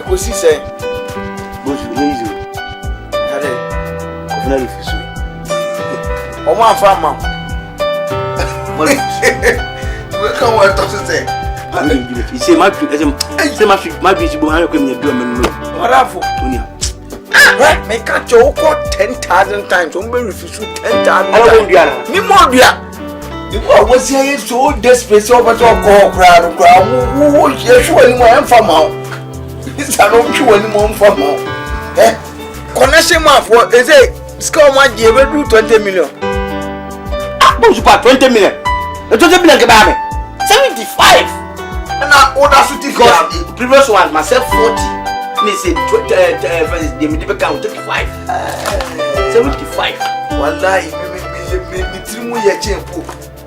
What's he say? Both easy. Confidential refuse. Oh my farmer. We can't wait to say. You say my bitch behind you do a what up for? Make a joke 10,000 times. Don't be refused 10,000 times. Me more dear. You was here so desperate over to a call crowd. Who is surely my farmer? It's an old you anymore farmer. Eh? Connection map what is it? Score my dear, we do 20 million. What's about 20 million? 20 million about me. 75. And I order to the previous one, myself 40. Me say 20, the middle count 25. 75. Wallahi, me trimu ye chempo.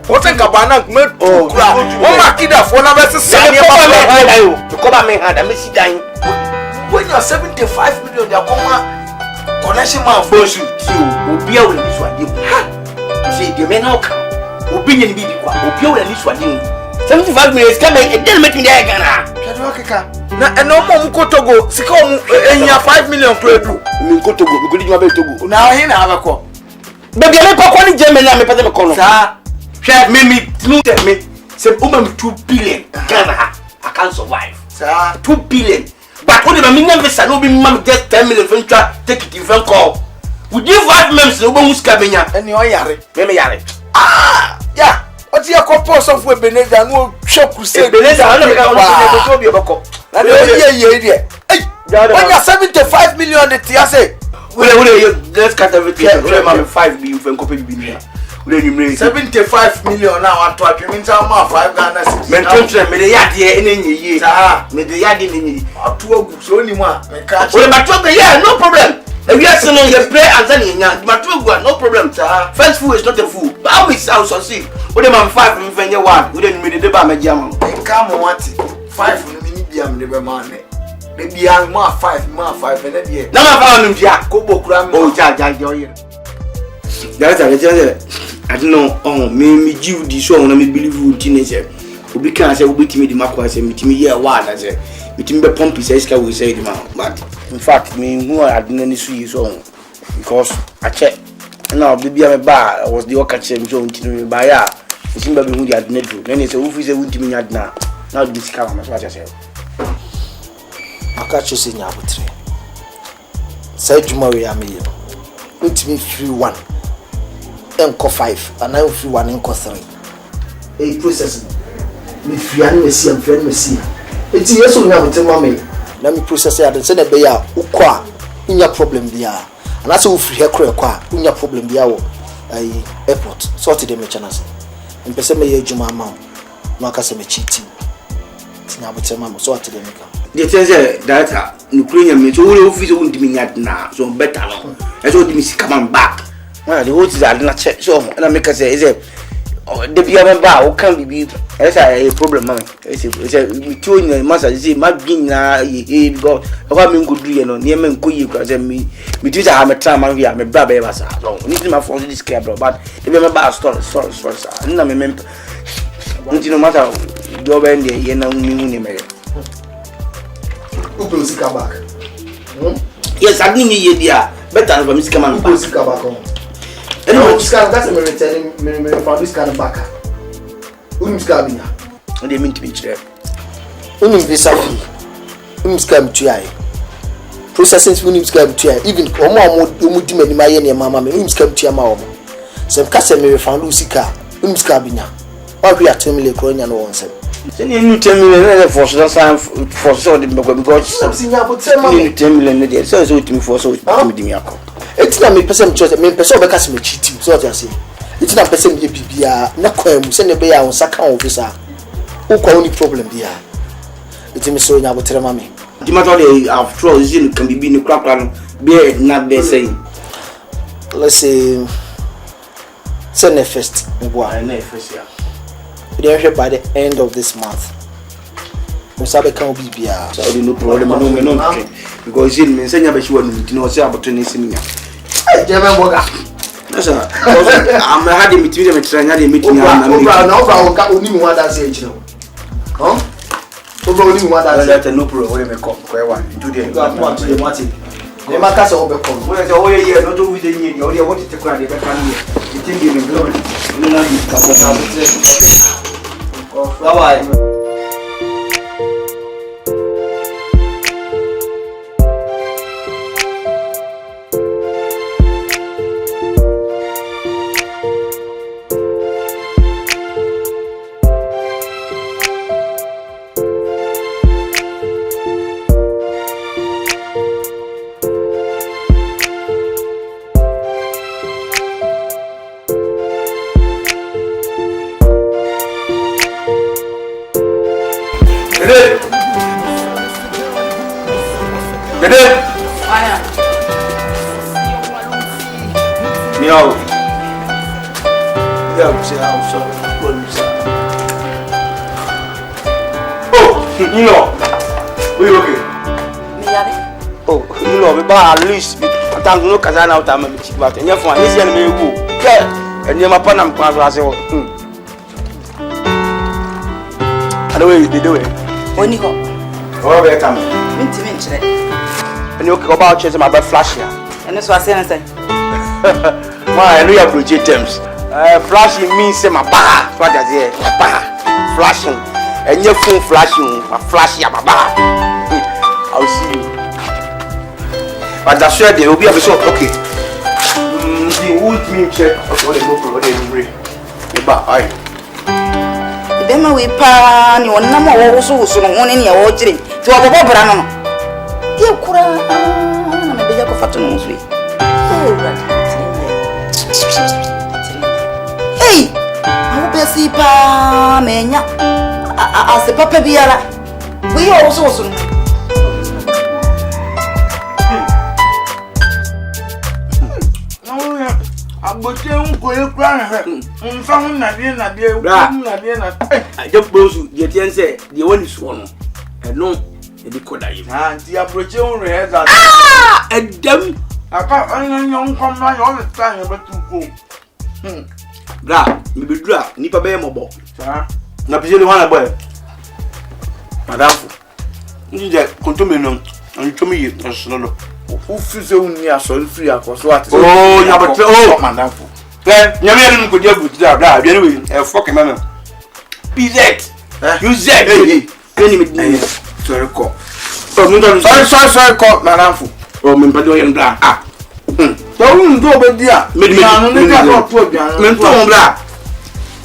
What think about me? Oh, what my kid for na versus Sunday. To cover me hand, I miss dying. When you're 75 million, they come connection man for you. Will be able to this one. Say the men now come. Opinion be the one. Will be this one. 75 million coming, it didn't make me there again. And no more Kotogo, Sikom, and your 5 million credit. Kotogo, we could have to go. Now, I have a call. But you never call German, I'm a better corner. Sir, me, say, 2 billion. Ghana, I can't survive. Sir, 2 billion. But what if I mean, never said, no, be mum, just 10 million, take it in phone call. Would you 5 members, no one who's coming here? And you're Yari. Maybe Yari. Ah, yeah. What's your compose of Beneza? No shop crusade. Beneza, I don't know if yeah. Hey, when you're 75 million, the say. Let's cut everything. 5 billion from copy billion. 75 million now. I thought you mean some 5 Ghana. Men me the yard here in any year. Me the yard in any. So only one. Yeah, no problem. If you are saying you play and then no problem. First fool is not a fool. But I will see. What am I 5 and 1? We didn't mean the bar, my German. Come on, 5 minutes. Man. Maybe I'm more 5, and then yeah. Now I found him, Jack. Kobo Cram. Oh, Jack, I don't know. Oh, me, Jew, the show, and me believe you, teenager. We can't say we meet the Macquarie, meet me here. What I say, meet him, the Pompey says, can we say the man? But in fact, me, who I didn't any see his own because I checked. Now, baby, I'm a bar. I was the worker, John, to buy ya. You seem to be who you had net to. Then it's a who is a wound to me now. Now, this camera, as much as I say. I catch you saying, Abutri. Say tomorrow, I'm here. Let me free 1. Enco 5, and I'm free 1 enco 3. A processing. Me free and see and friend me see. It's yes, we have to mommy. Let me process it and send a bear, Ukwa, in your problem, dear. And that's all free hair crack, in your problem, dear. Airport, sorted the mechanized. And Pesame Juma mom, Macasame cheating. Now, but some mamma sorted the maker. The that Ukrainian means all of his own diminution now, so better. I told him he's coming back. Well, the woods are not check, so and I make us say, is it the Biaman Bow can be as a problem, mammy. It's a between the master, see, my being he got a woman good real on the men could you because me, between I have a time and we are my brother. So, need my phone this cab, but if you remember our story, I don't remember. No matter your end, you know, me. Who will see back? Yes, I didn't hear you. Better than Miss Kaman. Who will see back? Anyway, that's a returning from this kind of back. Who is coming? And they mean to be there. Who is this? Who is coming to you? Processing who is coming to you. Even Omo my any mamma, who is coming to your mom. Some customer found Lucica. Who is coming? Or we are 10 million coin and one cent. Then you 10 million for sure because something about 10 million. So it's me for so it's not me person choice. Me person because me cheating. So what I say. It's not person be bia na kwam send the bear on second officer. Who only problem there? It's me so about mami. The matter they have throws in can be in the crack be not be saying. Let's say send the first. Yeah. By the end of this month. Musabe can be beer. So no problem, no because it means I she wouldn't know about Tennessee. German worker. Yes, sir. I'm having a meeting. Now, only one that's age now. Huh? only one that no problem. Where me come? Where one? Do the. Go on to the Martin. The markers are over. When I say, oh yeah, not over the year. You only want to take one. They can't hear. You think you will blow it? You know you can. Bye. Dede. Miau. Yeah, I'm sorry. Oh, you know. We okay. Oh, you know, we buy at least. Thank you, Kazan out. I'm a cheap about. And you're fine. This year, me go. Yeah, and you're my partner. I'm going to say, I know you do it. Only go. Oh, wait, come. Minty. And you go about chasing my bed flash here. And that's what I say. My, I know you appreciate terms. Flashing means say my bar. What does it? My bar. Flashing. And your phone flashing. My flash here, my bar. I'll see you. But that's where they will be a bit okay. The old me check. Okay, no problem. The bar, aye. The demo we pan, you are no more also so one in your watching. To a brano. Dear Kura, I'm a bit of a sweet. Hey, I hope you see Pa Mena as the Papa Biara. We also soon. I'm going to cry. Found Nadia, I just suppose you can say the one is one. And no, the could I have the approach only has that. And them, I can't young come by all the time, but to go. Bra, maybe dra, nipa be mobo. Na pije one boy. Madam. Nje kontomi no, antomi ye nsolo. Who feels only a soul free across what? Oh, ya but oh, madam. Then nyame no ko dia buti da bra, bia we e fuck man. PZ. You Z. Keni me Sorry, call. Oh, no, sorry, call, madam. oh, me pado yen bra. Ah. So we do be dia. Me bra.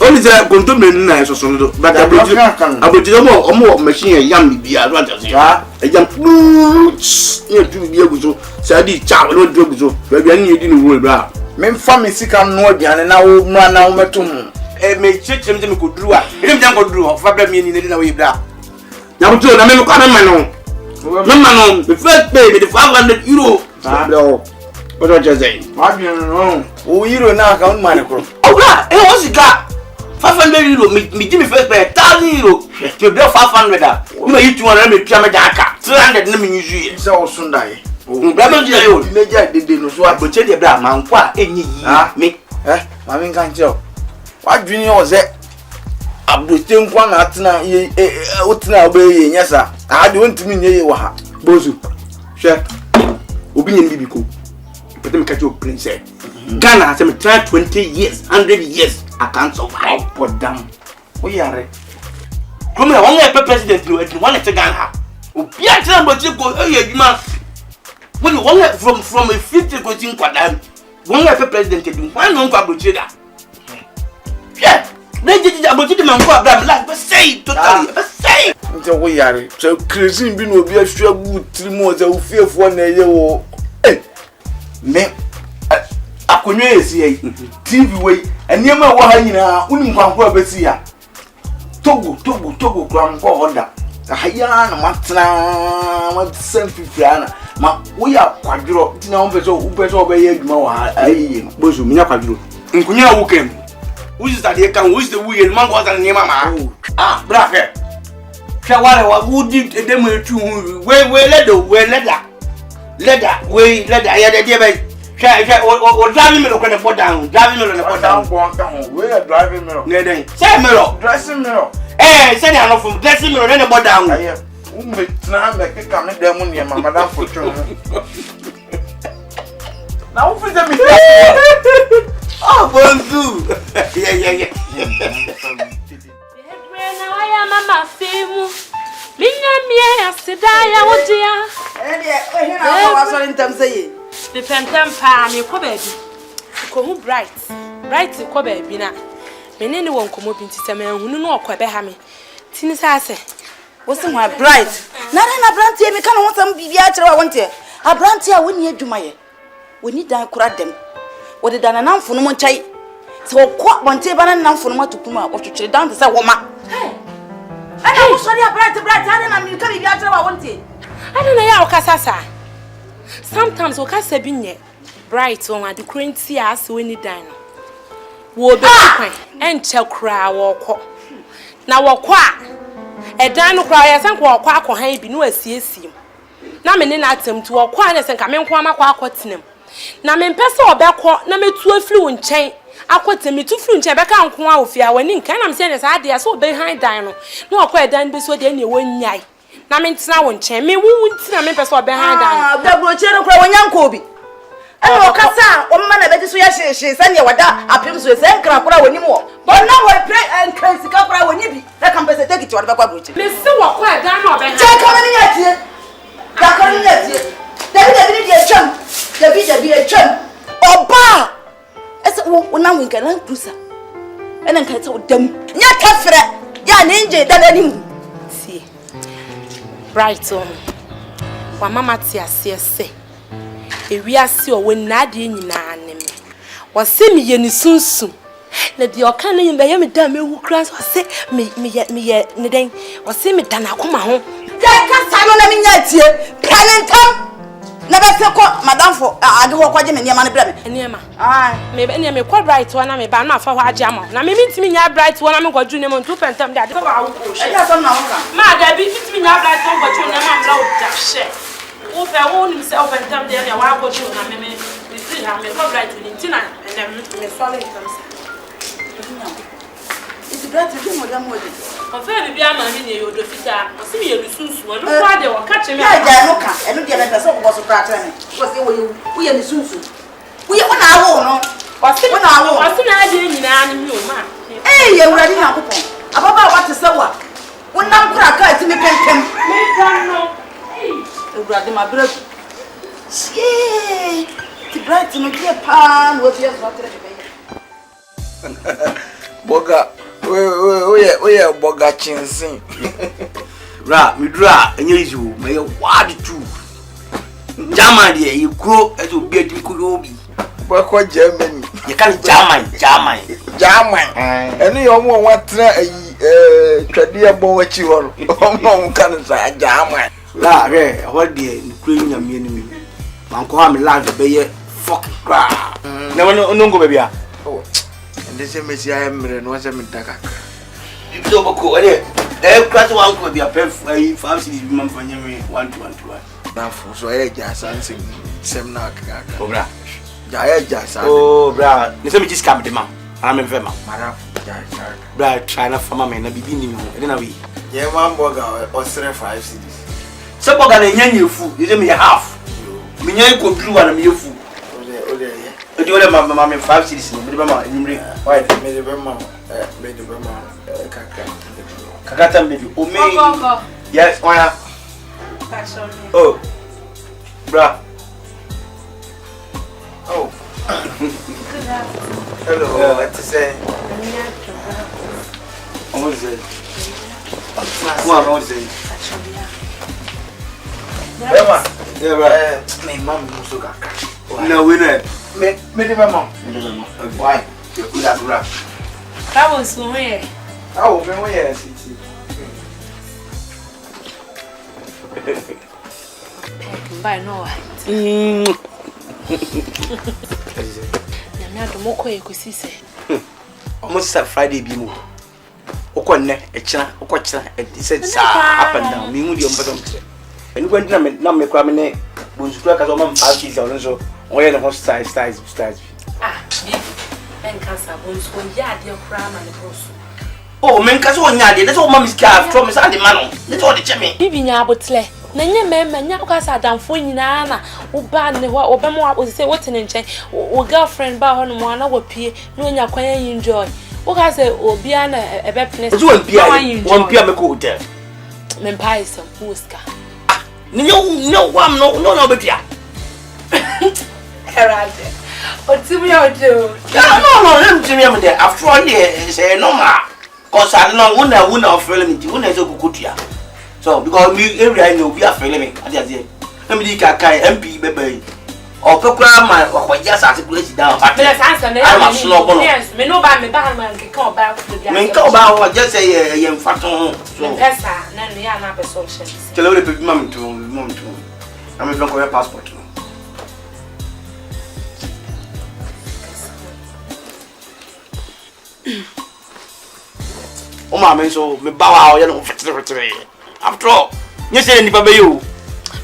Only say kontomi na so so do. But aboti no omo machine yam bia do ante Ah, yam. You do be able to say di cha no do so. Bia ni edi no wo bra. me family sika no aduane na wo mra na wo metum. Me chechim me ko duru a. Ele me ko duru fa bra me ni na wo bra. Na buto na me ko na ma no. The first pay me the 500 euro. No. What do you say? No. O euro na account man ko. Oh bra, what's it got? 500 euro, me give me first pay 1,000 euro. Me bill 500 ah. Me you 200 me pia me jaka. 300 na me use. Isa o sundai. Bra me dey yo. Teenager dede no so But che dey bra man kwa enyi yi me. Ma me kan tell. Wa dwini o ze abrote nkwa na atena o tena obe ye nyasa. A de wontimi nye ye wa ha. Bozu. She. Obi nyi bibi ko. Pete me catch you prince. Ghana has me try 20 years, 100 years I can't survive. Put down. O yare. Come here, one president no e one to Ghana. Obi a tell but you go adwuma. When you one from a 50 go tin kwadam. One president do why no kwa broche da. Yeah. They did about the man kwa Abraham like say totally. Say. Nti o yare. So crazy bi no obi ahwa gu trimo ze o fiefo na ye wo. Me akonwa esi yi TV we eniema wo ha nyina unim kwankwa abesi ya togo kwankwa hoda ahaya na matna ma senfifia na ma wo ya kwadro tina wo peso obeye adwuma wo ha ayi no Bozu minya kwadro nkunya wo kem wo is that dey kan wo is the wuye man go that nyema ma bra fe hwa ware wa wo di edem etu we leather ya de be o driving me look down driving me on the down we are driving mirror say mirror dressing mirror send you off from dressing me or any more down. I am. Now make come in them money, madam for sure. Now for them. Oh, bonjour. Yeah. Now I am Mama Fimu. Minga mia sidaya wodia. I was on them say. The pentam pa me ko baby. Ko hu bright. Bright ko baby na. Me ne ne won komo binti se me hunu no okwa be ha me. Tini sa se. What's my bright? Na na brand here me kan won sam bibia kire wa wonte. A brand here woni adwuma ye. Woni dan kura dem. Wo de dan na namfo no mo nchai. Se wo kwa bonte ba na namfo no matukuma o twetwere dan se wo ma. Ana wo sori a bright ana na me kan bibia kire wa wonte. Ana na ya okasasa. Sometimes okasa bi nye bright on ade kurenti ase woni dan no. Wo be kwan enche kura wo kọ. Na wo kọ a edan no kura ya san ko kọ akọhan bi no asiesie. Na me ne na atemtu wo kọ na sen ka me nko amakọ akọtenem. Na me mpese obekọ na metu afiri wo nchen akọtem tu firi nchen beka nko a ofia wani nkan na me se ne sa ade so be han dan no. Na wo kọ edan bi so de ne wo nyai. Na me ntina wo nchen me wu ntina me mpese obe han dan. Ah, da bro chere kura wonyanko obi. Ano kasa o mma na bedi so ya hye sane wada apem so se nkra kura woni mo bona wo pre nkra sika kura woni bi na campus take it wada kwa broche Me se wo kwa dan no be ha. je ka mani yatie da ka ni yatie David di etwam David etwam oba ese wo na winka na cruiser ena nka te odam nya kafre ya ne nje da na nim see bright on wa mama ti ase ewiase o wona de nyina ne me wose me ye ni sunsun na de oka ne yimbe ye me da me wu kra wose me ye ne den wose me da na koma ho ja ka sa no na me nya tie panentam na be se ko madam for ade ho kwaje me niam ne bra me eniema ah me be ne me kwa bright one na me ba na afa ho age ama na me mitimi nya bright one na me goju ne mo ntu pentam de ade ko ba wo ko e ja sam na ho ka ma da bi mitimi nya bright one goju ne ma mra o da she o fe wo ni se o pentam de ya wa goju na me free ha me kwa bright ni tina na me swallow it am it's bright you mo da mo de o fe bi bia ma ni ne yodo fita o si me ye lusunsu o no kwa de wo ka che me ya ja no ka eno de na pese ko so pra tra me ko se wo ye ni sunsu wo ye wona awo no o si na ade nyina ni mi o ma ye wurade na kokon ababa wa te se wa wonam kura ka ti me pentem me dan no wurade ma bra sie ti bright no de pa no bi so tra be Boga, we boga chinsin. Ra, me dra, enye izu, me ye wadi tu. German de you grow as you be a ku obi. Boko Germany. You can German. Eni omo watra twade abon wachi horo. Omo kan sa German. La, re, what de Ukraine am ye ni me. Man ko ha me land be ye fuck cra. No go baby ah. Oh. And this Messi I am no was me taka. You do boko, class one could be a pen 5 cities man for me 1 to 1 to 1. Na fu so e ja sansing sem na kaka. Obra. Ja e ja sa. Oh bra, you say me just come the man. I'm a vema. Mara ja ja. Bra try na farmer man na bibi ni no. E na we. Ye man boga o 5 cities. Se boga na nyanya fu, you say me half. Me nyanya ko blue na me fu. Ode ye. Odi ole mama me 5 cities no, me be ma enyimre. Why me de be ma kaka. Kakata baby. O me. Go. Yes, oya. That's on me. Oh. Bra. Oh. Good afternoon. Hello, what to say? What is it? What is it? Emma. Yeah, bra. My mom so kaka. No, we not. Me de be ma. Why? You good at bra. That was so here. Oh, me we here city. By no white. Na do moko e kusi se. Almost Friday bi mu. Okonne e kira, okokira e said up and down. Me ngudi ombadom kire. Eni kwandi na me kwa me ne bonsuku aka so ma 5 kids on so. Oye na styles. Ah, en cancer bones when ya de kra ma ne bosu. Oh, men kaso nyade, that's all mommy's car from Sunday man. That's all the chimney. Bibi nya botle. Na nye mema nya ka sa adamfo nyina na wo ba ne ho obema wo say what ne nchen wo girlfriend ba ho no mo na wo pie na onya kwan enjoy. Wo ka say obi ana ebe pene. So one pia me ko hotel. Men pai some puska. No, no, betia. Erade. Otimi ojo. No, let me tell you there. After all say normal. Cause I don't know when I feel me, when I so kukutia. So because me area no be a feeling me. I just say, let me take MP baby. Or pekura man or just articulate down. But I'm a snowball. Yes, me no ba me ba man ke come back to the. Me come back just say yem faton. So pesa na me ya na be social. Tell the people mom to. I'm going to your passport. Oh, my so me bow out, you know, after all, you say any baby you.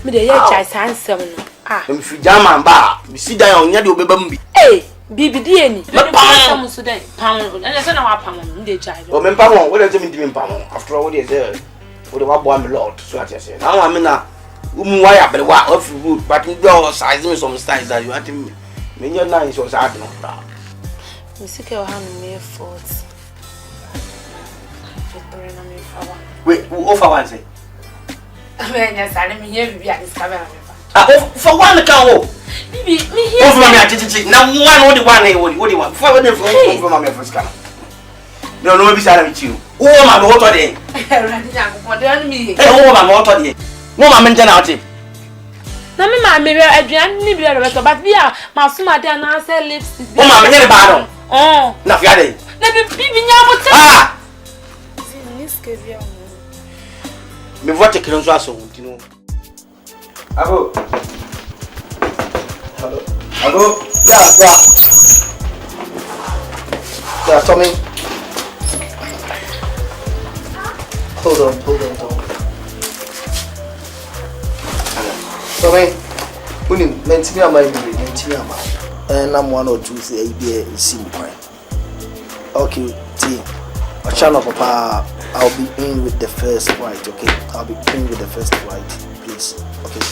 Me the year chai handsome. Ah, if you jam and bar, we sit down, you do baby. Hey, Bibi Dieni, the pound today, pound, and I said, no, pound, the child. Oh, men, Pamon, what does it mean, Pamon? After all, what is there? For the one lord, so I say, now I'm in a wire, but what of you, but in your size, me some styles that you had to me, your nice was hard enough. Mr. Kelhan, mere faults. Wait, who offer one say? I mean, yes, I didn't hear you at this camera. For one account, Bibi, me here. over my attitude. Now, what do you want? For the from my first camera. No, no, beside with you. Oh, my water day. Me. Oh, my water day. No, my mention out it. Na me ma me aduan ni bi re but bia ma so ma dey na say lips. Oh, my mention ba no. Oh. Na fiade. Na bibi nya bote. Ah. Me vote que não só aso, you Abo. Hello. Abo. Yeah. Yeah, Tommy. Hold on. Tommy, uni mentimi ama. And I'm 1 or 2 say be see me cry. Okay, see. Ochano papa, I'll be in with the first flight, okay? I'll be in with the first flight, please. Okay.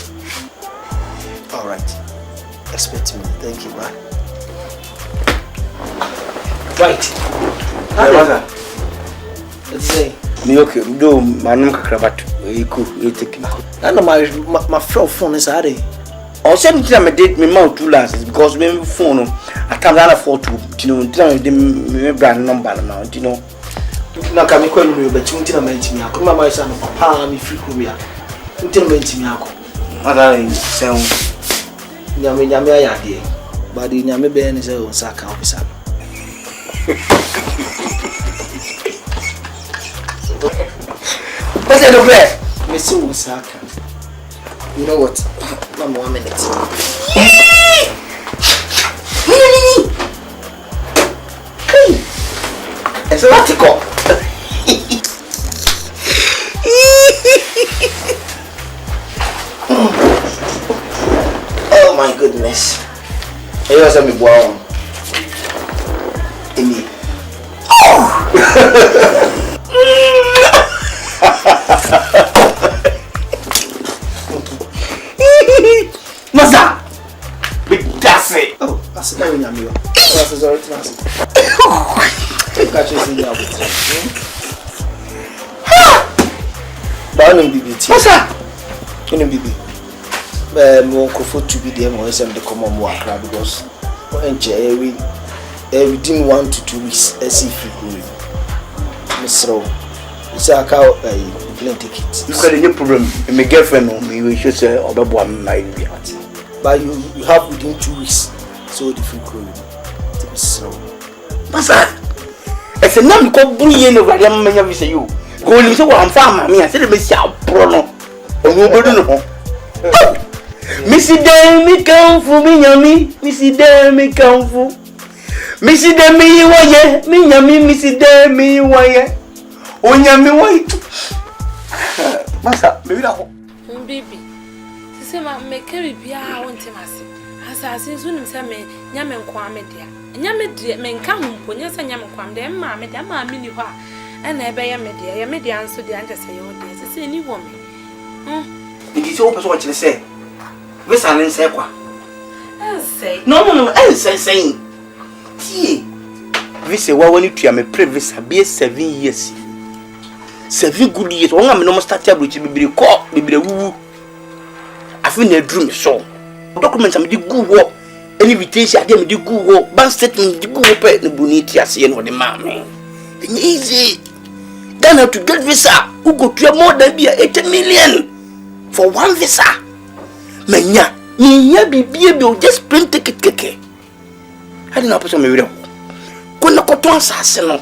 All right. Expect me. Thank you, bye. Right. Let's say. Me okay. Do manum kakrabat. Iku etekina. And my phone is ready. Or same time I did me mount 2 lances because me phone I can't afford to, you know, me brand number now, you know. Na kami kwa nyo but unti na mentimi ako mama isa no papa mi free Korea unti na mentimi ako Mother say nyame ayade but the nyame be ni say on saka officer what's the play me see on saka you know what mama 1 minute it's a radical. Oh my goodness. Hey, what's up, me boy? Emi. Masa. Big dassy. Oh, that's the way you are. That's sorry to ask. Catch us in the arbiter. Down in BBT. What's that? In BB. More comfort to be there more than the common work because we within 1 to 2 weeks as if you could. Miss Rowe, it's a cow plane ticket. You got a new problem. My girlfriend, we should say, or the one might be out. But you have within 2 weeks, so the free crew. Miss Rowe. Masa. It's a name called Bullion over the man you say you. Go and say, I'm farmer. Me, I said, Miss Prono. Or nobody know. Missy Demi come for me, yummy. Missy Demi come for Missy Demi, why, me, yummy, Missy Demi, why, oh, yummy, why. Masa, maybe that baby. Say, my make carry be I want him as I see soon say me, Yaman Quamedia. Yamid men come, when yes, and Yaman Quam, them, mamma, that mamma, you are. And I buy a media, and so the answer say, oh, there's a any woman. Did you open what you say? This and say what? Say, No, and saying. See, this is what when you tell me previous be 7 years. 7 good years. One am no started which be call, be woo. I feel a dream so. Documents am the good work. Any invitation I gave me the good work. Bank statement the good work. The bonity I see no the man. Easy. Then have to get visa. Who go to more than be 80 million for one visa. Menya, be just print ticket keke. I didn't know person me real. Kuna koton assassin no.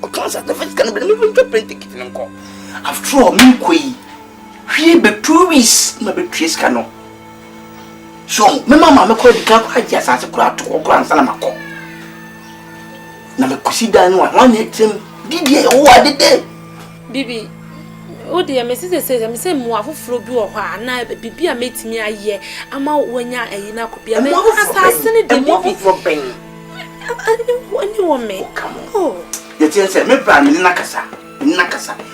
Koton assassin the first can be me print ticket nko. After all me kwei. Hwe be 2 weeks na be trace kano. So, me mama me ko di ka kwa ji asase kura to kura nsa na makọ. Na me consider no one etem Dede o adede. Bibi, o de me say mo afoforo bi wo ha na bibi a metimi aye ama wonya ayi na ko bia me asase ne de bibi for ben. Oni wo me. Oh. Ye tin say me bra me nakasa.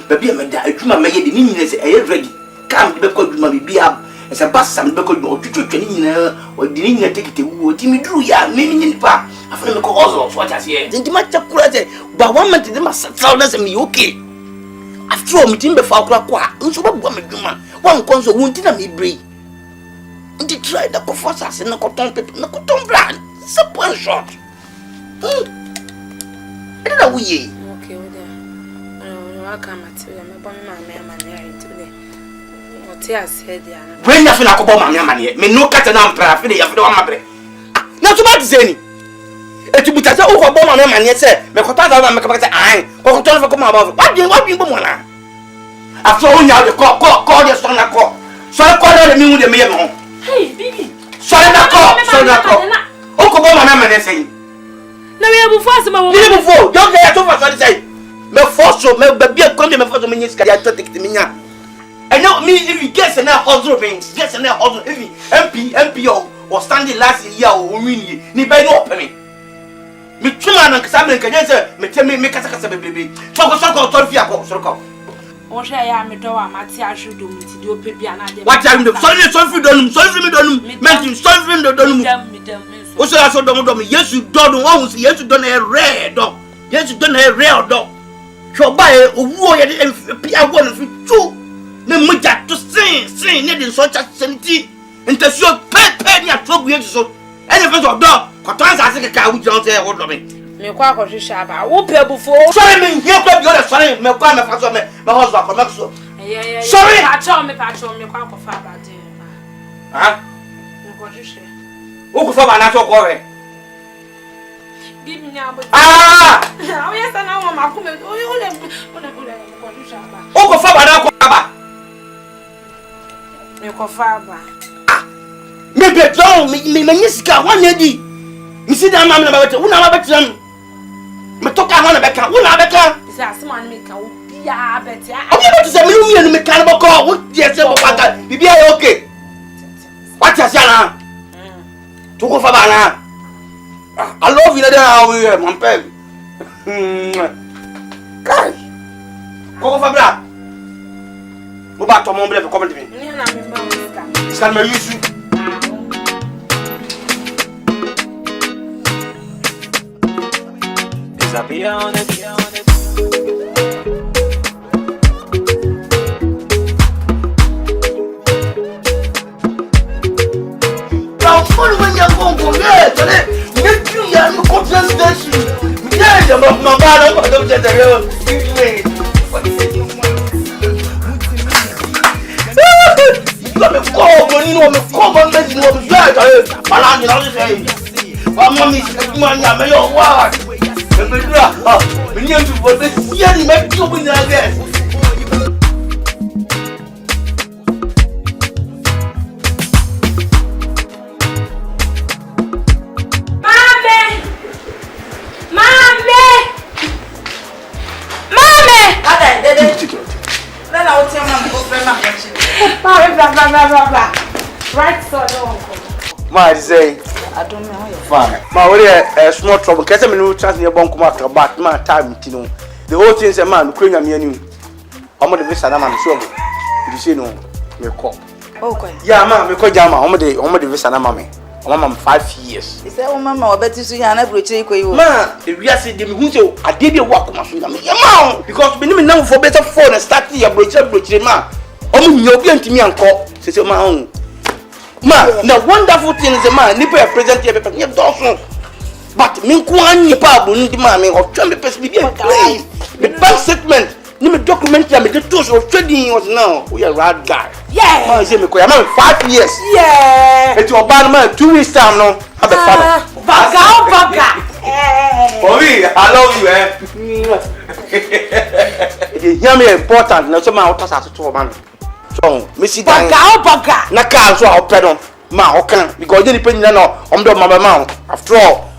Baby me da adwuma me ye de ni nyina say e ready. Kam de be ko adwuma bibia. Ese bassa me be ko adwuma otwetwe ni nyina o de ni nyina tekete wu o ti me duru ya me ni pa. After me ko ozo so cha say. Nti ma chakura say ba 1 month de ma settle na say me okay. After all, me timbe fa akura kwa. Nso ba bua me dwuma. Wan konso wonti na me brei. Nti try da ko force ase na ko ton paper, na ko ton brand. Simple and short. Eda wo ye. Okay, oda. I come at you. Me ba me ma into there. What I said ya. When you feel like ko ma me me no kata na mpra fe de ya fe de wa mabre. Na to ba dizeni. Etu butata o ko bo ma me say me ko ta da me ka say ai. Ko to fa ko ma ba. What do bo mo na? After all nya de ko de so na ko. So ko de me hu de me ye mo. Hey, Bibi. So na ko. O ko bo ma me say. Na we bu force ma wo. Ni bu fo, don't get to for say. Me force so me baby e come me force me nyika ya to take me nya. And now me if you get na hustle things, get na hustle if MP or standing last year or win ni by no opening. Me twema na kasa me nkanya say me temi me kasa bebebe. So ko to fi akọ so ko. O hwe ya me do wa mate ahwe do mu ti do pe bia na de. What am do? Sorry me donum. Mention sorry me donum. O so aso dom Yesu dodum o hu Yesu don e rare do. Yesu don e rare do. So ba e owu o ye de pia wo no fi tu. Ne muja to sin ne de so cha senti. Intesio pe ni atogu Yesu so. Any first of do. Ko trans ase ka wu jon say wo do me. Me kwa ko hwehwa ba. Wo pe bufo. Sorry me here ko bi o de sorry me kwa me fa so me husband ko me so. Yeah. Sorry. Pa cho me kwa ko fa ba de. Ah? Me ko hwehwe. O ko fa ba na so ko re. Bibi nya bo. Ah! O yes na wo ma ku me. O le ko hwehwa ba. O ko fa ba na ko ba. Me ko fa ba. Me be down me nyisika wan edi. Me si da mam na ba bete. Una ma bete am. Me to ka wan na be ka. Una be ka. Isi asema na me ka wo bia bete. Obi be say me no mi me ka na boko. Wo die say boko ka. Bibi ayo okay. What you say na? To go fa ba na. I love you na we mon père. Kai. Go fa bra. Mo ba to mo ble ko comment me. Ni na me ba muska. Skal me use you. Disappear on it. Now, full when you're going to get you and concentration. Yeah, you're my bad. I don't get the real. You got me call, you know, me call on me, you know, me fly. But I'm not saying. But mommy, man, I'm your wife. And me do we need to put this here in my tube in again. Right, so no. Ma say, I don't know how you fine. Ma, what small trouble. Because I mean, chance near Bonkuma, but my time, you know. The whole thing is a man, Ukrainian menu. I'm the visa, I'm sure. You see, no, me call. Okay. Yeah, man, me call Jama, I'm the visa, I'm 5 years. Is that mama or better to you and every check you? Man, if you are saying who say I did your work, because we need now for better phone and start your bridge, man. You'll be to me and call, says my own. Man, the wonderful thing is a man, nipper present here, but you're Dawson. But me, one, you probably need mammy or 20% be a play. The bank statement, you document them, the tools of trading was now. We are right guy. Yeah, I say, I'm 5 years. yeah. It's your bad man, 2 weeks time now. Have a fun. Baga. For me, I love you, You hear me important, now some out as a 2 man. So, Missy Baga. Na car so I'll pardon. Ma, okay, because you depend on the mama man. After all,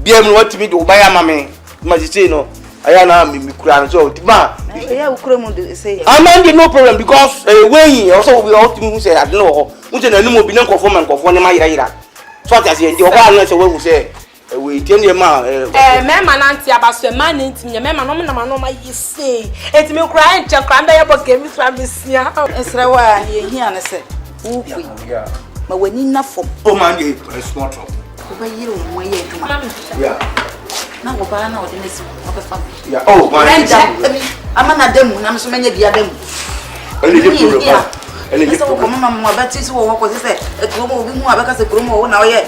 be able to me to buy a mammy. Magicino, I am me crying so. Ma, Yeah, we say. I'm under no problem because when also we all who say I don't know. Who say no be non conform my ira. So as the one say we say we tell you man mema nanti abaso man nti me mema no no ma say enti me cry and check am be game from besia Esra wa ye hia ne se. Wo kui. Ma wani na fom. oh man dey small trouble. Ko ba yire wo ye aduma. Yeah. Na go ba na o de nesi o be fam. Yeah. Oh man. Ama na demu na so menya bia demu. Any problem. So ko mama bati so wo ko se ekromo obi hu abeka se kromo wo na wo ye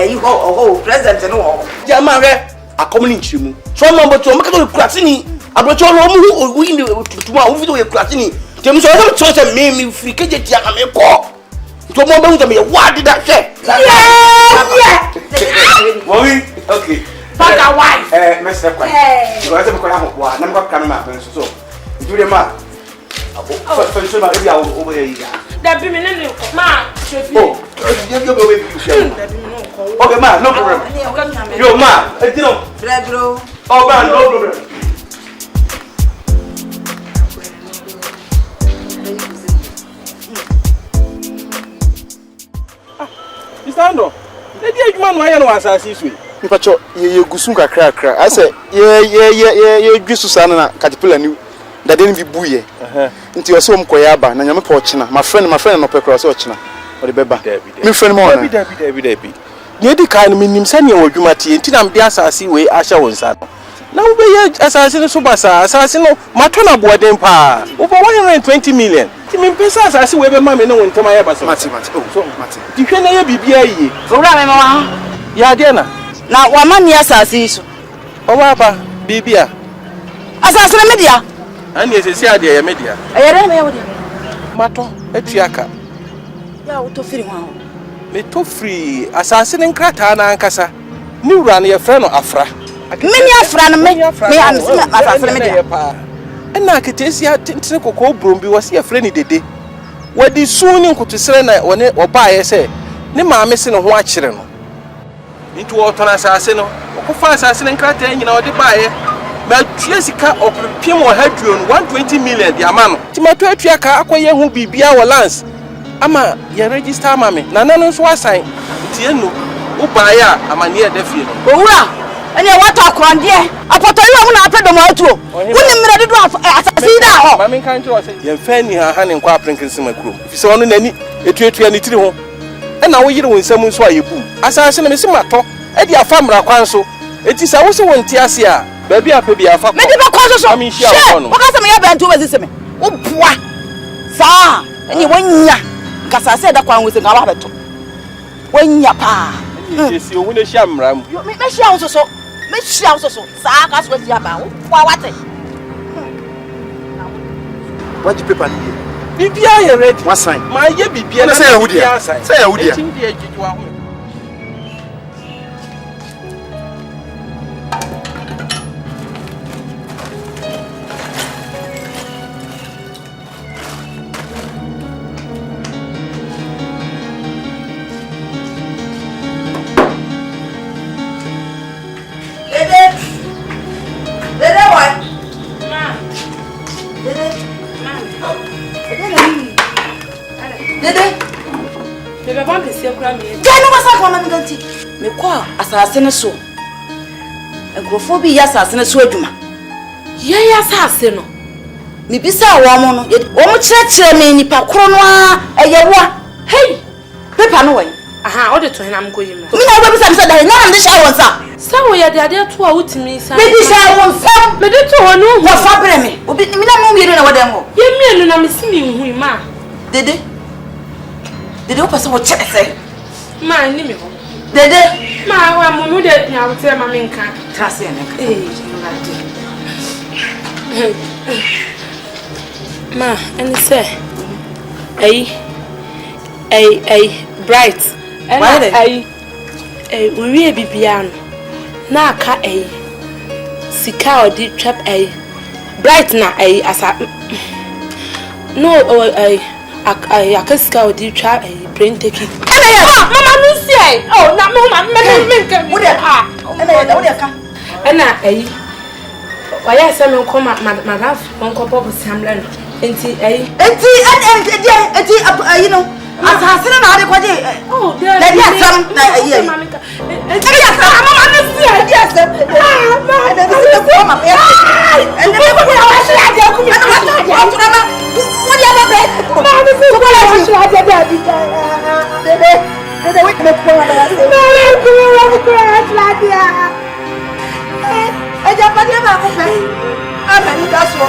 yi ho president no wo. Ja ma re akomni nchirimu. So ma boto o meka kuratini abrocho no mu in tutuma wo video ye kuratini. Tem so so se me free keje tia na me ko. To mo be me what did that say? Yeah. Mommy, okay. Baga wife. Mr. Kwai. Because I'm going to have one. I'm going to come back. So, do the man. For sure, my baby over here. That be me no ma. Oh, you go with you. Okay, man, no problem. Yo, man, you know. Bro. Oh, man, no problem. Stand up. The man why no asase sui. Mpacho ye gusun kakra I say ye gwisu sana na caterpillar ni da den bi buye nti o se o mkoya aba na nyame pa ochina my friend no pekro se ochina o de beba me friend mo na Dabi ne di kan me nim sane wo dwuma tie nti na mde asase we ahya won sa na wo be ye asase no so basa asase no matona boden pa over 120 million ti me pesa asase we be ma me no won tema ye basa mate oh so mate di hwe na ye bibia yi Owura me ma ya de na wa mani asase so. o wa ba bibia Asase na media. ani esesi ade ye media Ayere me yodi. mato atuaka Ya wo to firi ho. me to free asase ne nkrata na ankasa ni wura na ye frɛ no afra Meni afra no me am se asase na media. na ketesi atentene kokko brombi wo se ye frɛ ni dede wadi suni nkotosere na wone obaye se ne maame se ne ho akyere no nti wo tona asase no okofa asase ne nkrata nyina ode baaye ma tue sika opepiem wo haduo no 120 million di ama no timato atua ka akoye hu bibia wo lance ama ye register ma me na nano so asan nti enu wo baaye a amane e da fie no Owura ene wato akrande apoto yi wo na apedo mo atuo woni mmerɛ dodo asase da ho. Mama kan tro se ye fa ni ha ne kwa prinkin ma krom fi se wono nani etuatua ni tiri ho e na wo yire wo nsam nso ayebum asase na me se mato e di afa mra kwan so eti sa wo se won ti ase a ba bi afa bi afa Me di be kwa so so. Wo ka se me ya bantu be sise me. Wo boa. Sa ene wonya kasase da kwan wo se ngawa beto. Wonya pa. esi owu ne hia mra mu Me hia wo so so. Me hia wo so so. Sa ka so hia ba. Wo boa wate. what the paper ni bibia ye ready what sign ma ye bibia na say yahudia say yahudia etim dia gidwa ho Dede what? Ma. Dede. Bebe bon pese kura me. Gani wasa kwa mami ganti. Me kwa asase ne so. Enkrofo bi ya asase ne so adwuma. Yeah, assassin. Mibisa woman, woman church me nipa krono a yewa. Hey, paper no way. Aha, order to him I'm going. Me na we bisa bisa da na am de sha won sa. So we are there to out me sa. Me di sha won sa. Me de to no. Wo fa bre me. Obi me na mo mi na wodem ho. Ye mi enu na me si mi hu ma. Dede o person wo check say. Ma ni me ho. Dede ma wa mo de nya wo te ma me nka. Trust me nka. Ma, and say, Bright. And we be piano. Na ka sika or deep trap Bright na asa no sika or deep trap brain take it. Mama no say. Oh, na mama me can. What why I say me come my love uncle Bob Samland. Enti you know asasina na ade kwaje oh there is some na here mama no see idea say ma da be se ko ma ya and the people wa shi ade ku mi na ma what you have bread ma no see ko wa shi ade da bi dede wait me ko na say no ko wa ko ade ya eja pa dia ma ko fe amani da so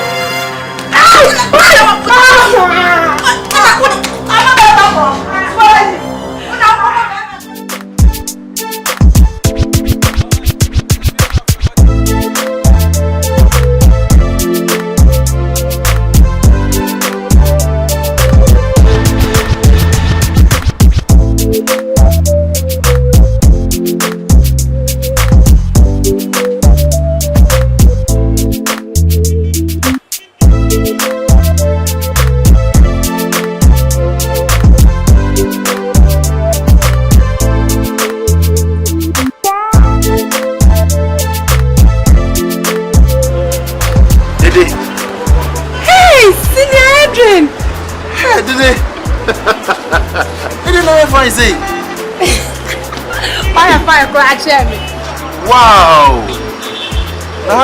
Wow!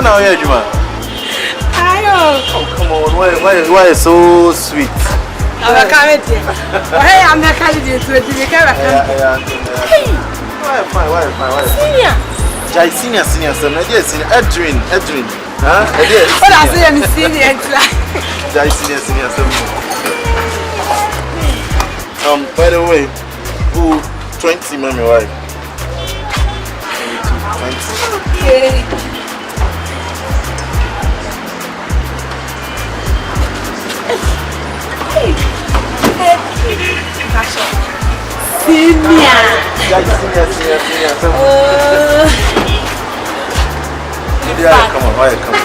Now here, Juma. Oh, come on. Why is so sweet? I'm a candidate. Hey, I'm a candidate to the camera. Why? Senior, sir. Edwin. Huh? What I say, I'm senior. Senior, sir. By the way, who 20 mommy wife? 20. Okay. Senior. Come on, why come?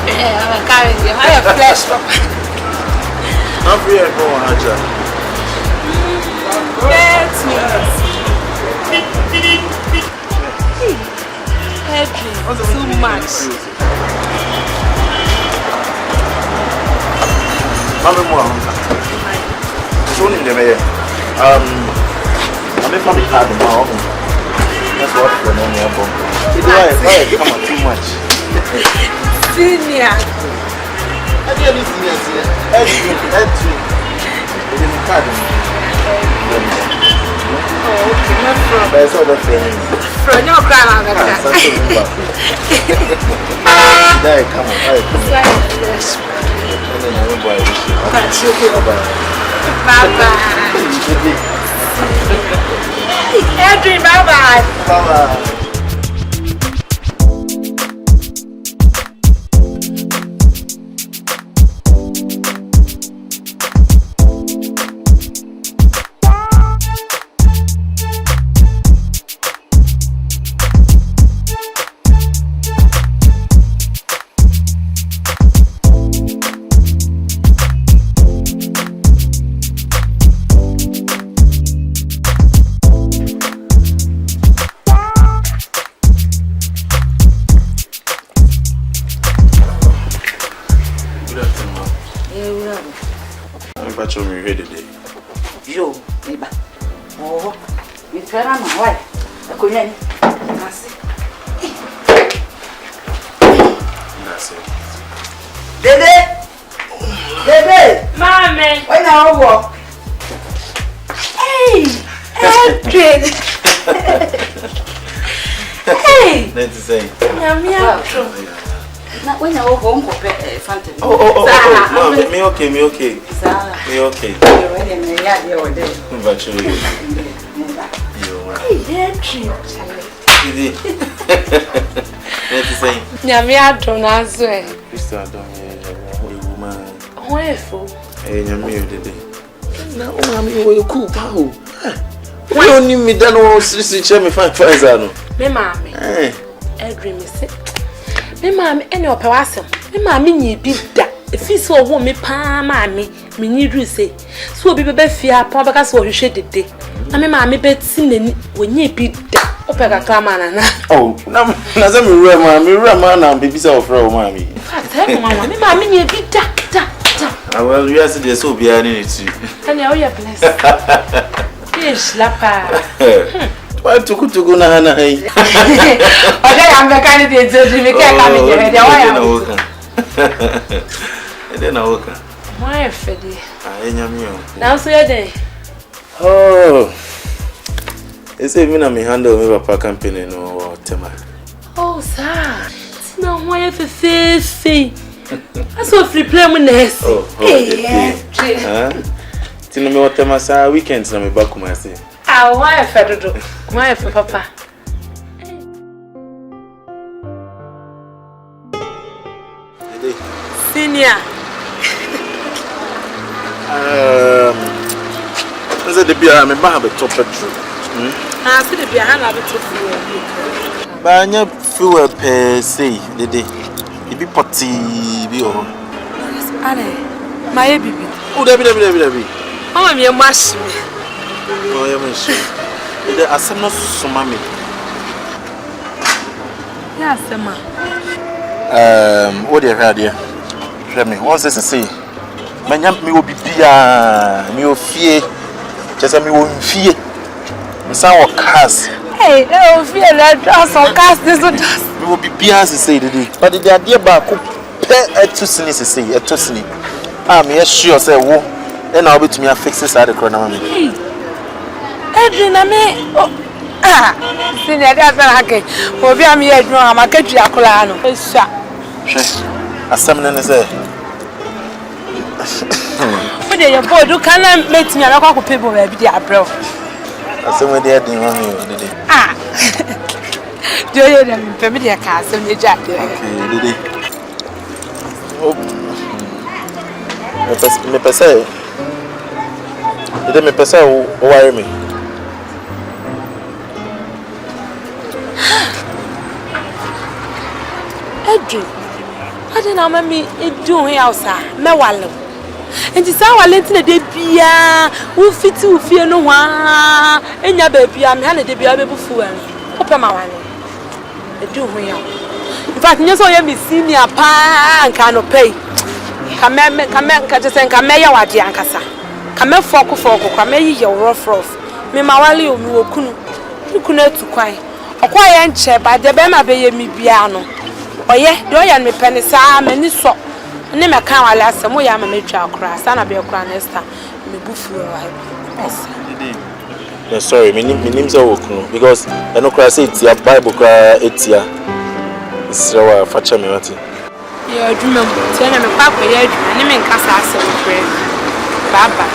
Yeah, I'm a carriage. I have flesh. I'm free and go on, Haja. 30 minutes. Too much. How many more? Show him the way. I'm from the card now. That's what for no more. Why come on too much? Senior. I didn't see Edwin. It is a card. Oh, okay, not from. That's all the friends. From your grandma. There, come on. Bye-bye. Edwin, bye-bye. Bye-bye. Dede. Mommy. When I walk. Hey, Edwin. Hey. Let's say. Nyamia. Now when I walk home, Fanta. Oh, me okay. Me okay. You're ready, me. Yeah, you're there. Virtually. Hey, Edwin. Let's say. Nyamia don't answer. Crystal don't woman. Wonderful. Hey, Nyamia Dede. Now, you cool, pal. Why only me that no sister me find no. Me mommy. Edwin me say. Me mommy any opewasem. Me mommy nyi bi da. If you so wo me pa mommy, me need you say. So obi be fia pa beka so hwehwe dede. Na me mommy beti nani wonyi bi da. Opeka klama na. Oh, na say me wura ma na baby say ofra o mommy. In fact, hey mama, me mommy nyi bi da. Well, you ask the so be any it. And you are blessed. Yes, lapa. Why to go na na hey. Okay, I'm the candidate to me can come in here. Why Freddy? Now so your day. Oh. It's even me handle me papa campaign no tema. Oh, sir. It's not why fe. I saw free play with nest. Huh? Tino me tema sa weekends na me back kuma say. Ah, why Freddo? Why for papa? Senior. Is it the beer me ba have a top petrol? Ah, see the behind a bit of Ba nya fuel per say Dede. Ibi potty bi o. Ane, my baby. Oh, Debbie. Oh, me mash me. Oh, you mention. The asem so mama. Yes, ma. What dey here? Let me. Once say. Manyam me obi bia, me ofie. Just me wo mfie. Me san wo cars. Hey, oh, fear that dress on cast this one. Me obi bia say Dede. But the idea ba ko pe etusini say etusini. Ah, me sure say wo. And I'll be to me fix this side of the corner. Hey, Edwin, senior, that's not okay. For me, I'm here, no, I'm a country. A seminar is there. But your boy, you cannot make me a lot of people every day, bro. I said, when they didn't want me. Ah, do you hear them? Familiar cars on your jacket. Okay, did it? Me per se. Did me per se worry me? Edwin, I don't know, mammy, it doing outside. Me wallow. And it's our little debia who fit to fear no one. And your baby, I'm handed the baby before. Open my one. I do well. In fact, you saw me senior pa and cannot pay. Come, just and come, your what, Yankasa. Come, fork, come, your rough. Me, my wally, you couldn't to cry. A quiet chair by the Bema Bay, me piano. Oh, yeah, do I me penny, Sam, and this so. Name a can I last some way I'm a major crass, and I'll be a crown next time. Me buffalo. Sorry, my name's Okunu because I know crass it's your Bible cry it's ya. So, Fatcha me, what? Yeah, dream of telling me, Papa, and I mean, Casa, Baba.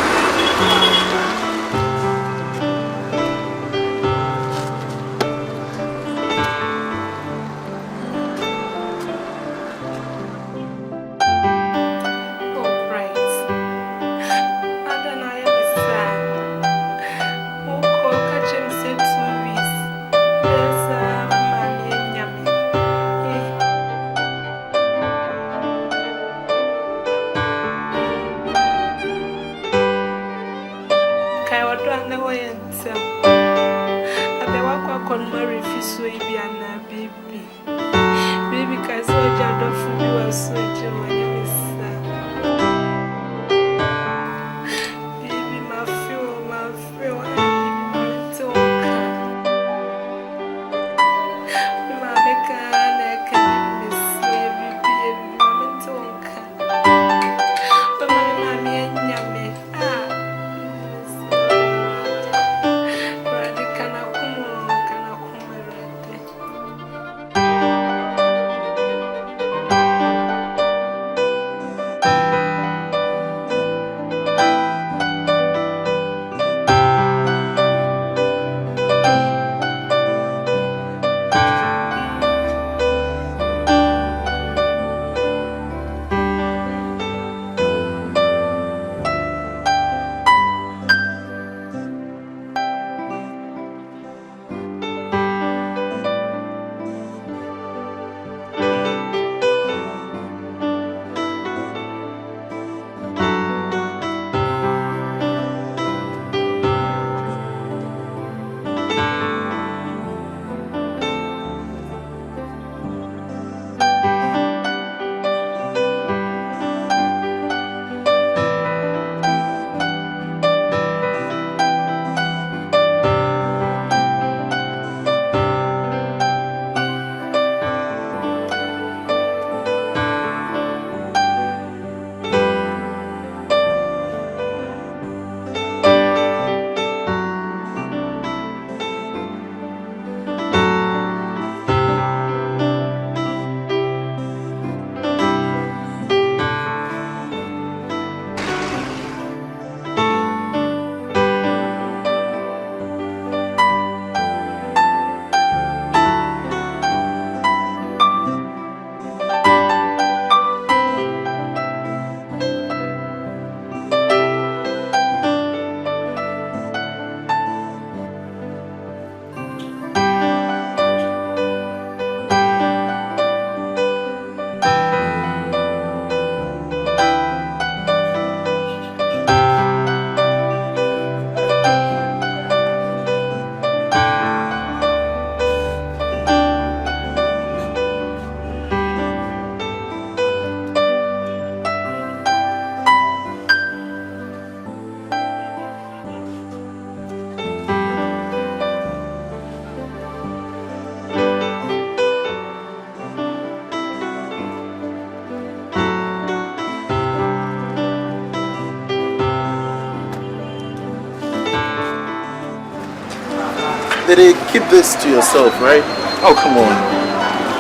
Dede, keep this to yourself, right? Oh, come on.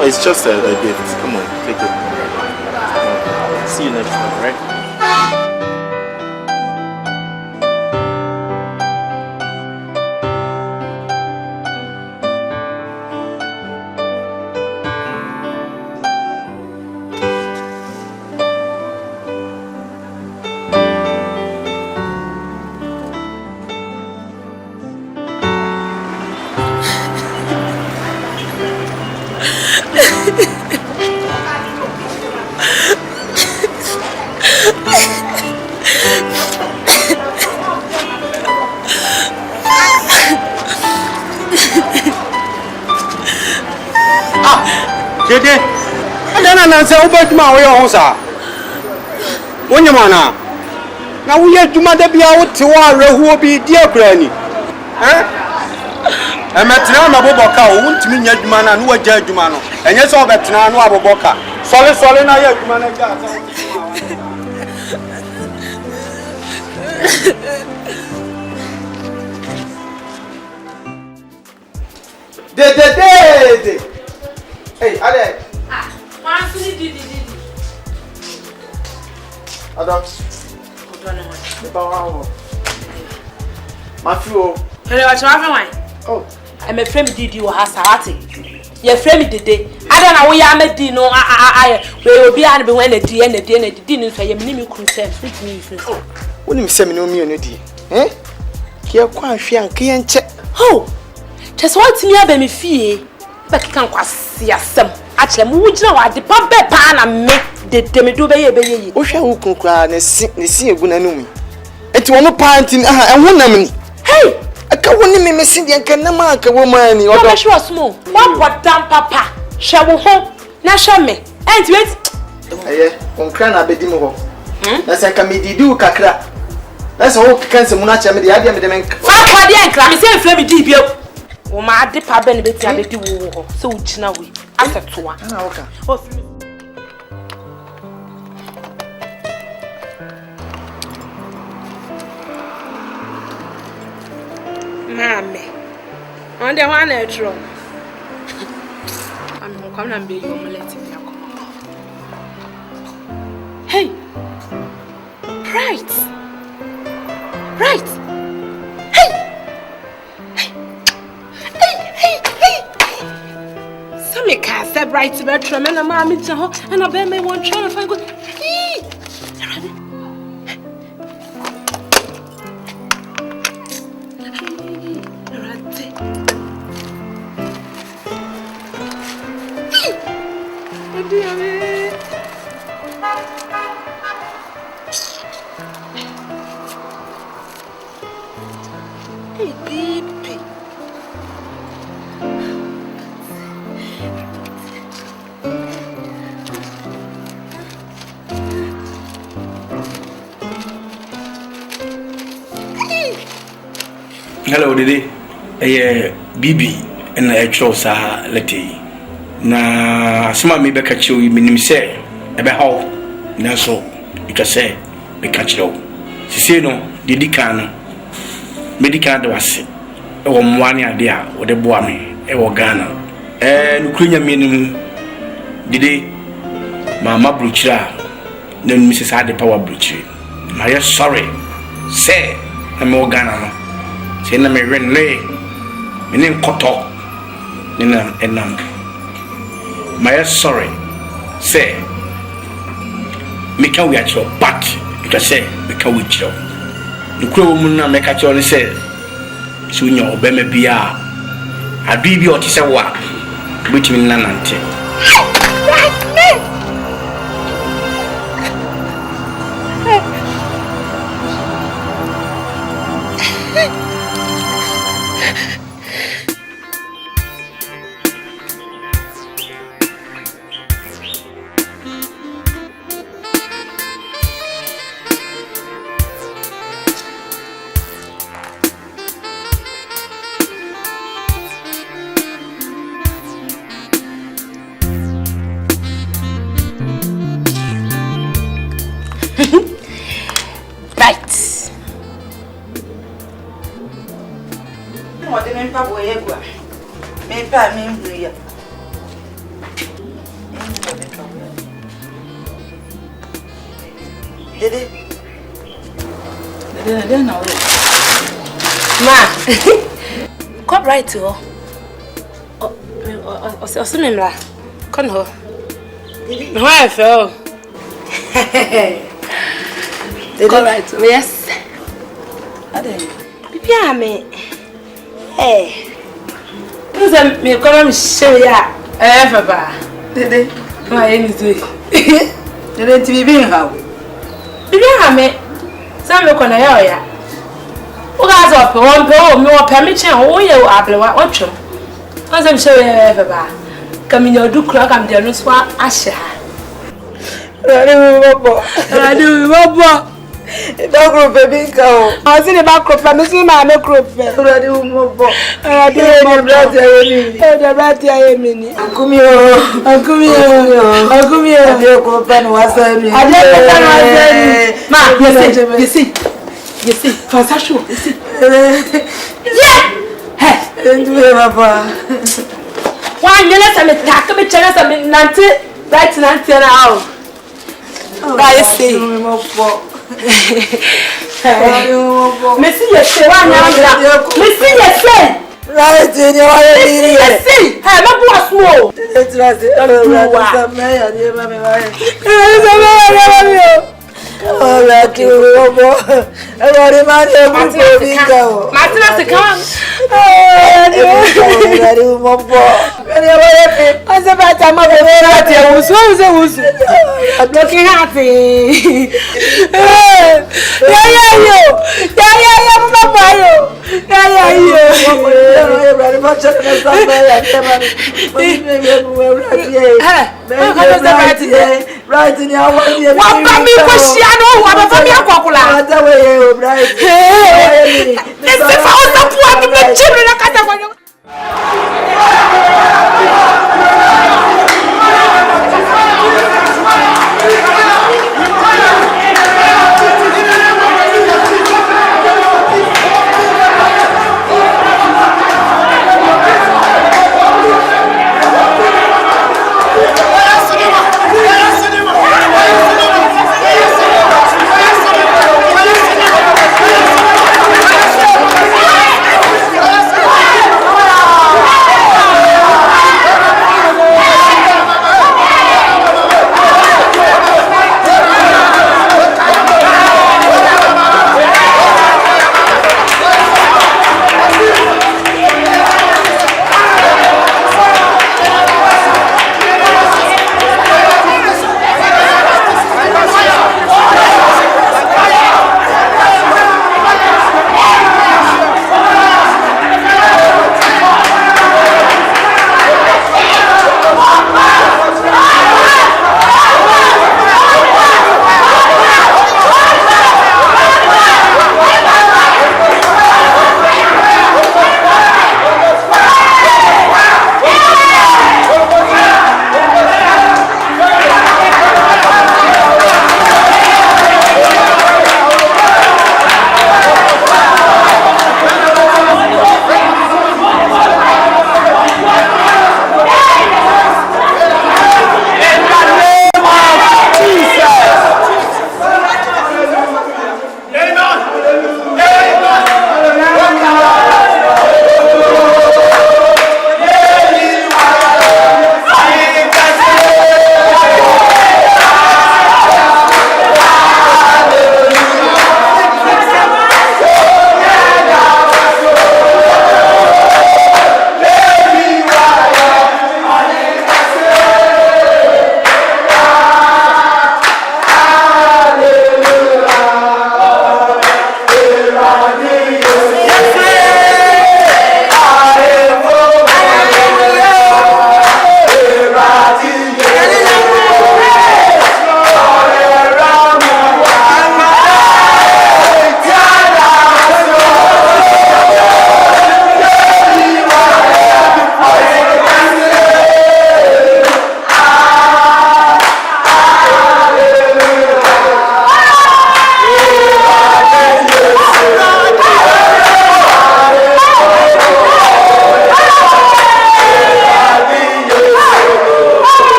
Oh, it's just a gift. Come on, take it. See you next time, right? Dede, and then say about my way on, sir. When you mana, now we have to mother be out to our who will be dear granny. I'm at Nana Boboka, who won't mean yet man and who are judge man, and yes, all that Nana Boboka. Solid, I have man. Dede. Hey, Ade. Confronting Dede. Adam. Matthew. Hello, what's wrong? Oh. I'm a friend Dede or Hasati. Your friend Dede. I don't know where I'm at. No, I will be able when the DNA didn't say your name consent with me. When you say me no me on the eh? Kia kwa hwe anke ye nche. Oh. Just what me aba me fie. Ba kan kwase asem. Akere mu wugina wa de pa be pa na me de me do be ye. Wo hwe wo kunkura ne si egu na numi. Enti wono panti ehwo nam ni. Hey, aka woni me si de nka na ma aka wo mani odo. Ba hwe asmo. Wa bodam papa. Hwe wo ho na hwe me. Enti wait. Aye, onkra na bedi mo ho. Na se ka me didu kakra. Na se wo kanse mu na cha me de ade me de men. Fa kwa de nkra me se mfre me di bio. Wo ma de pa be ne beti abedi wo ho. Se wo gina we. Asetoa. Na oka. O Mame. On the one I draw. I'm coming and be your omelette. Hey. Bright. Hey. Some can say Bright to bedroom and a mammy to her and I bet me one trying to find good. Hey. Hey, baby. Hello, Dede. Bibi and a chosa leti. Na some me back at you, minim say, about how, na so, you can say, be catch you. She say no, Dede can. Medical was a 1 year there with the boy, a Ghana. And Ukrainian meaning Dede, Mamma Bruchra, then Mrs. Had the power Bruchi. My sorry, say, I'm more Ghana. Say, I'm a Renlay, my name Koto, and my sorry, say, make a way at your back, you can say, make a witch. The crow woman make a choice say, soon your baby be a baby or tis a walk, which means none until. Papa, me pa me blue. Dede. Dede na we. Ma. Come right to her. O memra. Come ho. Dede. No I feel. Come right to yes. Ade. Bibia me. Eh. Nze me kono me show ya. Baba. Dede. Ma ye ni zo. Dede ti bibi ha. Bibia me. Sa me kono ya. O ga zo pe won pe o me o pe me chen o ye ablewa o twem. Nze me show ya baba. Kaminyo du kura kam de no so ahye ha. Radio Bobo. Don't group baby go. I see the back crop, I see my group. Radio Bobo. Radio Bobo. The right here, mini. Akumio. I don't group and was Ma, you see, for Sashu, you see. Yeah! Hey, and do Papa. Why, you let me tackle me, channels and Nancy, right Nancy now. I see. Messi, you say, Messi, you say, right in your way. See, I'm a boss. Whoa, it's right. Oh, like you, Martina to come. What's about time of the who's looking happy? Right in your way. I know what I'm going to do. It's the first of what the children are.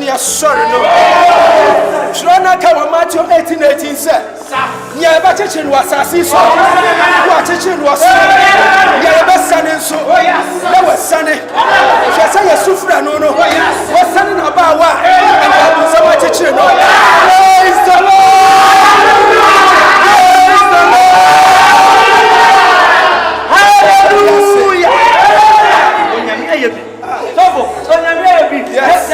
Nyamia sorry no. Shrona ka Matthew 18:18 say. Nya ba chechin was asasi so. Wa chechin was. Nya ba sane so. Na wa sane. Hwe say yesufra no no. Wa sane na ba wa. And so much chechin no. Praise the Lord. Praise the Lord. Hallelujah. Onyamia yebi. Tobo, onyamia yebi. Yes.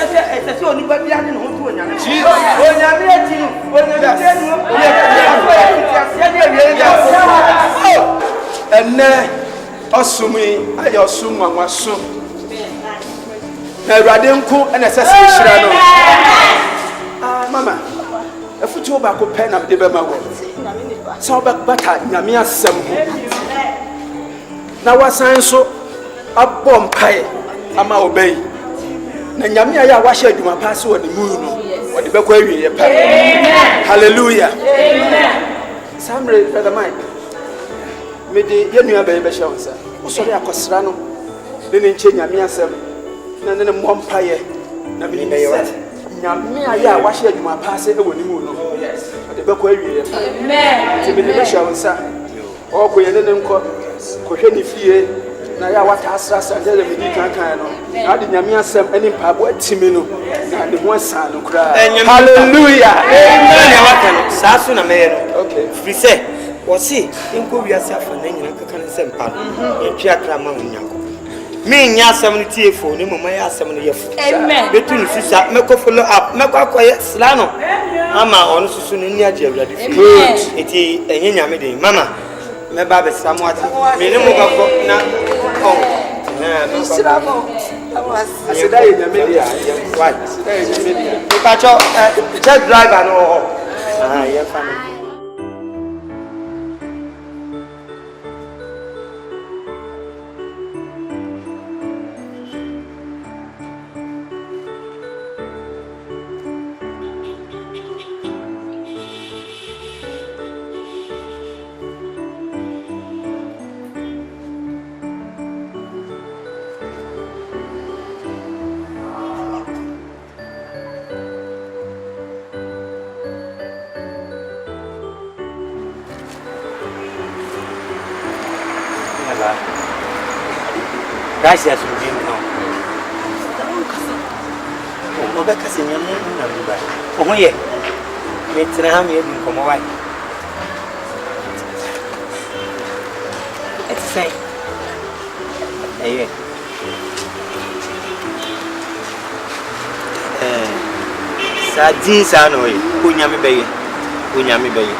Ese oni ba bia ni ho tu onyamia. Jesus. Onyamia ti no. Onyamia ti no. Ene osumi aye osum anwaso. Na Awurade nko ene sese hira no. Mama. Efutu oba ko pe na de be ma wo. So oba bata nyame asem ho. Na wasan so abom pai ama obey. Na nyame aya wa hye adwuma pa se woni mu no. Wodi be ko awie ye pa. Hallelujah. Amen. Samre brother Mike. Me de yenua be be hye wonsa. Usori akosra no. De ne nche nyame asem. Na ne mmom paye. Na me be ye wat. Nyame aya wa hye adwuma pa se e woni mu no. Yes. Wodi be ko awie ye pa. Amen. Ti me de be hye wonsa. O ko ye ne nko. Ko hwe ni fie. Na ya wata asrasa ndele me di kankan no. Na de nyame asem ani mpabo atimi no. Na de ho san no kra. Hallelujah. Amen. Ya wata no. Sa so na me no. Okay. Free say, wasi inko wiase afa na nyina kaka ne sem pa. Ya twa kra ma onyanko. Me nya asem no tiefo ne mama ya asem no yefo. Amen. Betu ni susa me ko follow up. Me ko akoye sla no. Ama onu susu ne ni age awurade fi. Eti enye nyame den. Mama me ba be samuati. Me ne mo gafo na Isramo. Asida ye nyame dia. Why? Asida ye nyame dia. Pacho just driver no. Yeah, family. Gracias, Ujin. No, no, kasi niya mo na diba? Kung ye, may tinahan mo yung kumaway. It's the same. Ayun. Sa di sa ano eh, kunyami bayi. Kunyami bayi.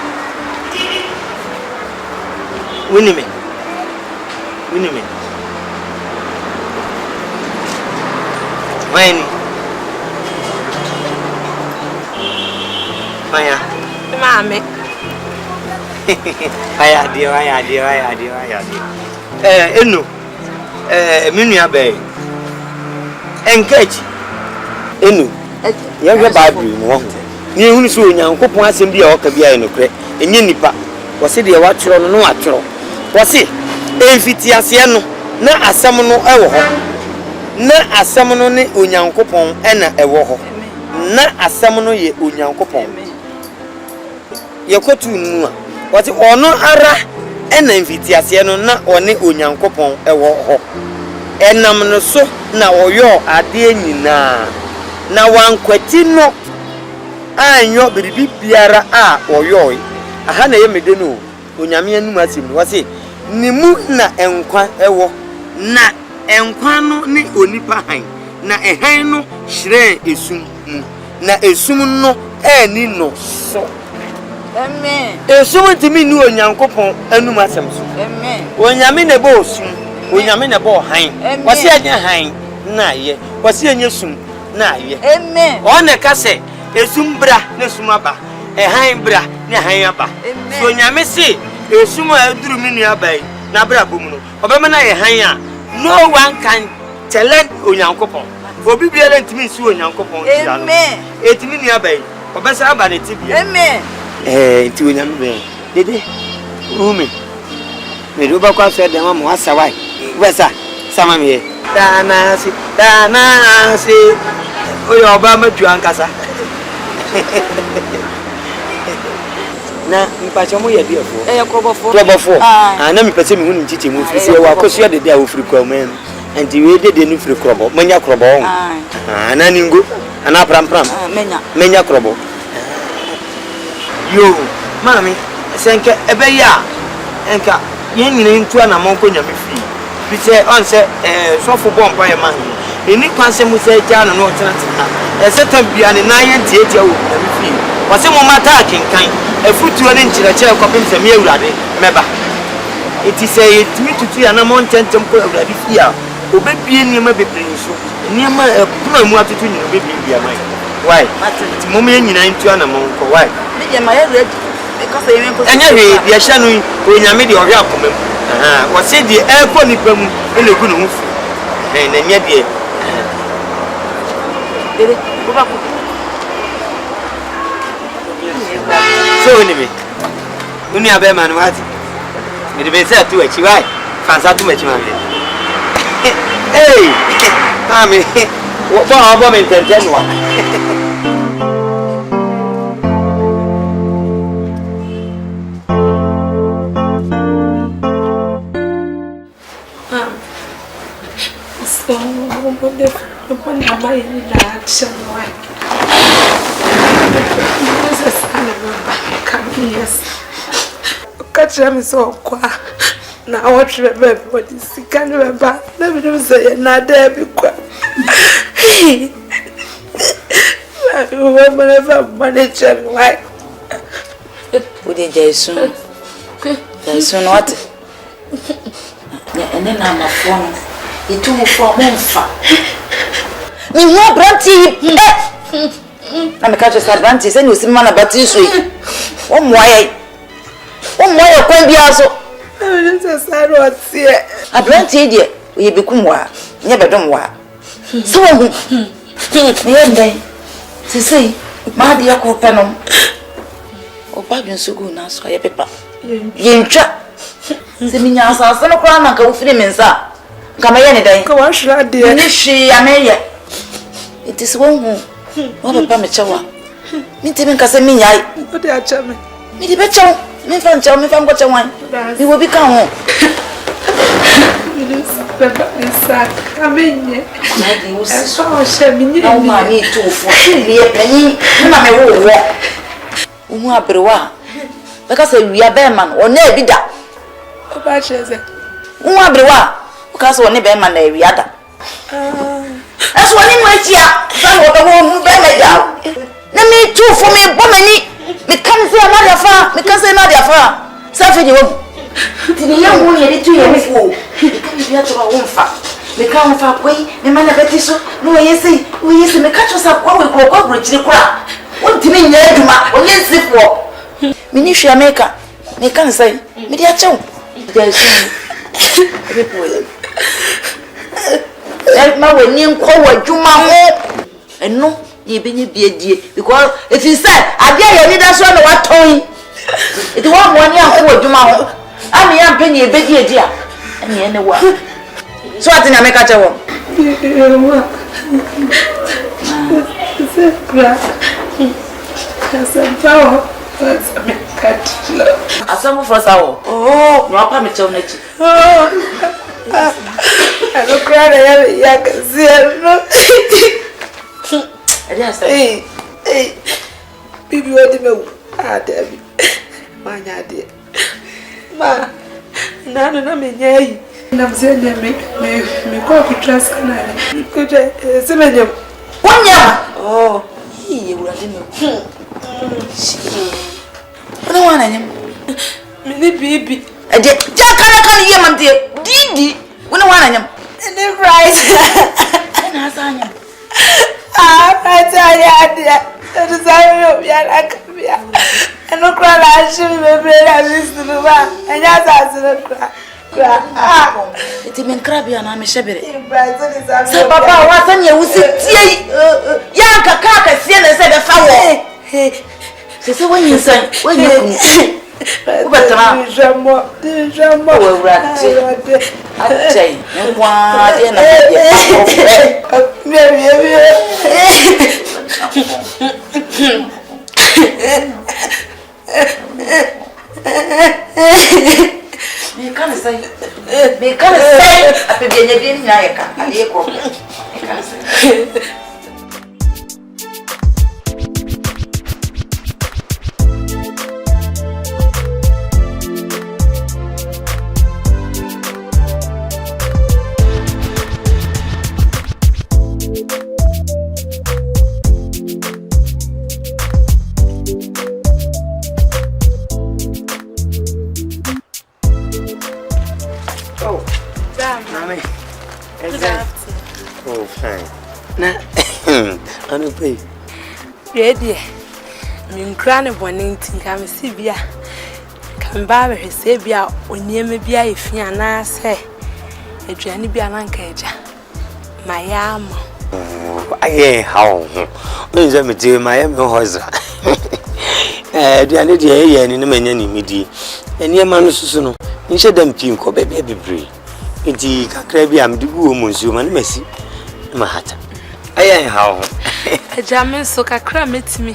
Winnie me. When Maya Mame. Aya dio. Enu. Minua be. Engage. Enu. Ya hwe Bible no ho. Ni ehunu so Onyankopon asem bia o ka bia no kre. Enye nipa. Wo se de wa twero no wa twero. Wo se emfiti ase no na asem no ewo ho. Na asem no ne Onyankopon ena ewo ho. Na asem no ye Onyankopon. Ye kotu nu a. Wo se ono ara ena emfiti ase no na one Onyankopon ewo ho. Enam no so na oyo ade nyina. Na wankwati no anyo biribi biara a oyo aha na ye mede no onyame anum asim no wase nimu na enkwa ewo na enkwa no ni onipa han na ehan no hire esum na esum no ani no so. Amen. Esum timi ni Onyankopon anum asem so. Amen. Onyame ne bo osum onyame ne bo han wase anya han na ye wase anya sum na ye. Amen. One ka se esum bra na esum aba ehan bra na han aba so nyame se esum aduru minu aba na bra bomu no obema na ye han a no one can tell Onyankopon obi bia le ntimi su Onyankopon tira no etimi nu aba obesa aba ne tibia. Amen. Enti onyame be dede umi me do ba kwa so de ma mo asawai wesa sama me danasi oyo Obama tuankasa. Na mpacho ye biafo. Krobofo. Na mi pese mi hu nchiche mu firi se wa koso de dia wo firi kwa men. Enti we de nu firi krobo. Manya krobo ho. Na ningo. Ana pram. Menya krobo. Yo, mami, senke ebe ya. Enka yen nyine ntu ana monko nyame fi. Bi se on se so fo bompa ye man. Eni kwanse mu se ja no no tena. Esetam bia ne na ye tietia wo nyame fi. Wase mo mata kinkan. Efutuo ne nchirachire kwapem se me awurade meba. Iti se yetimi tutu ya na mo ntentem ko awurade fi a obebie niema bebre nso. Niema kuma mu atutu nyina obebie bia mai. Why? Ti mo me nyina ntu ana monko why? Me my ready. Because I even anya we dia hya no onyame de ohwe akomam wo se de ekọ nipa mu ele gu no hu fi na nya de dede go back so ni me uni abe man wati me de be say to achi why fansa to machi man hey mami wo bo me tenten wa Catch so qua. Now watch remember what is he can remember. Let me say not there because whenever manager like would Jason Jason what? And then I'm a phone. He took me for monfa. Me no branty. I'm a catch a branty. Send you some man about you. One way can be also. A branty, dear. We become war. Never don't war. So, to say, my dear Copenum. Oh, pardon, so good now, so I paper. You trap. Seminas are some crown and go free sir. Come any day. Go on, should I dear? She, I may yet. It is one who, what a pamichawa. Mintiming Casemini, what they are charming. Me the better, me fan tell me if I'm got a one. You will become home. Come in here. I saw a shaming. No, mammy, too for a penny. Mamma will walk. Uma brewa. Because we are bearman or never be that. Oh, Bachelor. Uma brewa. Because one bearman, we are that. That's one in my chair. Some of the home bear me down. Let me too for me, woman. Me can't say another far, because another far. Something you won't. The young woman had it to you before. You can't be at our own far. Me can't far away, the man of Betty. No, yes, we used to make catch us up when we go over the crowd. What do you mean, Yaduma, or yes, if war? Minisha maker, me can't say, Media Chow. There's my name called Juma, and no, you be dear, because if you said, I dare you need us one what toy. It won't 1 year old Juma. I'm a young penny, a big dear, and the end of what. So I think I make a job. A summer for sour. Oh, no, I'm a tonage. I don't cry, I can see. Hey, baby, what do you know? Ah, Debbie, my dear. Ma, none of me, yea. I'm saying, me call for trust. Could I say, 1 year? Oh, you will know. No one, I am. Many baby. I did. Jack, I can't hear my dear. Dede, when I am. And then right. And as I am. I tell you, that is how you are like me. And no cry, I should be afraid I used to do that. And yes, I should cry. It's a man crabby and I'm a shepherd. So, Papa, what's on you? Yanka, Kaka, Siena said a foul. She said, when you say, when you Ubetana. Dijamo. Owurade. Atei. Nkwa de na Me can't say. I be in Nayaka. I can't say. Oh, fine. Nah, I don't pay. Ready? I'm crying for 19. Come see Bia. Come back and say Bia when you may be a fiana say. A journey be an anchorage. My arm. I ain't how. When's I met you, my horse? The idea in the many midi. And your man is soon. You said them team called baby free. Indeed, Crabby, I'm the woman's human messy. Mahata. I ain't how. A German soca cram it me.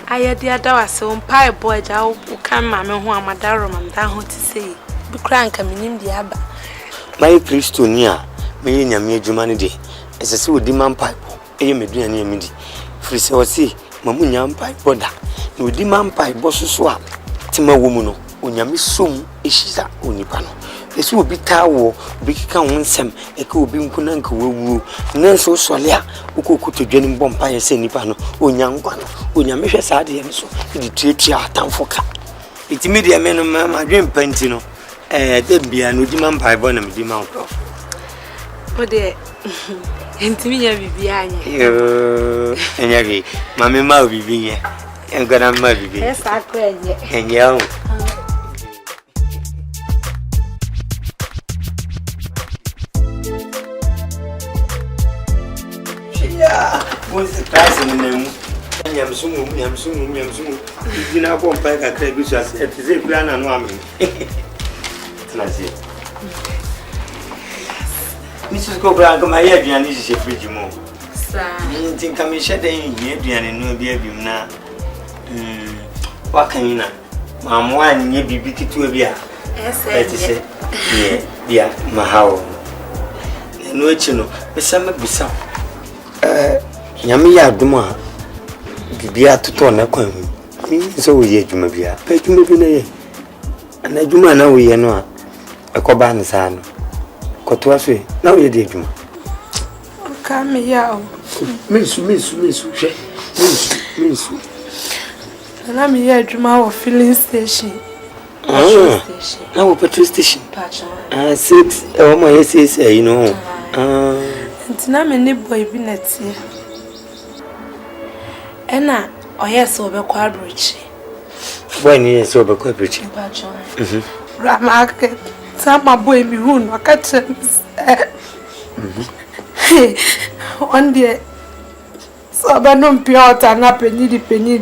I had the other so pie boy, Joe, who can mamma who am a darum and down to say. Be crank coming in the abba. My Christonia, me in your mere humanity, as a so demand pipe, a median near midi. Free so see, Mamunian pipe border. No demand pipe boss swap. Tima woman, when you miss soon, is she that only panel. This will be tower, big count some, a cool beam kunanko woo, Nanso Solia, who could to join Bompire Senipano, or young one, when your measure sadi and so, the tree town for cat. It's immediate man of my dream pentino, then be a new demand by Bonham demand. But there, and me, I be behind you. And every mammy Mau be here, and gonna murder you. Yes, I could, and young. What's the price in the name? Yam soon. You know, one pack of crabs at the plan and warming. That's it. Mrs. Cobra, my head, and this is a pretty more. I think I'm shedding here, and no baby now. What can you know? Mam, one, ye be beaten to a beer. Yes, yeah, my how. No, chino, but some be some. Yami Yaduma Bibia to turn a coin. So we Jumabia, pay Jumabina. And I do now we are not a coban san. Cotuase, now you did you. Come here. Miss. And I'm here to my filling station. Now, petrol station. 6 or my essays, you know. And now, my boy be not here. Ena oye so be kwabridge. When you so be kwabridge. Ramarket. Sama boy mi hu no ka chem. One day so ba no mpiota na penyi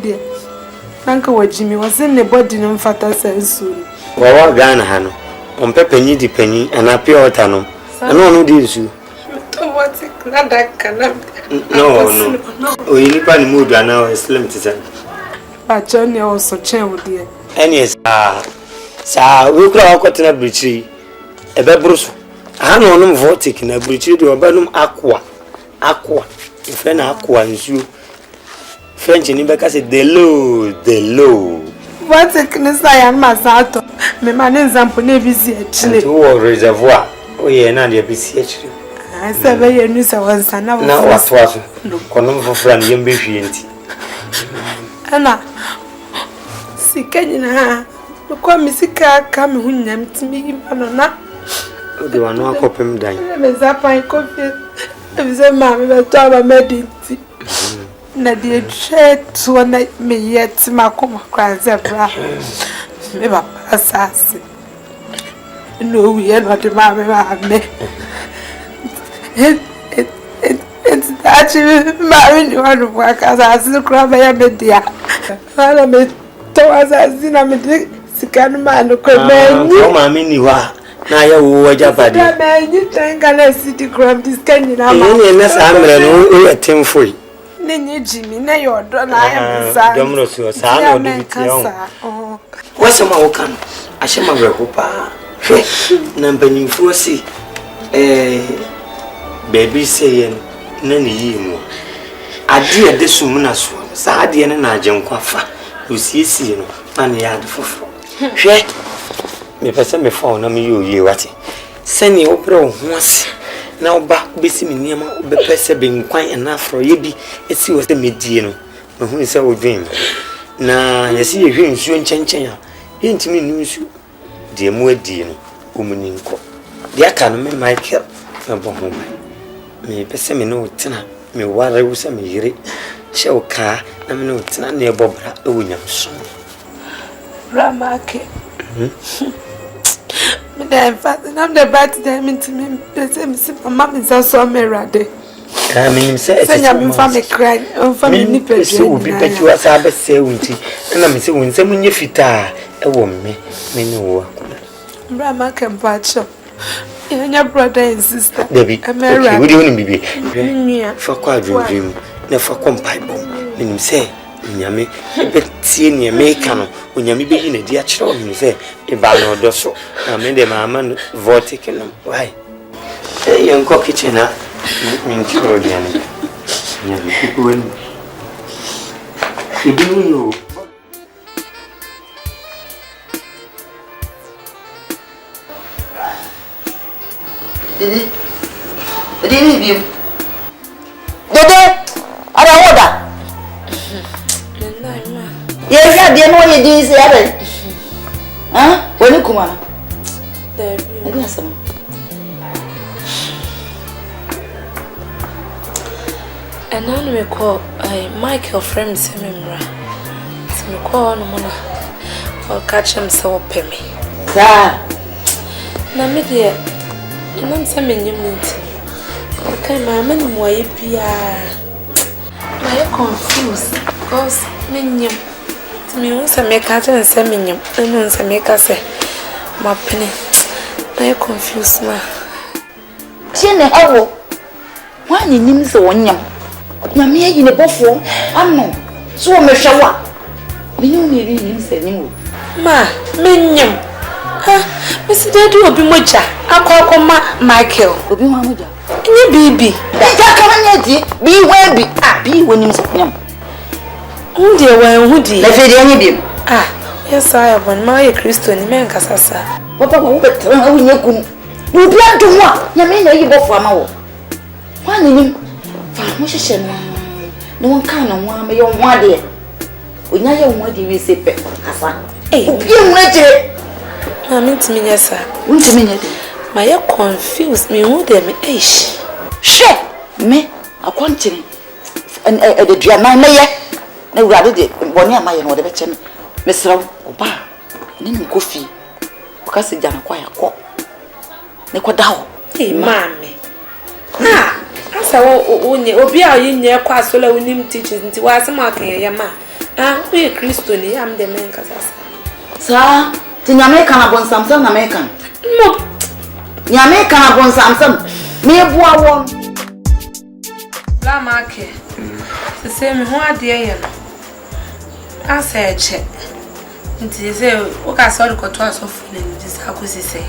di. Nanka wajimi was in the body no mfata sensu. Wa Ghana ha no. Ompe penyi di penyi ana piota no. Ano no di nsu. Automatic na that kana. No. Oh, you need to move now. Slim to say. But Johnny also change dear. Any sir, we could have got in a bridge. A bebruso. I know no vortic in a bridge. Do a banum aqua. If an aqua is you. French in Ibeka said the low. What a kindness I am, Masato. My man is Zamponevi, to reservoir. Oh, yeah, not your BCH. I said, very news I was now. Now, what was Conum for friend, young baby. Anna, see, can you know? Look what Missika come who named to me, Anna. You are not copying down. There's a fine coffee. There's a mammy that I made it. Nadia tried to one night me yet, Macoma cries a bra. Never assassin. No, we are not a mammy. It's actually married one of work as I still cry by a media. I made towards as in a medic, can man come. Mama Miniwa. Now you were Japanese. You think I see the crumb this candy now. I'm a team free. Then Jimmy, now you're done. I am sad. Domino's your son or what's some outcome? I shall my rehopa. Number new foresee. Baby saying, Nanny, you. I dear this woman as well. Sadi and I jump quaffa. You see, money yard for. She me person me phone, no me you what send you opera once. Now back busy me near my person being quite enough for you be it see what the mediano. Who is our dream? Nah, you see, you soon change. Ain't me news you. Dear more dear, woman in court. The academy might help. Me person me no tina. Me water was a me show car. I'm no tina near Bobra, a William son. Ramake. I'm the bad time into me. The same my mom is also married. I mean, say, I'm family crying, family nippers. So be bet you as I bet say, and I'm saying, when someone you fit a woman, me no. Brahma can patch up. Your brother and sister, Debbie, I'm married. We don't be for quadrant dream, never compile bomb. Meaning say, Yammy, bet seeing your make-up when you be in a dear child, you say, if I know dosso, I made a man vortic. Why? Hey, young cocky china. People when you do Dede, Dede, I don't order. Yes, I know you do say, huh? When you come on, there is some. And now we call Michael friend Semimra. So we call no more or catch him so pay me. Sir, na me dear, and I'm sending you meeting. Okay, my man, why be I confused because minium to me once I make cat and semium, and once I make us say my penny. I confused ma. Jenny, how? Why you name so one yam? Mammy, in a buffalo, I know. So, me shower. Me only reading said you. Ma, minium. Mr. Daddy will be much. I call Michael. Will be one with you. Baby. That come be where be when you say, oh, dear, when would you? Let it ah, yes, I have one my Christian man, Cassasa. What about you? You plan to walk. You mean you go for a mouth. One in Musician, no one can on one, may on 1 day. When I am what you say, Hassan. Eh, you ready? I mean to me, yes, sir. Won't you mean it? My confused me, who them ish. Share me, a quantity. And the drama, no rather did one year my and whatever channel. Mr. Oba, name coffee. Because it's done a quiet walk. Nequadao. Eh, mammy. Ah. So, Obi, are you near Quasola with him teachers into what's marking a man? Ah, we are Christian, I'm the man, Cassasa. Sir, Tinyamekan upon Samson American. No, Yamekan upon Samson. Me a boy. La market. The same one day. I said, check. It is a what I saw the contours of this. How could she say?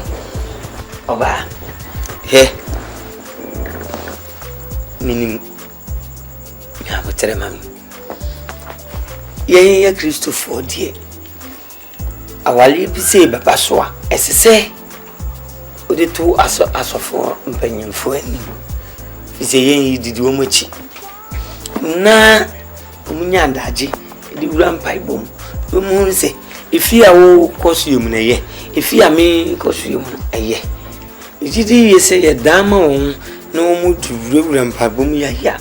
Oba, here. Meaning, I will tell him, Yea, Christopher, dear. I will leave you say, Papa, so as I say, with the 2 as of 4 companion for him. He say, Yea, did you much? Na, Munya Daji, the rampike boom. The moon say, if you are costume, a year, if you are me costume, a year. Did you say a dame? No more to reverend Pabumia here.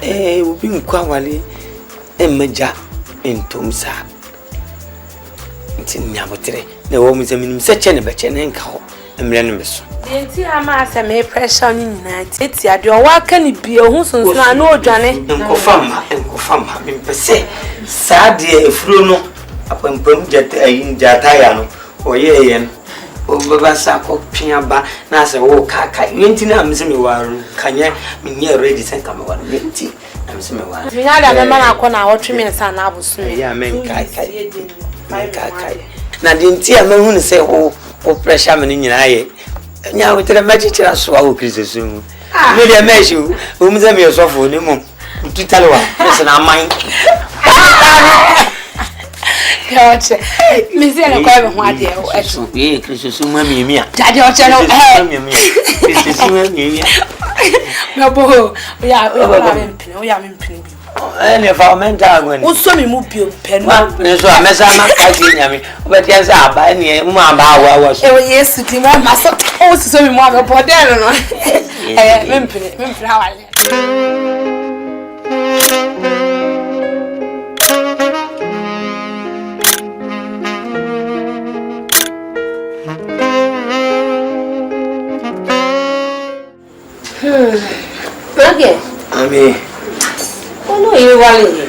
We've been quawally and Maja in Tomsa. It's in Yabotre. The woman's a minimum such an abetchen and cow and Renamus. The entire mass and may pressure on United. It's your door. What can it be? A who's no, Johnny? And confirm her in per se. Sad dear, Fruno, Upon Pum Jatayano, or yen, or Babasako, Piamba, Nasa, or Kaka, Yentina, Msimiwaru, Kanya, Minya ready, and come over, Minty, and Simiwa. We had a man, I call our 3 minutes and I was yeah, men Kai. Now, didn't see a moon say, oh, pressure in your eye. Now, with the magic, I swallow Christmas soon. Maybe I met you, whom the meals of Unimum. To tell you what, listen, I mind. Gotcha. Miss Ella, what dear? Christmas, Mammy, Daddy, or channel. No, we are in Pin. And if our mentor went, what's so move you pen? There's a mess I'm not fighting, but yes, I buy any mamma. I was yesterday, my master. Oh, so we want to put down. How I Okay. I mean, Oh no, you walling.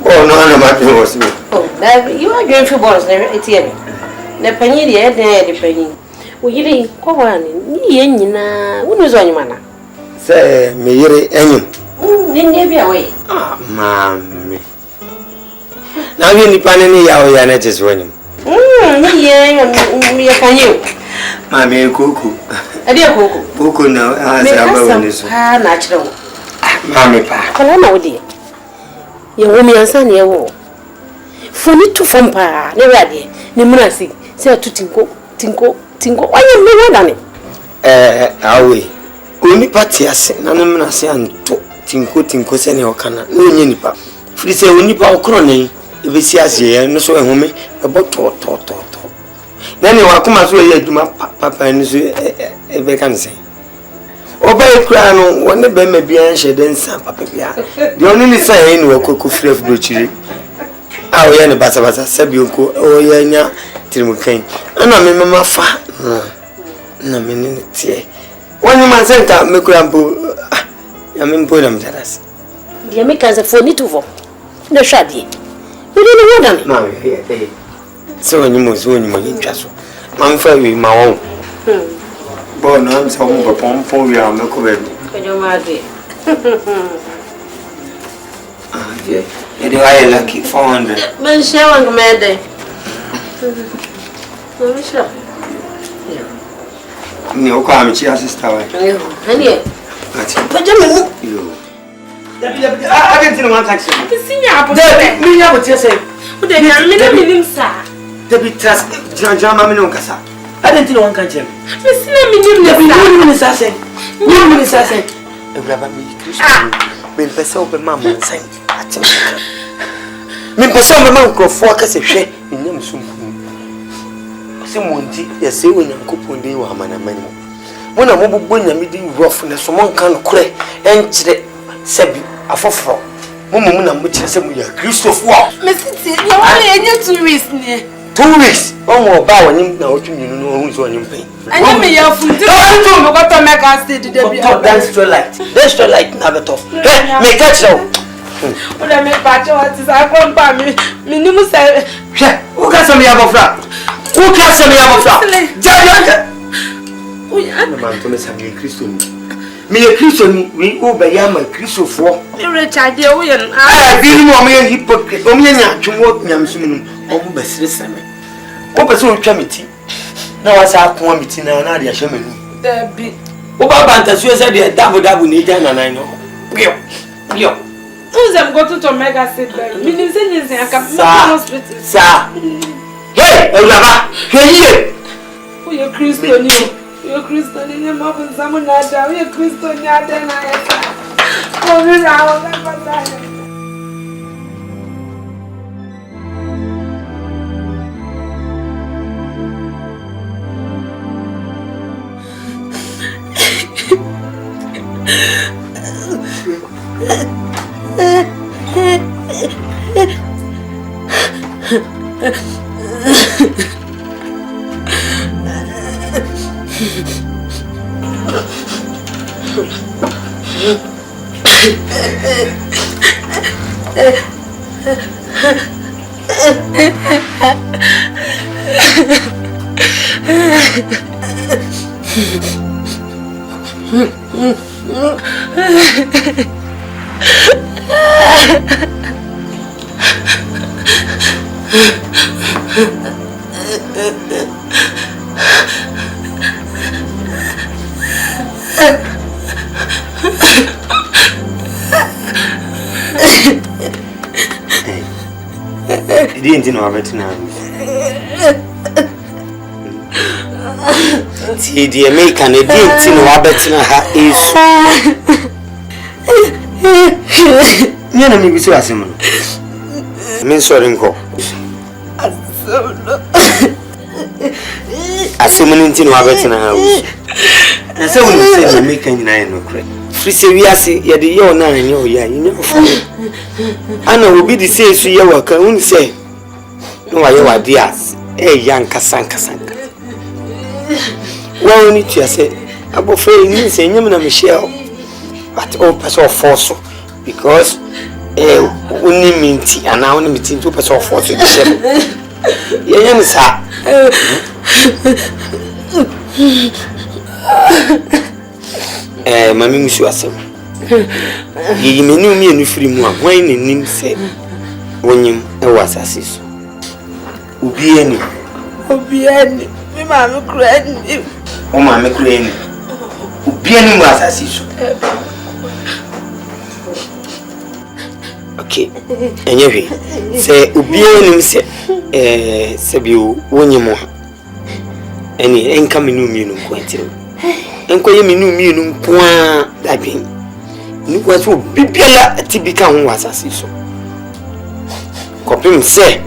oh no, my was me. Oh, that you are doing for balls never etienne. The penny there, the penny. Well, you didn't go on. Nina, what was on your manner? Say, me, any. Didn't be away. Ah, mammy. Now you need panini, I net is winning. Yeah, can you? Mammy, cuckoo. A dear cuckoo. Cuckoo now, as I this. Natural. Mammy, pa. Come on, dear. Your woman and son, your war. For me to form pa, never dear. Nemunasi, say to Tinko. Why you never done it? Away. Only party as Nanamana say and Tinko send your canna. No, Nipa. Free say, when you power crony, if it's as ye, no so home about to. Then you are come as well, you do my papa and a vacancy. Obey crown, one the baby be answered, then some papa. The only sign will cook free of butchery. Oh, yeah, the Basabasa, Sabuko, oh, yeah, Timukain. And I mean, Mamma fa. No, meaning it. One man sent out me grandpa. I mean, put them to us. The Americans are for little for the shady. You didn't know them. No, so when you must win my interest. I'm fairly my own. Born on some upon 4 years, no cover. Can you marry? Yeah, you are lucky 400. Men share one mad. No, come, she has a star. Honey, That's you. I can't tell one taxi. me, I would just say, but then I'm in sir. the big trust, John Mamino Cassa. I didn't know one can tell me. Miss Lemmy, Men pesa obe mama nsan ati men pesa obe mama nkrofo akase hwe nyam sumpu se monti ya se onyankopon de wa amana mani mo na mo bobbo nyame de rough na so mon kan kure enkyere sabi afoforo mo na mo kyere se mo ya Christopher Miss T, you want any 2 weeks near 2 weeks omo ba wonim na otwuminu no ohun so onim pen and you may have food. Don't go to make us stay to the dance to light na beto me catch now what I make batch what is I come by me minimum say who can some abofra jaja no man to me sabi Kristo me Kristo ni we obey am Kristofo Richard dey we bi mo me hypocrite o me nya twonwo nyamsum no o mo basire same o pese o twa meti na wasa akon meti na na de ahye manu there be o ba banta so say de dabu ni ja nanan no yo who's them go to mega sit there minimum say you say I can hospital sa hey ewuraba hweye o ye Kristo ni o Kristo ni ma bu zamu na da o ye Kristo ni ada na ya o mi ra o ga pata Didn't know about it now. See, the American didn't know about it. You know, maybe so as him. I mean, sorry, go. As a man, you know about it now. And so when you say American, I know, correct. Free serious, you're the year 9, you know. I know will be the same, so you work. I won't say. No, I know ideas. Young Casanka. Well, we need to say, about failing in saying, Michelle, but all pass off force because only meeting and now only meeting 2 pass off force. Yes, Mammy, Miss Wassam. You may know me and free more wine in him said when you was assist. Ubieni, Mamma cried. Oh, Mamma cried. Ubieni was assist. Okay, and you say Ubieni said, Sabu, when you more. Any income in Union Quentin. And call me new meaning point that being. You was to be to become was assist. Copy say.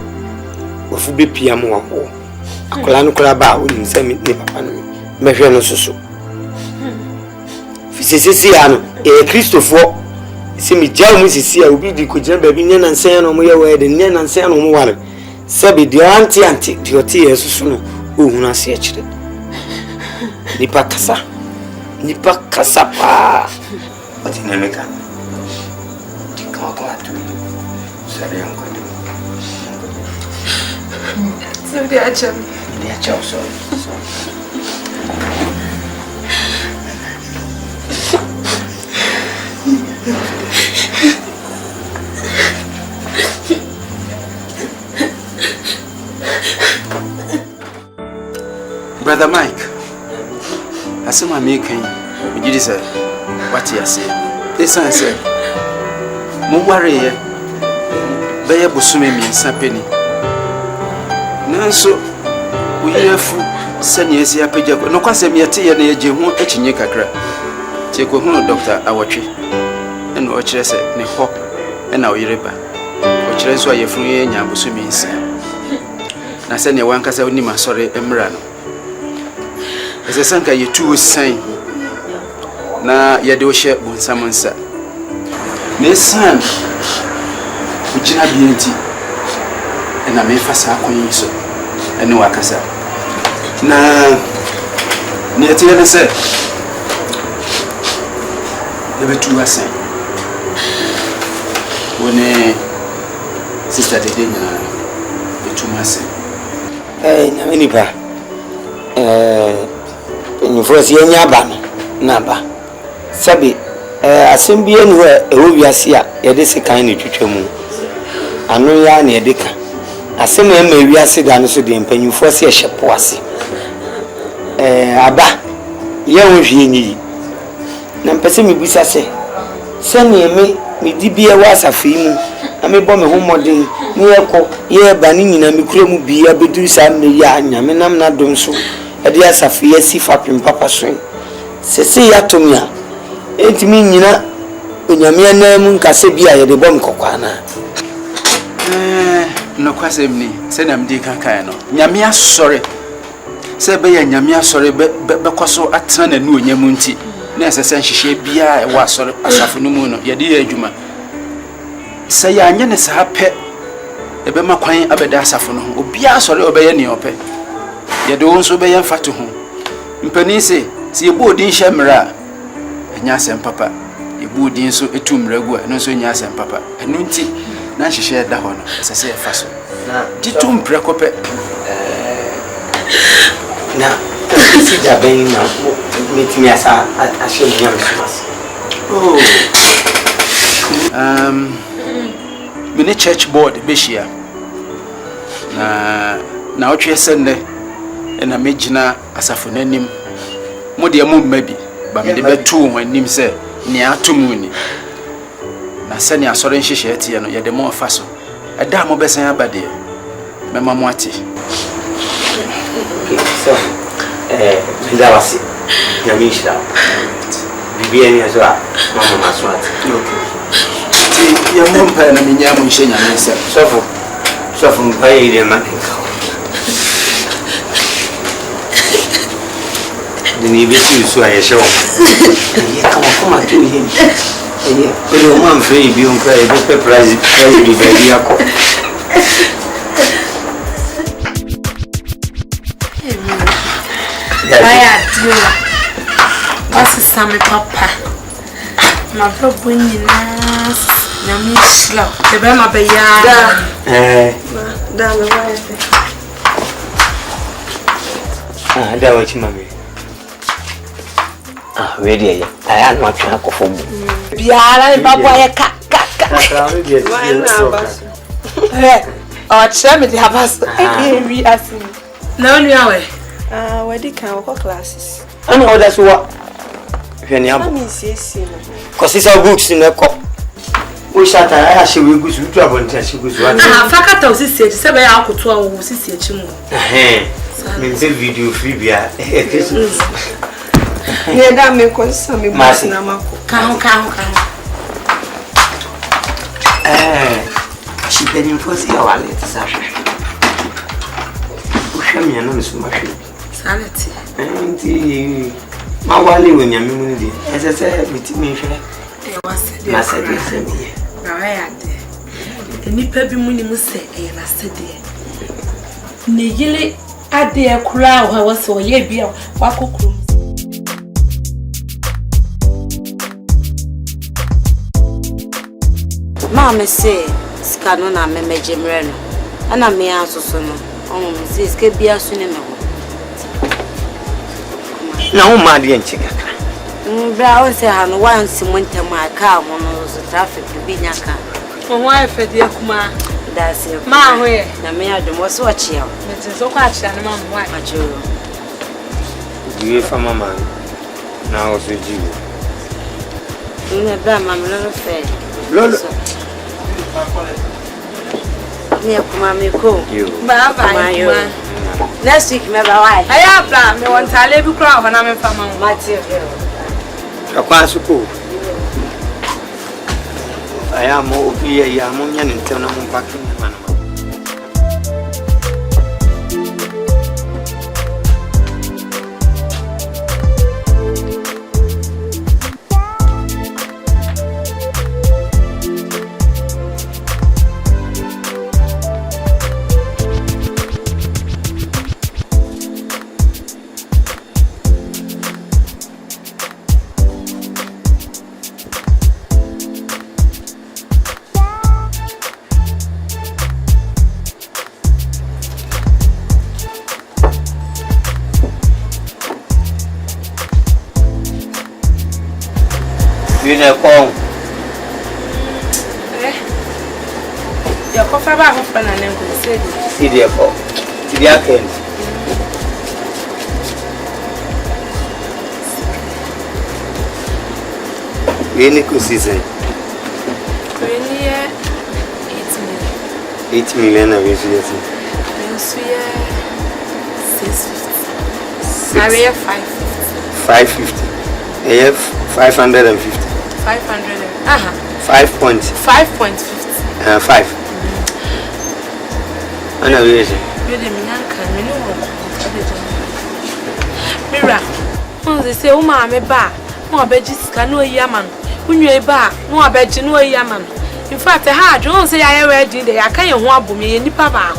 Of be piano or a colano craba wouldn't send me papa. Measure no so. Fisiano, a Christopher. See me jail Mrs. Sia will be the Kujan baby and saying on my way the Nen and saying on one. Sabi the auntie, your tears soon. Who not see it. Nipa kasa pa. But in America, the car to me. Sorry, I'm going to. So they are chum. They are chum, sorry. Brother Mike, I saw my making. You just said, what you say? This answer. Moware, Baya Busumi means penny. Nanso, we have send yes, ya peja. No, cause me a tea and a jemu etching your crack. Take a home, doctor, our tree. And watch us at Neho and our Yereba. Watch us why you're free and Yabusumi. I send you one casa only my sorry, Emerano. As a sanka, you two sign. Na yado share with someone, sir. Miss Sam, which I be and I may fast happen so. And no Akasa. Na near the sir. Never two are saying. When a sister did the 2 months. Namipa. You first year Yaban, Naba. Sabi, Assembly and where a Rubiasia, Yadisi kind of Chuchamu. I know Yan Yadika. Assembly may we are sedan so the impen you first year Shapoasi. Abba, young Genie. Nampasimi Bisa say, send me dibia was a film. I may bomb a home day near Co, ye banning and me cream be a bedu Sam Yan, Yaminam not done so. A dear Safia see fapping Papa swing. Say ya to me. It mean you know when your mere name Casabia the bomb coquana. No quasemni, send them decacano. Yamia sorry. Say by Yamia sorry, but because so at turn and new Yamunti. Necessary she be I was sorry as a phenomenon, Yadia Juma. Say Yan is happy. A bema quine abedasaphono, or be a sorry obey any open. Yadons obey and fat to home. Impenise, see a board in Shamra. Yas and Papa, a board in so a tomb regua, and also Yas and Papa, and Nunti. na nhihye da ho no sese e fa so na titum prekope na si da ben na metimi asa ahye mu nyam so mini church board beshia na otwe sende na megina asafo nanim mo de mo mmabi ba me de betu ho anim se ne atomu ni na se ne asore nhihye tie no ye de mo fa so eda mo besan abade mema mo ate so ndawasi yamishira bibieni azwa mama maswati ti ya mo mpa na menya mo nhye nyame se sofo mpa ile manika ni beti usu ayeshe wo ye kama tu ye pero mama mfe bi onka e be price bi be yako Aya dio. What's some papa? My brother nas na mi shla. Te be ma be ya. Da me wife. Da wa chi mami. We dey aya no atwa akofo mu. Biara ni babo ya ka. Oh, chame di habas. We asin. Na onu awe. We dey kan wo classes. Ana oda so wa. Hwe ni abo. Mami siesie no. Kosi sa books ni ko. Wo shata aya hye we gusu tu abonti hye gusu wa. Fakata osisi se be ya akoto awo osisi echi mu. Me se video free bia. Ye da me ko sa me books na mako. Ka. She been in for see our let Sasha. Ushami ya no so mashi. Sanity. Enti mawali we nyame mu ndi. Ese bitimi hwe. Wasede. Masede se mi. Na ya de. Nipa bi mu ni mu se e na sede. Ne yile ade akura wa wase oye bia wakokuru. Mama say skano na memeje mre no. Ana me asoso no. Say ske bia so ne me ho. Na wo ma de enche kakra. Bra o say ha no once montem aka mo no so traffic bi nyaka. Mo wa efede akuma. That's it. Ma ho ye. Na me adom wo so achia. Me tin so kwa achia na ma mo wa. Achiro. Diwe fa mama. Na o so jiwo. Ne bra mama no fe. Lolo. Me akuma me ko. Bye. Next week me ba why? Aya bra me won tale bi kura ho na me fa ma. Matthew. Akwa suko. Aya mo obi ya mo nya ntem na mo mpake na ma. Yune kong. Ya kofa ba ho fa na nengo sedi. Sidi ko. Sidi aken. Yene ko season. Kweni ye 8 million na wesu yesi. Yesu ye 650. Area 550. 550. 550. 500. Aha. 5.50. 5.50. 5. Ana wesu. You de minyanka me no wo. Mira. Onze se o ma me ba. Mo abeji sika no yi ama no. Unwe ba, mo abeji no yi ama no. In fact, ha adwo say ya wedding de ya kan ye ho abom ye nipa ba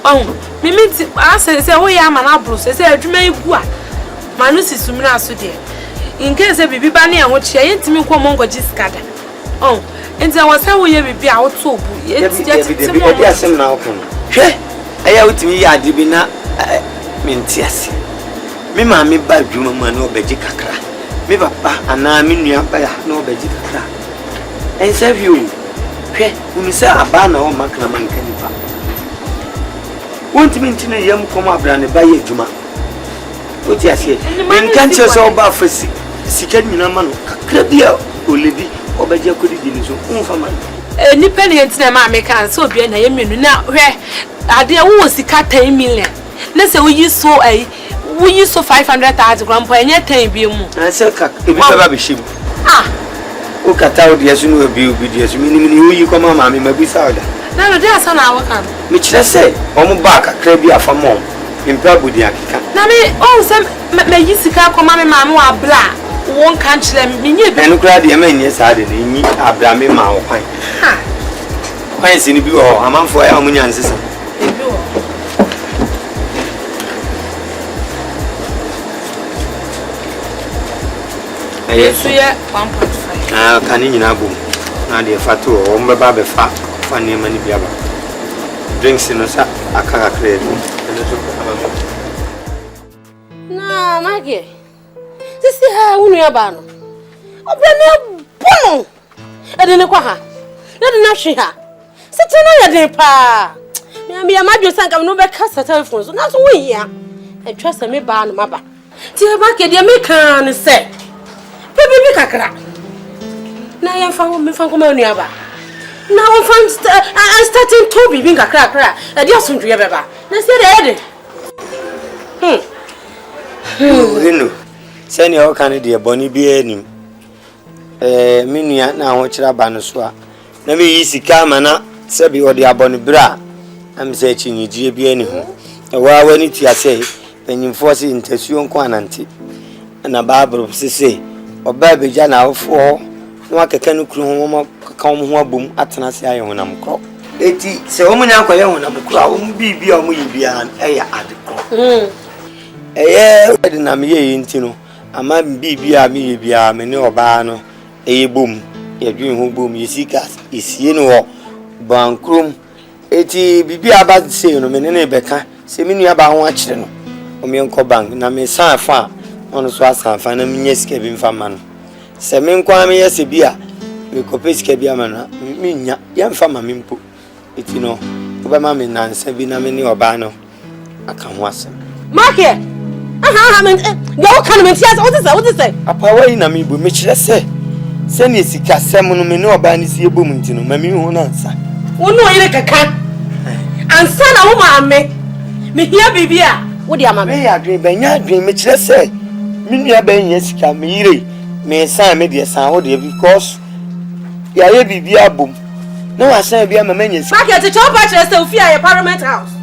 ako. Mimi ti ase wo ya ama na abro se adwuma igu a. Manu sisumira so de. In case bibi ba na ho chia yentimi ko mongo jiskada. And I was how you be out to be. Yes, I'm now. I out to me, I did not Mintias. Me mammy by Juma no Bejicacra. Me papa and I mean you by no Bejicacra. And save you. When you say a banner or Macraman Canipa. Won't mention a young come up and buy a Juma. What you say? And can't you so about for Sikan Minaman, Crabia, or Lady, or Baja could be so unfaman. Any penny and mamma can so be an aiming now. Where I dear was the cat 10 million. Let's say we use so 500,000 grandpa and yet 10 billion. I said, if you have a ship. Ah, who cut out the as you will be obedience, meaning you come on, mammy, maybe sound. Now, there's an hour come. Which I say, on back a crabby for mom. In Prabudia. Nanny, oh, some may you see come mamma, mamma, black. Won't catch them. And glad the man, yes, I didn't need a blammy mouth. Why is it you all? I'm for how many answers? Yes, we are 1.5. Can you now go? Now, the fat or Baby fat, funny money biaba. Drinks in us, I can't create. Nah, Maggie. This is how we are bound. Open boom. I didn't know her. Let the she her. Sit on your pa. Me, I might just think I'm no back cast at telephone, so that's we here. And trust me, barn, mother. Till Maggie, the American say. Baby, Cacra. Now I found me from Comoniaba. Now I'm starting to be being a crack. I just want to have ever. Let's get it. You know. Send your Canada, Bonnie be Minia now, which are Banuswa. Let me easy come and Sabi or the Aboni Bra. I'm searching you, GB anyhow. Well, when it you say, when you force it into Sion Quananti and a barber of Sissy or Baby Jana for no I can come home boom at Nasia when I'm crop. 80 so many uncle when I'm crowd be beyond me beyond a at the crop. Na me ye intino ama bibia me bia me ne oba no boom ye dwen ho boom yisika isie no ho bankrum eti bibia ba se no me ne beka se me nua ba ho a kire no o me enko bank na me san fa ono so asan fa na me nya sika bi mfa ma no se me nkwa me yese bia me kope sika bia ma na me nya ya mfa ma me mpo eti no oba ma me nansa bi na me ne oba no aka ho asem Market. I mean, no kind of yes, what is it? A power in a me, but Mitch, say, send ye sick as salmon, me no bannis ye boom to no, mammy won't answer. Who know you like a cat? And son of woman, me here, baby. What do you mammy? I dream, but ya dream, Mitch, say, Minia Ben, yes, come me, may sign me dear sound, because ya be a boom. No, I say, be a man, yes. Back at the top, I just still fear a parliament house.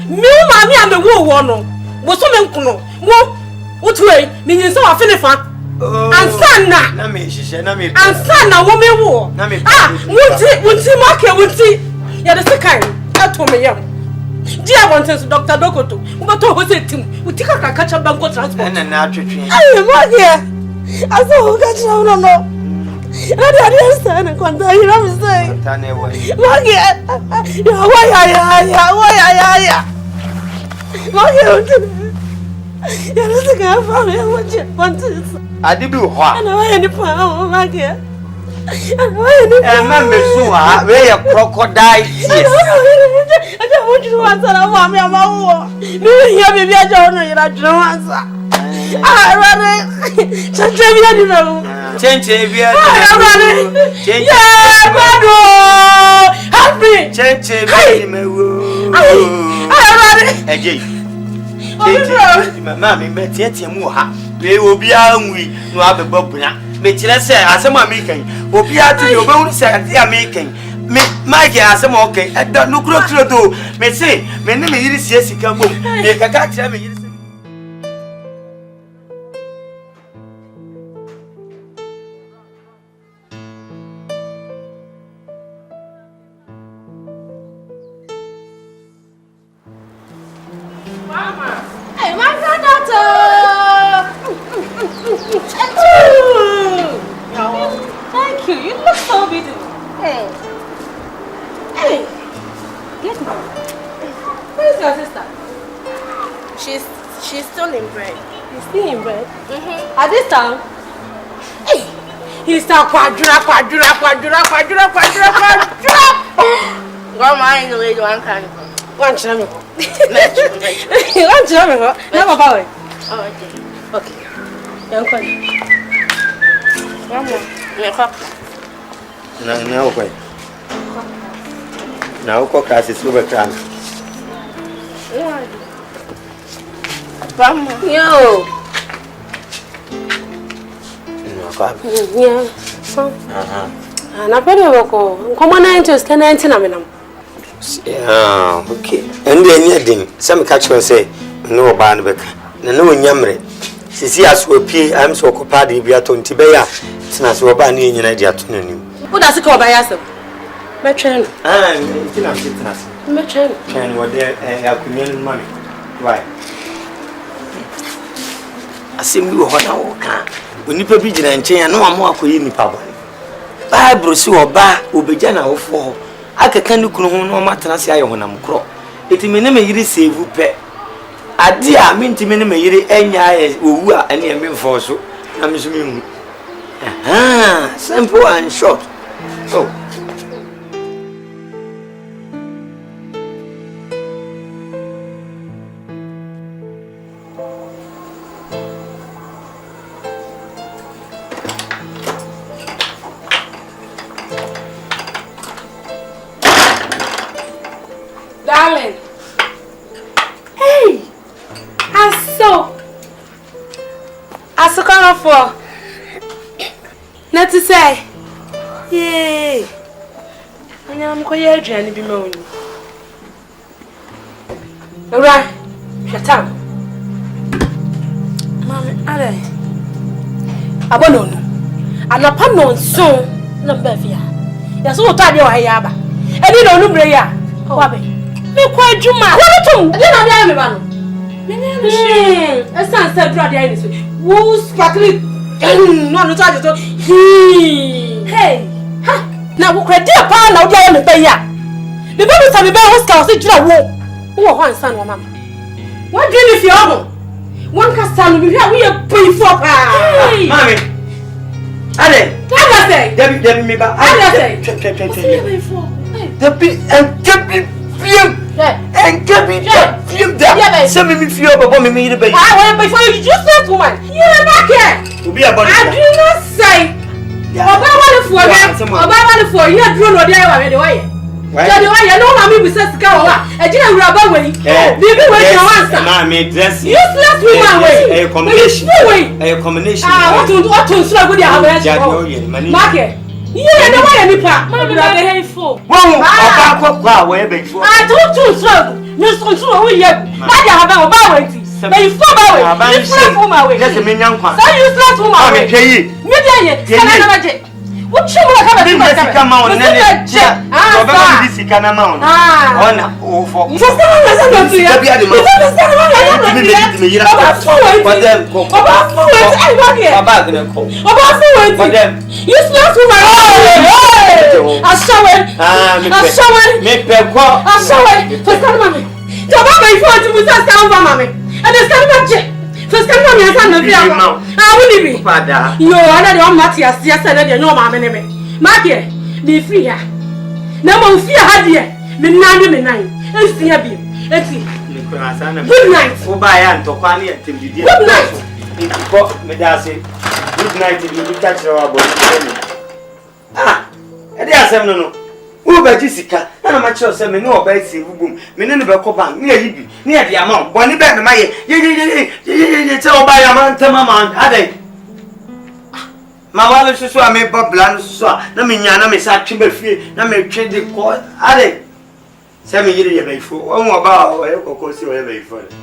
Me, mammy, and the war one. Was some kuno what way meaning so afinifa and sana na me hihye na me and sana wo me wo wonti market wonti ya the second atome yam dia wanted Dr. Dokoto we to ho say tim woti kaka kacha banko transport na atwetwe ayi mo dia aso ka cha no no ada sana kwanda hira mi say tane wo magi ya ya I did do what? And I any power, my dear. And remember, so where a crocodile. I don't want you to answer. I want me a mouth. Maybe I don't know. I don't answer. I rather change. Mammy, met yet you ha. They will be angry, no other bobina. But let's say, as I'm making, will be out to your own say, they are making. Mikey, as I'm okay, I don't look to do. May say, my name is Jessica. Make a catch me. Thank you. You look so beautiful. Hey. all in bread. He's still in bread? At this time? Hey! He's still quadra. Grandma, I ain't gonna one kind of one channel. One channel. Never about it. Oh, okay. Young Connie. Grandma, No, wait. Now, cook as it's over time. Grandma. Yo. Yeah. And I better go. Come on, I just can't enter. Okay. And then you didn't. Some catch one say, no, Barnabeck. No, Yamre. See, as we pay, I'm so occupied. If you are 20 Baya, it's not so bad in United afternoon. What does it call by yourself? Metron. Metron. Can what there have community money. Why? I see me what I walk. When you pay and chain, no more for you, Papa. Bible, so or bar, Ubejana or four. I can't look no matter as I when I'm crop. It may never really save you pet. I dear, I mean to me, any eyes who are any mean for so. I'm assuming. Simple and short. Oh. Darling. Hey! I so come for. Not to say. Yay! I'm quite Jenny be moaning. Alright, shut up. Mammy, I don't know. I'm not on soon. Number via. That's all time you are here. And you don't know, Brea. Hobby. Me quite Juma. What are you? I didn't know. A son said, brother, who's sparkling? No, no, hey, now what credit upon now, dear, the baby. The baby said, the bear was scarcely to a war. Who are one son or mamma? What dream is your own? One custom we have, we are pretty for her. Mammy, Allez, Debbie, me back. Debbie, and Debbie, and Debbie, send me feel about me, baby. I went before you just that woman. You're back here. To be about I do not say. About for you, drawn or the way. The way I know, mommy, we said, go away. I didn't rub away. Baby, wait, no answer. Mammy, dress useless woman way. A combination. A combination. I want to slow with your market. Yeah, no way, any part. Mammy, I hate for. Well, where before. I told you so. You so yet. I have a bow. May you fall away. That's a minion. So useless woman. I'm a pay. What you want to have a come on and then this can amount. On for just first time I'm your son, I will be. You are not Matthias, yesterday, no, mamma. Market, be free here. No fear, had ye, the 9 and see a beam. Let's see. Good night. Oh, by Aunt Topani and Tim. Good night. Good night if you catch our body. Ah, and there's no. Uber Jessica, and I'm not sure some no base boom. Meaning of a copan near you, near the amount. Bonnie back my ye, tell by a man, Tamaman, had they? My wallet so I made Bob Bland, so no mean Yana may such a free, no may trade the court, had they? 7 years before, one more bow, or course you ever for it.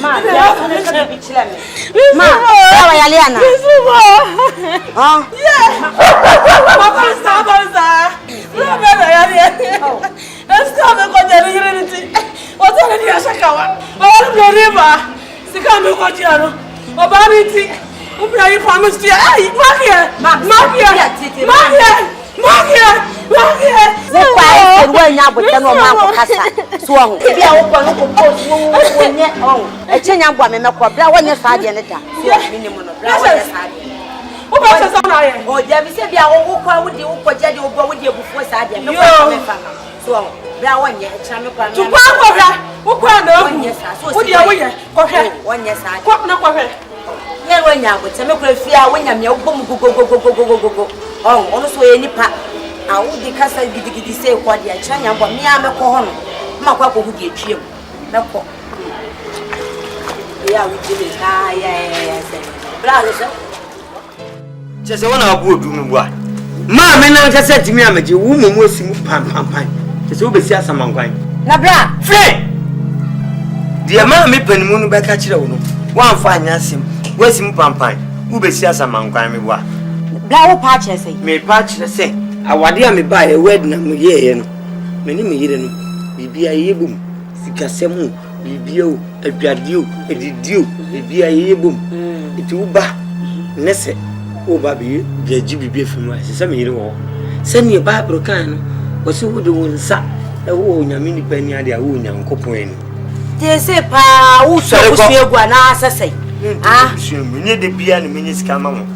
Ma, ya kana kana bichila me. Ma, sawa ya Liana. Ah. Ma pasa. Bra ya Liana. Esta me ko jere yiriti. O to ni ashakawa. Ba wa lo riba. Sika me ko jaro. O ba mi ti. O bra yi promise ti. Ai, ma here. Why when you would tell my casa? Swung. If you open up a chenya woman, a cobra when you're saddened. Minimum of who was on I? Oh, Debbie said, you are with you for Jenny or go with you before Sadia. No, so there 1 year, Channel to who cried 1 year. So, dear, 1 year, I got no for her. Yeah, when you would tell me, fear when you're go. Oh, also any part. I would the castle giddy say what the China, but me, I'm a corner. Mako would get you. No, yeah, we did it. Ah, yeah, brother. Just one of good doing what? Mamma, now just said to me, I'm a woman was in pam. Just over see some wine. Nabra, friend. Dear mammy, Penmoon back at you. One fine answer. Where's him pam? Who be see some wine? Blow patches, may patch the say. I want me buy a wedding. Many me hidden. Be a boom. Sicasemu, be a gadio, a didio, be a boom. It will ba. Nesse. Oh, baby, get GB from my sister. Send me a Bible can. Was who the one sat? Oh, your mini penny idea, who young copoin. They say, Pa, who saw Guana say. Ah, we need the piano minutes come on.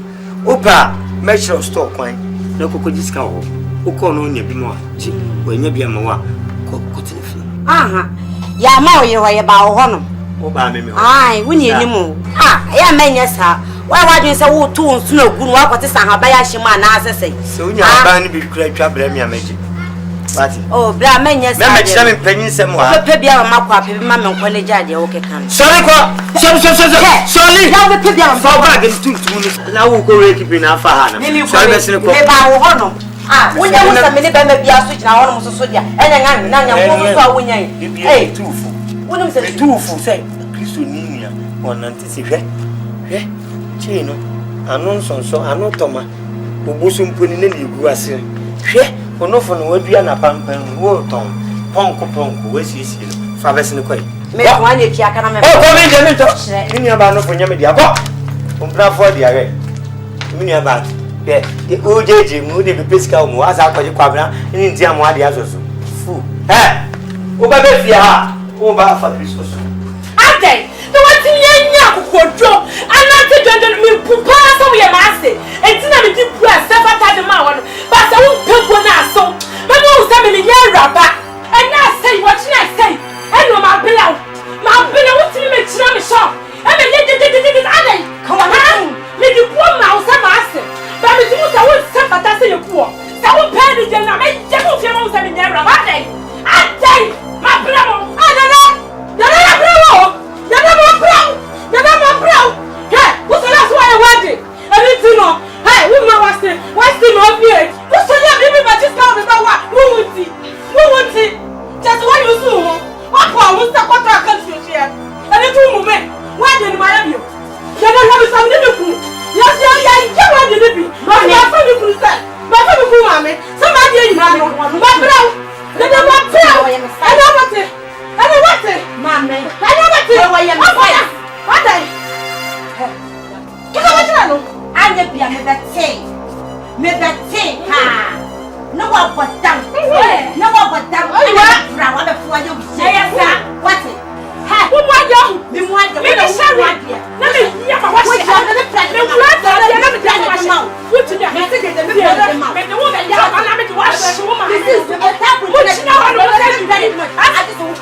Opa, measure stock wine. No cocoa discount. Who call on your bimo. When you be a moa, cotton. Aha, Yama, you are about honor. Oh, baby, I we need him. Ah, I am many, sir. Why you say, oh, two snow good work what is a Habayashima, as I say. So you are bound to be great trouble, me, magic. Oh, Brahman, yes, I'm a penny somewhere. Pebia, Mapa, Mamma, when they jadi, okay, can. Sorry, now the Pebia, fall back in 2 minutes. Now we'll go keep in our fire. Maybe honor. Ah, when there was a minute, maybe I switch now almost so, and I'm so winning. Hey, 2 fool. What is it? 2 fool say, Christiania, one anticipate. Chino, Anonson, so Anotoma, who bosom putting in the grassy. For no fun, would be an apampan, Wolton, Ponko, where's his father's in the quay. Make 1 year, can I? Oh, come in the middle. Mini about no for Yamadia. Umbra for the array. Mini about the old age, moody piscal, was out for the quabra, and in Tiamodia also. Fool. Eh? Obafia, over for Christmas. Ate, the one thing you know, I'm not the me papa, so we are master. And it's not a deep press, several times a man, but I won't pick one ass. But no, 7 years rapper. And now say what I say. I know my bill. My bill, what's in the shop? I mean, you come on, make you poor mouse and master. But it's what I would say, but that's your poor. So I will pay the general, make Jemmo 7 years rapper. I say, my bill, I don't know. What's the last one I wanted? I need to know. Hey, what's the more here? What's the name? But just now about what? Who would it? Just what you do. What was the quarter country here? And the 2 moments. Why did I have you? You don't have some little. Yes, you want the living. But you have to do that. But I'm somebody in my room. But now, the number 12. I know what it. I know what it. Mamma, I know what it. I am what I. I'm the piano that say, make that say, ha. No one but down. No one but down. I want to fly you. What it? Ha, who want you? Me want you. Me the sheriff. Let me hear my watch. What you the plan? Me want to let me tell you. What you do? Me say the woman. Me the woman. Yeah, I'm not to watch the woman. This is the attack. What you know? I don't tell you very much. I just want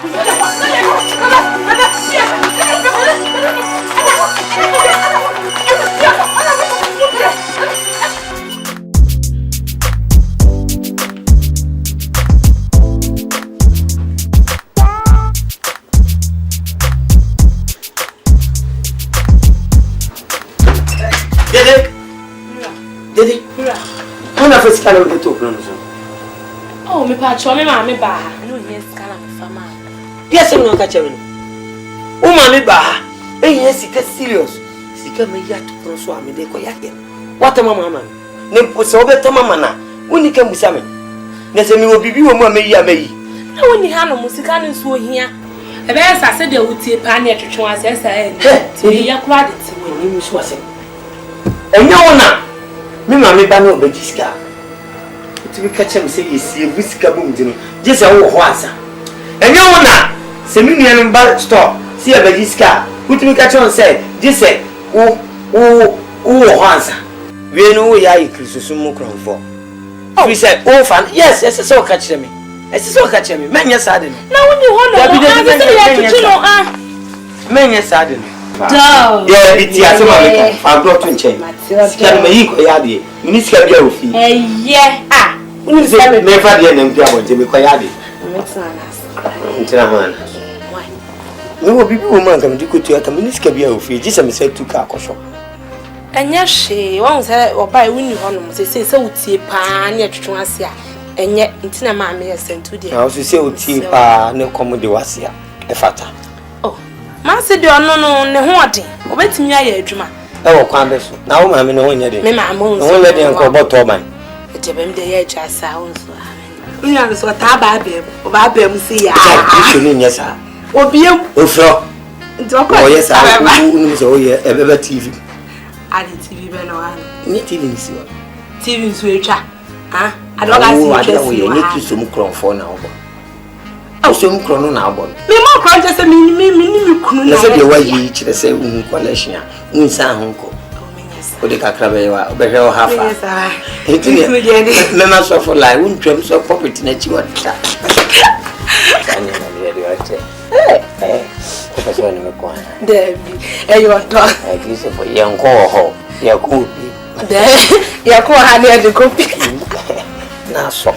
Dede, when I first came to talk, oh, me patch, me ba. I know yes, can I farmer. Yes, I'm not catching. Umami ba. Eh, sika serious. Sika me ya to proso ame de ko ya ke. What mama? Ne so beto mama na. Woni kan busa me. Na se mi obibi wo mu ameyi ameyi. Na woni ha no musika no so ohia. E be sa se de wutie pa na etwetwe ase sa e. Ti ya kura de ti Woni mi so ase. Enya wona. Mi mama ba no obeji sika. Ti bi catch me say yesi busika bu mdino. Je se wo ho asa. Enya wona. Se mi nua ba store. Si obeji sika. Utimi catch on say, je se wo ho asa. We no ya ikrisoso mu kronfo. We said, oh, fan, yes, so catch me. It's so catch me. Men, yes, I didn't. Now, when you hold on, men, yes, I didn't. Yeah, it's yes, I'm brought to change. Can me equal yadi. Minister of your feet. Yeah, never the end of the Koyadi. No people woman come to go to a minister of your feet. Just a said to Kakosho. And yes, she won't say or buy winning honor, say so tea pan near to Asia, and yet it's a mamma sent to the house. You say tea pa no common de Wasia, a fata. Oh, Master, do no, no, what? Wait me, I dreamer. Oh, Candace, now I'm in a winner. Mamma, only let them go about Toman. The Jabem de edge I sounds. We are so tabab, or Babem see ya. Yes, sir. Or be a fro. Oh, yes, I know, ever TV. I didn't TV TV TV switcher. I don't need some crown for now. Oh, some crown now. Me more crown just a me couldn't say the way each the same collection. Uncle. Or the Cacrabe, but no half. Member for life, won't dream so property that you want. There be you are done. I guess for young call, your could be there. Your call had the copy. Now, so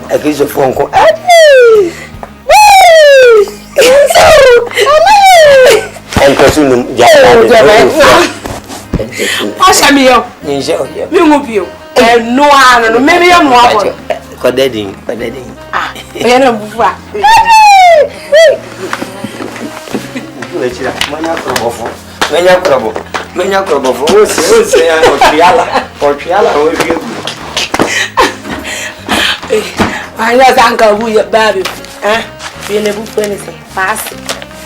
I guess a phone call. And consume I shall be you move you. And no one, maybe I'm more. Codding. Ah, I know. Menya krobo for say or triala or you. I was uncle who your baby. Be a book for anything. Fast.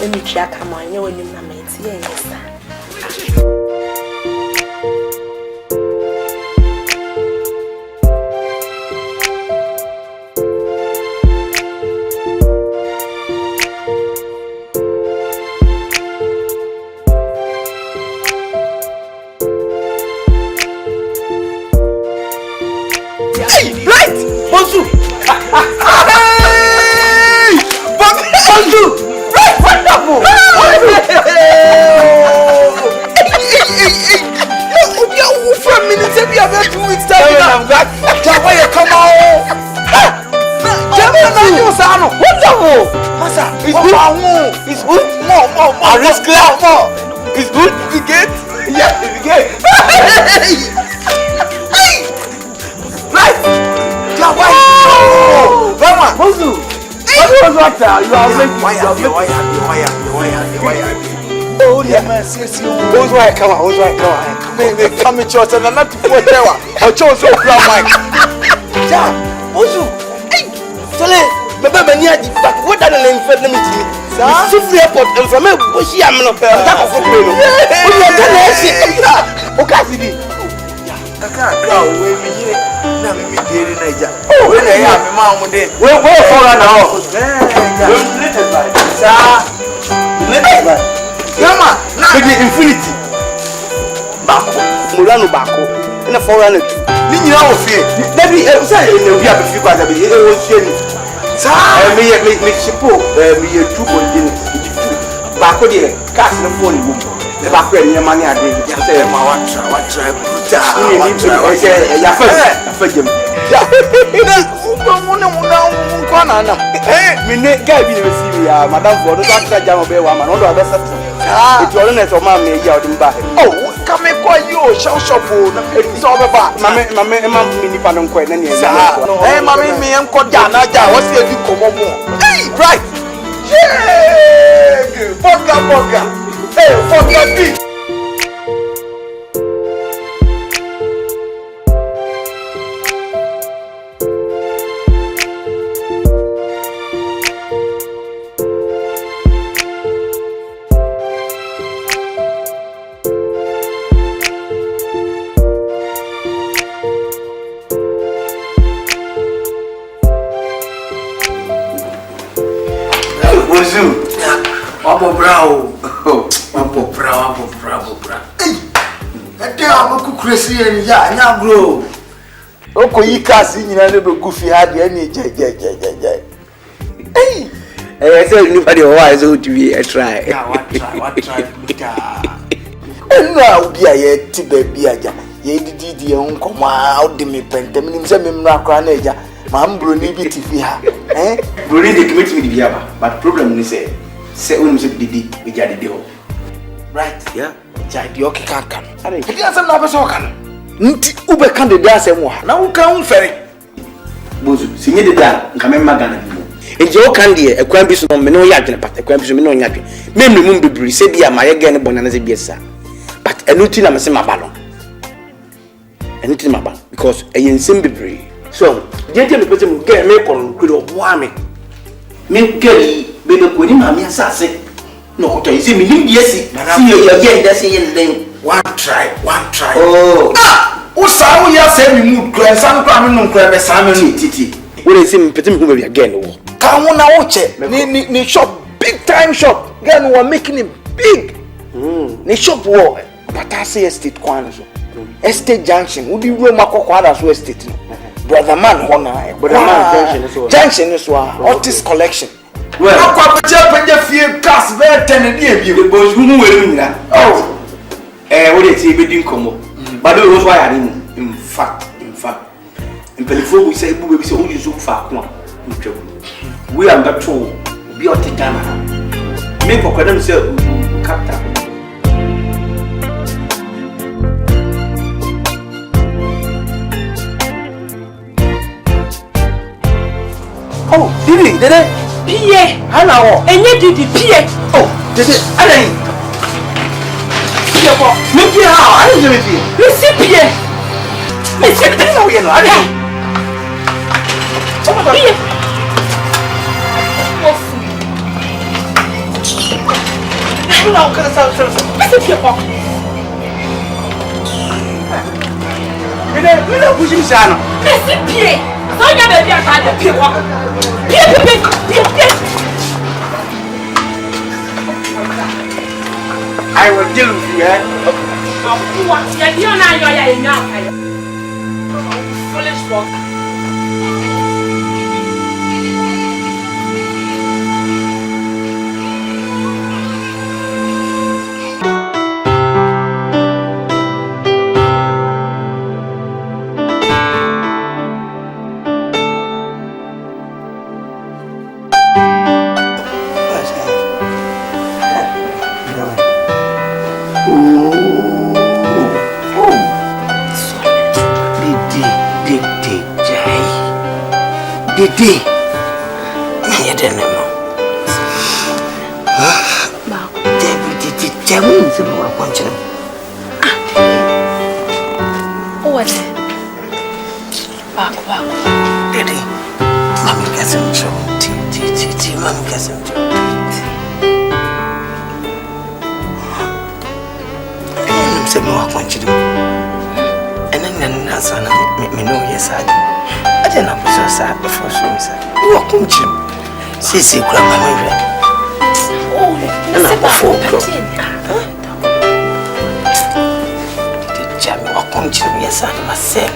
Let me check come on, you when you mates here. It's good. More. Risk more. It's good. You get? Yeah, you get. Right. Mama, Bozu. What you are making? Oh, yeah, man. Who's right? Come on. Who's right? Come on. They come in church and I'm not to put there. I chose so proud, Mike. Yeah, Bozu. Hey, Sole. Baba mania di back. What are the name for them? Sufri airport and from me, Bushi am not fair. That of Pelo. Oh, you can see. Okay, Kaka, we here. Now me dear in Niger. Oh, when I am mom day. Where for now? Little by. Little by. Yama, now the infinity. Bako, Mulano Bako, in a foreigner. Didn't you know fear? Maybe say in the Via Fica, it was sharing. Me chipo, me a true one. Bako de cast the phone book. The back when your money are doing. Just say, what try. Madame for the Jam Bay woman, all the other it's all in it or mammy out in back. Oh, come and call you, shall shop for it's all about Mamma Mini Panon Queen. Hey, Mammy, me and Kodana, what's the come on? Hey, right. Yeah! Boga. Hey, boga big. Wapo bravo. Hey, ade amoku kresi yen ya nya bro. Oko yi kasi nyina le be gufi ha de ani je. Hey, I say anybody who is out to be try. yeah, what try. Enu obi aye ti ba bi aja. Ye didi e nkoma odi me pentem nim se me mra kra na aja. Ma mbro ni bi ti fi ha. Bro ni dey commit me di biaba, but problem ni say when say didi we ja didi ho. Right. Yeah. Jadi okay kan. Ade. Edi asem na be so kan. Nti ube kan de asem wo ha. Na wo kan fere. Bozu, sinye de da nka me magana bi. Eje o kan de ekwan bi so no me no ya adwene pat ekwan bi so me no nya adwene. Me mmemu bebiri se bia ma ye gen bona na se bia sa. But enuti na me se mabalo. Enuti mabalo because eyensem bebiri. So, jeje me pete mu gen me kon kuro boa me. Me gari be be ko ni ma me asase. No, to isi mi nim yesi. See you again that say yen One try. Oh. Usa wo ya say mi mood kra san kra me no kra be san me no titi. We dey see me pete me go be again wo. Ka wo na wo che. Ni shop big time shop. Again we are making it big. Ni shop wo Patasi estate kwan so. Estate junction. Wo di ro makoko ada so estate no. Brother man hona. Junction is wa artist collection. Well, akwa peje fie gas be 10 die bi. The boys who were me na. Oh. We dey see be din komo. But those why are in fact. In Pelifo we say we say who use fa ko a. We are not to be out Ghana. Me for them say captain. Oh, Dede. Pie. Hana wo. Enye Dede pie. Oh, Dede, alai. Pie ko. Me pie ha, alai je me pie. Me si pie. Me si pie na wo ye no, alai. Oh, Pie. Ofu. No, kana sa. Me si pie ko. Dede, pushi misa no. Me si pie. So nya be bia ka de pie ko. Pie. I will deal with you, eh? What? You na yo ya nya ka yo. Foolish boy. Dede. Ya dene mo. Ba. Dede, jamu se mo kwanchira. O wale. Ba. Dede. Mami kasem cho. Ti mami kasem cho. Se mo kwanchira. Ena sana me no yesa. I don't know what's up before so you are country. See, grandma. Oh, and I'm before. The jam or country, yes, I myself.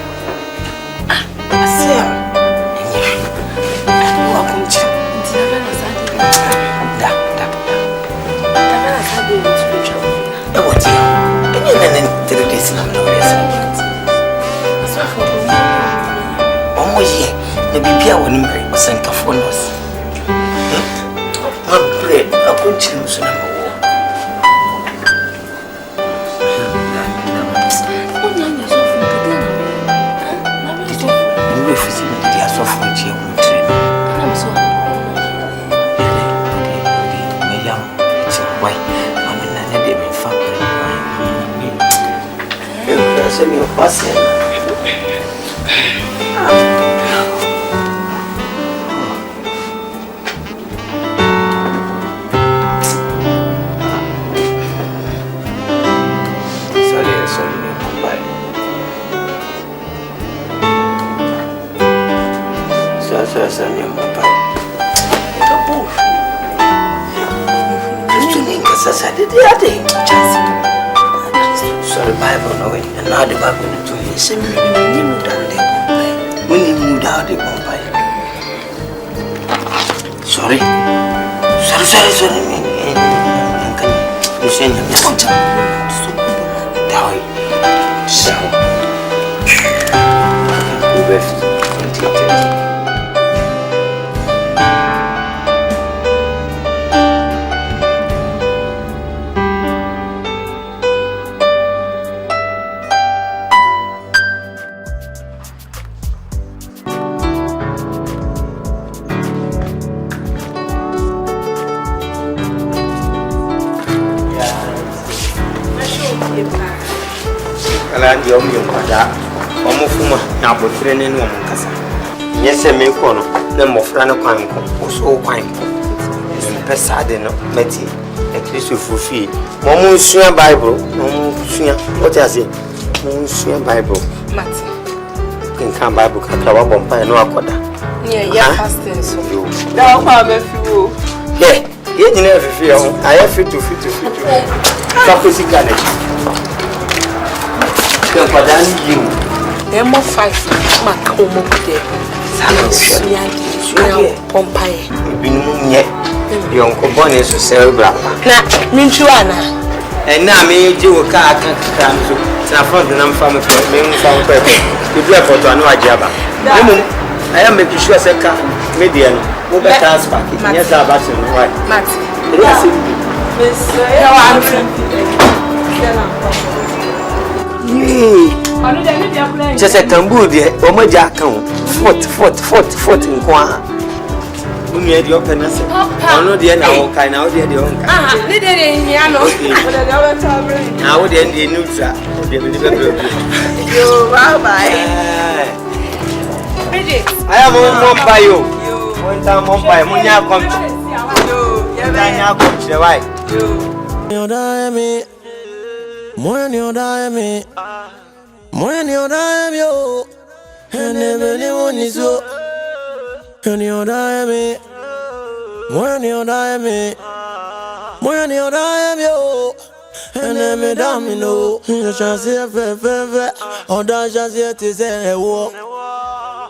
Myself. You are country. What you? And then 3 days, I'm no yes. The baby, I will marry Santa Fonos. My bread, I continue to know. I'm sɛ me ɔsɛ sorry Bible no way and now the Bible to me say me mood and the bombay when you mood out the bombay sorry me can you say me die so we left Alandi omi nkwada omufuma na abotre ne no omkasa nyese me ko no na mofra ne kwan ko so kwan ko pesa de no meti e Kristo fufi mo mu sua Bible mo mu sua what I say mo sua Bible Mati kin kan Bible ka ka wa bompa no akoda yeah fasting so Da o ma be fi o. Ye nyina fifi o aye fitu ka ko sikane Can pardon you. Them 5 mark omo de. Suya pompaye. Binu nye. Yon ko bone so cerebral. Na minchu ana. Na me je wo ka aka kra so. Na front na mfa me mfa ko e. You do photo anu ajiaba. Memo I am making sure say ka media no. Wo be transfer. Yes about no why. Mati. Yes. Miss Ya wa anfi. Just tambu de o ma ja kan fort nkwa unu e de open na se ono de na o kai na o de on kai Ne de ya no. na o de ndi neutral de be yo bye Bridget aya mo pa yo one time mo pa mo nya kom yo nya kom che why you die me when you die me when you die yo and everyone is so when you die me when you die me when you die yo and every damn no you chance fe or that chance to say wo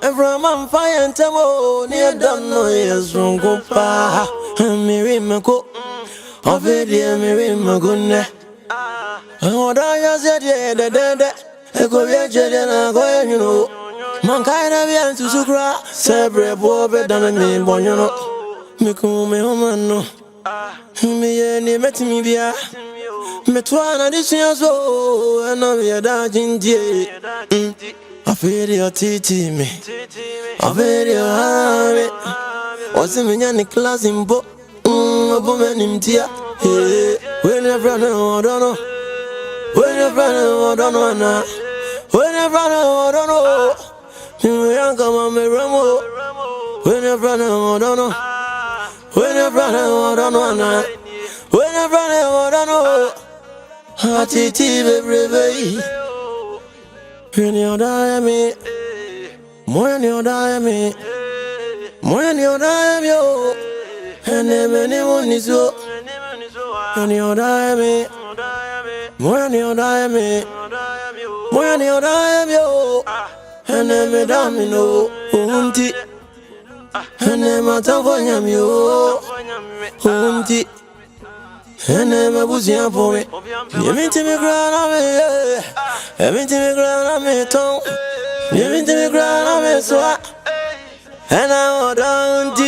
and from on fire and tamo near don't know is wrong go pa me remako of it me remako oh that just de Eko vyeche na go you know man kaina vya susukra sebre bobe dame me bonyono mikume homano me ye ni metimi bia metwana disia so na me da jinjie aferi your titi me aferi your ame osimenya ni class imbo obo menimtia when everyone don't know when everyone don't know na when everyone don't know you young come on me remo when everyone don't know when everyone don't know na when everyone don't know atiti baby when you die me when you die me when you die yo and anyone is so when you die me when you die me when you die yo and me damino unti and me tavonya yo unti and me buzia for me you mean to me grana me you mean to me grana me ton you mean to me grana me so and I don't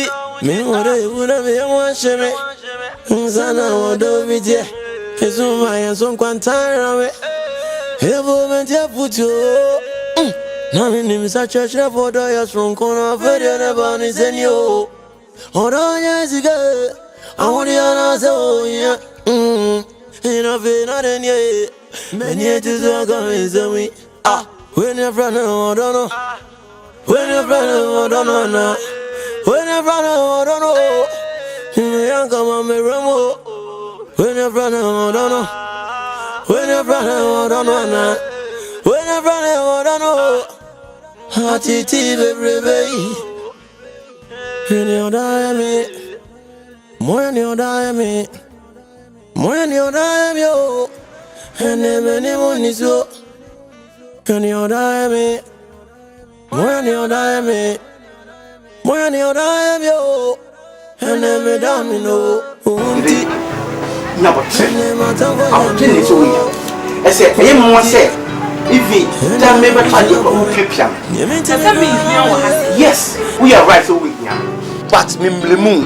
me what you would have been watching me Sana wodo vidye Ezuma yanson kwantara me Evo mentia puto Na mini misa church na fodo ya strong kona Fedia neba ni senyo Odo nyeziga Awodi ya na se o ya Ina fe na denye Many it is all coming to me. When you're from I don't know. When you're from I don't know. When you're from I don't know. You come on me remo. When you're from I don't know. When you're from I don't know. When you're from I don't know. Hearty tea baby. When you're dying me. When you're dying me. When you're dying yo. And anyone is so. When you're dying me. When you're dying me. When you're dying yo. And every damn you know. Now, I'll tell you so. I said, I am one say. If we tell me about yes, we are right. So we now. But Mimblemu,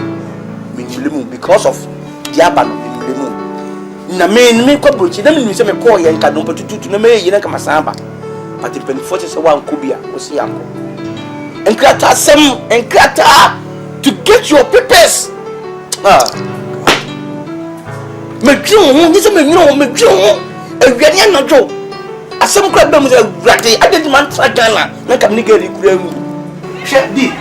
because of the Aban Mimblemu. Na me ko brochi na me say me call yen ka don patutu na me yin ka masamba. But the benefit is one kubia o si yanko. Enkrata sem enkrata to get your papers. Me dwon ni say me nwo me dwon awiane na dwo. Asem kwa ba mu say rade ade man tra Ghana na kam ni ga ri kura mu. Hwe di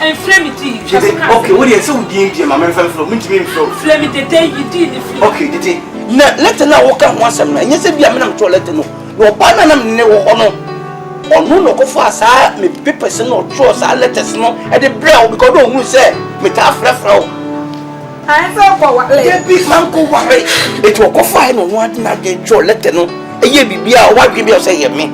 and flame it. Okay, what do you say with the my man from me to me from flame it the day you did it. Okay, did it. Na let na walk am once am na. Nyese bia me na to let no. Wo ba na nam ne wo ho no. Onu no ko fa sa me papers no draw sa letters no. E dey brown because don't hu say me ta frafra o. I say ko wa le. The big man ko wa re. E to ko fa no no ade na dey draw letter no. E ye bibia o wa dwe bia o say ye me.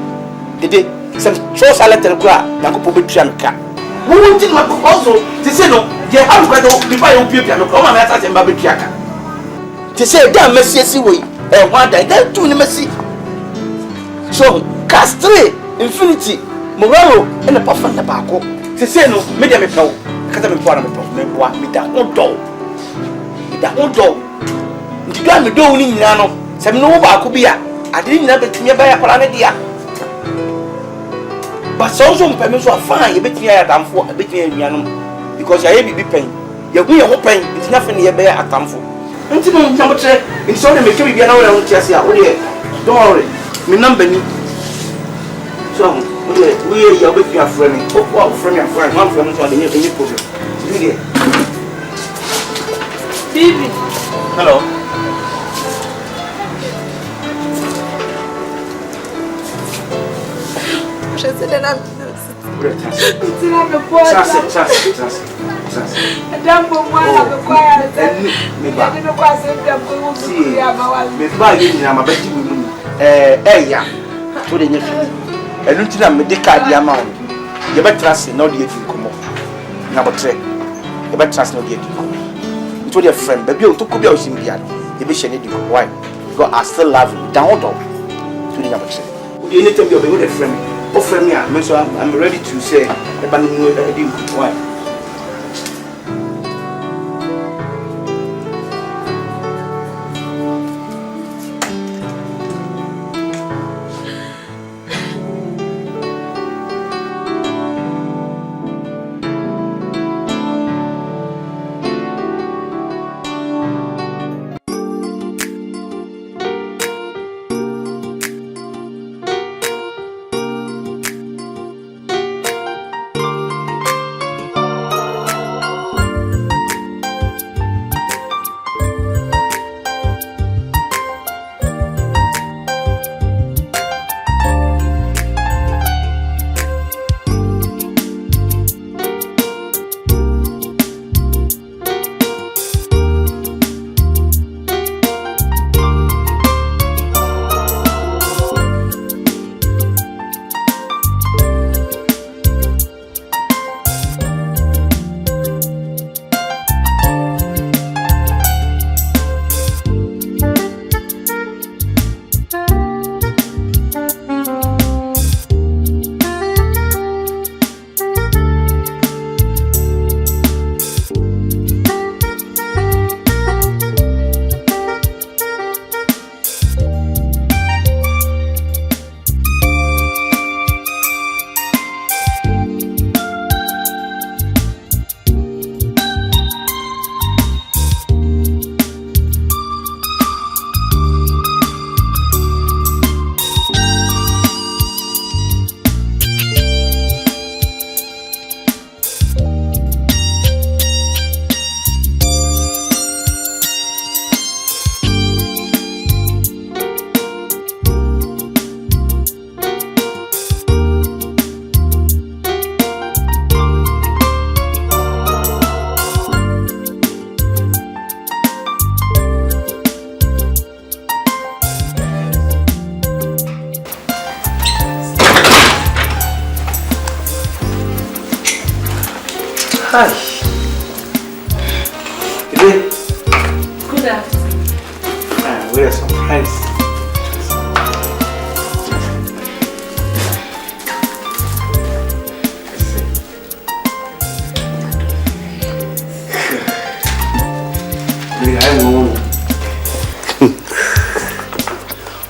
Did it. Some draw sa letter ko a Yankopo betua nka. Who did my also to say no, they have got to be by your people. Come on, that's a baby tracker. To say, damn, Messi, way, and one day, then two Messi. So, Castre, Infinity, Morello, and a puff on the back. To say no, medium a pro, because I'm important of me, what me that won't do. That won't do. The guy me doing in Nano, some no back be I didn't have it nearby a planadia. But also permission are fine, you bet me I am for a bit because I have be pain. You're going to pain, it's nothing near bear at Tamfo. Until number 3, in so they make me an hour on Chessia. Don't worry, me number me. So, we are with your friend, from your friend, one from any problem. Baby. Hello. Je sais de la offer me, I'm ready to say, why? Hi. Good afternoon. We're surprised.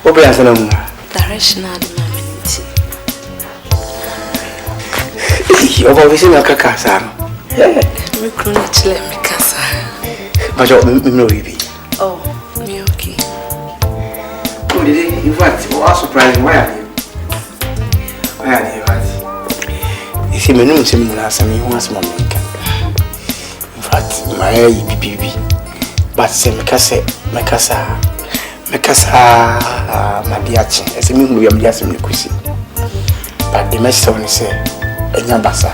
What be answer them? Directional demand. You always in a casa. Me crony chile me casa. But you know baby. Oh, me okay. Oh, did you what? Oh, surprised. Why are you? Why are you what? You see, me no say me last time you want some money. In fact, my baby. But say me casa madiachi. I say me we am just me kusi. But the message one say enya basa.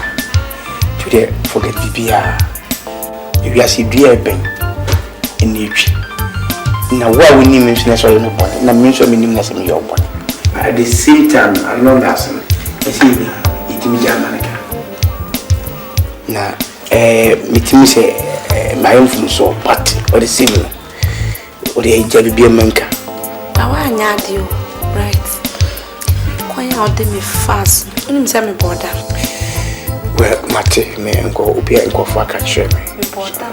Today forget bibia. If you see dear ben in each. Now why we need me so you no born. Na me so me nim na say me your born. At the same time along that I see it me America. Na me say my own from so but or the same or the JBB manka. I want you right. Quite out me fast. When say me border. Well, Mate, me go up here and go for catch me. Border.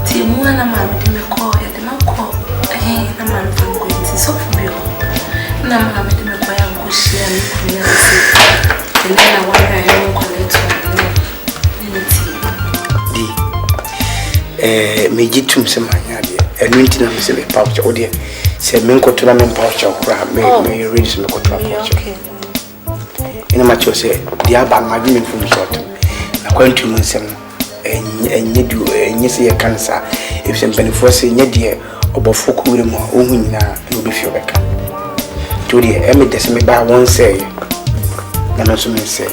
Timu na mama de me call ya de ma call. Na mama de go nti so for me. Na mama de me call ya go share me kunya se. And then I want to collect me jitum se manya de. Enu nti na me se me pouch o de. Se me nko tuna me pouch o kra me ready se me ko tuna pouch. Okay. Ina ma cho se dia ba ma me from short. Na kwantu mu nsem enye du enye se ye cancer. If some benefit se nye de obofo ko wure mu o hu nyina na obi fi obeka. To de e me de se me ba won say. Na no so me say.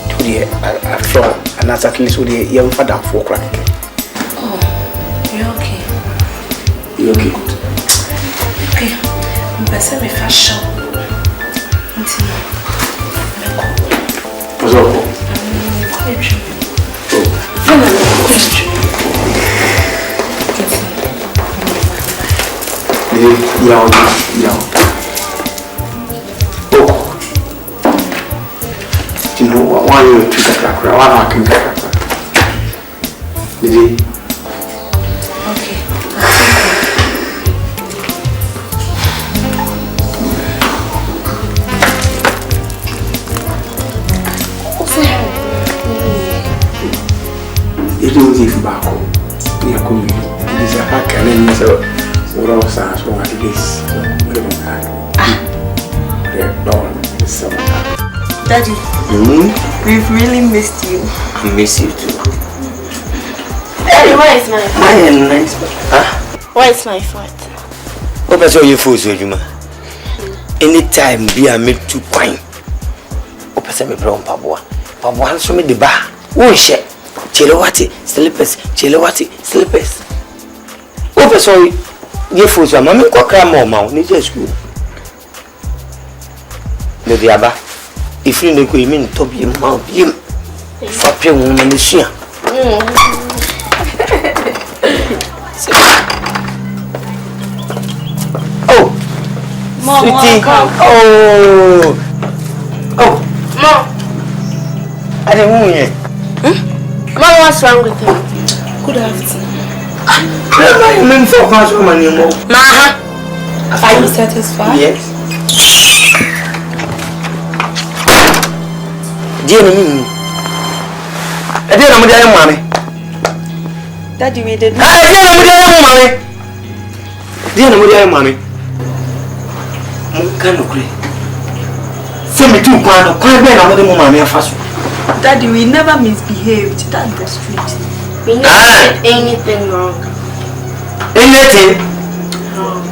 To de after and at least so de ye mfa dan fo kra keke. Oh, you okay? You okay? Okay. Mbese me fashion. Nti no. What's up? Yeah. Oh. You know why you took a crack? Why I can crack? Did he? Okay. It was if back home. We are coming. This is a hack and then so what else as well as this. Daddy, we've really missed you. I miss you too. Daddy, why is my fault? Nice. Huh? Why is my fault? What about your food, Juma? Anytime be a made to quine. Open me brown pabua. Pabua show me the bar. Oh shit. Chelowati, slippers. Open sorry. Your food, mamma, cock more mount. Need school. The diaba. If you know, you mean to be mount him. For pure woman, monsieur. Oh, Mom, sweetie. Oh, Mom. I don't want you. Mom, what's wrong with you? Good afternoon. Maha. Are you satisfied? Yes. Dear me. I didn't know my mommy. Daddy, we did I didn't know my mommy. Can you agree? Send me to Quano, quite well, I'm the mommy first. Daddy, we never misbehaved. That's the street. We never did anything wrong. Anything? Wrong.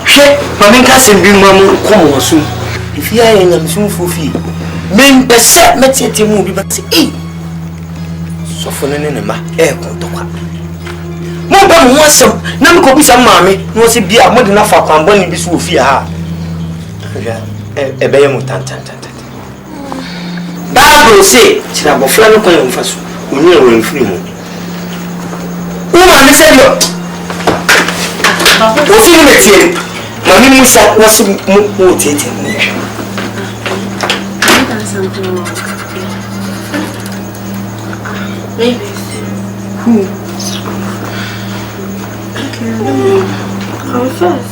Shit, Mammy can't be mamma come on soon. If you are in a soon for fee, men the set met it to move, but say, so for an enema, air contour. More than once, some none could be some mammy, no see be a more than enough for Pamboni be so fear. A bay mutant. Bible say, Chirabofla no can faso. Oni e won free mo. Uma me say yo. O fi me tie. Mami Musa was mo tete mo. Something wrong. Maybe. Who? Okay. Confess.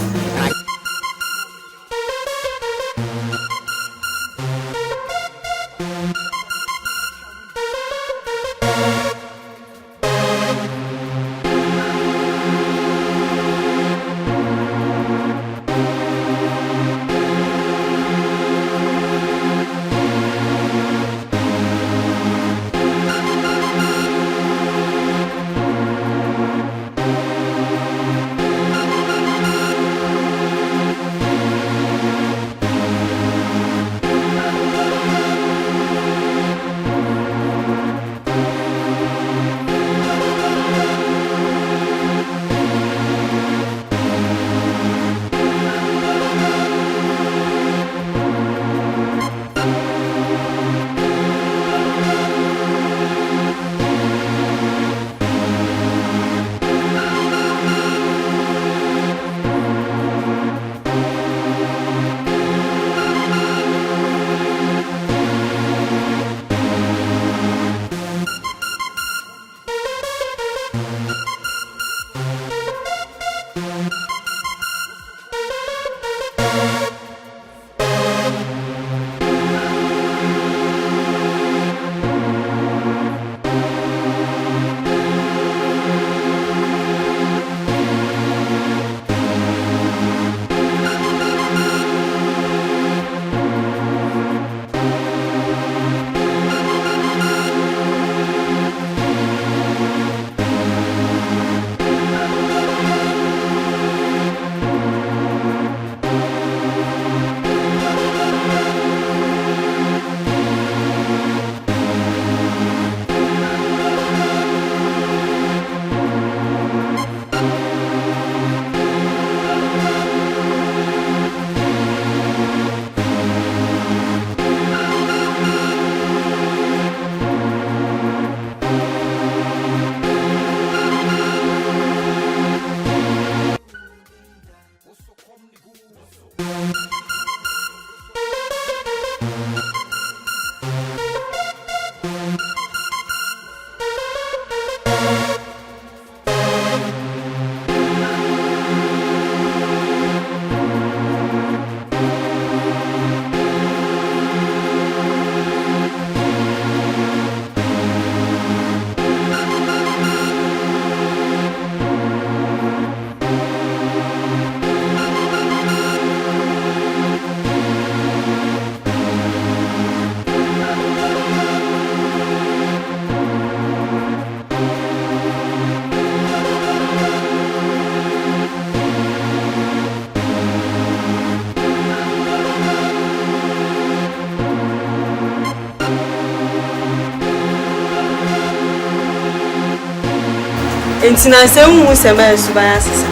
Entina se hu se ma su ba asesa.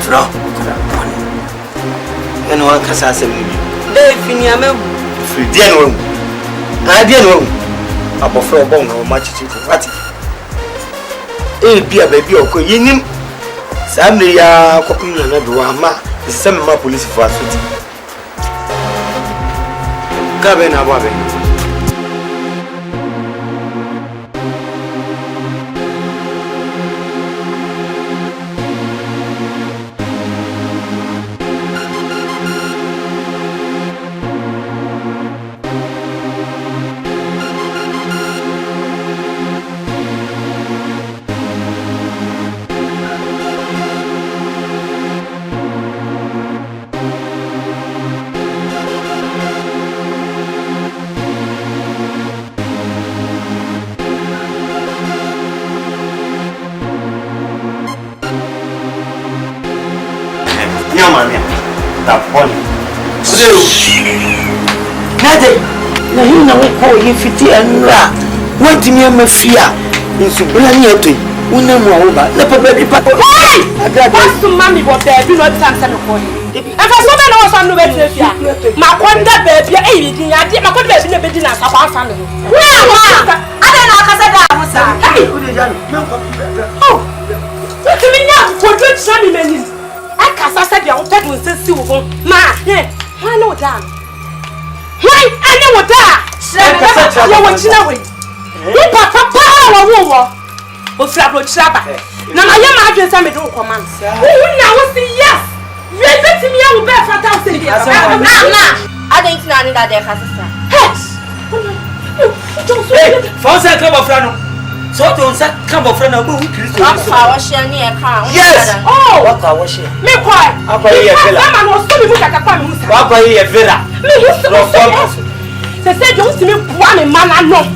Fro. Eno an kasa se mi. De fini amebu. Fi die no. Ah die no. Abofro bon no ma chichi ko. Ati. E bia ba bia okọ yenim. Sa me ya kopum na na do ama. Se me ma police for asoti. Ka be na bo abe. Na hii na wako yifiti anra wati mi amafia nsu bla ni atoi una mu awoba na papa di papa Hey! What's the mommy what there? Do not answer me for him. If I saw me no son no better. My conda baby, eh, di ade, my conda baby no be di na sapa family. Where ma? Ade na akasa da amusa. Oh. To me now, for good son many. Akasa said you want to see wo. Ma, why no down? Why anya wo da? You want china we. You papa pa wo. O fra bro chaba. Na ma yema adwen say me do command. Who na wo see yes. Visit me will be for 1,000 years. I didn't know that they have a yes. Hey, Fonse come of friend. So don't say come of friend who Christ. Yes. Oh, what I was here. Me quiet. I here Villa. Man was so me like a family. What here Villa. Me used to they said don't see me one man I know.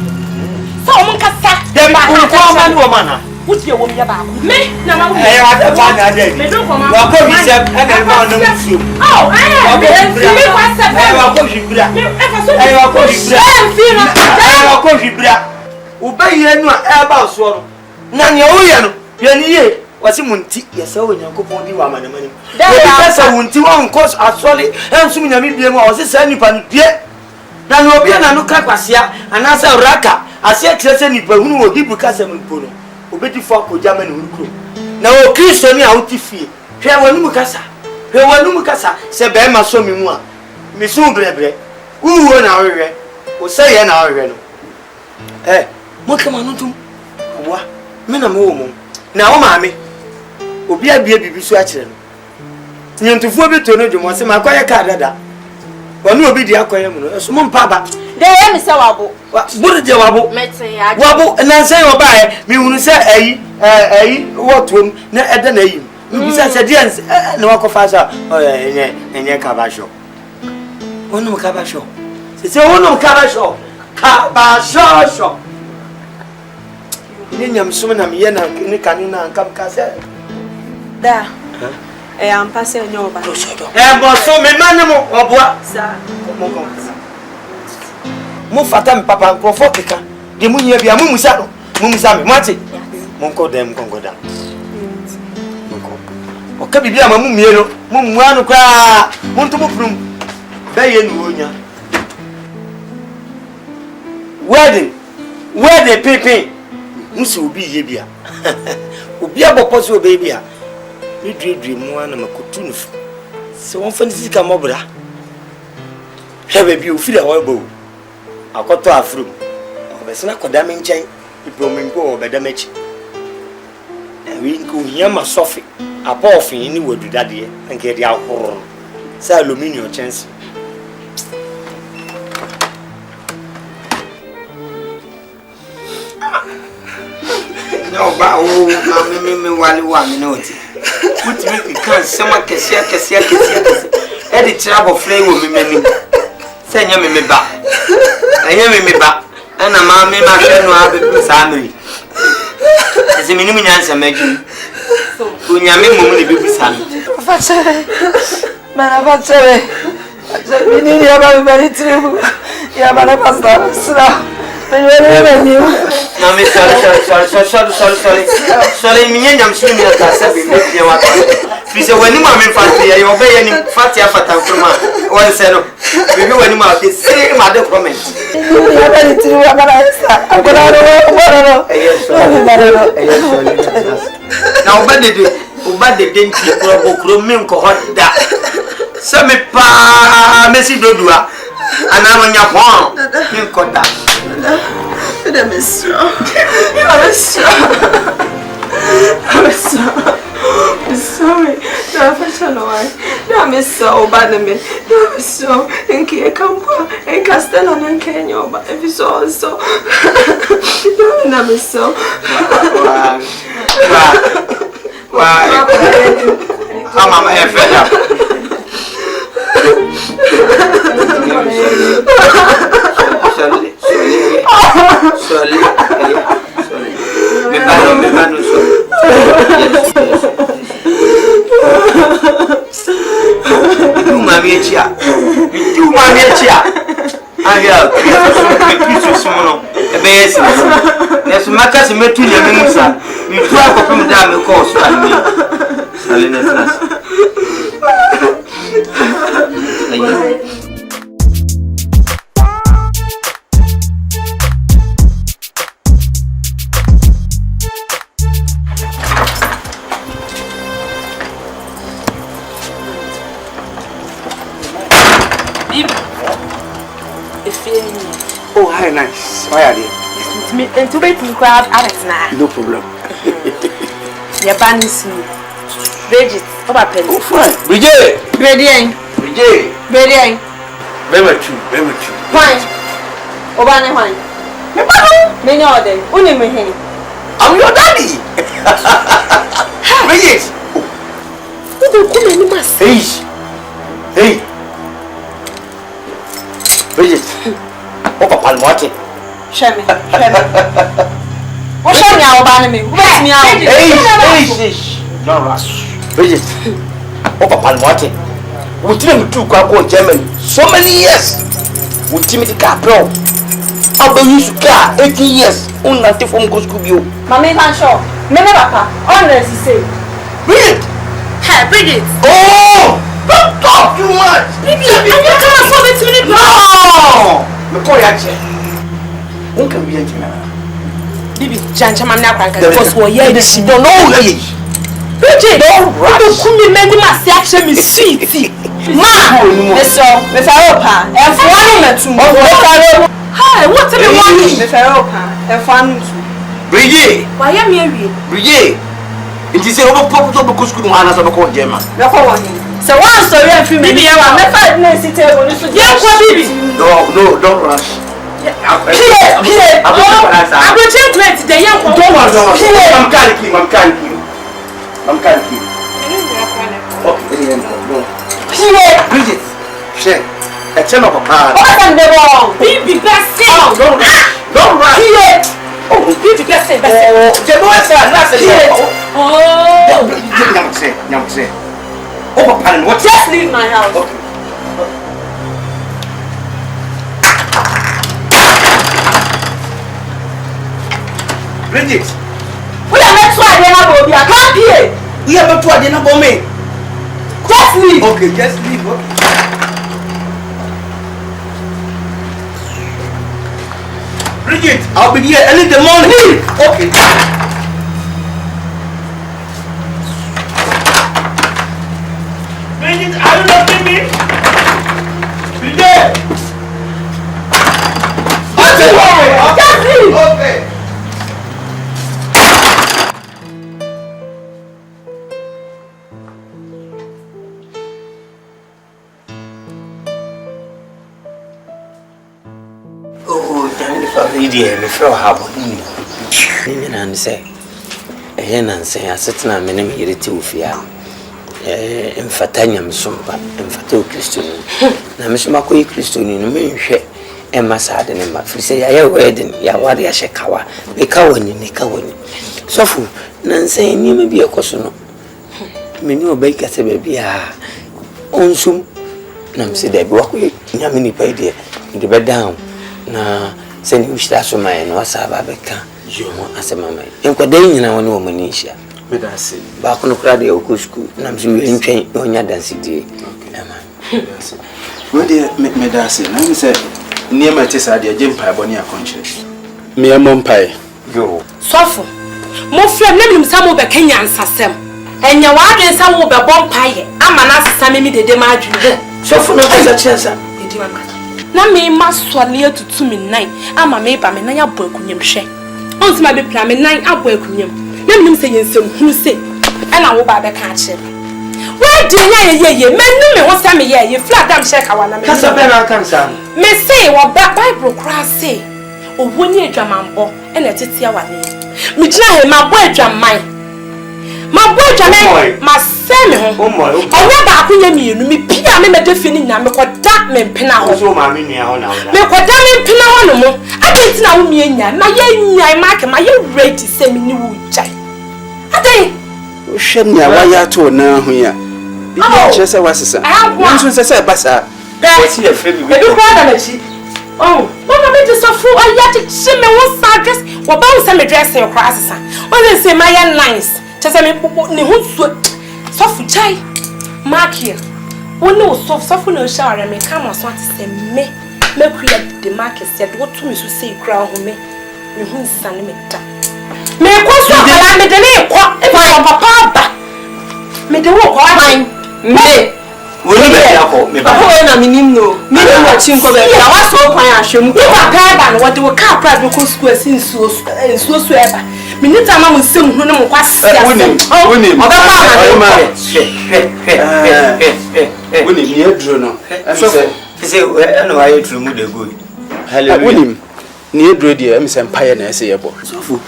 So mon ka sa. Dem ko man woman. What you want me about? Me? No, no. I have a man there. Me don't come out. What is it? I don't know. Oh, me what's up? I will go to Bra. I will go to Bra. I will go to Bra. Obey you no about so. Na nya wo ye no. Ye ni ye. Wasi munti. Ye se wo nyankopon di wa manamani. Dey say munti won cause asole. Ensum nyame bie mu. O se sa nipa no die. Na no obi na no kakwasia. Anasa raka. Asia krese nipa hunu wo hibu kasem mpo no. Obedi fo akoja ma ne hurukro na o Kristo ni a wotifie hwe wanu mu kasa se be ma so mi mu a mi so brebre uwo na hwehwe o se ye na hwehwe no mo kama no tum wa me na mo mo na wo ma me obi abie bibi so a kire no nyentufuo bi to no dwemo se ma kwaye ka dada wonu obi di akoye mu no so mo mpa ba de ye mi se wabo buru je wabo metin ya wabo na say oba mi hunu say ayi wotom na eda na yi mi bisa say dia na wakofa sa enye kabasho wonu kabasho se wonu kabasho kabasho ni nyam sum na mi ye na ni kanu na nkam ka say da am passe nyoba bo so me manemo oboa sa mo fata mi papa nkrofo keka de mu nya bia mo musa me mate mo nko dem kongo da o ka bibia ma mu mielo mo muanu kwa mo nto mo prum be ye nu onya wedding pepe musu obi ye bia obi abopo so obi bia ni dredre mu ana makotu no se won fa ni sika mobra hebe bi o fira ho ebo akoto afrum obesina koda me nchen ipromenko obedamachi ewi nko hiama sofi apofin ni wadudade nke dia ahoro sa aluminium chance no ba o me wali wa me noti put me kan sema kesi e di trouble flavor me memi senya me ba anya me ba ana ma me ma hwe no abebu samri ese mini munyansa maju so unyame mum ne bebu samri facere mana facere mini ya ba bari tribu ya bana pasta sra no me sorry minye nyam shimi na kasa be me wa fise wani ma me fati ya yo be ya ni fati afata kuma won se no bibi wani ma be say ma de comment ya bari tribu ya bana sa agora no na obade nti okro me nko hoda se me pa mesi dodua ana no nya pon me nko da I'm sorry. I'm so bad. I'm so in Kia Campa and Castellan and Kenya, but if it's also I'm so. I'm fed up. Sorry. Me pano sorry. Tu mami chia. Aya, piso sono. E be yes. Nesu maka se metu le musa. Mi tu akopem da me ko so ani. Salina tras. Oh, hi, nice. Why are you? And to wait to grab Alex now. No problem. Your band is me. Bridget, over pen. Oh, fine. Bridget! Bridget! Bridget! Bridget! Very much true, very much true. Why? Obana, why? Many of them. Only me. I'm your daddy! Bridget! Who don't come any mass? Hey! Hey! Bridget! Oh, Papa, what? Show me. What show me our banner? Where's me out? Hey! Don't rush. Bridget! Oh, Papa, what? We didn't do Quaco Germany so many years. We timid car pro. I'll be used to car 18 years. Until from Coscubio. Mamma, I'm sure. Mene papa, honest you say. Bridget! Hey, Bridget! Oh! Don't talk too much! Bridget, and you can't afford it to me. No! The boy actually. Who can be anything? Bibi, Jancha Mamma, because we're here. She don't know. Bridget, don't rush. Don't many must actually me sweet. Ma! Miss Aropa, and for one to Hi, what's the one? Miss Aropa, and fun to Bridget! Why am you? Bridget! It is a over pop up because good one as a call Gemma. So one story and few minutes. I'm not fighting a city. No, don't rush. I'm going to let the young one. I'm can't kill. Okay, Bridget, share a channel of a car. Bibi, best say. Don't rush. Oh, Bibi, best say. Oh, just leave my house. Okay. Bridget, we are not trying to be a can't hear. we have to dinner for me. Just leave. Okay, just leave. Okay. Bridget, I'll be here early in the morning. Okay. Bridget, are you not with me? Bridget! Okay. Idiot, me feel how and say, and say, I sit na me name here to fear. In Fatanium Sumpa, in Fato Christian. Na Miss Macoy Christian in me share, and Massad and my free say, I wedding, Yawadia Shekawa, be cowing in the cowing. So, Nancy, you may be a cosono. Me no baker say, baby, on soon. Nam said, I walk with Yamini paid in the bed down. Na send you start so my no sababeka yo as a mama enkwade nyina woni wo manisha me da say ba kono kra de okusku na mso ntwen onya dance die we de me da say na me say niema te sa de jempa boni akonchire me emompai yo sofo mo frem na binim samo be kenya ansasem enya wa de sa wo be bompaye ama na sesa me dede ma adwene sofo no pesa chensa dede wa na me maswale atutu me nan ama me ba me nan abo akunyem hwe onsi ma be pra me nan abo akunyem na menim se yensem hunu se ana wo ba be ka ache we de nya ye menu me ho sa me ye flat am share ka wana me kasa be na kan sa me say wo ba bible kra say owoni adwamambo ena tetia wane me gina he mabo adwaman ma seme ho onya ba akunya mienu me pia me medefe ni nya me koda me mpena ho so ma me nua ho na ho me koda me mpena ho no mo adenti na wo mie nya na ye nya ma ke ma ye ready se me ni wo jai adai o hwem nya wa ya to na ho ya bibi che se wasesa nso se basa what's your favorite e bi kwa da na chi oh mama me just so full aya te chi me wo sa dress wo ba wo se me dress e kwa asesa o se ma ya nice chese me popo ne ho so fu chai mark here woni o so na shower me come on so ati me create the market said what to me so say kra ho me hu nsane me da me ko so ala me de ne ko e ba papa ba me de wo ko ban me We need to me. Papa na minim no. Me dey watch him come. Na wa so kwan ahwem. Papa eba no what we car price go school since so eba. Me need to ma mo sem hu no mo kwase. Wonim. Oba pa Wonim ye duro no. So say no why you through mu dey go. Hallelujah. Wonim. Ni ye duro dey am say empire na say yebo. So fu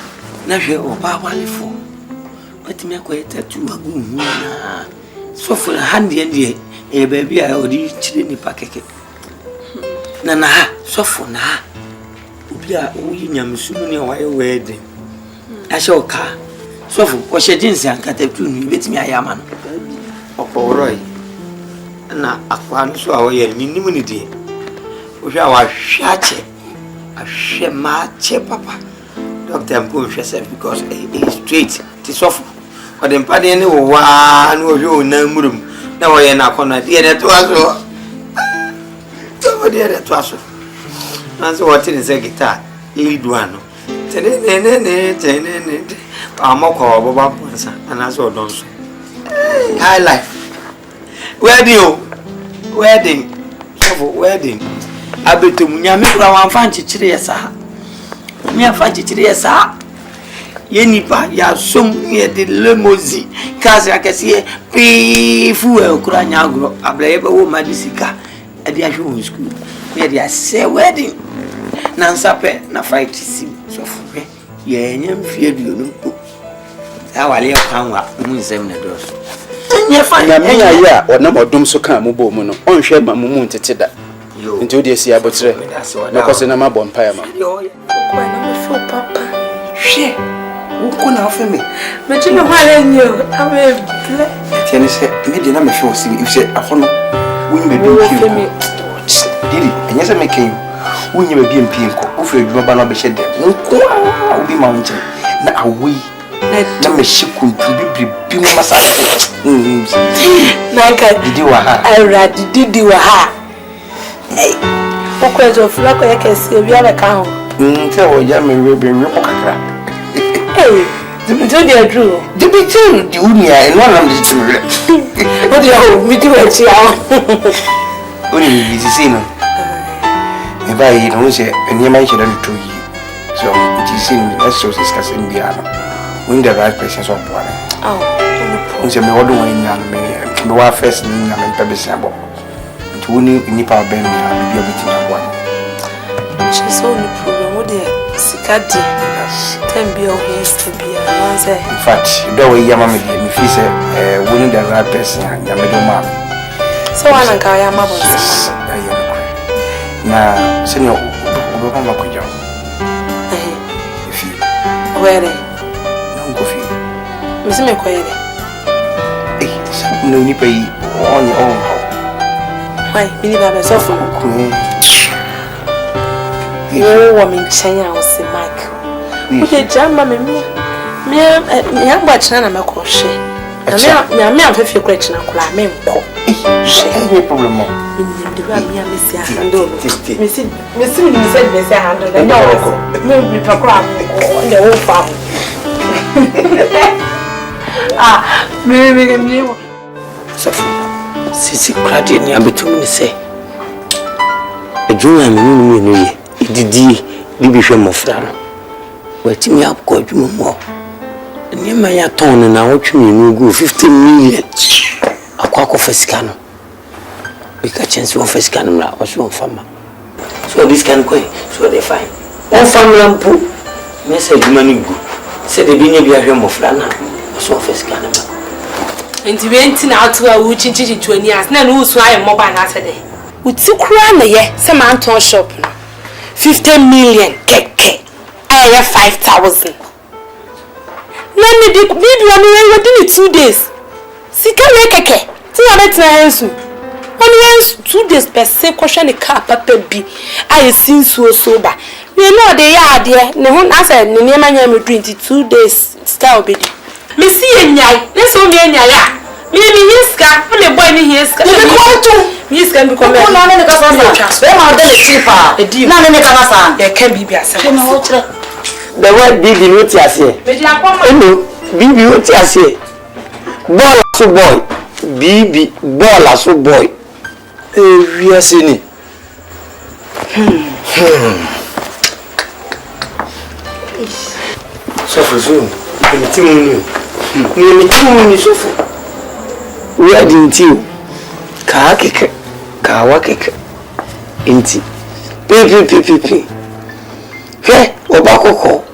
na hwe oba walefo. Otime ko etatu agu hu na. So fu na hande dey e baby a odi chire ni pakeke. Na ha so fu na. Obi a oyi nyamsunu ni why wedding. Ashe oka. So fu o she jinsi ankata tu ni betimi ayama no. Oporoi. Na akwa no so a wo ye ni nimu ni die. O hwa wa hwache. Ahwe ma che papa. Doctor Mpo hwese because he is straight. Ti so fu. O de mpade ni wo wa no hwe na murum. Na wo ye na kona die de to aso. To die de to aso. Nanso what in say guitar. E do ano. Tenene. Amoko baba ponsa. Anaso donso. High life. Wedding. Wedding. Abetum nyame kura wan fa nchichire yesa. Me fa nchichire yesa. Ye nipa ya som ye de lemozi. Kasi akese pi fu e kura nyagro. Ablaye be wo madisika. E dia hwe school. Ye dia say wedding. Na nsape na fight sim. So fu ye nyam fie duonu. Awale kwanwa mu nsem na dos. Nye fa Na me ya ona modum so kan mo bo mu no. Onhwe ma mu ntete da. Nti odi esi abotre. Na kwose na mabon pa ya ma. Yo, kwa na me feel papa. Hwe. Wo ko na afa me. Me ti me hwale nyo. Abe ble. Tiene se me de na me hwe osi if se ahono. Wo nyi be bi Didi, enye se me ken. Wo nyi be bi mpinko. Wo fe adwuma ba na be hye dem. Nko a obi ma wonche. Na awi. Na me shiku bi mu masa. Nanka Didi wa ha. Ara Didi wa ha. Hey. Okwezo fula ko yake si obi ala ka ho. Nte wo ya me rebe pokakra. Hey. Do the true. The bitin di unia en one am di true. What do you me do it ya? Oni bi ti sino. E ba yi no se eni ma nche da to yi. So ti sin let's so discuss in biano. When the right person so boare. Oh. Nse me wodo wan nya me wa first ni na me pebesi abo. Nti woni nipa ben ya bi obi ti na boare. She saw the program with the Sikadi. Tembia or Hestabia. In fact, the way Yamma me fise winning the right person, Yamado Mam. So I don't carry a mother. Yes, I am. Now, Senor, Obama Kujo. If you where no go feel. Miss McQuarrie. Eh, no nipa on your own. Why, Billy Baba suffer. Oh, woman, China was a Mike. Okay, Jam, Mamma mia. Me, I'm watching a macrochet. I'm a few question. I mean, no problem. Miss said, Miss Handle, and no, program on the whole farm. Ah, maybe So, Sissy Craddy, and between me say, a junior me, Didi, Bibi Mofrano. Wait me up, God, you more. Near my tone, and I watch me go 15 million. A quack of a scanner. We catch chance of a scanner or so farmer. So this can go, so they find. One family and poo. Message money good. Said the Binia Mofrana, or so of a scanner. And the renting out to a witch in 20 years, none who's why I'm mobile Saturday. With 2 crown a year, some Anton shop. 15 million, keke. I have 5,000. Let me dig, maybe I'm within 2 days. Sika keke. See how that's nice. Only 2 days per se question the car, papa B. I seen so sober. We know the yard, dear. No one answered, near my name 22 days. Style baby. Missy and yai, let's all me and yaya. Maybe Yiska, I'm a boy in Yiska. Yes, can become a man in the Casa. Where are they cheaper? A deal, none in the Casa. There can be the word Bibi what you say. No, Bibi what you say. Boy to boy. Bibi bola so boy. We are seeing. So for soon. Ni so for. We are dinti. Ka keke. Ka wa keke. Inti. Pi. He, oba koko.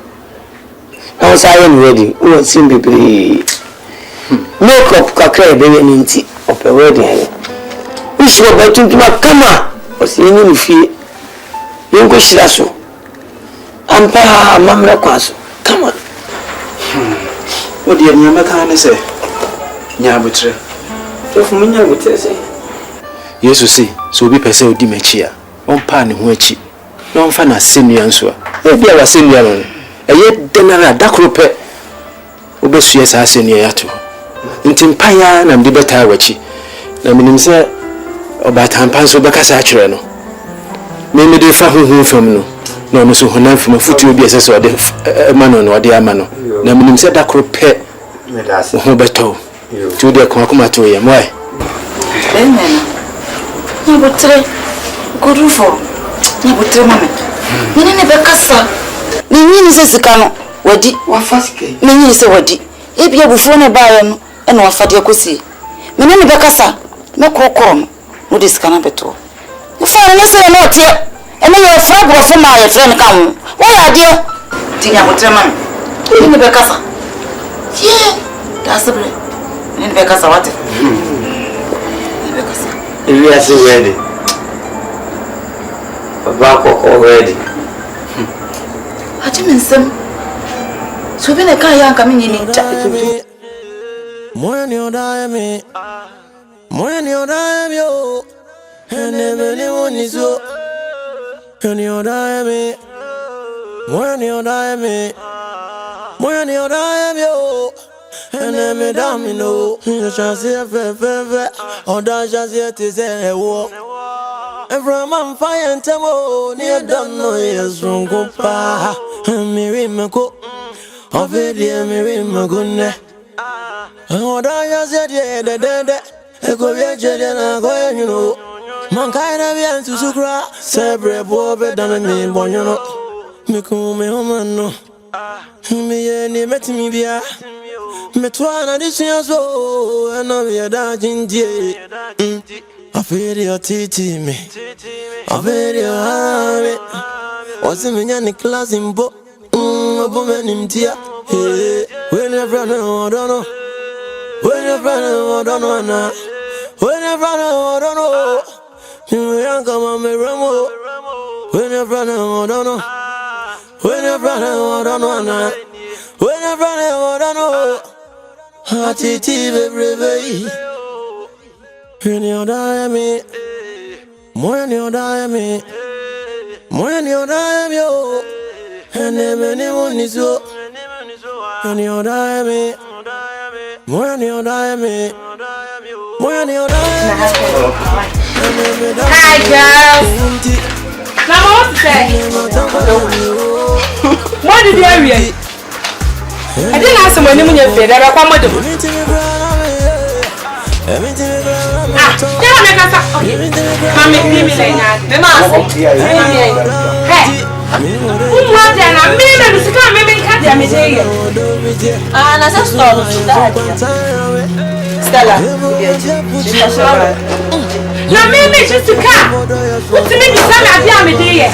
Na say wedding. We sim bebre. Makeup kakra be inti. Ope wedding. Wish you about to kama. Osi ni mfie. Yengo shira so. Ampa mamra kwaso. Come on. What do you mean? Say, Nyabutre. If me Nyabutre say, Yesu say, so be pese odi mechia. On pa ne ho achi. Na on fa na senua nso a. E bia wa senua no. Eye denara dakrope. Obesua sa senua yato. Nti mpaya na mde beta wachi. Na minim se obatampa nso bekasa akire no. Me de fa ho fam no. No no so honam fam futu obi esese ode mano no ode amano. Na minim se dakrope. me das. Ho beto. Tu de kuma to ye moy. Amen. Nyabutre. Godufo. Nyabutre mama. Menene bekasa. Menyi se sika no wadi Wa fasike. menyi se wadi. Ebia bufo ne baaye no e na wafade akosi. Menene bekasa. Me kokoro no. No de sika na beto. Ufa ne se na otie. Ene ye fra brofo ma ye fra ne ka ho. Wo ya de. Ti nyabutre mama. Menene bekasa. Ye. Dasable. Menene bekasa wate. Bekasa. We are so ready. Baba koko ready. Ati mensem. So be ne kan ya nka menyi ni ta. Moya ni oda me. Moya ni oda me yo. Ene beni wonizo. Ni oda me. Moya ni oda me. Moya ni oda me yo. Ene me damino. You chance fe. Oda chance te se wo. Every man fire and temo. Ni don't know yes wrong go pa. Me remako. Ovedia me remagune. Oda chance de. Eko bia jede na go you know. Man kaina bia to sukra. Sebre bo be dan me bonyono. Me kume homano. Me ye ni metimi bia. Me twana disuya so eno bia da jinjie. I feel your titi me. I feel your hammy. Was in any class in book. A woman in tear. When you're running, I don't know. When you're running, I don't know now. When you're running, I don't know. You come on me, Ramo. When you're running, I don't know. When you're running, I don't know now. When you're running, I don't know. I titi baby. When you die me, more you die me, more you die me, oh, and anyone is so. When you die me, more you die me, more you die me. Hi, girls. Now, what to say? What did you hear? I didn't ask someone in your bed. I come yeah, make us okay. Mommy, give me like that. The mask. Hey, who want that? I'm me, and it's come, maybe can't damage it. Ah, that's a story. Stella. Now, maybe just to come. What's the name of the damage?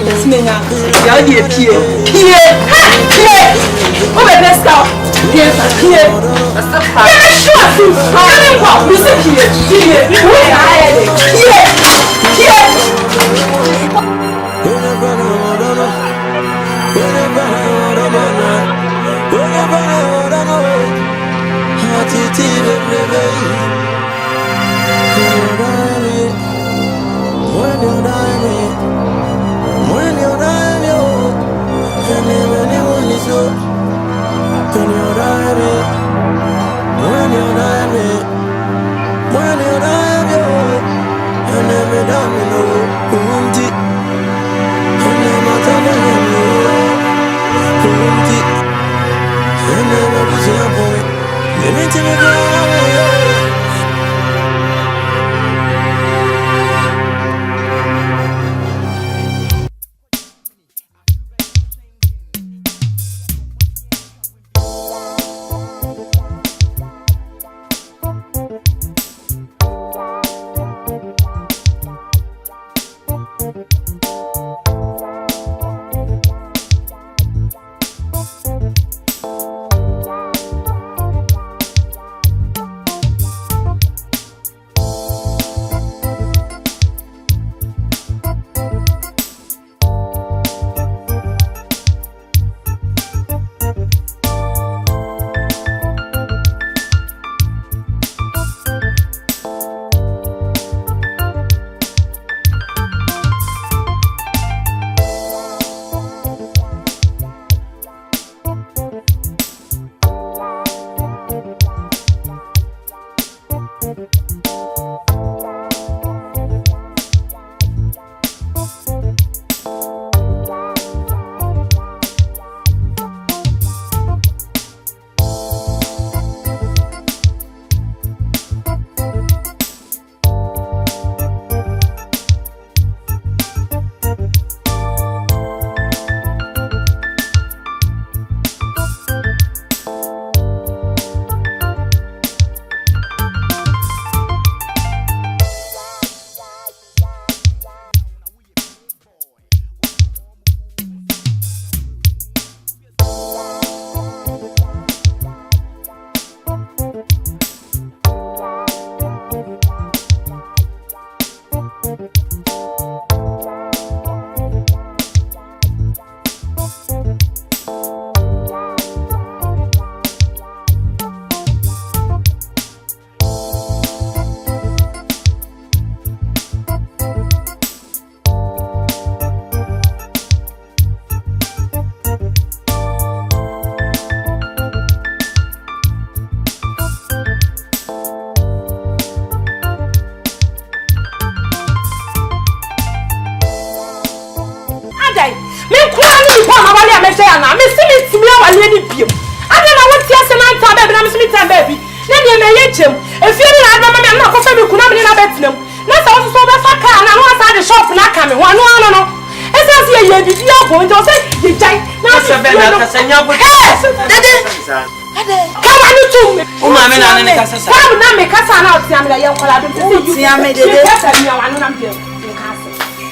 That's me now. You're the Pierre. Oh, my best out. Yes, Pierre. Yeah, sure. Come on, we say Pierre. Baby, tell me why.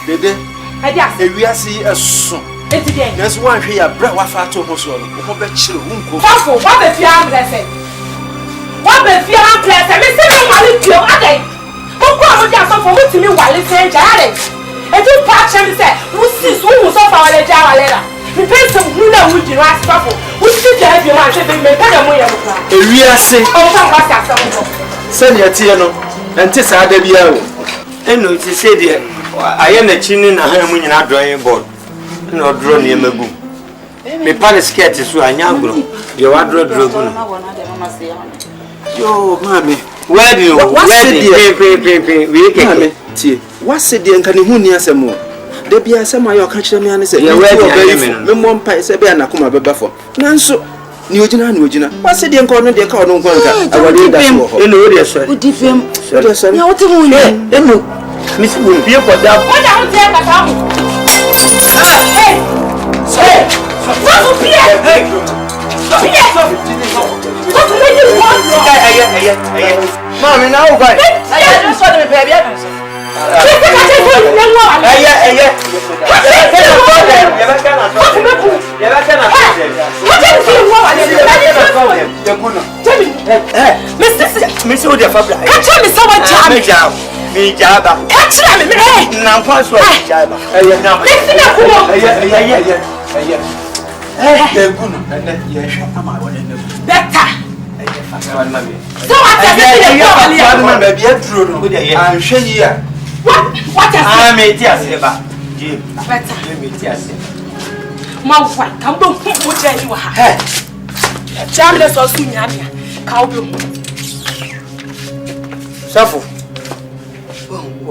Dede, we are see a son. There's one here, bread was far too much. What the children? What if you are blessed? What if you are blessed? I'm saying, while it's your other. Who come with your son for me while it's saying, Jared? And you patch him say, who sees who was off our letter? We pay some good and we do not stop. We still have your man, they pay a way of a we are saying, oh, what's that? send your Tiano and Tessa de Biao. And no, she said, I am a chin in a hand when you're not drawing board. No, draw near Mabu. Me palace cat is so I am grown. You are drawn. Yo, mammy, where do you pay? What's the dear Canihunia some more? There be some of your country and say, you're ready. One pie said, and I come up before. Nanso, Nugina. What's the dear corner? They call no one. I will leave them. You know, dear sir. What if him? So, now what do you mean? Miss will be for that. What I will tell about hey, hey, Mommy, now what? I just saw the baby. What I made yes, my wife, come don't put you are. Jamless or soon, cowboy. Suffer.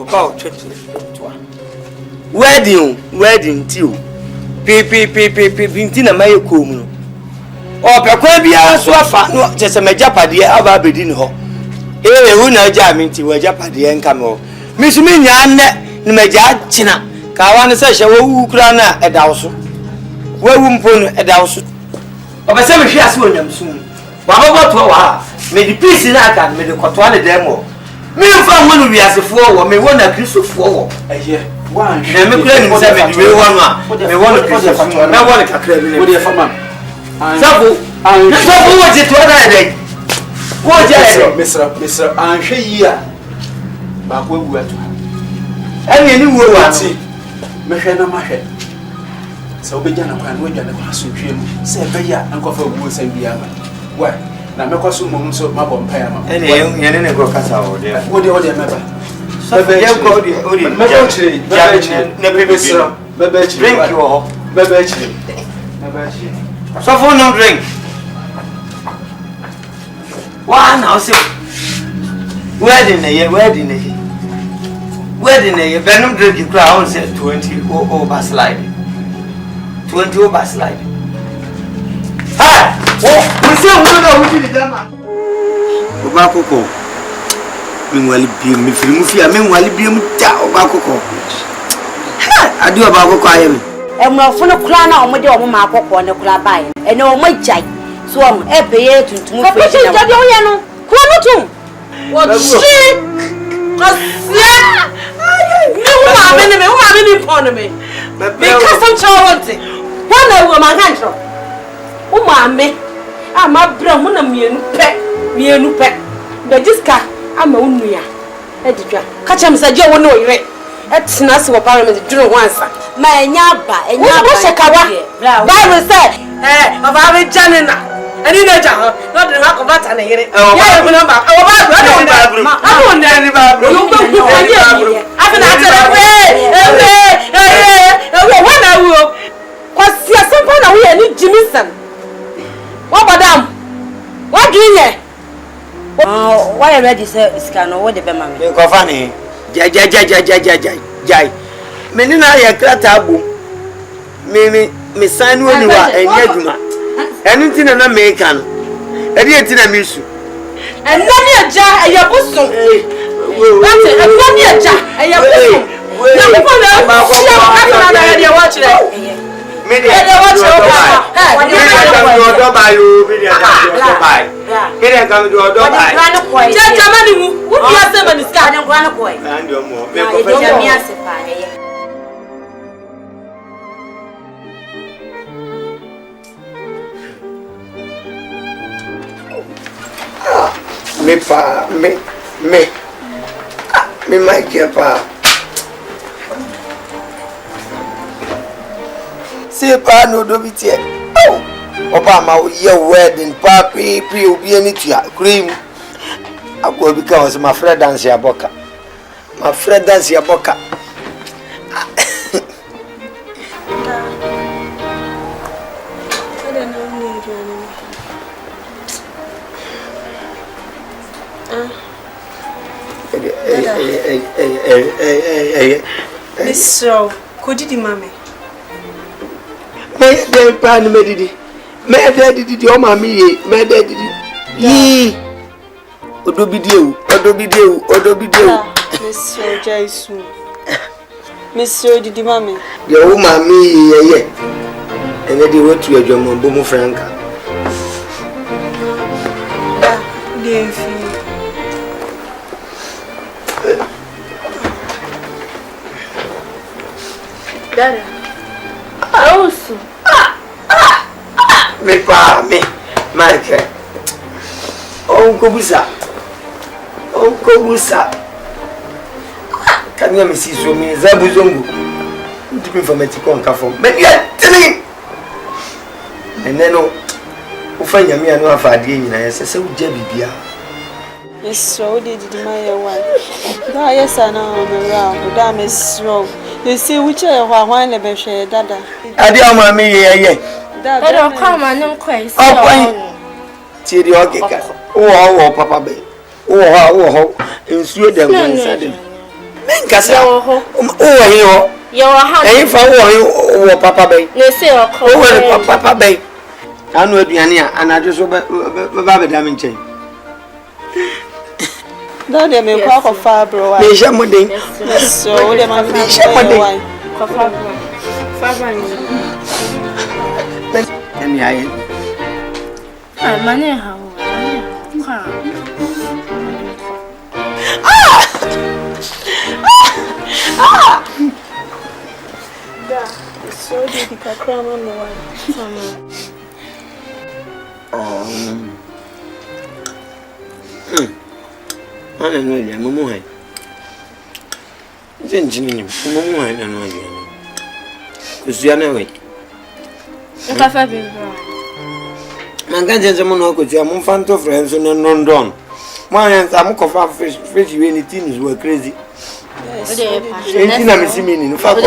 About wedding till. Pintina Mayo Kumu. o pe kwa bia so afa no chese majapade aba bedi ne ho hu na ja mi nti wajapade nka me ho mi su mi nya nne ni maja china ka wa ne se hye wo kura na edawo so wo mpo no edawo so o be se me hwe ase onyam sum wa babo to wa me di peace na aka me de koto ane demo me mfa mo no wiasefo wo me wo na kristofo wo eye wan na me kura ni se me di we wo no a me wo no kristofo na wo ne kakra bi wo de fa ma sabu wo je to na de wo je Mr. Anhwe yi a ba ko ewu ato ani ni wo wa ti me hwe na ma hwe se obegya na kwa na wagya na kwa so hwe mu se be ya ankofa ewu se bia ma wa na me kwa so mum so ma bompa ya ma ene ye ne go kasa wo de wo de meba bebe ye go de o de meba chire na bebe Mr. Bebe chire drink yo ho bebe chire bebe chire so for no drink wa na o se wedding na ye benum drink kra on say 20 over slide 20 over slide ha we say we no we di dama oba koko mi wali bi mi firi mu fi a mi wali bi mu ta oba koko ha adi oba koko ayemi emrofo no kula na omode omo ma akokọ ne kula bai ene omo jai so om epeye tuntum fe Papa na jadi oya no kula no tum wo chi asia me uma me ni pon me because some child wana wo ma kan tro uma me ama bra mu na mienu pe be diska ama unua edidwa ka chem se je wo no yire etina se wo parliament duru wansa ma enya ba wo shekawa Bible say baba be janina ani na ja no de ma ko bata na yire ya e number o ba do I don't know ni ba bro no go ku ani afina atere when I will kwasi asempa na we ani Jimison what madam what do you why ready say scan what the be ma me ko fa ni jai meni na ya krata abu me sanu oni wa enya djuma enu ntina na me kan edi etina me su enani aja eyabuso ate enani aja eyabuso na ko na ya na ya watch le me dey watch o ba do ba yo me dey do ba me dey kan do ba jaja mani mu wo bia se mani ska anya kwa na koi and yo mo me ko ko fa mi ase pa ye me mai que pa se pa no do bitie oba ma ye wedding pa pri obi ani tua cream akwa bi ka o se ma friend dance ya boka Mr. Kodidi mame. Me de pa ni medidi o ma mi ye medidi yi odobidi ewu Mr. Jaisu. Mr. Didi mame. de o ma mi ye ene de wotu adwamo bo mu franka Defi. dada osu me pa me Michael onko busa kanya me si so me zabu zongo ndi me famati ko nka fom me ya tini eneno ufanya mi anu afade nyina yese se ugya bibia Mr. Didi maya wa. Da yesa na omera da me strong. They say which are hwan le be hwe dada. ade ama me ye Dada come on kwai okwan ti di okeka wo papa be wo nsuo dem nsa dem menkasa wo he ye wa ha fa wo papa be ne se o ko wo papa be anu aduane a anadwo so ba ba dam nchen No, they may call for Fabro. me hye moden So, they might be moden Fabra eni aye mane ha kwa Da, so did the crama no one. ana no ya mumu hai jenjini ni mumu hai na no ya kusia na we nka fa bibra manga jenje mo no kusia mo fanto friends no London mo yan sa mo kofa fish we ni things were crazy enti na misimi ni fa ko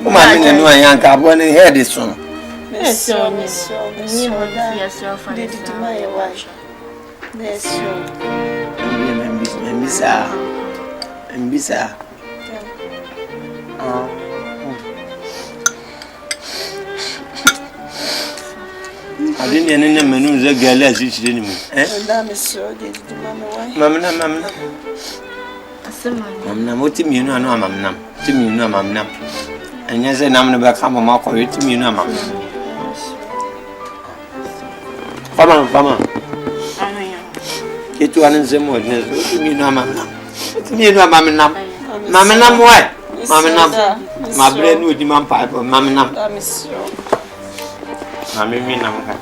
ma mi no yan ka bo ni head so Mbisa. I didn't know menu the girl as it's anymore. Mamma. Mamma, what do you know? Mamma, to me, no, mamma. And yes, I'm never come a mock or to me, no, mamma. Fama. Get one in the morning, you know, mamma. You know, mamma. Mamma, what? Mamma, my brain with the man pipe, mamma. Mami mi na mka.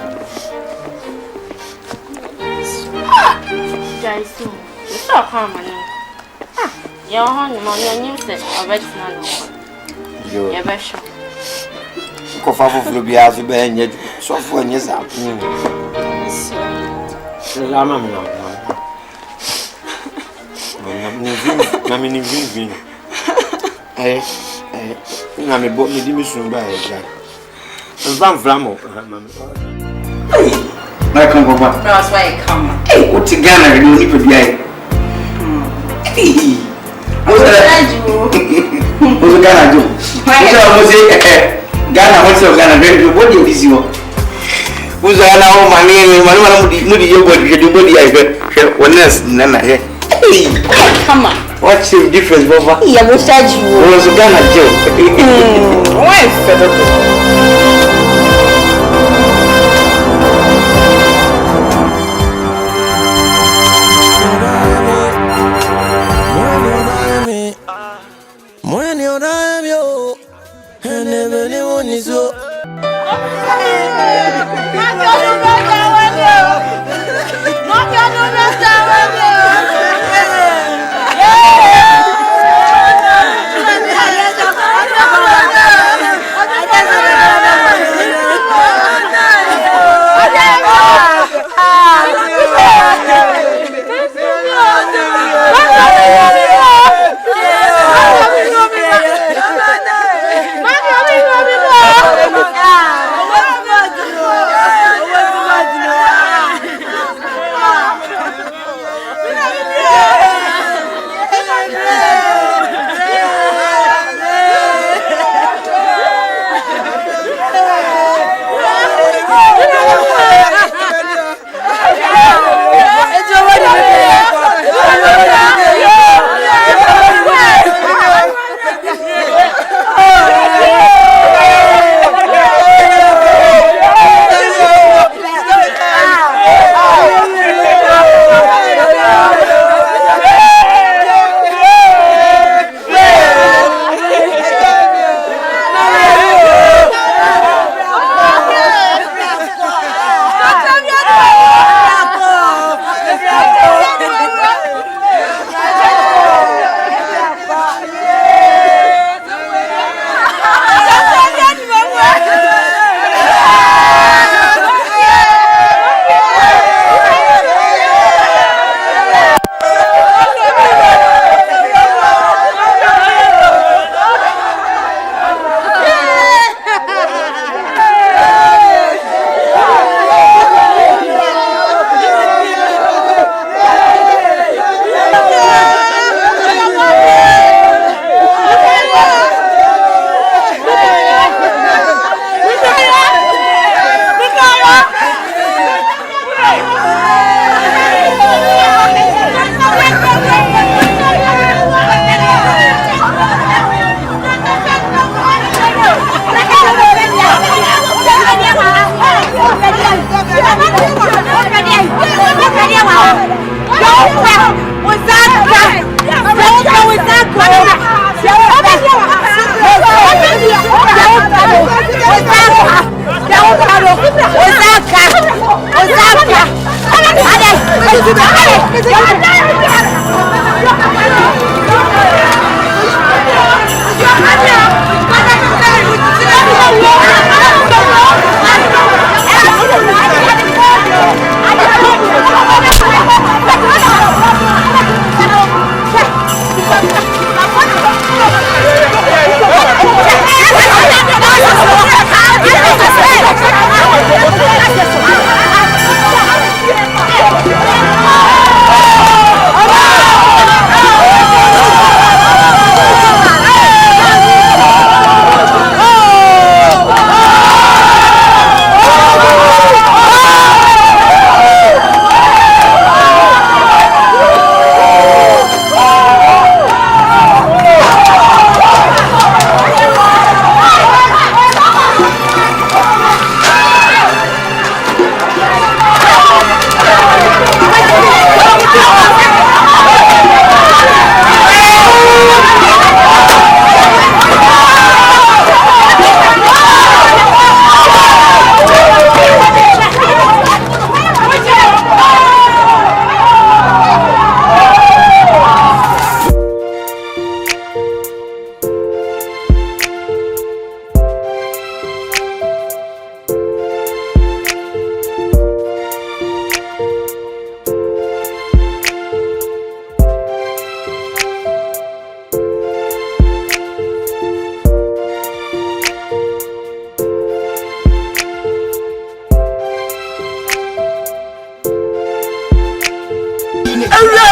Jaisu. So come on. Your honey mon you say about na no. Yo. Ya ba sho. Ko fa foforo bia so be nya so fo nya sa. La mama na. Mami ni vin. Na me bo me di mi sun ba e ja. Van Vramo. I come from what? That's why I come. Hey, what's a Ghana? You need to be hey. What's that? What's a Ghana do? What's Ghana? What's a Ghana? What do you busy? Who's a Ghana? Oh, my name, Moody, you go to the body. I get one else, Nana. Hey, Come on. what's the difference, Baba? Yeah, what's that you? What's a Ghana joke? Why is that?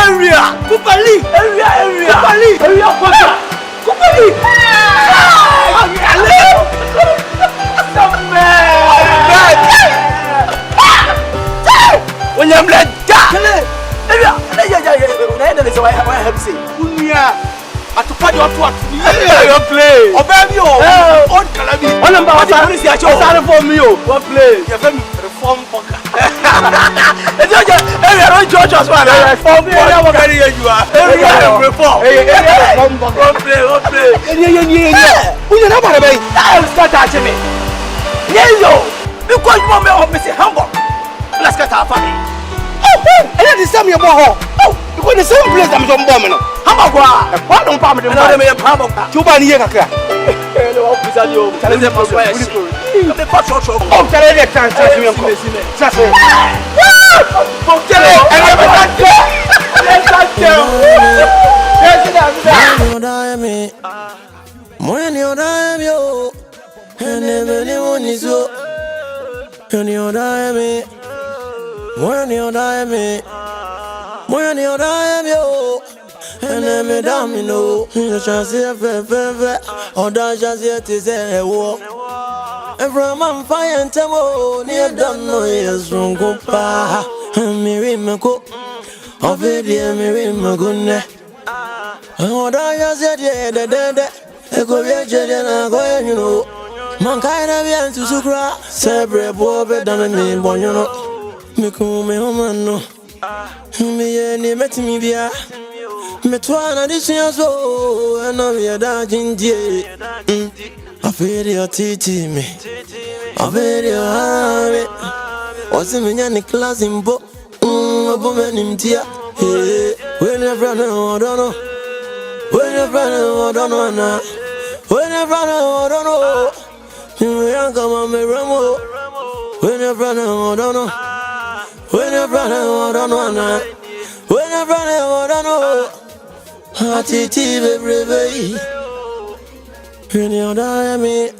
area. Kupali. Area. Kupali. Area kwata. Kupali. Ale. William Ledda. Area. Na so I have say. Unia. Atupadi watu you play. Obey me on Calabi. One number what police ya show. Sorry for me What play? You have reform poker. Area don't judge us one. Reform area what carry you are. Area reform. Area reform poker. What play? Area. Who you know about me? I start touching me. Yo. Because you want me to miss Hamburg. Let's get our family. And then this time you're more. Because the same place I'm from bombing. Hamburg. What don't pay me the money? Hamburg. Chuba ni yeka. Hello, officer yo. Challenge them for swear. Come for short. Oh, challenge them chance me uncle. Chance. Oh, challenge. And you better go. Let's go. Yes, Morning oda yo. Ene ni wonizo. Morning oda me. Morning oda me. Morning oda yo. Ene me damino. You chance fe. Oda chance te se wo. From am fire and tamo. Ni don't know yes rungo pa. Mi rimako. Ovedi mi rimako ne. Oda chance de. Ego viaje na go you know. Man kaina bien to sukra. Sebre bo be dame me bonyono. Me kume homano. Me ye ni meti mi bia. Me twana di so na me da jinjie. I feel your titi me. I feel your ame. Osi me nya ni class imbo. Obo me nimtia. When you run I don't know. When you run I don't know na. When you run I don't know. You young come on me ramo. When you run I don't know. When you run I don't know na. When you run I don't know. Atiti baby. When you die me.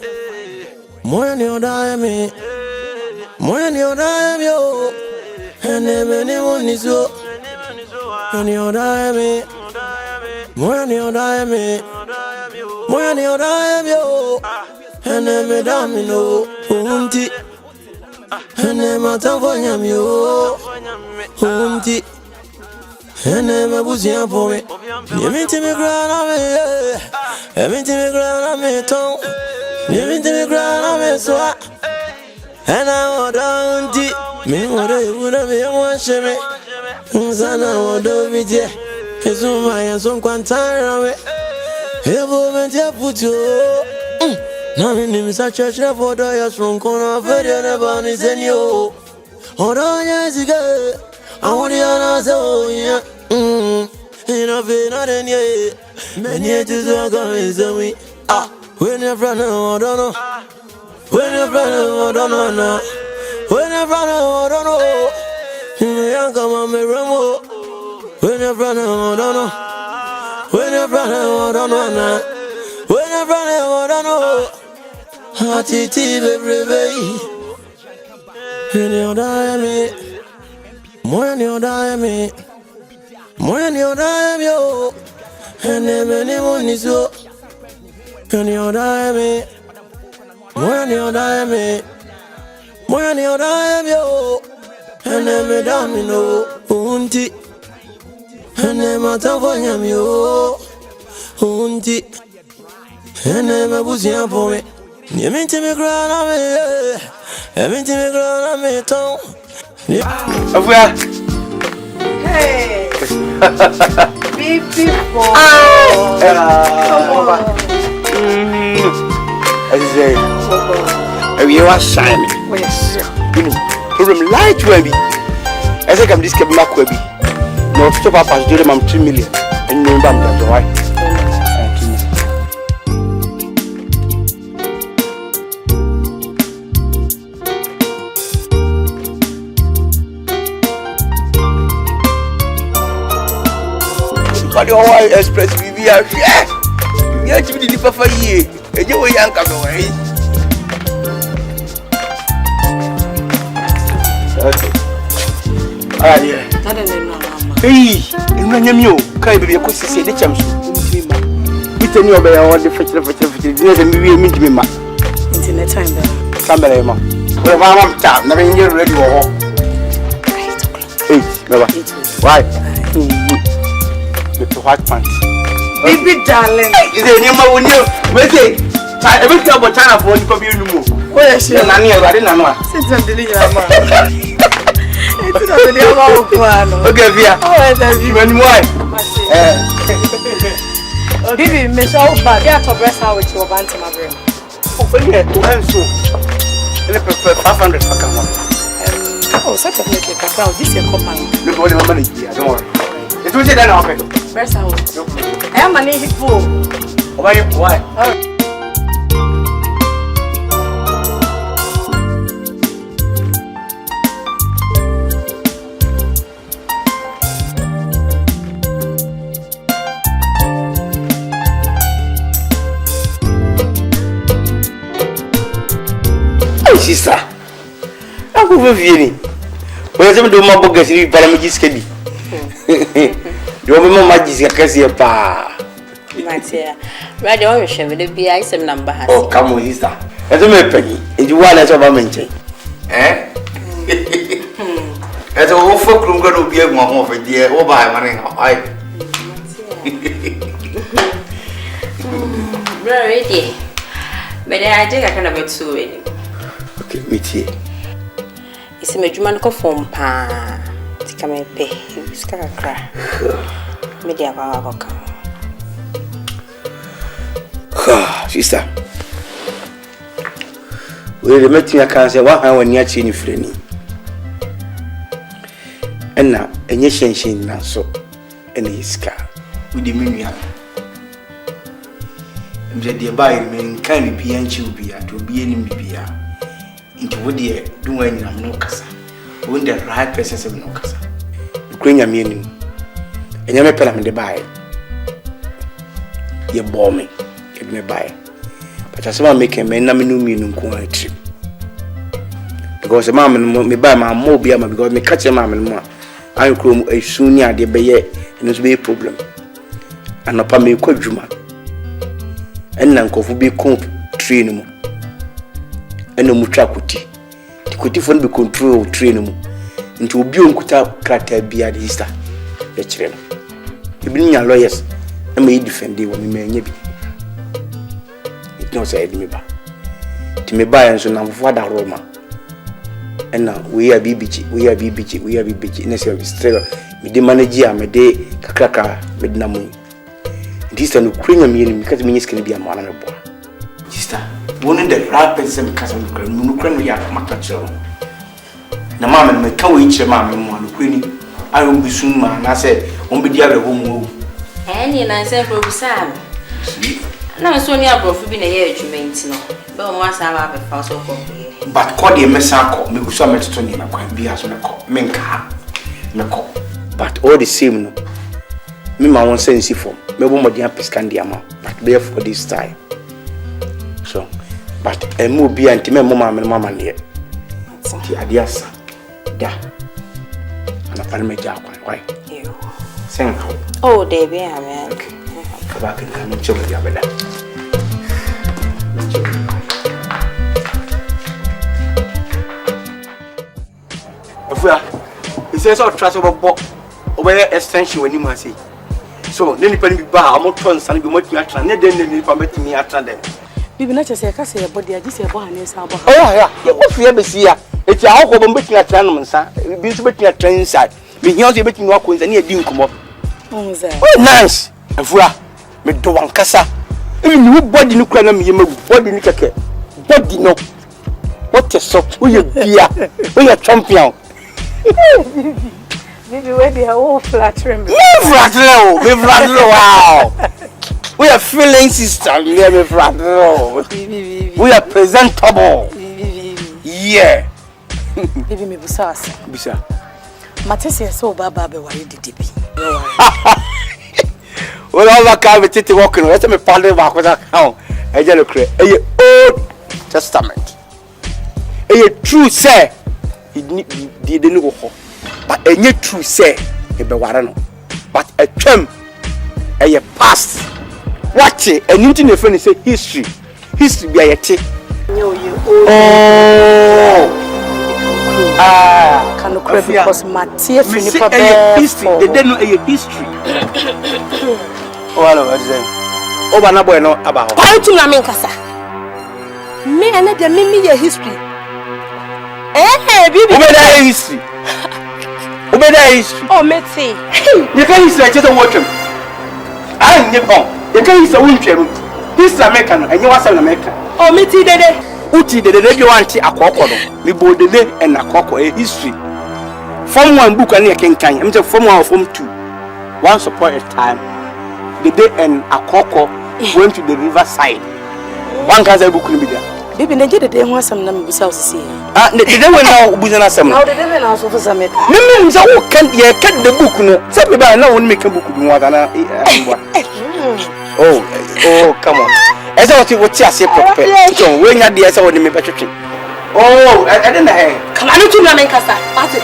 When you die me. When you die me yo. And many one is so. When you die me. When you die me. When you die me yo. And me damino. Unti. And me tavonya me yo. Unti. And me buzian for me. You mean to me grana me. You mean to me grana me tongue. You mean to me grana me so. And I want unti. Me what I would have been watching me. Sana what do we do? It's on my son quantare. Evo mentia put you. Now in him such a chef for the years from corner for the never is in you. Hold years ago. I want the answer. Yeah. Enough in not any way. Many to the going when you're running, I don't know. When you're running, I don't know now. When you're running, I don't know. You young come on me ramo. When you're running, I don't know. When you're running, I don't know now. When you're running, I don't know. Atiti baby. When you die me. When you die me. When you die me yo. And many one is so. When you die me. When you die me. When you die me yo. And me damino. Unti. And me tavonya me yo. Unti. And me buzian for me. You mean to me grana me. You mean to me grana me tongue. Hey. Beautiful. I say, you are shy. You know, problem light webby. I think I'm this kept back webby. No, stop up as do them 3 million. And no bam, that's why. Why express we are here? We are to be the for ye. And you were young come away. Hey, nanya mi o kai be ko sisi de chamsu bitani obe ya wode fetire de se mi wi mi ntimi ma internet time ba kamera ma we ba ma ta na be nyi ready wo ho 8 baba why the white pants baby darling is it nyama woni we say ta e be ti abo China for ni pa bi enu mo o ye se na ni e ba de na no a sit deli nyama it's not the about one okay via oh that's you when why baby me show back ya to breast how with your band my brain oh yeah to answer ele prefer 500 for come oh such a little cacao this is command no body money here don't worry it will say that now okay breast how I am money hit for why sister aku vieni wala sama do ma boga si para mi gis kedi do ma ma gis ka kasi pa Matia radio we hwe de bia isem number has oh come on sister ezo me pegi eji wala so ba menche ezo wo fo krum ga do bia mo ho fe die wo ba ma ne ai bro ready but I think I can have it too any okay metie isi medjuma no form pa tika me pe iska kra media ba ba ka sister we le metia kan se wa han wani achi ni freni enna enye hyenhyen na so ene iska we di menua mje de bayi men kan bi anchi obi a to bi enim bibia into wodi do wan nyam no kasa when the right person say no kasa kwenya mi enim enya me pela me de bayi ye bo me ye me bayi but as ma make me na me no mi no ko atri because ma me bayi ma mo bia ma because me catch ma me mo an krom esuni ade be ye no so be problem anopa me ko dwuma enna nkofu bi ko train mu ena mu twakuti tikuti fo no be control train mu nti obi onkuta krata bia de sister ya kire no ebi nya lawyers e ma defend wo me manya bi it no say me ba ti me ba enso na mfo da roma ena we ya bibiji na say struggle me de manage ya me de kakraka me de na mu sister no kwenya me ni because me nyesika bi amana me bo sister woni the right person because me kra no kra ya maka chero na mama me ka we chire mama me no kweni ayo bisun ma na say on be dia be ho mu ni na say probusa na so ni abrofu bi na ye adwumenti no be o mo asa ba be fa so ko but call the message call me go so met to ni na kwa bi aso me ko but all the same no me ma won sense for me bo mo dia peskandia ma but there for this time so but emu bi anti me mama ne ti adiasa da ana pan me ja kwa why sen oh they be amen ka ba kan kan choba dia beda afua ise so trust obo extension wani ma say so neni pani bi ba amo ton san bi mo tumi atra ne den neni pa metumi atra den bibi na chese ka se body agi se bo hanen sa bo oh ya ye wo fie be sia eti ahoko bo metumi atra no nsa bi nso betumi atra inside bi hian so betumi akọ nsa ne edi nkomo oh nice afua me do wankasa ebi mi body ni kura na me yema body ni keke body no what is so we bia we champion Baby, where they are all flattering me. Wow. We are feeling sister, me flattering. We are presentable. Yeah. Baby, me busa. Busa. Matese so baba be worry Dede bi. Well, all that car be titi walking. Let me paddle back with that count. I just look at Old Testament. A true say. It didn't go home. But any true say, e be ware no. but a term a past. What and you know friend say history be a tea. Can you cry because Mattia Philippa history? They don't know a history. Oh, hello, what's that? Oh, but no boy, no about. Why to me, Kasa? Me and the Mimi history. Baby, Obey history. Obey history. Oh, Metty. You can't history, just watch him. I ain't on. You can't history, history American, and you are an American. Oh, Metty, Dede. Uti the day you want a cocoa, me board the day and a cocoa, a history. From one book and a king time, I'm just from one from two. Once upon a time, the day and a cocoa went to the riverside. One has a book in there. Baby, they did the want some number to see. The day when now was an assembly. How did they also for some? Means I can't cut the book. No, some people now won't make a book more than oh, come on. As I was what you say, when you had the answer, me better. Oh, I didn't know. Come on, to me, Kasa. Party.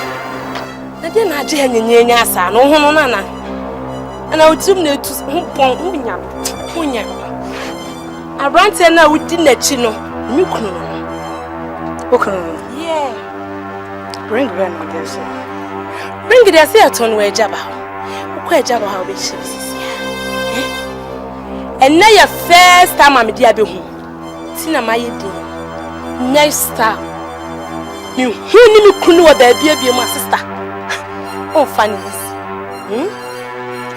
I didn't have any Yasa, no, and I would soon need to Punya. I ran to now with dinner chino. Yeah. Bring grandmother. Bring it as a ton where Jabba. Where Jabba how we should see. And now your first time I'm dear be home. Tina my day. Next time. You who knew what there be my sister. Oh, funny.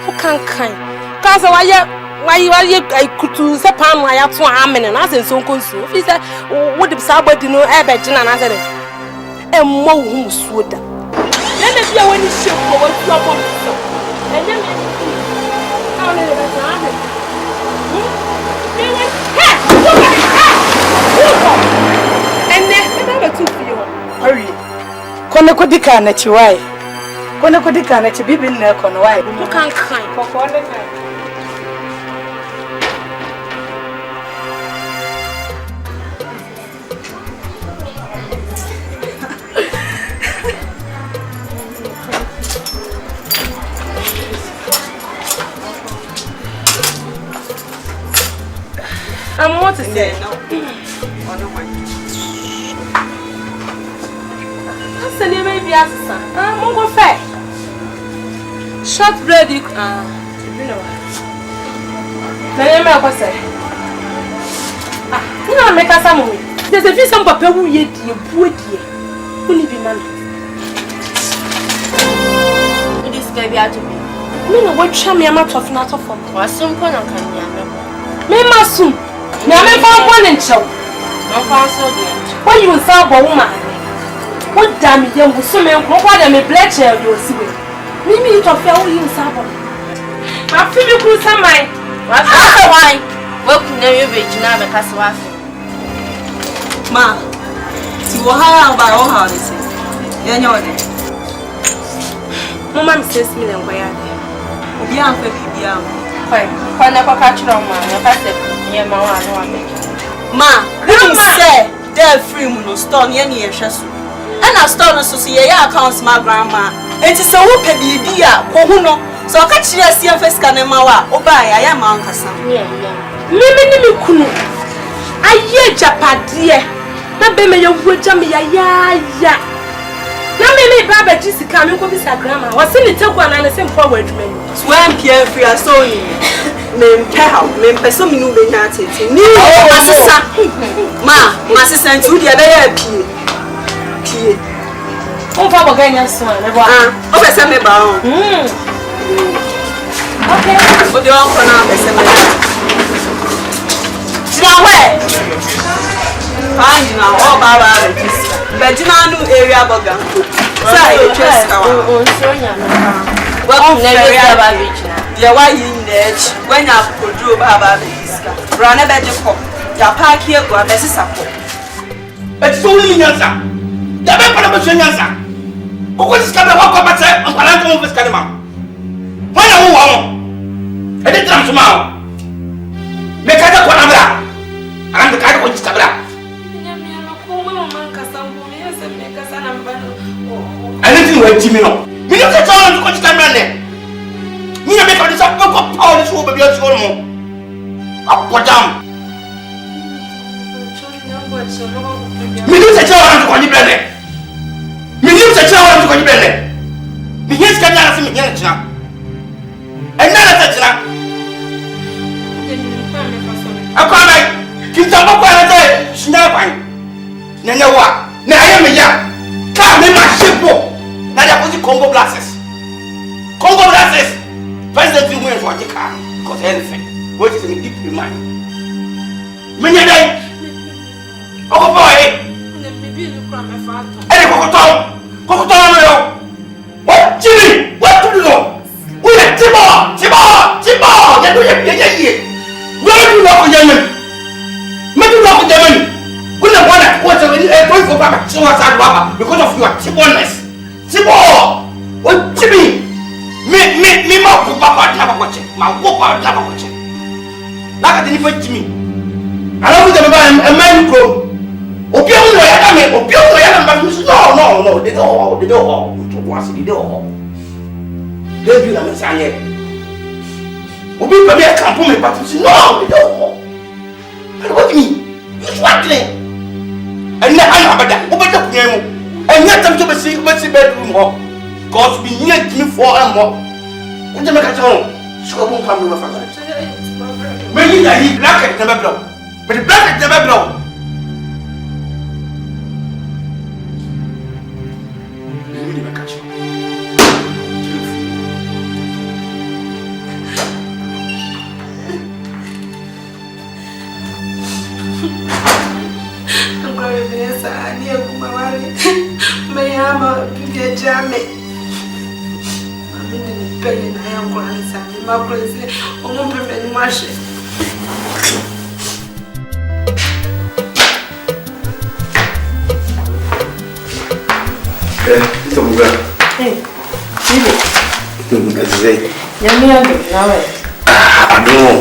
Who can't kind? Cause why you I could to Sapan, I have 2 amen and as in so consume. He said, what if somebody know Abbott and answer it? And more who's would. Let me hear when you show what you are going to do. And then how many of us and then never took you. Hurry. Konakudika na chiwai. Konakudika na chibibi na konwai. You can't kind for one. I'm what to say no. That's the name of the answer. I'm going fair. Short bread, you know. The name of what say? You know, make us some way. There's a few some papa who yet you poor dear. Who need be man? This baby out to me. Me no what cham ya mat of not of for. Was simple and can you me masum. Me am found one and show. No pass again. When you saw a woman. What damn it, young so me what am a black child you see. Mimi to feel you sabo. I feel you could some mine. What why? What can you be now because of Ma. See what how by all how this is. You know it. Mama says me and why are they? Yeah, baby, yeah. Why never catch on man? Ma, you say they're free no store near near Shasu. And I store no so see your accounts, my grandma. It is a whoop baby, Kohuno. So I catch your see a face canemawa, or buy I am Uncle Sam. Mimi Kunu. I hear Japadia. Not be me your wood jammy, ya. Now, maybe Baba Jessica, you could be a grandma. What's in the top one and the same forward to me? Swam Pierre free a soul. Mem Cow, Mem Pessom, you be not it. Ma, my sister and 2 the other P. Oh, Papa Ganyas, son. Oh, I sent me bound. Okay, but you all for now, I sent me. Now, where? Fine now, all Baba. But you know, new area burger. Say, just welcome, yeah, why you in the edge? When you could do Baba, run a better pop. Your park here, go a better support. But it's only in answer. The member of the answer. Who was coming walk up and say, I'm going to this canima. When I want, I didn't come tomorrow. Make a Quanabra. I'm the kind of which Cabra. Anything with Jimmy. We don't get on to watch the man. wo baby at home. Apodam. Me do say chawa ko ni bele. Me do say chawa ko ni bele. Me yes ka na se me nyana china. Enna na china. Akwa kita ba kwa na tay shina ban. Nanya wa. Na aye me ya. Ka me ma shepo. Na ya ko Congo glasses. Congo glasses. President you win for the car. Cause anything. What is in deep in mind? Many day. Oh boy. Hey, Cocoton, what Jimmy? What to do? We are Timor. You do it. Where do you know Yemen? Maybe you know Yemen. We don't want to watch a point for Papa. So what's that because of your Tiborness? Timor. What Jimmy? Me, my Papa never watching. My Papa never watching. Like I didn't to me. I don't think a man go. No, they don't. What's the door? They do not say. Obi baby I can't put me but no, they don't. And what do you mean? You're struggling. And now I'm about that. Open up your and yet I'm to see what's the bedroom hall. Cause we need me for a more. And the make a tone. So I won't come to my family. Maybe I need black at never blow. But the black at never blow. I'm going to be a near Kumawari. May I have a jammy? I'm in the pain. I am going to say, my crazy, or won't prevent washing. It's a good. Hey, That's it. I don't know.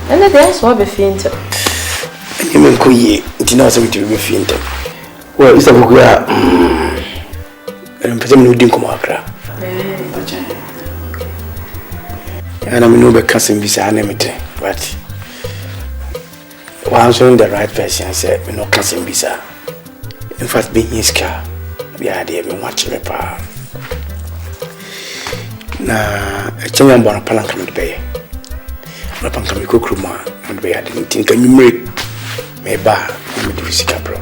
And the dance will be fainter. You mean Kuyi, it knows what you will be fainter. Well, it's a book where I'm presuming you didn't come out. And I'm no cousin beside enmity, but while answering the right person, I said, no cousin beside. In fact, being his car, the idea of watching a power. Now, a child born a palanquin to pay. Upon coming cook room, and we had didn't think you make me bar and do physical pro.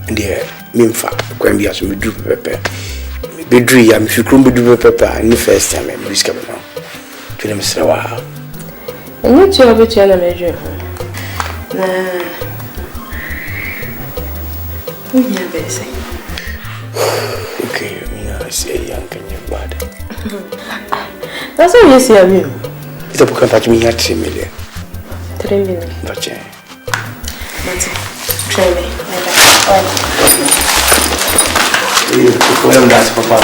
And dear, Mimfa, when we as we do pepper, be dream if you crumble do pepper and the first time I'm discovered now. To them, Mr. Wow. And what you have a channel major? Okay, I say young and your body. That's all you see of you. It's a book about me at 3 million. 3 million. But yeah. Try me. Well, that's Papa.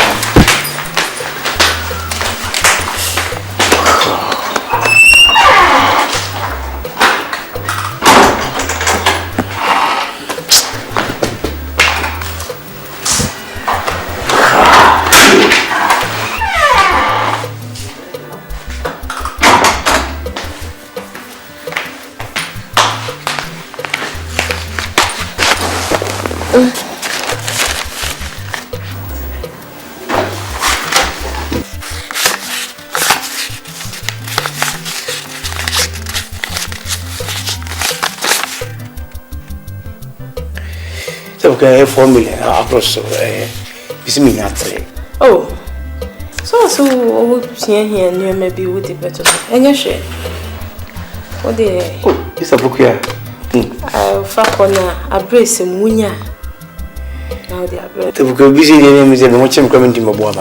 Okay, 4 million across this me at 3. Oh, so here near maybe would be better. And your share. What the it's a book here. I'll fuck on a brace and winya. Now they are bread. The book busy name is a much coming to my boy.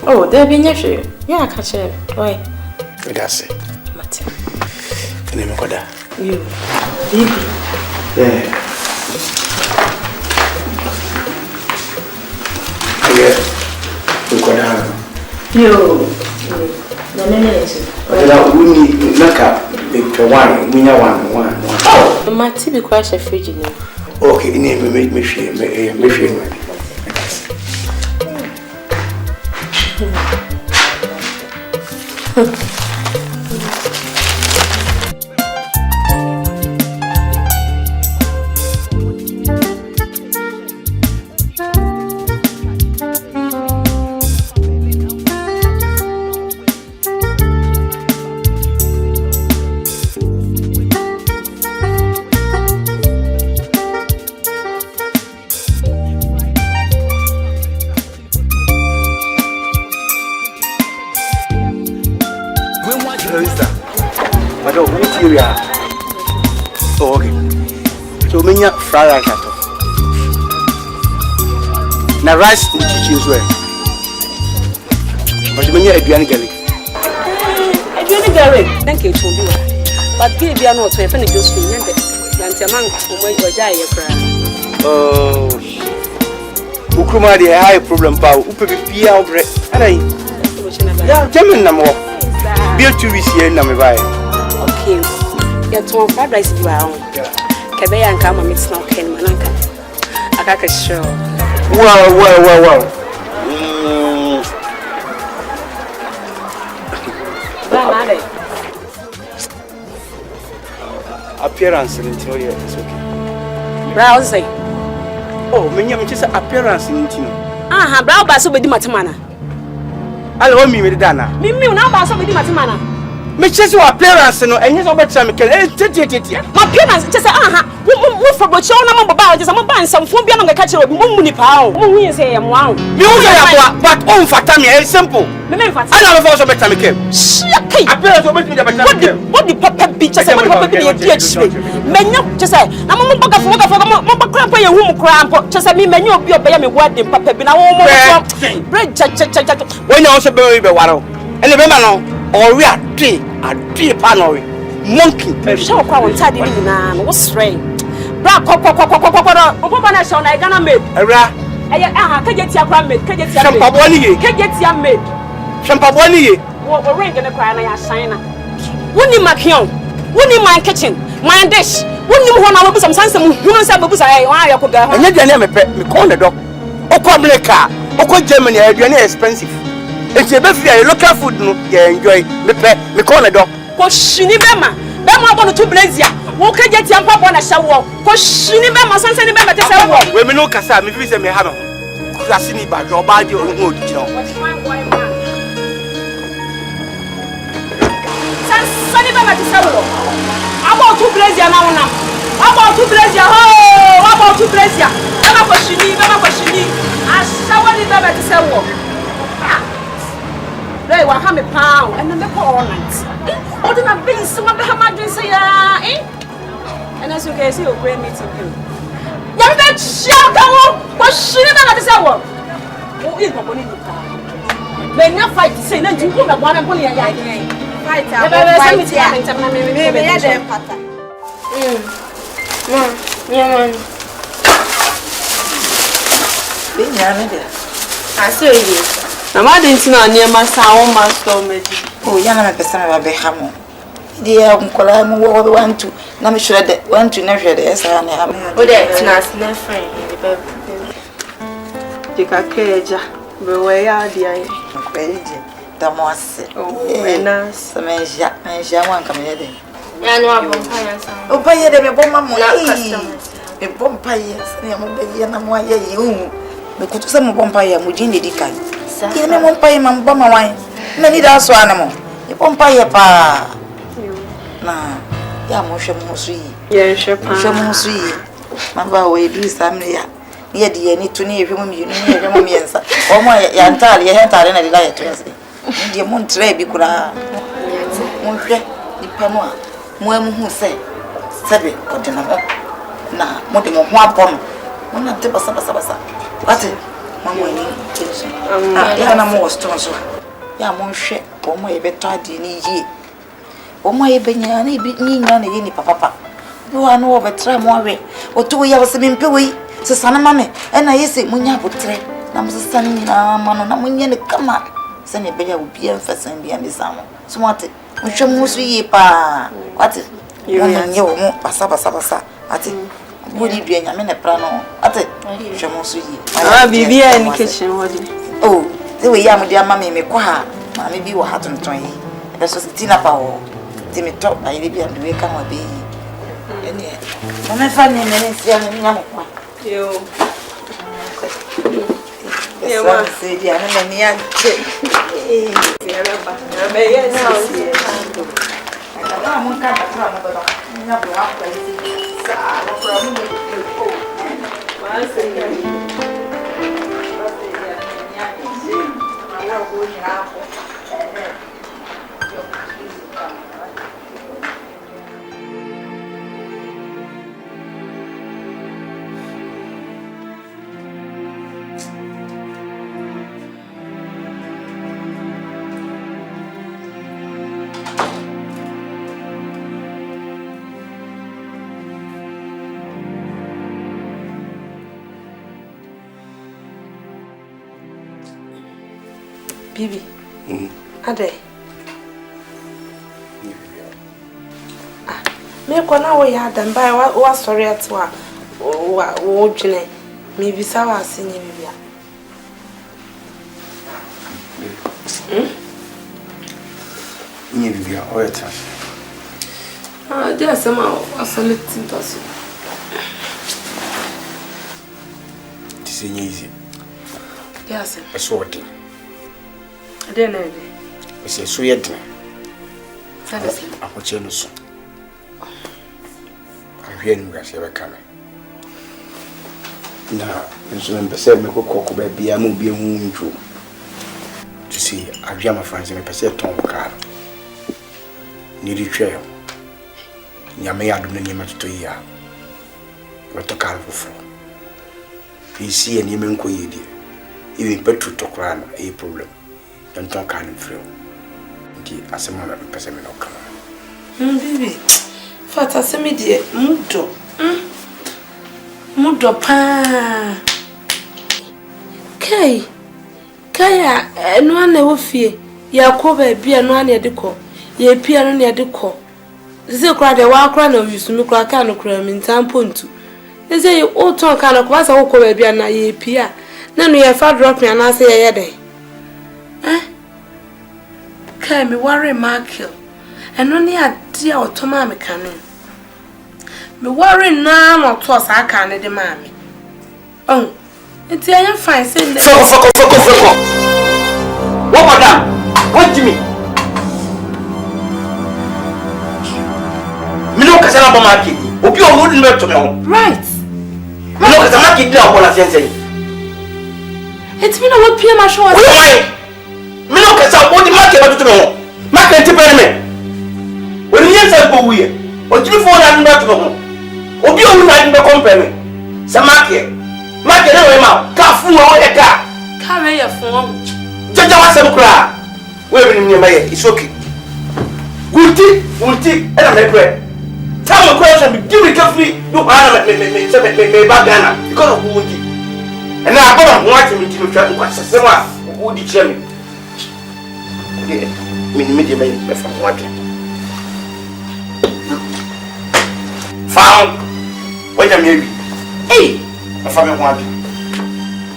Oh, there be your share. Yeah, catch it. Why? That's it. Matter. The name of you. Baby. Yeah. Yo, oh, my TV crash a fridge. Okay, name me share. Oh, okay. So many fried rice at all. Now rice in kitchen as well. But many Adrian garlic. Adrian garlic. Thank you, Toby. But give you not to a penny just for you. Yantaman, who might die a cry. Oh, Ukruma, the high problem power. Upe be out bread. And I, yeah, German number. Bill to receive number by. Okay. You're to fried rice you are on. Cabay and come and mix now, Ken Manaka. I got a show. Wow. Appearance in interior is okay. Browsing. Oh, many of just appearance in interior. Aha, brow basso with the matamana. I'll hold me with Dana. Mimi, now basso with the matamana. Make sure your appearance and yes, over time can my appearance just move for what you're not about. Just I'm buying some food beyond the catcher of Mumuni Pow. Who say I'm wow. But on Fatami is simple. I never thought of a time came. What the papa beaches and what the DHC. Menu just say, I'm a bugger for grandpa, your womb cramp. Just me, menu of your baby wedding, Papa Bina. When you also bury the water. And remember now, or we are three panel. Monkey. Show crown tidy now. What's strange? Black Papa Nation, I gonna make a ra. I can get your grandmate, can get your maid, can get your maid. Champaboni, what a ring in the crown, I shine. Wouldn't you, Macion? Wouldn't you my kitchen? My dish? Wouldn't you want to put some sense of who knows about I could go? And yet, I never me call the dog. Or car, or Germany, you're expensive. It's a better local food, you enjoy me call the dog. Poshinibema, Bema want to blaze ya. Who can get your papa on a shower? Poshinibema, Sansa, Bema, to say, women no Casa, me visit me have a classini bag or body or no. Sansa, Bema, to say, I want to blaze ya now. I want to blaze ya. Oh, I want to blaze ya. Bema, Poshini, I shower the Bema to say, they will have a pound and then the corners. What did I be some of the Hamadrin say? And as you can see, you'll bring me to you. Young man, shout out! What should I have to say? Who is my money? May not fight to say that you put a one and bully a guy. Fight out. I see you. I'm adding to near my sound master. Oh, Yana Pesama Behamo. Dear Uncle, I'm want to. Now, I'm sure that want to never the SRN. Oh, that's not friend. You can caja. Beware, dear. The moss. Oh, and some one coming in. Oh, by the bomb, a bompire, and I'm why you. Because some bompire, Mujini Dicai. You never pay my bomber wine. Many does animal. You won't pay a pa. Nah, Yamusha Mosi. Yes, Mosi. Mamma, we do some near the any to near him, you near him, yes. Oh, my Yantar, you had a light to us. The Montre Bicura Montre, the Panoa, Moem who say, Sabi, or dinner. Nah, Montimo, one bomb. One of the Basabasa. What it? I'm more strong. Ya Monshe, or my better dinny. O my Benyani beat me none any papa. You are no better more or 2 years in Pui, Susana Mammy, and I say Munya would trade. Nam Sunny, Mamma, Munya, come on. Sunny Bear would be a first and be a miss. So what it? We shall mostly pa. What it? You and you, Pasabasa. At it. Would you be a minute prano? At it. Shamosu. I'll be here in the kitchen. Oh, the way young dear mammy may qua. Mammy be what happened to me. That's was dinner power. Timmy talk, I will be and we come a be. And yet, when I find him, and see you. You want to say, the enemy, and Bibi. Ade. Me kwana wo ya dan bai wa sorry atwa. Wo dwene. Me bisa wa asenye bibia. Nye bibia o yeta. Dia sama asolitin taso. Tisenye easy. Yes. Eswodi. Ade na ade. Ese so yedne. Sadese. Akoche no so. Ahwe nu ga se be kame. Na nso me pese me kokoko ba bia ma obi hu ntwo. To see ahwe ma fanse me pese ton car. Ni ri twa. Nyame ya dum na to ya. We to car fofo. Isi eni me nko yedi. Even petrol to kra na e problem. Don't talk can free. Ndi asema na pese me no kama. Bibi. Fata semi die mudo. Mudo pa. Kai eno ana wo fie. Ya ko ba bia no ana de ko. Ya pia no na de ko. Ze kra de wa kra na wisumi kra ka no kra mi ntampo ntu. Eze o ton ka no ko ba sa wo ko ba bia na ya pia. Na no ya fa drop me ana se ye den. Kai me worry Michael. Eno ni ade a otoma me kane. Me worry na no to sa aka ne de maami. Oh. Enti ayen fine say ne. Foko. What madam? What Jimmy? Me no kasa na bo market. Obi o hold me to me ho. Right. Me no kasa market na ko la sense. Enti me no wo pia ma show. Me no kasa o di market ba to me ho. Market ti pe me. When you say go we, o ti fo na nda to ho. Obi o na nda compare. Sa market na we ma ka fu o e ka. Ka we ye fun. Jaja wa se kura. We bi ni me it's okay. Gunti, e na me pre. Tell me question be give me carefully. Do ana me ba Ghana because of Gunti. And now I got on watch me to try to say what who di chere me. Me me from what. Found when you maybe. Hey, I found one.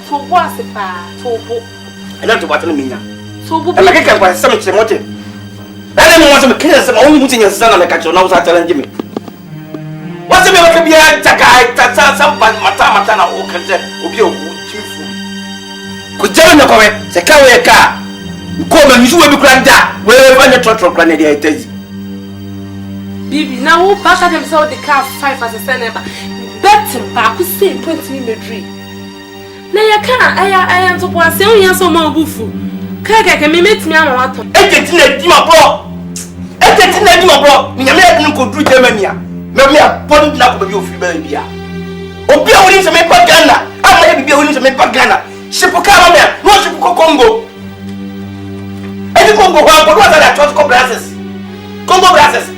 To boss pa, to bo. I don't want to mean. To bo. I can go some motive. I don't want to kill some only putting your son on the catch now challenge me. What's the matter be a takai tata some mata na o kan obi o chifu. Ko jama na kowe se ka we ka. Ko ma nsu we bi kranda. We find the trotro kranda dey itazi. Bibi na wo paka dem say the car 5 as a seneba. Bet ba ku say point me medri. Na ya ka aya to kwa se onyan so ma obufu. Ka me metimi ama wato. Ejeti na di ma bro. Ni nyame adun ko dru Germany a. Me apon na ko bi ofi ba bia. Obi a woni se me pa Ghana. Ama e bibia woni se me pa Ghana. Shipu ka ma me. No shipu ko Congo. Edi Congo kwa ko do that church Congo Brazos.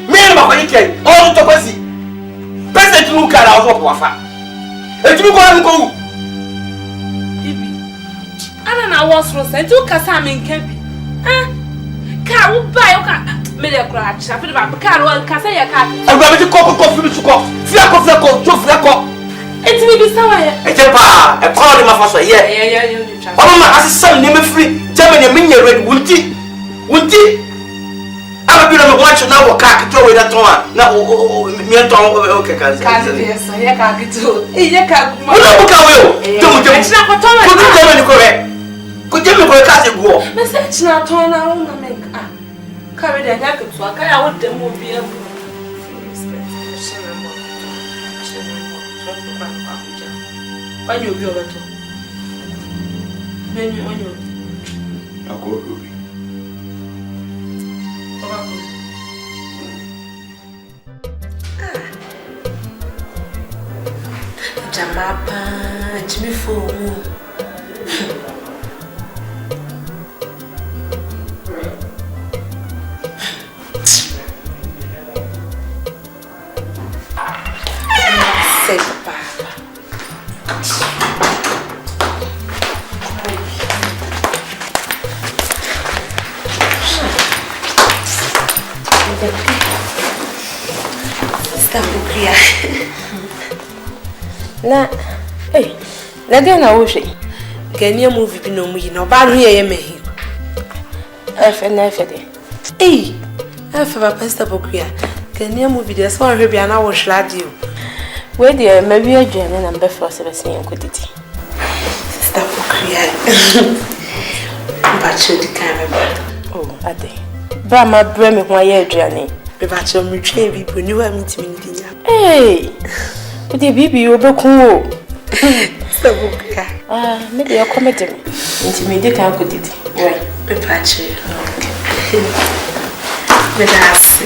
Me ma ko yike. O to kwasi. President nu ka na ozo wafa. Edi mi ko na ko. Bibi. Ana na was ro se tu ka sa me nka bi. Ka wo ba yo ka me le kra cha fi ba ka ro ka sa ya ka. Agba bi ko fi su ko. Fi ko to fi ko. Enti mi bi sawa ye. E je pa, e pa de ma fa so ye. Yeah, you try. Omo ma asesam ne me free. Germany me nye ready wunti. Aba bi na me watch na wo ka kito we da ton a na mi ton o ke kan. Ka yes, ya ka kito. Ye ka mo na buka we o. Temu. China ko ton. Ko du Germany ko re. Ko Germany ko ka se guo. Me se china ton na wo na me ka we da nya kito aka ya wo dem obi am. When you go to when you I go to Jamapa, Jimmy Fool. Sister Bukria. Na, hey, na dia na wo hwe. Gania movie bi no mu yi na oba no ye mehi. Efe na efe de. Hey, efe ba Sister Bukria. Gania movie de so hwe bia na wo hwrade o. We de ma bi adwane na mbe for se besen enkodidi. Sister Bukria. Ba chudi camera. Oh, ade. Ba ma bre me ho aye adwane. Be ba che me twa bi boni wa mitimi ndi nya. Hey. Ode bibi obekun o. Sister Bukria. Ah, me de comedy me. Ntimi de kan kodidi. We. Be ba che. Okay. Me da se.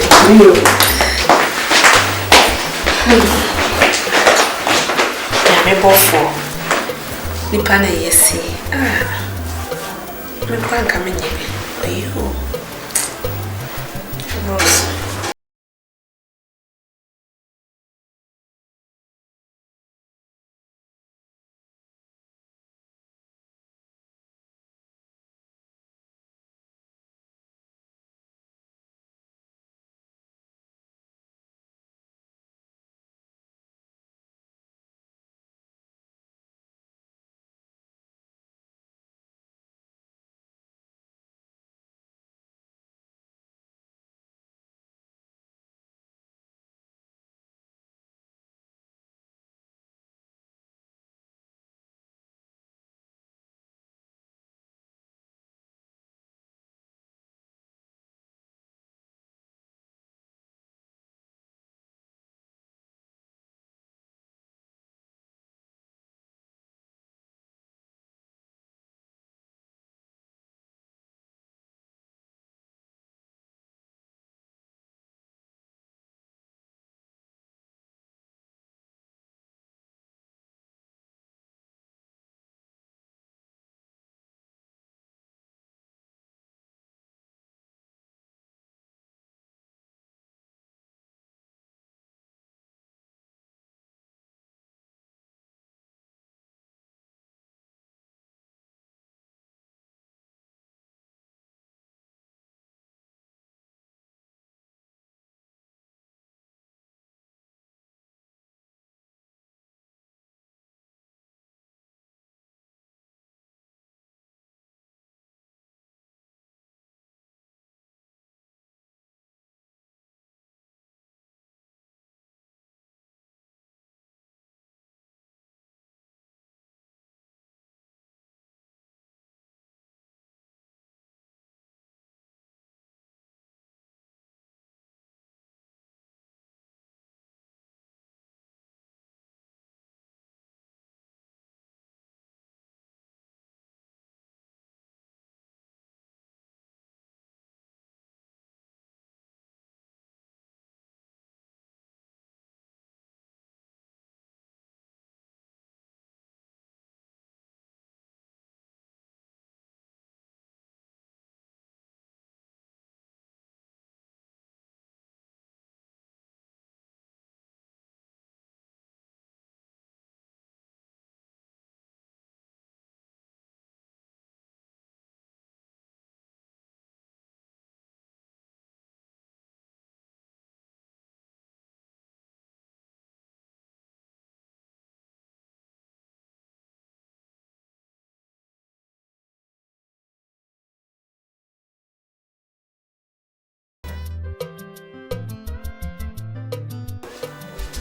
Me bofo nipa na yesi me kwanka menye ayo Rose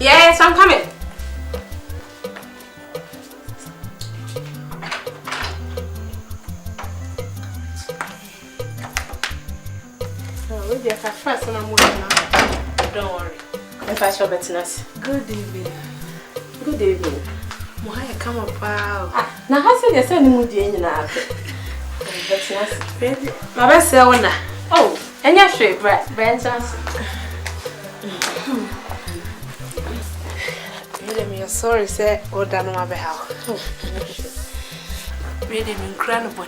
Yes, I'm coming. First, I'm moving now. Don't worry. If I shall bet us. Good evening. Good evening. Mohaya come up. Wow. Now, how say you send me the engine out? Bet us. Baby, my best seller. Oh, and you're straight, Brent Johnson. I'm sorry, sir. Or done on my behalf. Really, mean crannable.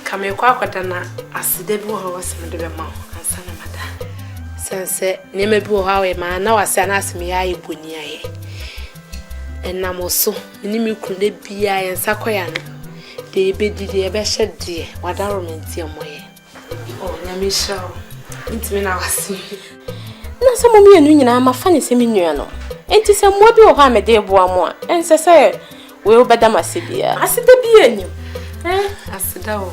Come here, Quackatana, as the devil was in the mouth, and son of Madame. Sunset, never blew away, man. Now I send us me, I bunya. And now also, Nimi could be I and Sakoyan. They bid the best dear, what I meant, dear Moye. Oh, let me show. It's me now. Na some me enu nyina ma fa ne se me nua no. Enti se mo bi wo ha me de boa mo a. Ense se we obeda masebia. Asida bi enyim. Asida o.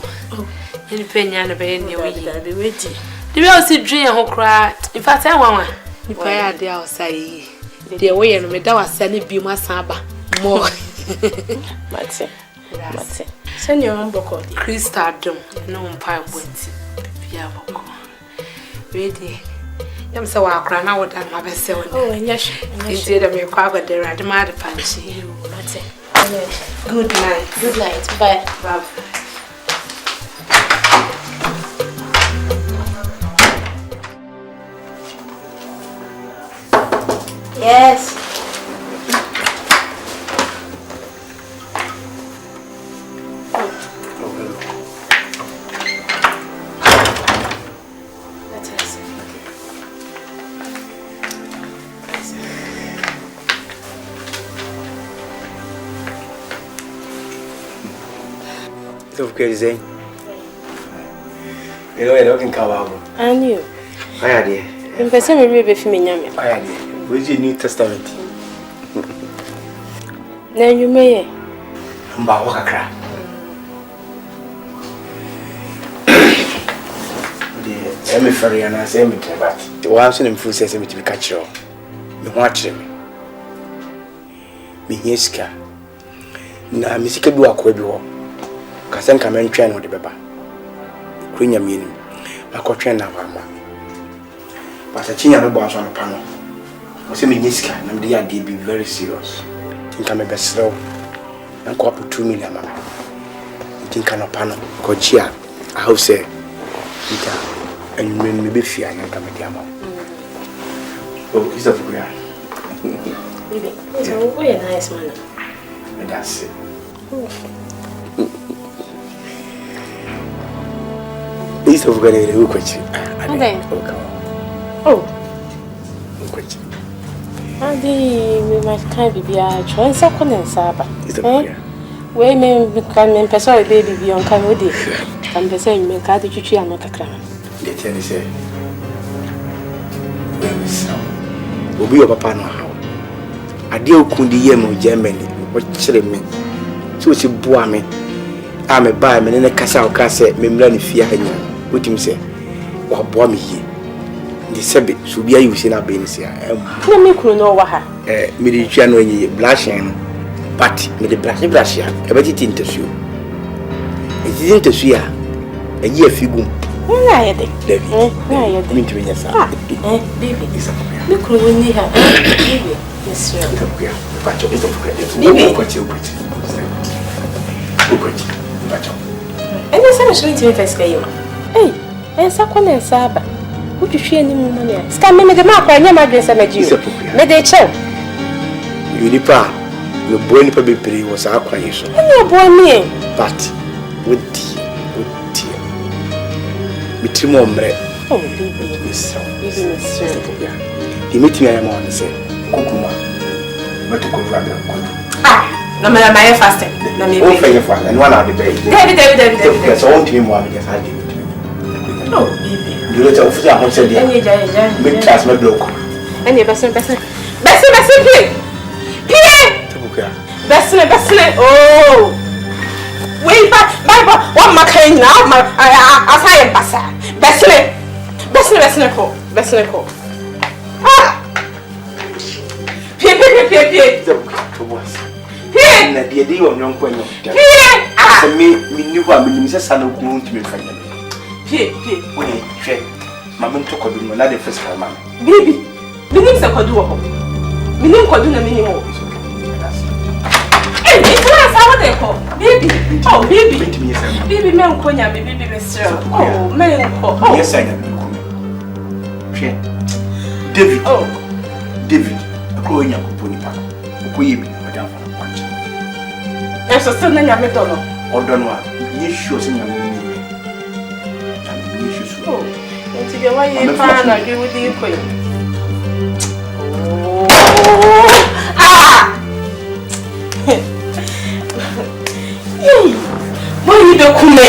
Eni penya na be ne we di. The way I see dream ho kra. In fact, I want nipa ya de outside. The way no me da wasane bi mu asaba. Mo. Mate. Send your boko. Crystal dom. No mpa bwenti. Bia boko. Ready. Yam se wa kra na wodan ma be se woni. Oh, enyesh. Inti da me kwa god there ade ma de panchi. Mate. Good night. Good night. Bye. Bye. Yes. Of crazy. You know, I don't think about it. I knew. I had it. In person, we will be filming. I had it. Where's your New Testament? Now you may. I'm about to cry. I'm afraid and I say, but the ones in full says me to be catch you. Me watch me. Me yeska. Na me sika bi akwa bi ho. Kasen ka men twen no de beba. Kunya mi ni. Akotwen na mama. But a chinya me bo aso no pa no. O se me yeska na me dey ade be very serious. Tinka me besrew. Na ko up 2 million mama. Tinka no pa no. Ko chia. I hope say Peter and me be fear and come with Yama. Oh, is that for you? Baby, it's a very nice man. And that's it. Is of going to look at you. Oh, we might kind of be a choice of Saba. Is that for you? We may become person baby beyond Canody. And the same make out the chichi and not a crown. They tell you, say, we'll be your papa now. I deal Kundi Yemo Germany, what chilling me. So she bore me. I'm a barman in a castle cassette, Membrane fear him. What him say? What bore me here? The Sabbath should be a use in our business here. Let me know what her. Mediterranean blushing, but with the brush here, a better interview. It is interview. A year figure. Where are they? Baby, baby, look, we need her. Baby, yes, and the same is going to first day. Hey, and Sakon and Saba. Would you share any money? Stand me the mark, I never guess I met you. May they chill. You nipa, your boy nipa baby was our acquaintance. And your boy me. But with tea. Mitimombre. Oh, baby, Miss. You meet me, I'm on the same. Kukuma. But to go rather good. Ah, no matter my fasting. No, me. Oh, fair fast, and one out the bay. David. That's all to him one because I did. Oh, baby. You let off the house again. Big class, my bloke. And your best, Bessie, oh. Wait, Bible, what my kind now? My as I am Bassa. Bessie. Ah! Pie. Na dia dey on yon kwanyo. Se me ni ho a me se sa na ku ntumi fanya me. Pie. Woni hwe. Ma me to kodu no na the first time ma. Baby, minim se kodu wo. Minim kodu na minim wo. Hey, it's not how they call. Baby. Oh, baby. Baby, man, Konya, baby, Mr. Oh, man. Oh, yes, I am. David. Oh, David. Konya kuponi pa. Koyemi na madam fa watch. Yes, so na nya meto no. Odo no a, ni sure se nya me ni. Ni sure. Oh, nti be wa ye pa na gbe wudi koyi. Oh. Ah! Yay! Why you don't come?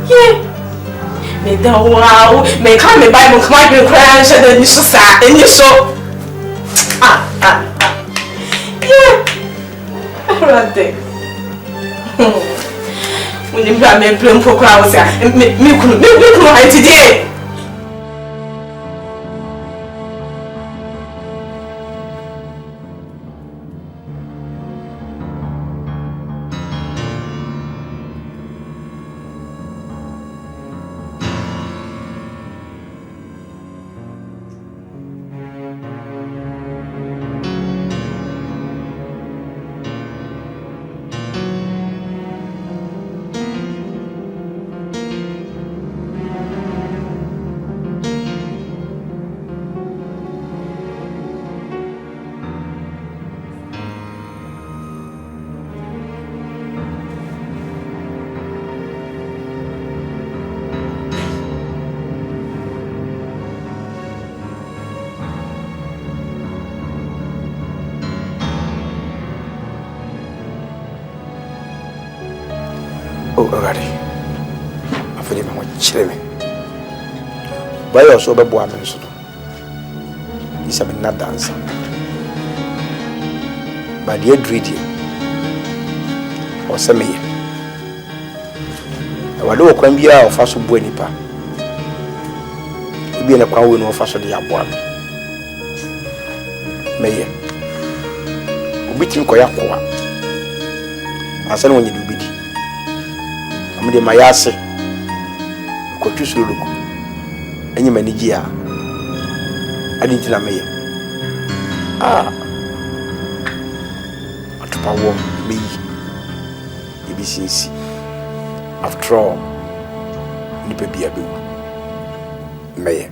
Yeah. Me down wow, me come me Bible come out and cry and shed you so and you so. Yeah. Right there. When you grab me blame for crowds, me couldn't today. Oh, already. I feel him what chilling. Why you so bad boy man so? He's a not dancer. But the dreedy or some me. I do a bia of us boy nipa. Be in a crown no fashion the aboam. Maye. Ubitim koya kwa. Asa no nyi ubidi. Amde mayase. Ko tusuluko. Enyi maniji a. Adinti na maye. Atupa wo me. Ibisinsi. After all, nipa bia be. Maye.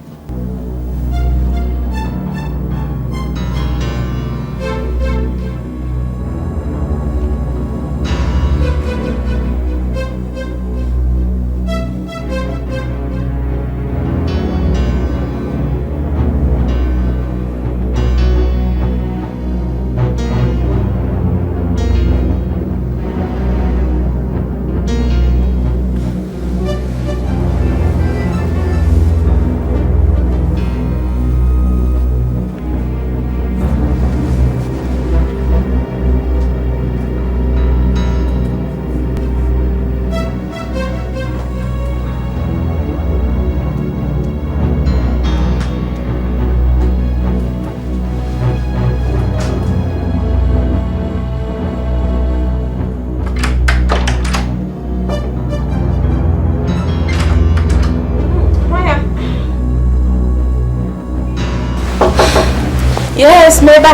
Yes, Meba.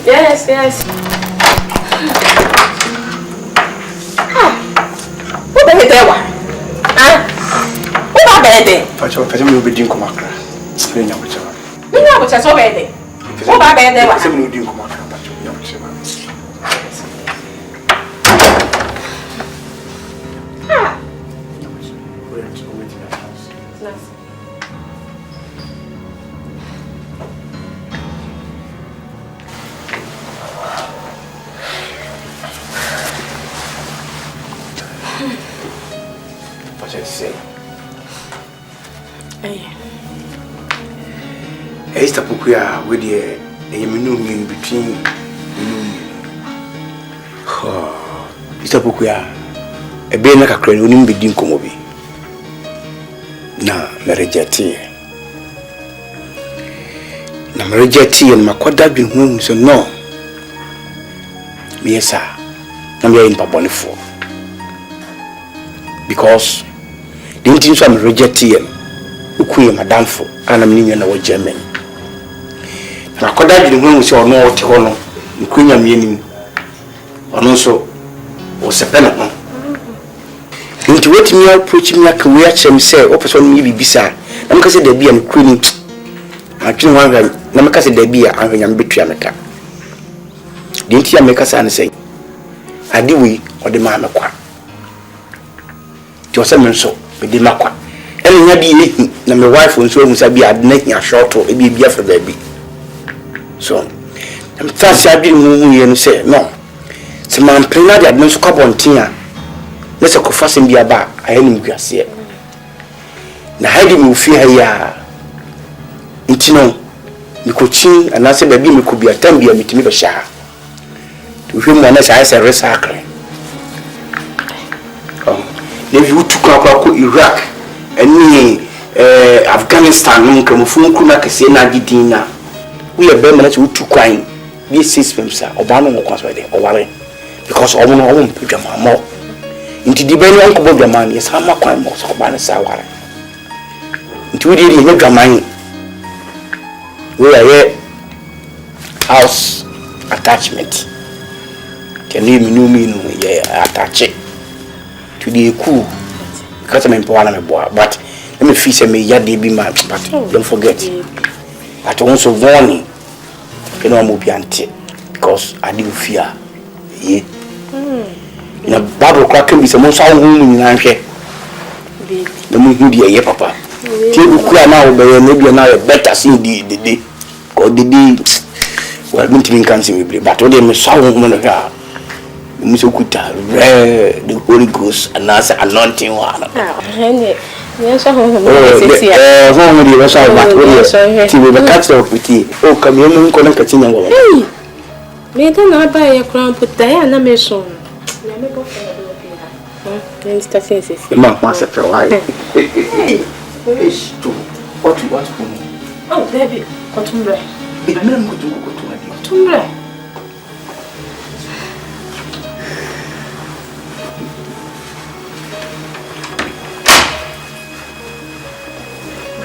Yes. Who be there? Who be there? Pacho me obedi nkomakra. Nya bocha. Nya bocha so be there. Who be there? Pacho me obedi nkomakra pacho nya bocha. Esta pokuya with the menu in between Esta pokuya a bena kakran onim bedin komobi na merejati and makwada bin hu so no me yesa na me in babonifo because the intin so merejati ukuye madamfo ana mninyo na wo German na koda bin hu so no wote ho no nkunya mieni ono so o sepena no nti weti mi approach mi aka we achem say o person mi bibisa na mka say da bia no kuni atwe ho anwa na mka say da bia anwa mbetua meka de nti ya meka say na say ade we o de ma mekwa ti o say men so me de makwa ene nya di ehi na me wife nso hu say bia ade na hia shorto e bia for baby so I'm fancy I didn't know you say no. Se man plena de admen so ka bontia. Na se ko fasem bia ba ayenim guase. Na haidi mi ufi ha ya. Intino mikochi anase baby mikobia tambia mitimi be sha. To hwe mo na say say recycle. If you took ko Iraq and Afghanistan nka mfu kuna kese na didina. We be man say utu kwan be systems a oba no ko so de oware because omo no omo pedwama mo. Inti di be no ko bodwama ne sa ma kwan mo so ba ne sa ware. Inti we dey ne dwaman. We are house attachment. Can you attach it to the cool? Because I'm important, but let me fix me yet be my but don't forget. I also warning you know I'm because I do fear. Yeah. In a Bible cracking with some most home in Hampshire. The movie dear papa. Now maybe now a better see the day or the day. Well, I'm going to see me, but all them sound woman here. Musukuta, the Holy Ghost, and answer anointing one. Yes, I want to catch up with you. Oh, come here, no one continue. Hey, may not buy a crown, put Diana Mason. Mr. Fences, the monk must have tried. What you want from me? Oh, baby, cotton bread. It's not good to go to my cotton bread.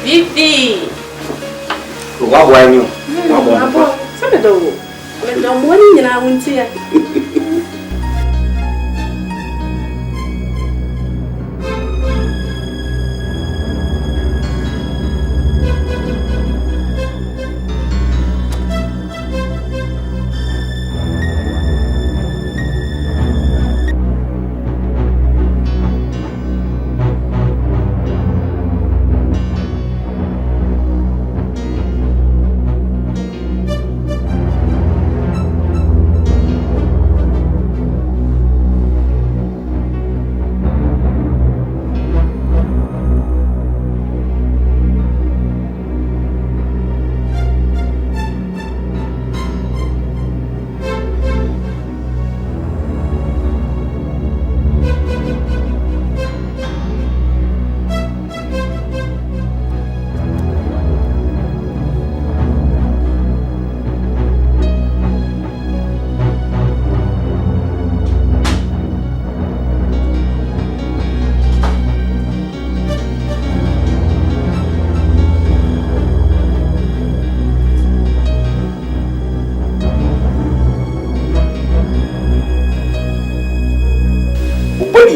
Vivi! What were you? Some of those. But no morning, and I won't see it.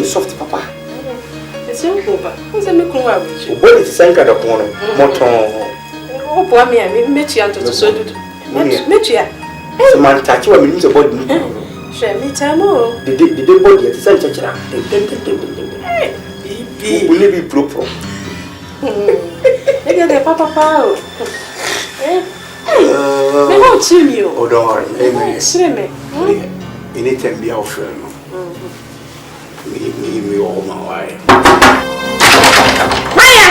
Soft papa. It's your papa. Who's a micro? What is Sanka the corner? Moton. Oh, poor me, I met you until so good. Met you. So, man, touch you, I mean, about me. Share me time more. The body at the center. Will it be proper? Look at the papa. They won't see you. Oh, don't worry. Amen. See me. Anytime be our friend. Me all my wife. Maya!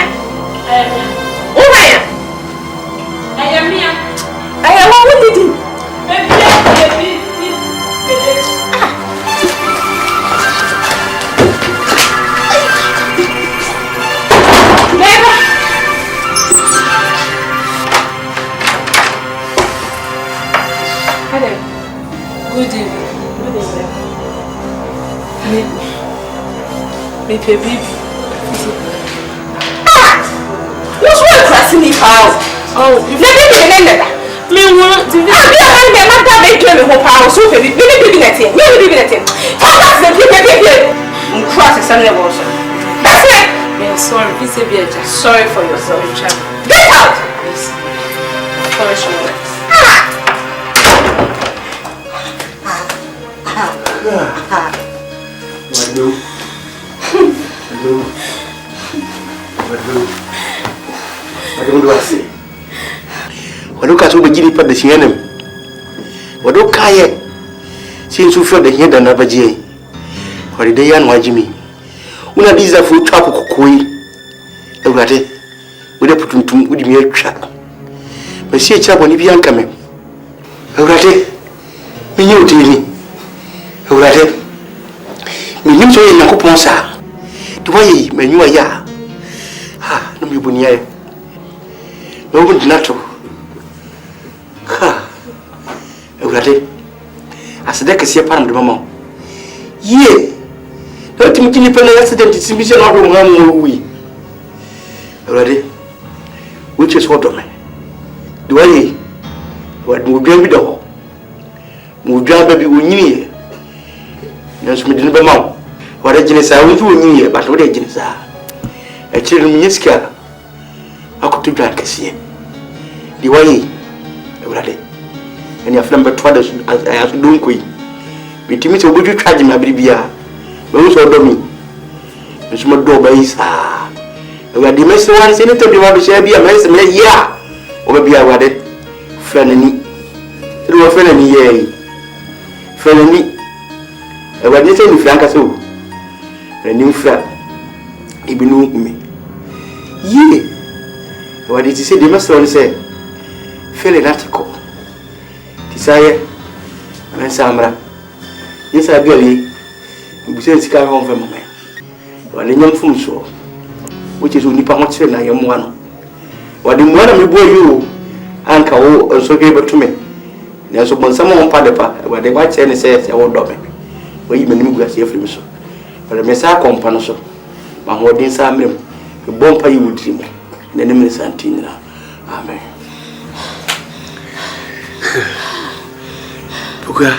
Oh, Maya! I am here. I am what did you? Good evening. Me baby. What's wrong with us in the house? Oh, you never me want to be a man that make me whole power so baby. Me be that here. Me be that here. That's the people. Cross is something else. That's it. Yeah, sorry. Please be sorry for yourself, child. Get out. Please. What do I say? What do I do? What do I Since you feel the head and never jay. Or the day and wajimi. Una these are for trap kukui. Everybody, we put him with me a trap. But see a chap on the young coming. Everybody, me you daily. Everybody, me you so in a couponsa. The way me you are ya. Ha, no me bunya. No one not to. Ha, everybody. As the deck is your parent, mamma. Ye, don't you keep an accident? It's a mission of we. Already, which is what of me? Do I? What would be the whole? Move down, baby, we knew. Yes, we didn't know. What a genus I will do in but what a genus are. A children, yes, care. I could do that, see. The way, already. And your friend but twice as doing queen. But to me, so would you charge my baby? Those order me. It's my door by his ah. We are the mess once in it to be shall be a mess, yeah. Or be a wedded friendly. Through a friendly yea. Friendly. I was not any flank so. A new flat. He knew me. Yea. What did you say? The master said, Fairly article. Desire and Samra. Yes, I believe we say it's kind of a moment. Well, the young fool so, which is only much and I am one. What the one of boy you, Uncle, also gave it to me. There's someone Padapa, where the white saying says, I won't do it. Where you may move here from so. But the Messiah company so. My holding some room, the bumper you would dream. The name is Santina. Amen. Puka,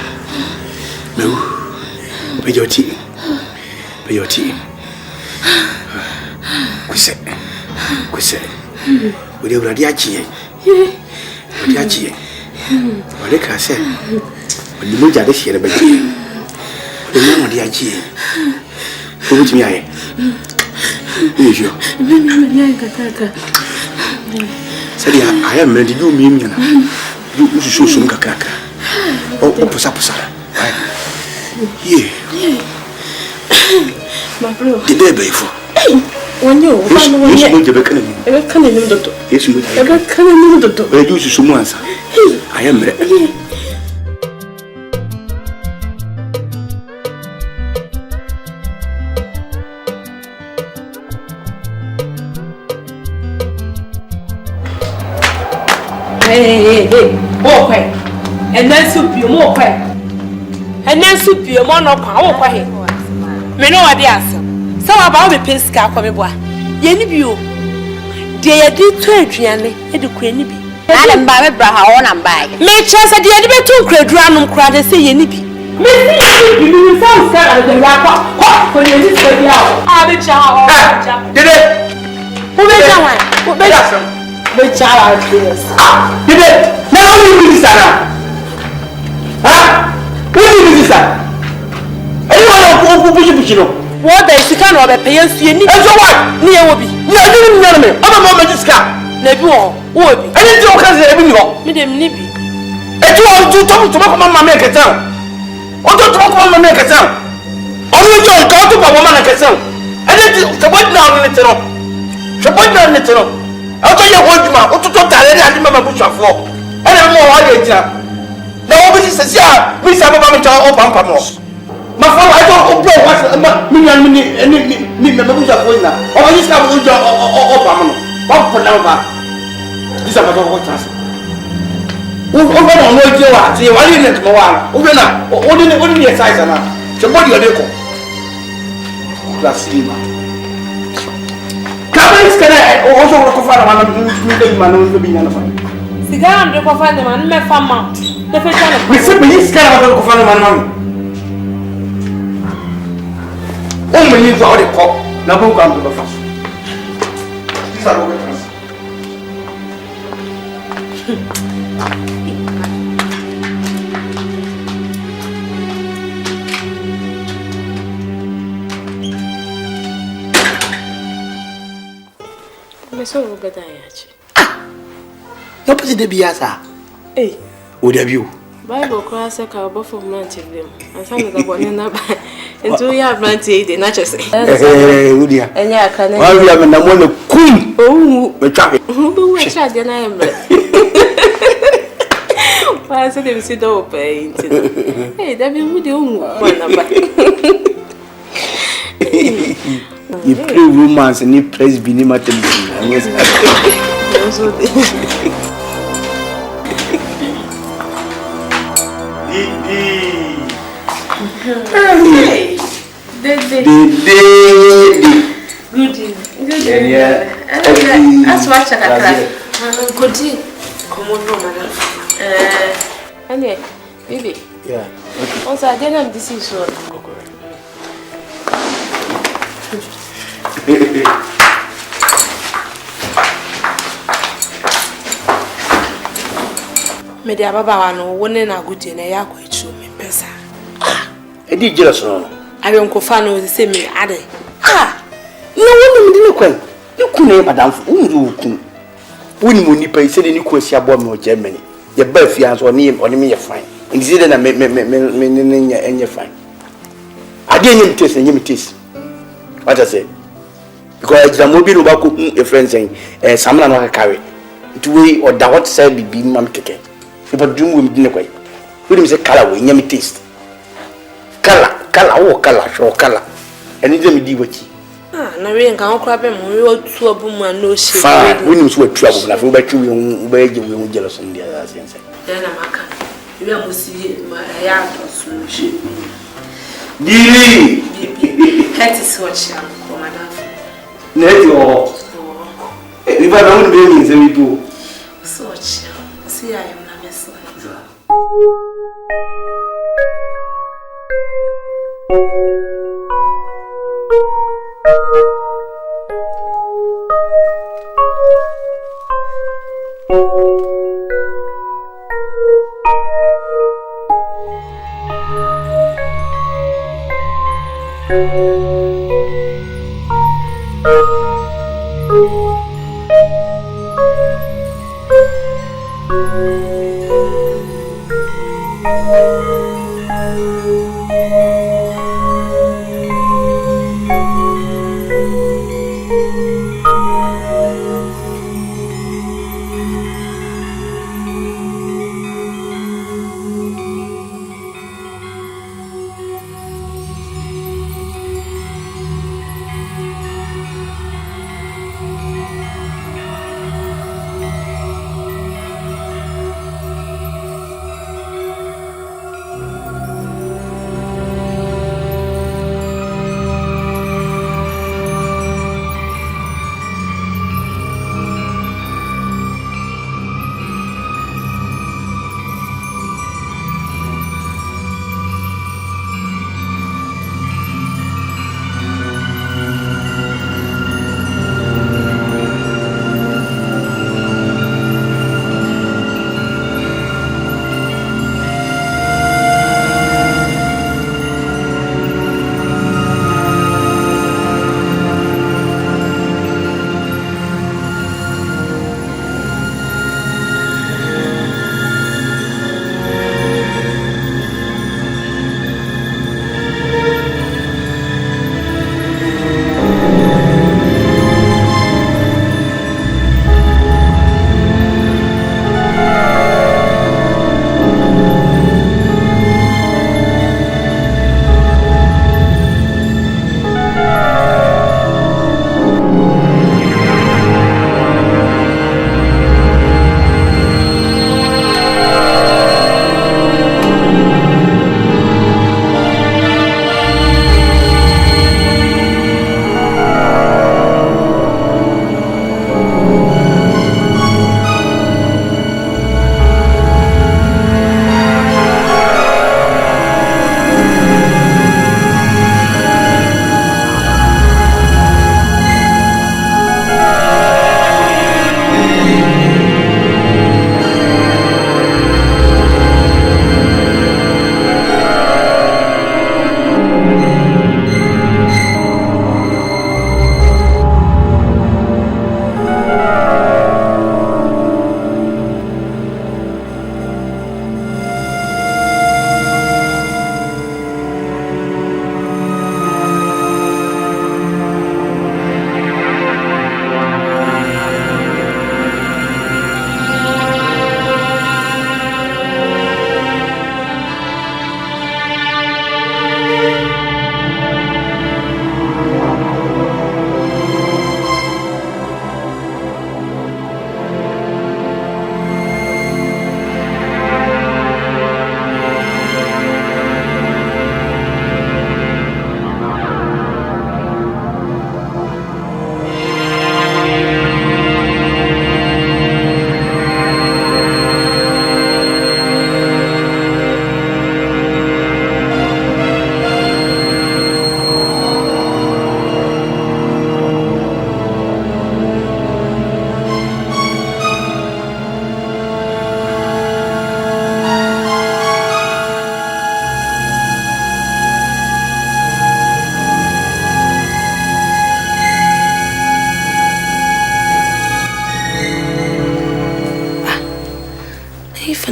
no, pay your tea. Pay your tea. We say, we do Radiachi. Radiachi. What they can say, when you look at this here, baby, the name of the Achi. Who would me? Who is you? Said I am ready to mean you show some cracker. Oh, pusa. Yeah. My bro. The day before. When you yes, you I am ready. Hey, walk away. And then soup you more quick. And then soup you more no power. Me know what they ask. So about the pesca come boy. Yenny view. They did to Adriani, and the queen be. Adam Babby Braha on and by. Make chance at the end of it to create random crowd and say Yenny be. You sound sad as the rapper. For the list of the hour. I'll be chow. Did it? Who made that one? Who made that? The child is. Did it? Now you do this, Anna. Huh? Who did this? Anyone who push you? What the Sican or the payers you need? And so what? Near will be. You are doing me. I'm a moment to scap. Nebu, would be. And it's your cousin, Madame Nibby. And you want to talk to Mamma make a town. Or to talk to Mamma make a town. Only to go to Mamma make a town. And it is the what now in the town. The what now in the town. I'll tell you what you want to talk to Mamma Bush of War. And I'm more hard. Now, this is yeah, Miss Abba or Pampamos. My father, I don't know what's me and Bush of Winner. Or this comes with your Pamano. What for now? This is about what has. Who don't know you are? See, why didn't you want? Who only a size and a body of the Class can I also confront a man to be none of them? Cigar and the confront the man, my farm. The first we simply scared of the confront a man. Only you are the cop, now come to the first. These are all the first. So better. Nobody the biasa. Eh, would have you? Bible class ka obo for branch them. Asa me da bone na ba. Ento ya branch e de na chese. Udia. Enya aka na. Wa wi am na mo le kum. Owu. Me twa. Bo we twa de na emre. Wa se dem si do pe inti. Hey, da bi mu de owu. Na ba. You play romance and you praise Binima television. Hey, Dede. Good evening. Yeah. That's what I got. Good evening. Come on, Roman. Anyway, baby. Yeah. Okay. Also, I didn't this is so. Me dia baba wa no woni na gudi na ya kwa ichu me pesa. E di jealous no. Awe nkofa no se me ade. No woni me di ne kwan. Ne kunu e madam fu unru kun. Woni mo nipa ise de ni ko asia bo me o Germany. Ye ba fia so oni me ye fine. Ndi de na me nya enye fine. Ade nyem taste. What I say? Because the mobile no back a friend saying, "Samna no carry." To we or that what say be mam keke. If I do we didn't quite. We say color we nyam taste. Color, show color. And it me di wachi. Na we nka okra be mo we otu obum no shape. Fine, we need to trouble na we be twi we jealous in there as say. Then na maka. We am see ma ya to solution. Dili. Het is what you am, madam. Neto. If I don't be me, say me do. So see I am na mess.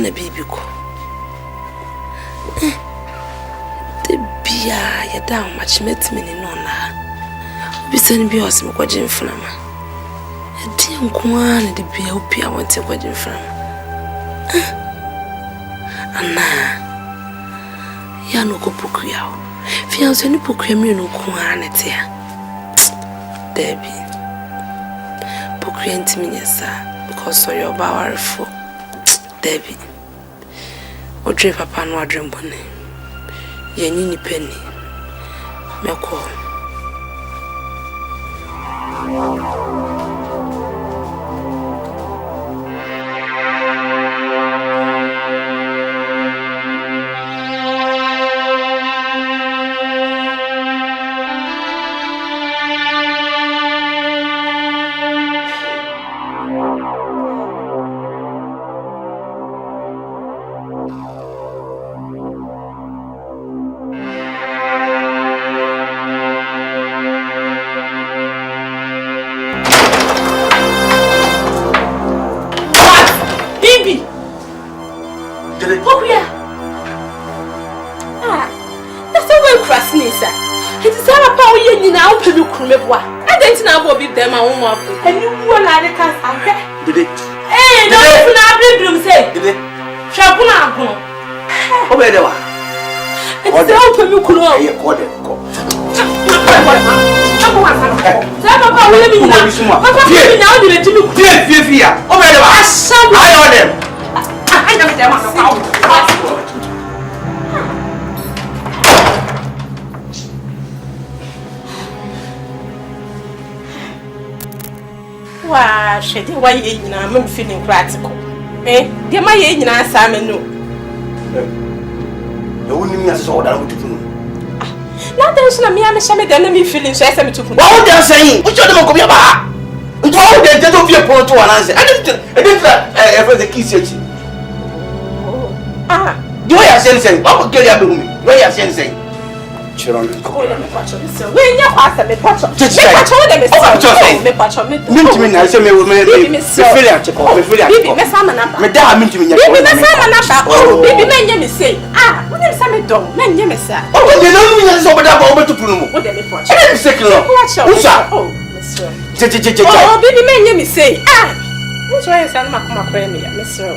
na bibi ko. The bia ya down much met me no na. Obi send bi osim ko gye mframa. Edi nkoa na de bia opi a wonte ko gye mframa. Ana ya no ko pokuya o. Fianso ni pokuya mi no nkoa na te a. Debbie. Pokuya ntimi nyesa because so your power for Debbie. Odre papa no adre mbone. Ye ni penny. Meko. Them I won't walk. And you will not cast a head. Did it? Eh, no, not bedroom say. Did it? Shabuna go. Oh, where they were. It's the open you could all. You called it. Papa will let me know. Papa, now you let me fear. Oh, where they were. I know them. I know them. Why, she did why you know I'm feeling practical. Eh, dear my age and I Simon no. You wouldn't mean as all that would do. Not there's no me, I'm a enemy feeling so I said to what they're saying, which of them will be about? It's all they don't be a point to an answer. I didn't ever the key searching. Ah, do I have sensing? What would get up with me? Where you have sensing? Children, when you pass them, me patch them, me patch them, me I say me will make me feel at me feel at baby, me sama number. Me da me to me. Baby, me sama number. Oh, baby, me nyame say. Ah, when you say me dong, me nyame say. Oh, they don't mean so bad about to put no. What dem me patch? I say kilo. Usa. Oh, Mr. Oh, baby, me nyame say. Ah, what's why you say na come akwa me ya, Mr.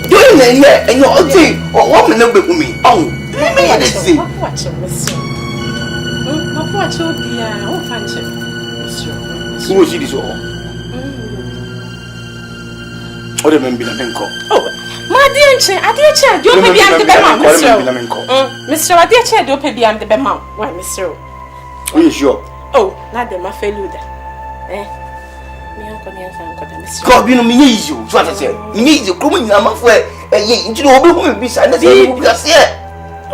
Do you know and you all think what me no be with me. Oh. Watch Mr. Watch you be oh fancy. Who was this all? Oh, the men be na menko. Oh, my dear chair, I dear chair, do you be am the bema, Mr. I dear chair, do you be am the bema? Why, Mr. Are you sure? Oh, not the mafeluda. Eh? Me uncle Nias uncle Mr. God, you know me easy. What I say? Me easy. Come in, I'm afraid. You know, we be sad. That's it.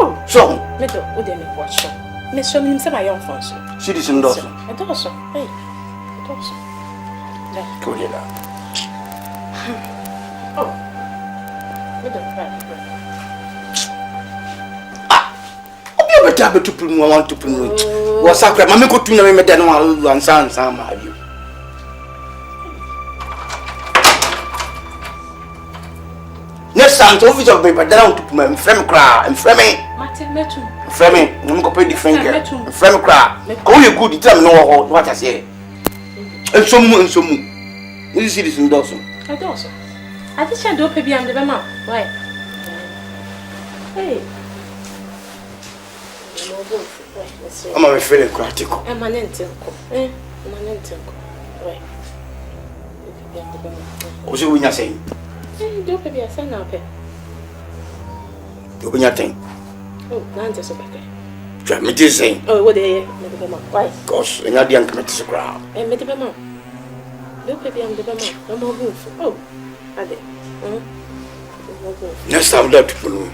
Oh, so me do what dem watch. Me show me say my young function. She dis ndo so. E do so. Hey. E do so. Da. Ko le la. Oh. Me do right. Ah. Obi o beta betu punu I want to punu. Wo sakra mama ko tu na me da no ansa ma abi. Next time, to office of paper, down to my friend cry and frame. Frame, I'm going to pay the finger. Frame cry. Oh, you good, tell me no what I say. And some more and some more. You see this in Dawson? I don't so. I just can't do a baby. I'm the mama. Why? Hey. I'm a feeling critical. I'm an intel. Eh? I'm an intel. Why? What's your winner saying? Do baby, I send up here. You bring your thing. Oh, Nancy, so back. Try me this saying. Oh, what they why? Gosh, and I didn't commit to the crowd. And met the mama. Do baby, I'm the mama. No more roof. Oh, are they? Next time, let people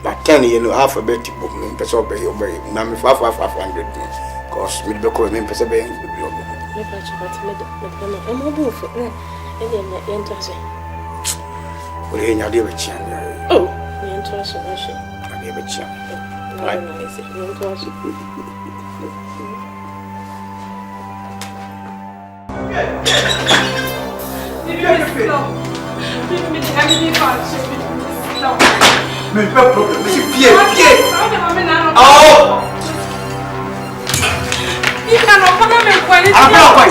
but 10 years, half a bit, person obey your baby. Now, 500. Because we be calling him person obeying the blood. I'm a roof. And then my interest. Well, he had a chance. Oh, the interest. I gave a chance. Right? Mais pas de problème, c'est pied. Oh! Il n'a pas même quoi. Ah, quoi?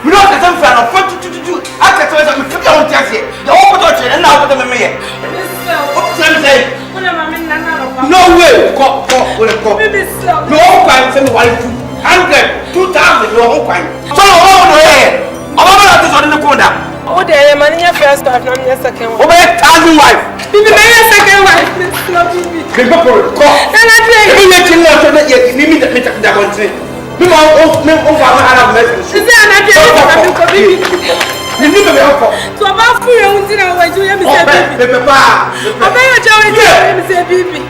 Mais non, ça me fait un enfant, tout. Ah, ça me fait un tiers. Il y a beaucoup d'autres choses, là, on peut me mettre. No way! Go. No crime, send me 100, 2,000, no crime. So, oh, no, I'm not going to go down. Oh, there, man, your first wife, not your second wife. Oh, my 1,000 wife. Baby, my second wife. Go. And I say, you let you know that you need to make that one thing. Me, Is there another baby? you need to be up. So about free, I won't know what you have to say, baby. I bet you're telling me, say, baby.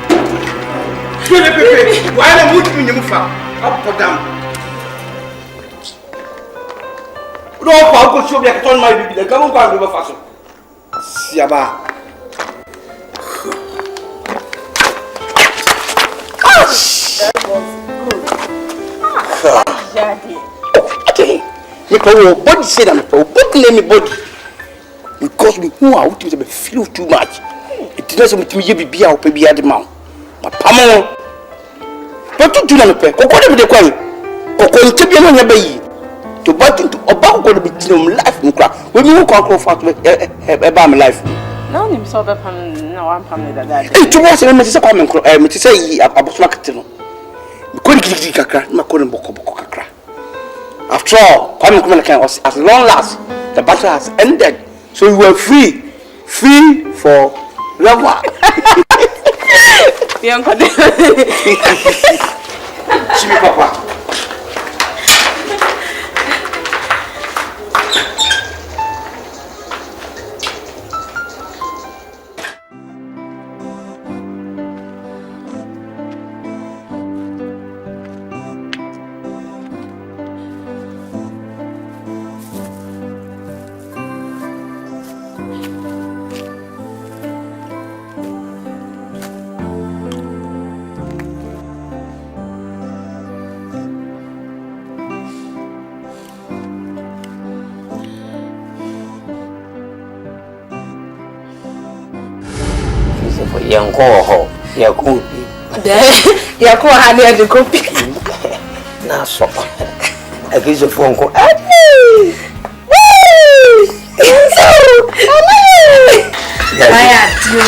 Why don't you put me in your phone? Up for them. No, I'll go show me a ton my baby. The government will never fasten. Siaba. Okay. Me power body say that me power body let me body because me who are to be feel too much. It doesn't make me be bia or be at the mouth. My pamo. But to do na me pe. Ko ko de kwai. Ko ko nte bi na nya bayi. To but to oba ko be tinum life nkra. We me who ko for e ba me life. Now him so be pam na wan pam ne dada. Eh to mo say me say ko me nkro me say yi abosoma kete no. Me ko dikiki kakra, me ko boko kakra. After all, as long as the battle has ended, so you were free for love. Chimi papa. Yanko ho yakubi Yako hali ya dikopi na so akizo fonko Aya dio.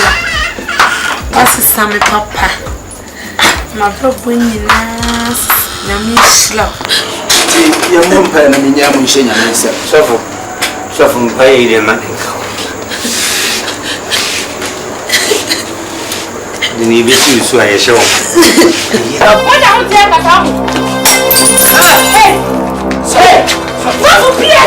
Wasi sami papa. Ma bro nyina na mi shla. Ti ya mumpa na minyamu ishenya nesa. Sofo mpai ile manenka. Ni bitu su aye show. Oda unje katamu. Hey. Sofo pia.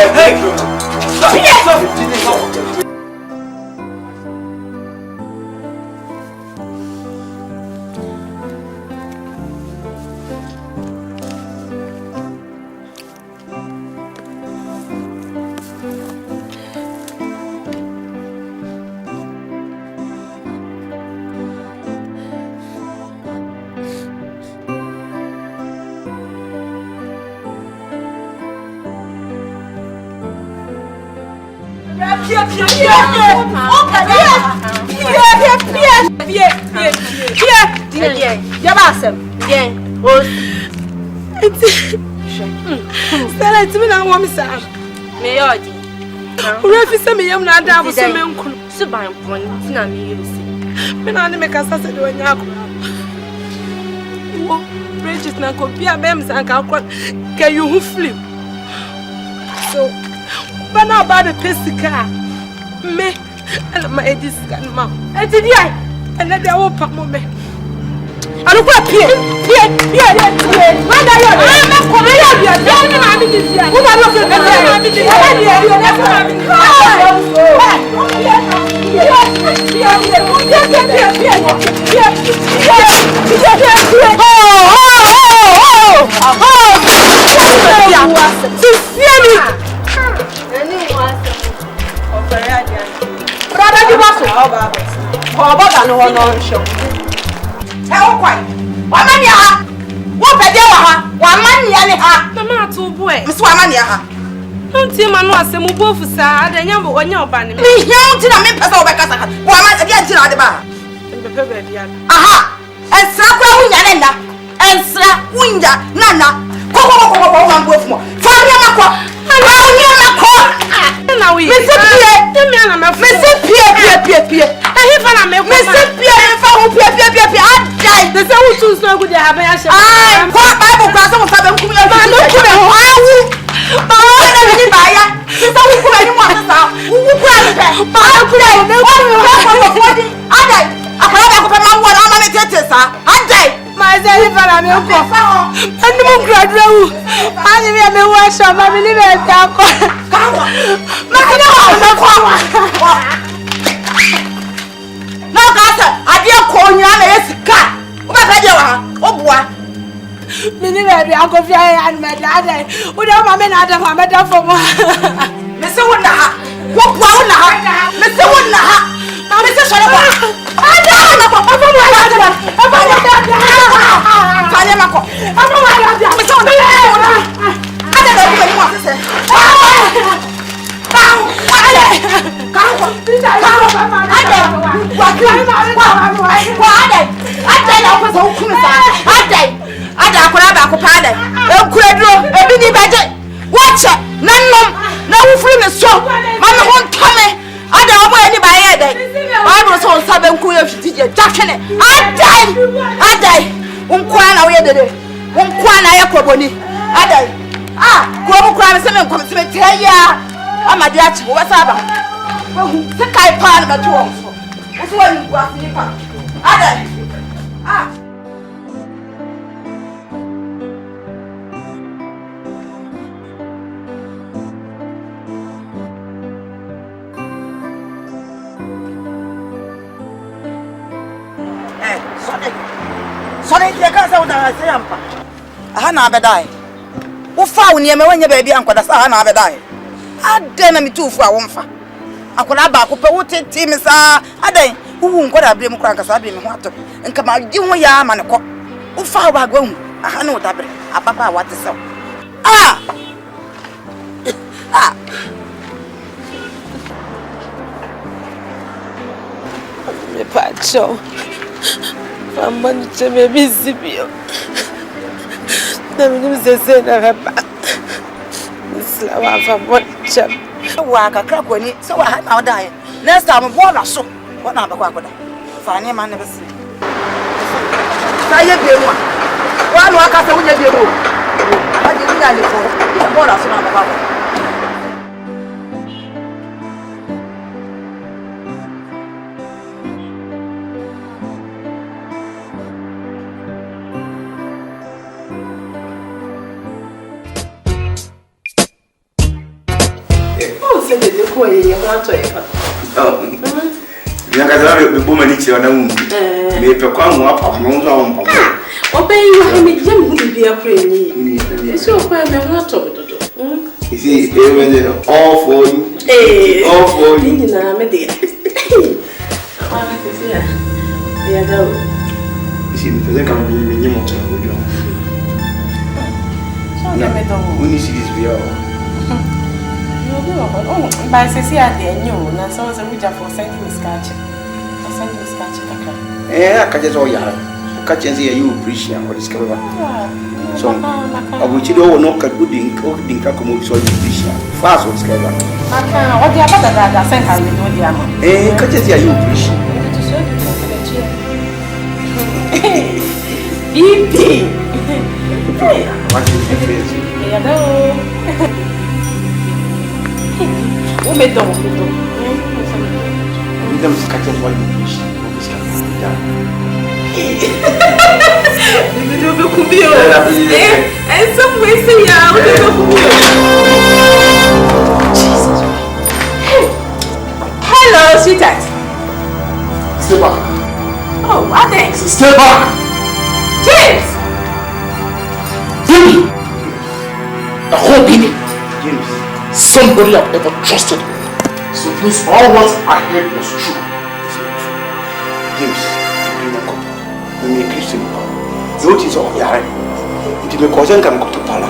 Stella, it's me now, woman, sir. May I? Refi se me yam na da bo se me nkunu. Se ban pon na me yesi. Me na ne me kasa se de onya akọ. Wo, Bridget na ko bia bem san ka akọ ka you hu flip. So, bana ba de pesika. Me, and my edis kan ma. E ti di ai. And na de wo pa mo me. Anu kwa pie. Wanda yo. Me ko me ya bia. Me na mi di bia. Wo ba lo fe me na mi di. Wa di e na na mi. Don't see my nose, and move off, sir. I don't know what you're banning. Me, young to the men pass over Casa. Why am I again to the bar? Aha! And Sacra Winda, and Sra Winda, Nana. Go on, with more. Family, now we Mr. Pierre. I hear from Mr. Pierre, I the sound too so good. I have Bible class on 7 Baby, I'll go fly and my dad. Without my men, I don't have a for one. Mr. Wonder, what brown? Mr. Wonder, Mr. Shadaba. I don't know. Ada akora ba ko paada enkuradro ebi ni baje wacha nannom na wufuru me so mama ho ntome ada obo ani ba ye dai ba no so nsabe nku ye fitije jakene adai unkwa na wo ye dede unkwa na ye koboni adai ko mu kura me se me nkom se me teya amade achi wo saba se kai pa na baje wo so wo ni gwa ni pa adai Sorry, you can't say what I say. I have a die. Who found you when your baby uncle? That's I have a die. I dare me too for a woman. I could have back up a wood team. Is a day who won't go to be more crackers. I've been water and come out. You want your man. Who found I go? I know that. A papa, what is so? Me pacho. Famani cheme bizibio. Na mimi mzee na hapa. Slawa famocha. Wa ka kra kwani so wa ha na odai. Next time bo na so. Wo na ba kwa koda. Fa ni man na besi. Sa ye be mu. Wa no aka se wo ye be mu. Ba di ni ale fo. Bo na so na ba kwa. Me boma ni che ona mu. Me pe kwa mu apa mo nzo awon pa. Obey you me jam hu bi akra ni. So kwa me mo to dodo. You see, all for you. All for you. Ni na me de. Ah, see ya. Ya do. You see, me fazer kam me nyi mo to ojo. So na me do. Uni see this video. But I say at the new, and so as a witcher for sending me scratch. I send you scratch. I catch it all yard. Catch and see you appreciate what is covered. So, I will tell you no cut good in cooking Kakumu so you appreciate. Fast what's covered. What the other that I sent I will know the amount. Catch it here you appreciate. What is the face? Hello. O medão, Então, se caiu no olho do bicho, vou buscar ele me deu comigo. Essa foi sem algo, ele deu comigo. Jesus. Hello, sweetheart. Stay back. Oh, what thanks? Stay back. James. Jimmy. The whole Jimmy. James. Somebody I've ever trusted. So please, all what I heard was true. James, I'm a Christian. The old is all yard. It may cause them come to Pala.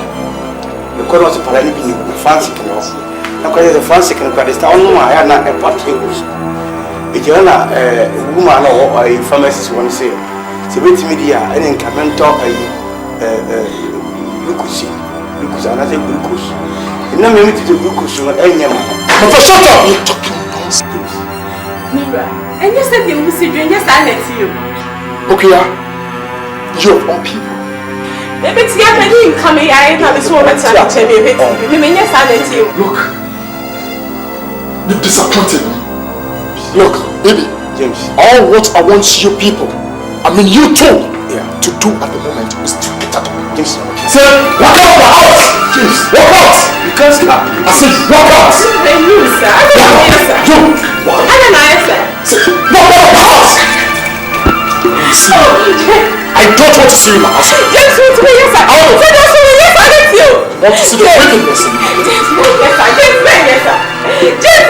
because of parallel being fancy can also. Now, because the fancy can credit only my hand and part tables. If you're not a woman or a pharmacist, one say, so wait media and then come talk a glucose, another glucose. And now, maybe to glucose or any man. But for shut up, you're talking nonsense. Mira, and you said you will see you silent to you. Okay, you're all people. Maybe it's not me coming. I have this woman telling me. You mean yes, silent to you. Look, you disappointed me. Look, baby, James, all what I want you people, I mean you too, to do at the moment is to get out of my James. Say, walk out of my house! James, walk out! You can't stop. I said, walk out! You, sir. I don't know, sir. You! I don't know, sir. Say, walk out of my house! See, I don't want to see you in my house. James, wait to me, yes, sir. Say that's what yes, I need you. Want to see the wickedness in me? James, yes, sir. James, yes, sir. James, yes, sir. James,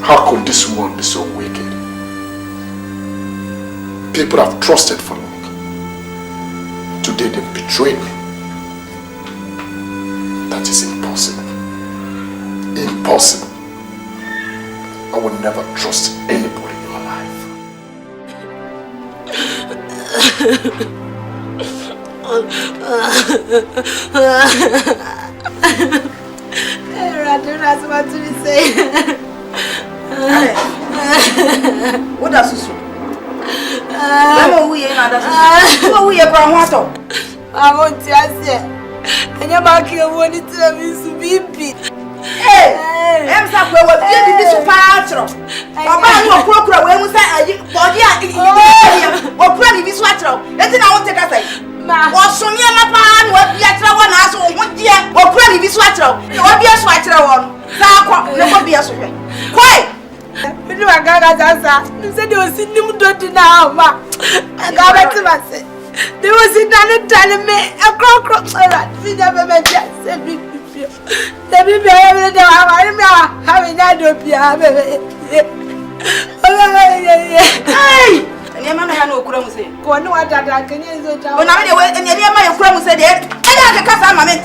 How could this world be so wicked? People I've trusted for long. Today they betrayed me. That is impossible. Impossible. I will never trust anybody in my life. I don't know what to say. What does this? We are from I want to say, and you're back here when it's a baby. Hey, I'm sorry, we're baby this patro. Papa, you are procura when we say, body, or probably this watcher. Let's not take us. Or Sonia Mapan, what be a travel as or one dear, or probably this watcher, or be a swatcher on. Never be a swatcher. Why? You are Gaza. You said you were sitting now, ma. I got back to my say. There was a done telling me a crock. We never met yet. Let me be able to having that to be hey! And your man had no crumbs. Go on, what I can use it. When I went and your man crumbs said, I got a casa mamma.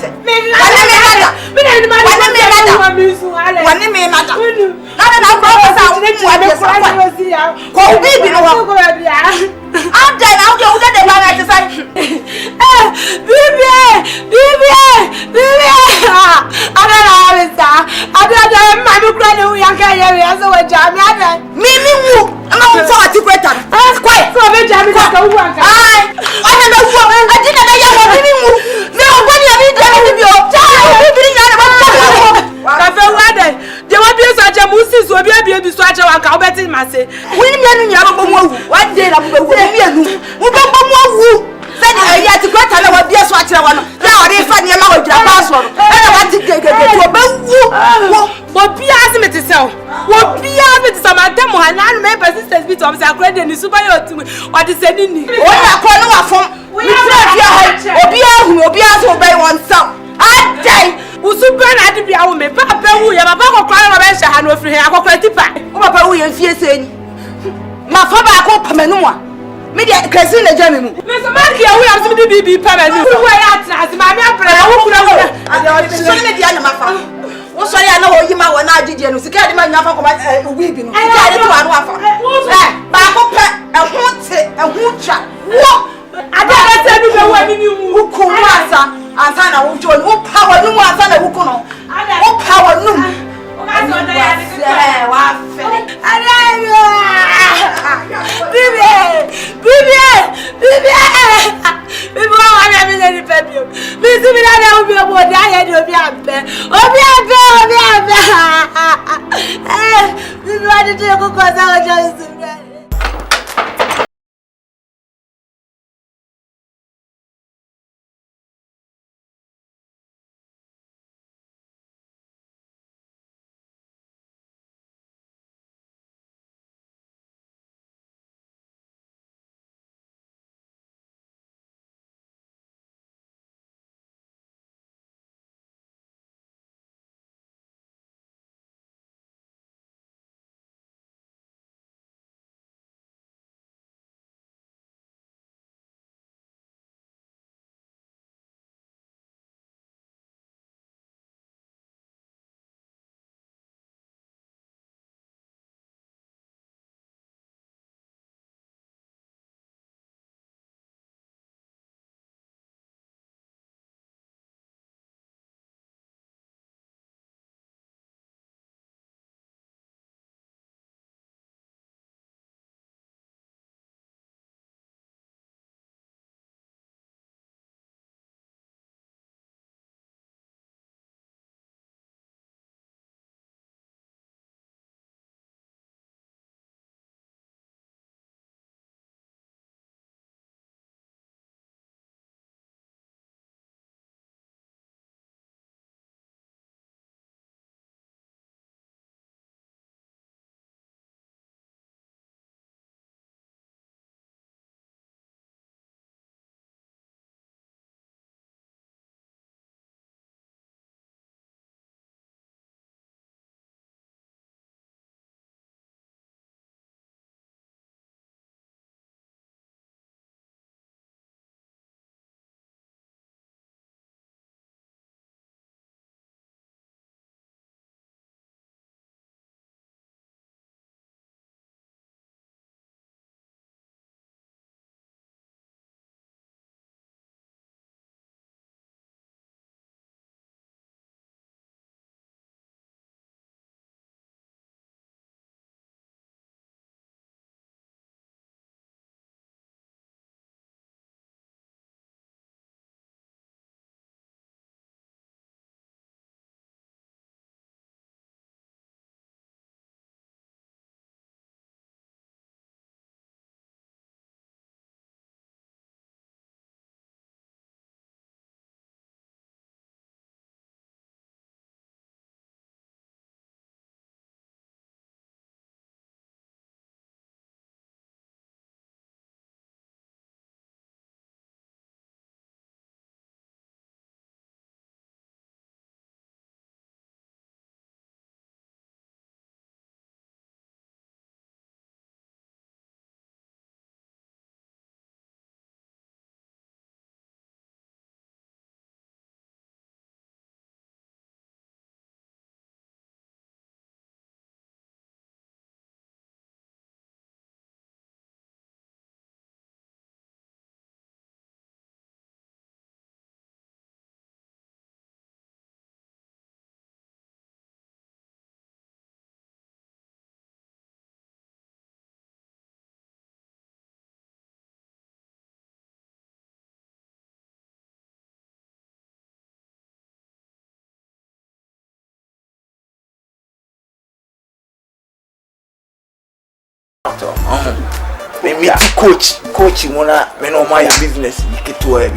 Me coach mona me no my business to a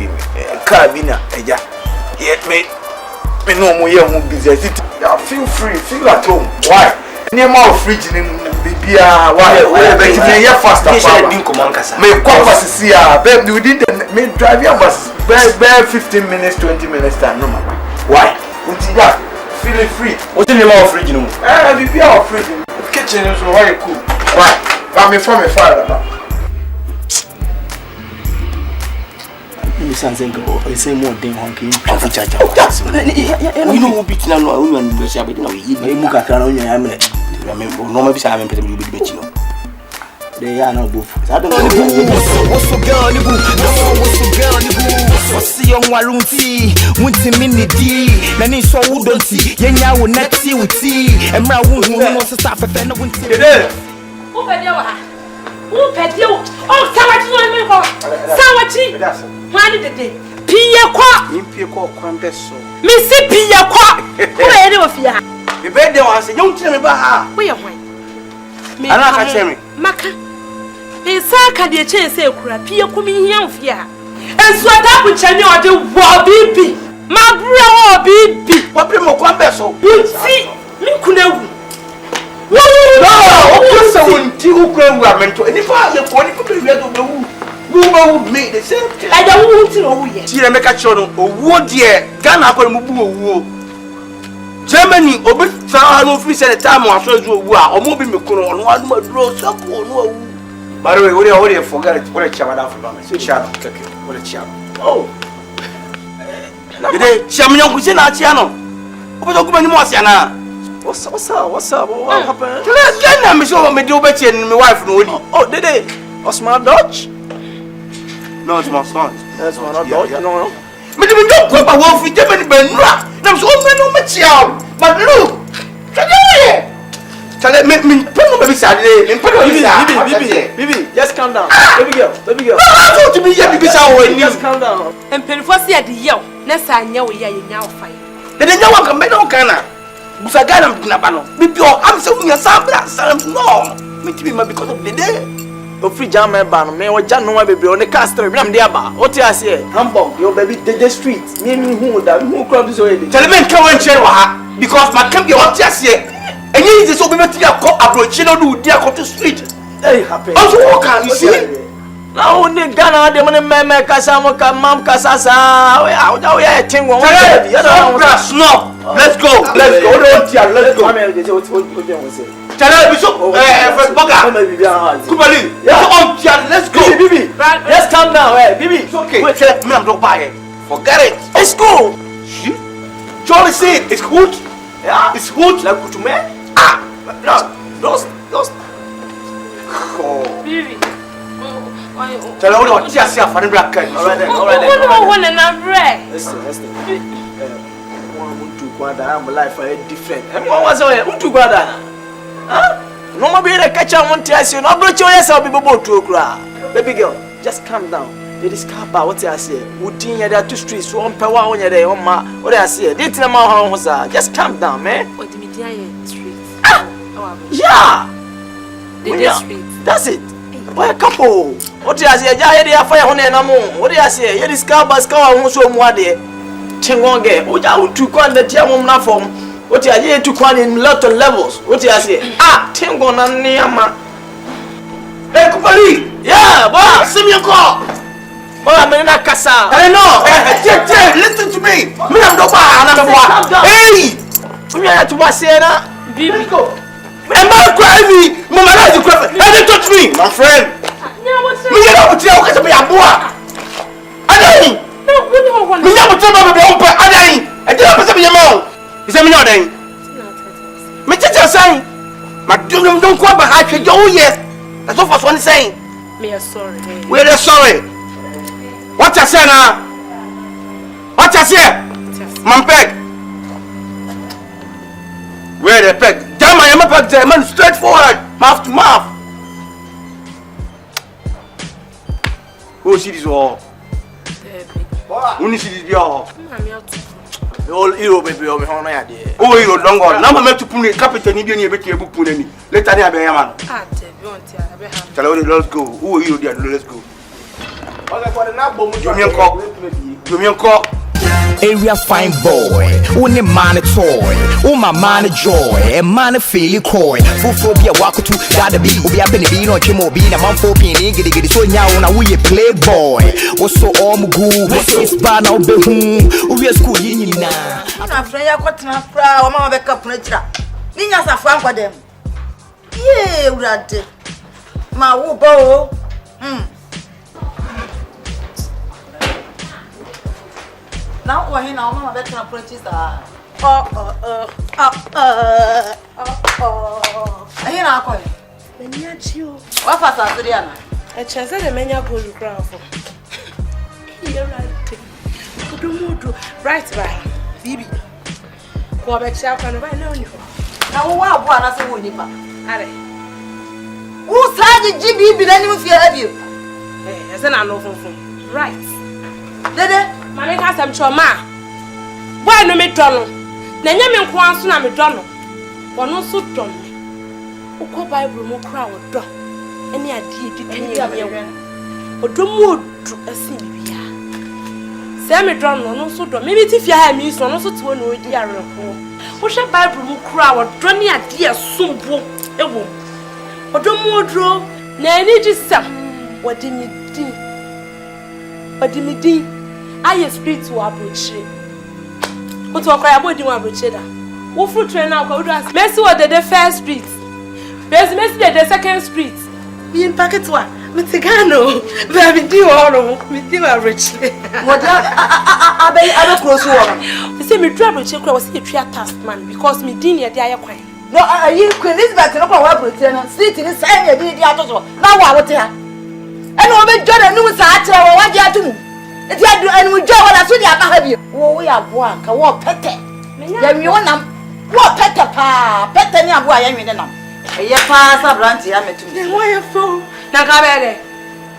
car bina eja. Yet me no more young business. Feel free, feel at home. Why? Near more fridge in Bibia, why? We're faster. Me compass see babe, you didn't me drive your bus. Bare 15 minutes, 20 minutes time. No matter. Why? Until that, feeling free. What's the name of fridge? Bibia fridge. Kitchen is why you cool. Why? I'm from my father. You sound like you say more than honky. You know, beating on our woman, but you look at her on your hamlet. Remember, no, maybe I haven't been with you. They are not both. I don't know what's for girl. What's for girl? What's the young Walunti? What's the minute? Then it's so wouldn't see. Yenya will not see with tea. And my woman wants to stop a fan of winter. Who pet you? Oh, Sawachi! Why did they? Pia qua! Missy Pia qua! Where do you fear? The bed there was a young gentleman. Where am I? I'm not catching me. Maka. In Saka, the chance say, Pia coming here fear. And so that which I know the war baby. My brother baby. What people come back so? See, me couldn't. No, you couldn't make the same thing. I don't want to know yet. See, I make a show. Oh, what dear, Ghana for Mubu. Germany, Obit, Sam, free at a time or so you are, or moving the corner on one more draw, so no. By the way, we already forgot it. What a child for me. Say, child, what a child. Oh, Shamyon was in our channel. What are you going What's up? What happened? I'm sure me do better than my wife. Oh, did they? What's my Dutch? No, it's my son. That's my Dutch. No. But we don't go about one for Germany, but I'm so much. But look, tell me, put me Saturday. Bibi, just calm down. Baby girl. I want to be here because I will just calm down. And Penfosi at the yell. Next I know we are now fight. Then no one can make no canna. Busagana Nabano. I'm so near Sam. No, because of the day. O free jam ban me o ja no baby on the castle me am dey aba what you say Hamburg your baby the street me who that who crowd so dey tell me can one share wa because my camp you what you say and you is so be to go approach no do there go to street hey happy also what can you see now on the Ghana de money me kasa mo ka mam kasa sa we ya tin won no let's go let's go Channel Bishop, Boga, Kubali, let's go. Bibi, let's calm down, Bibi. It's okay. Wait, me I'm not buying. Forget it. It's cool. Charlie said it's good. Yeah, it's good. Like good to me. Ah, lost. Bibi. Tell her what you say for the black guy. All right then. Listen. I'm life different. Everyone was away. Untu gwada. No more be the catcher won't tell you. No, bro, yourself be both to cry. Baby girl, just calm down. It is Kappa, what I say. Woodin, there are 2 streets, 1 power on your day, on my what I say. Didn't know how just calm down, man. What the media streets? Yeah, the street. That's it. Why a couple? What I say, I fire on a moon. What I say, it is Kappa, Scout, who so more there. Chingonge, what I would to call the Tiamon form. What you are here to call in lot of levels. What you are saying? Tingo na niama. Hey, Kupali. Yeah, boy. Send me a call. Boy, I'm in a casa. I know. Listen to me. Me am no bar. Hey. We are to Wasena. Let's go. I'm not crazy. Mama, that's crazy. Hey, touch me, my friend. Me get up to you because I'm a boy. Adai. Me never tell me about Adai. I don't have to be your mom. Is that me not then? Me teacher saying, my don't go back. I said, oh yes. That's all for one saying. Me are sorry. We are sorry. What you say now? What you say? Man peg. Where the peg? Damn, I am a peg. Man, straightforward, mouth to mouth. Who see this all? Who see this all? All hero baby, oh hero don't go. Now I'm to put the capital in the book. Later, I Tell let's go. Who are you there? Let's go. Area fine boy, only man a toy, my man a joy, a man a feel coy. Phobia walk to that be will be up in the bean or Jimo being a man for being get so now when we a playboy. Was so all good, it's bad now be whom we are school in now. I'm afraid I got to proud, Mamma back up nature. Ninas are fun for them. Yea, Rad. My wobo. Now we're here now, Mamma better approaches are. I hear our coin. What was Adriana? A chance at a mania gold crown for. You're right. Right by Bibi. Go back sharp and I know you. Now, what one as a woman? Who said the GB be any of you? As an unknown right. Dede, Mammy has some trauma. Why no me donald? Nanyam and soon I'm a donald. One also done me. Who call Bible more crowd or any idea you can or do more to a CBA. Sammy Donald also done. Maybe if you have me, so also to know the area. Who shall Bible more crowd or drony idea so book a woman? Or do more draw? Nanny just some. What did me do? What did me do? I esprit to approach. What to cry about you approach it? What fruit train now go to us? Messi or the first street. There's Messi the second street. Be in packet one. Mitigano, baby, do all of me, do a rich. What I don't close one. The same trouble check was a tree taskman because me dinner the other quite. No, you could this back to no one sitting in the same day. Now I was here. And over John and News, I what you are doing. If you are doing and we do what I said, you. Oh, we are one, a walk petty. Then you want them. What petty pa, petty near boy, I mean, a year pass a brandy, I met to. Why a fool? Nagabere.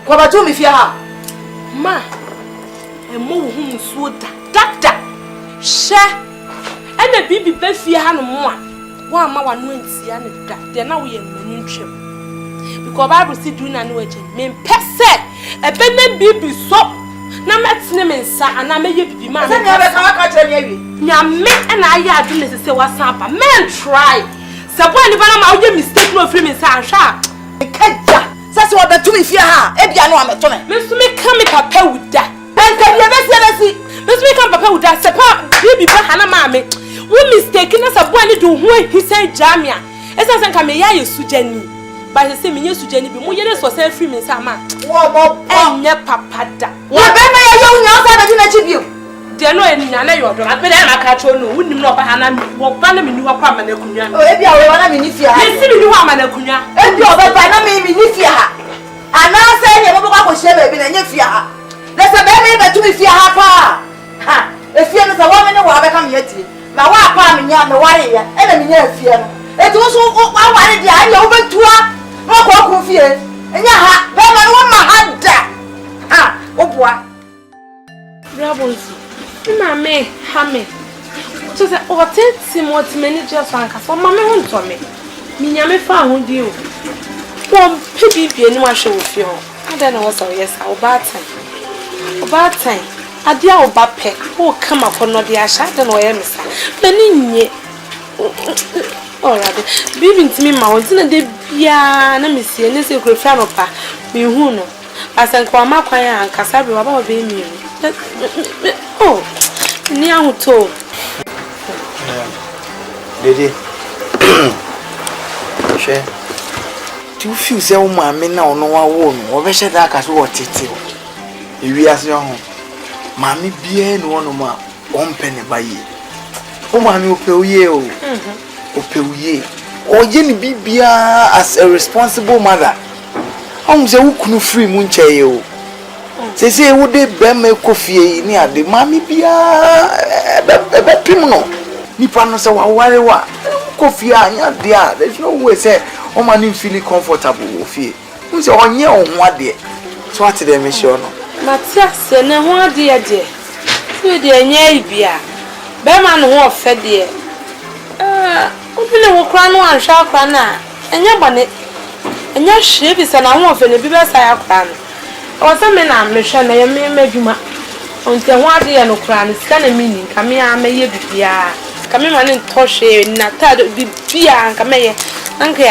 What about you, if you have? Ma, and move whom so that. Share. And the baby Beffy had more. One more won't see any that. They're now in the trip. Because I will see doing an waging. Mean pet a penny baby soap. Now, let's name and sa and I may be man. I never catch any. Now, men and I are doing this. Say what's up. Men try. Suppose if I'm out, mistake no free me, sharp. That's what the two if you are. If you know I'm a tongue. Let's make come papa with that. And can you ever see? Let's make up papa with that. Suppose baby Hannah mammy. We mistaken as a boy to who he said Jamia. As I can me ya su Jenny. By the same years to Jenny, but more years was a free me sama. And ya papa da. What am I young outside of you? There no any nana you are. I bet I catch on wouldn't know Hannah. What Banner you are coming. Oh, if you are one of me, if you are, you are Manacunia. And you are by no means if you are. And I say, you will share baby and if you are. There's a baby that to be fear half. Ha! If you are a woman, who have come yet. My wife, I'm in the warrior, enemy near fear. It was all I wanted the idea over to her. No walk fear. And ya ha, then I want my hand. Ah, oh boy. Rebels, Mammy, Hammy. Just or 10 what managers and for Mammy won't tell me. Minyame found you. One PB anyone show with you. I don't know what's yes, our bad time. About time. I dear old backpack who come up on the ash. I don't know where Miss Benny. Oh, rather, being to me, mountain, the Bia, let me see, and this is a fan of pa. Me who know. I sent Kwama Quaya and Casabi about being me. Oh, near who told. Dede. Share. Do you feel so mammy now? No one won't. Or better that as what it is. If we ask your home, Mammy be no more 1 penny by ye. Oh, Mammy, pay ye. Opewe or Jenny Bibia as a responsible mother. I'm the who couldn't free Munchayo. They say, would they bear me coffee near the mammy be a criminal? Nipanos are warrior. Coffee, dear. There's no way, say, oh, my new feeling comfortable with you. Who's on your own 1 day? So, what did they miss you? Matthias, and 1 dear. 2 dear, nay, beer. Bearman won't fed dear. Open a crown and sharp crana, and your bonnet. And your ship is an hour of the best I have done. Or some men are mission, I am made you until 1 day and no crown is kind of meaning. Come here, may you be ya. Come in and tosh in a tad be beer and come here. Uncle,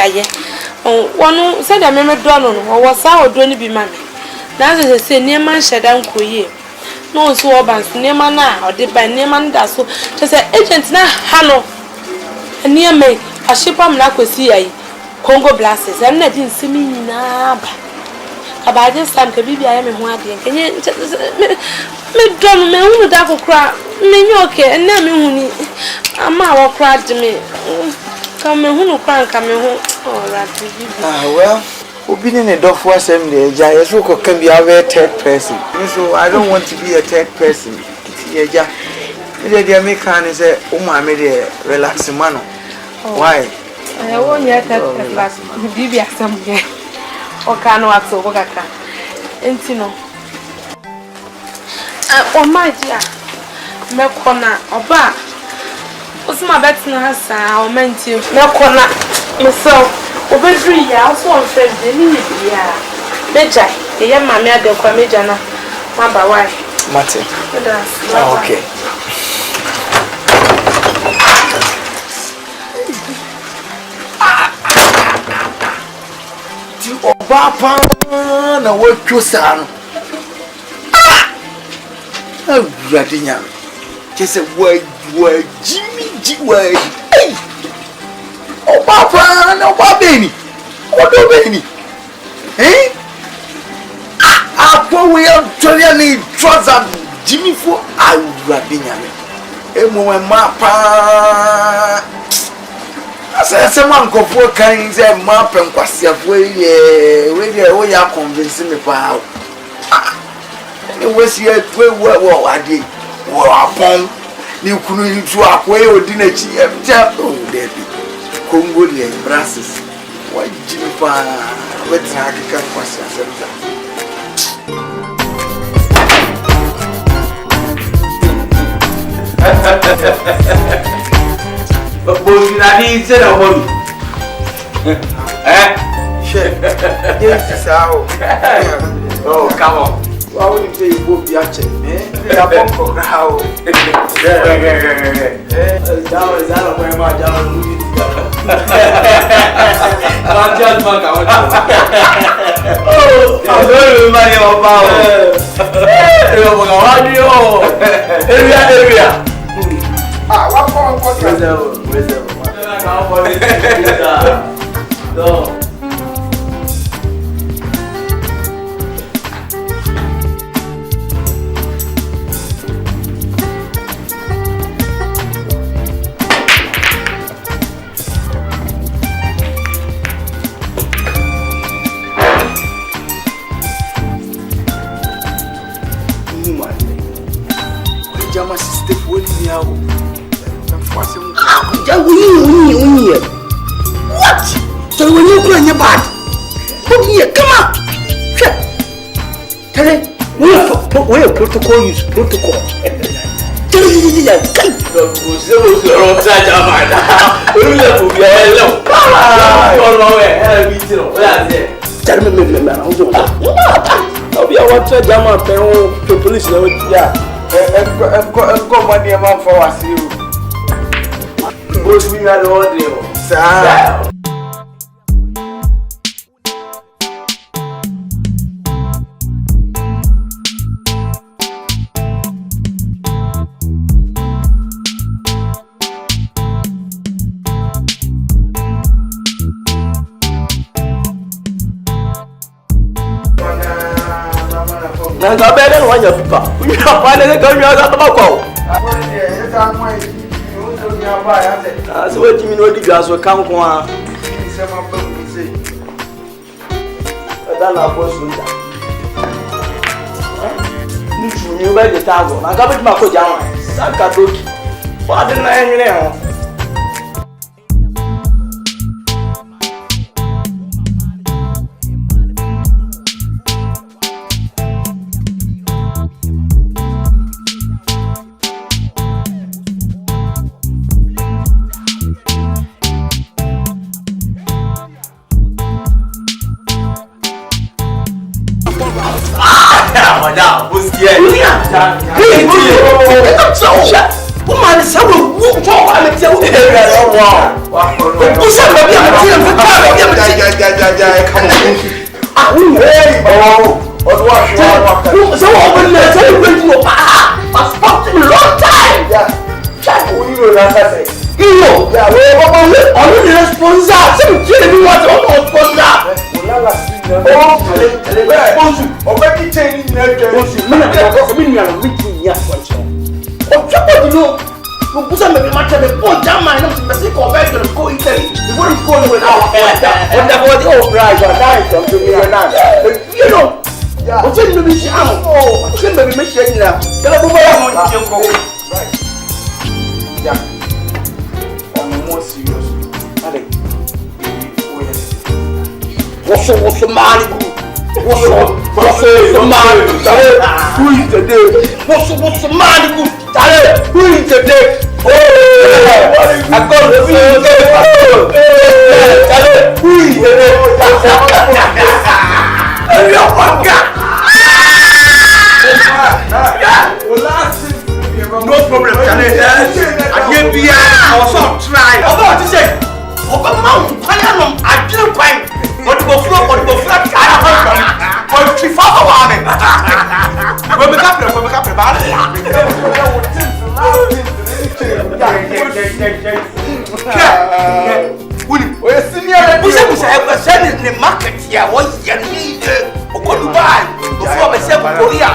oh, one said I remember Donald or was our doing be mammy. Now they say near man shed down queer. No so bands near man now or did by near man that so just say agent now Hano and near me a ship I'm not with see Congo blasters and I didn't see me now. About this time, Kabibi, I am in one day. Can you make John me who that will cry? Me, okay, and now me, I'm our cry to me. Come who crank, come home. Oh, ah, well, opening a door for assembly, Jayas can be a very third person. So I don't want to be a third person. Yeah, the American is a woman made a relaxing man. Why? I won't yet have last Bibi somewhere. O kanu ato go kaka entino o my dear me kona oba osuma betina hasa o menti me kona me so obedri ya so on friend ni bia beja ye mama ade kwa meja na maba why Martin okay Papa, na what you son? Oh, Radinia. Just a word, Jimmy. Hey! Oh, Papa, no, Baby. What do baby? Eh? After we are trying to trust Jimmy for Radinia. A mapa. I said, someone go for kinds of map and question way, we are convincing me about. And it was here to well, I did. Well, upon you couldn't to a way or dinner, oh, Debbie, Congo and brasses. Why, Jimmy, let's have a question. But I didn't say a woman. Yes, oh, come on. Why would you say you both be actually? Eh? How? Down is out of where my down. Not just my oh, I'm very money on power. Area. Ah, what no. What? So when you play your bad? Oh yeah, come on. Tell it. Where protocol use protocol. Tell Both we are all there. Sir. Nanga bele wanya pipa. Uya pale ne kan ya ga tabako. So what you mean what the gas will come kwa? That na boss winda. Ni fu ni ba de tago. Na ga bit ma ko jawan. Saka doki. Wa de na enye ho. Madam, who's here? Woman, so who talk I'm tell you. Who said maybe I'm telling you so open the tell you I spoke to you long time. Yeah. Who you know you yeah, we only the sponsor. Some tell me what on sponsor. Already changing the meeting yes. Oh, trouble to know. You put some of the matter the poor German and the sick of Belgium go Italy. You wouldn't go without whatever the old guys are dying from to me or not. You know, what's in the mission? Oh, what's in the mission now? Tell us about right. Yeah. On the more serious. What's the man? What's the man? Who is the day? What's the man? Who is the day? Oh, I got the day. Who is the day? No problem, I can't be I was so trying. I'm about to say, I didn't find. But go flow, flat. But she follow on it. When we come the market here. What you need? Go to buy. Before I say Korea.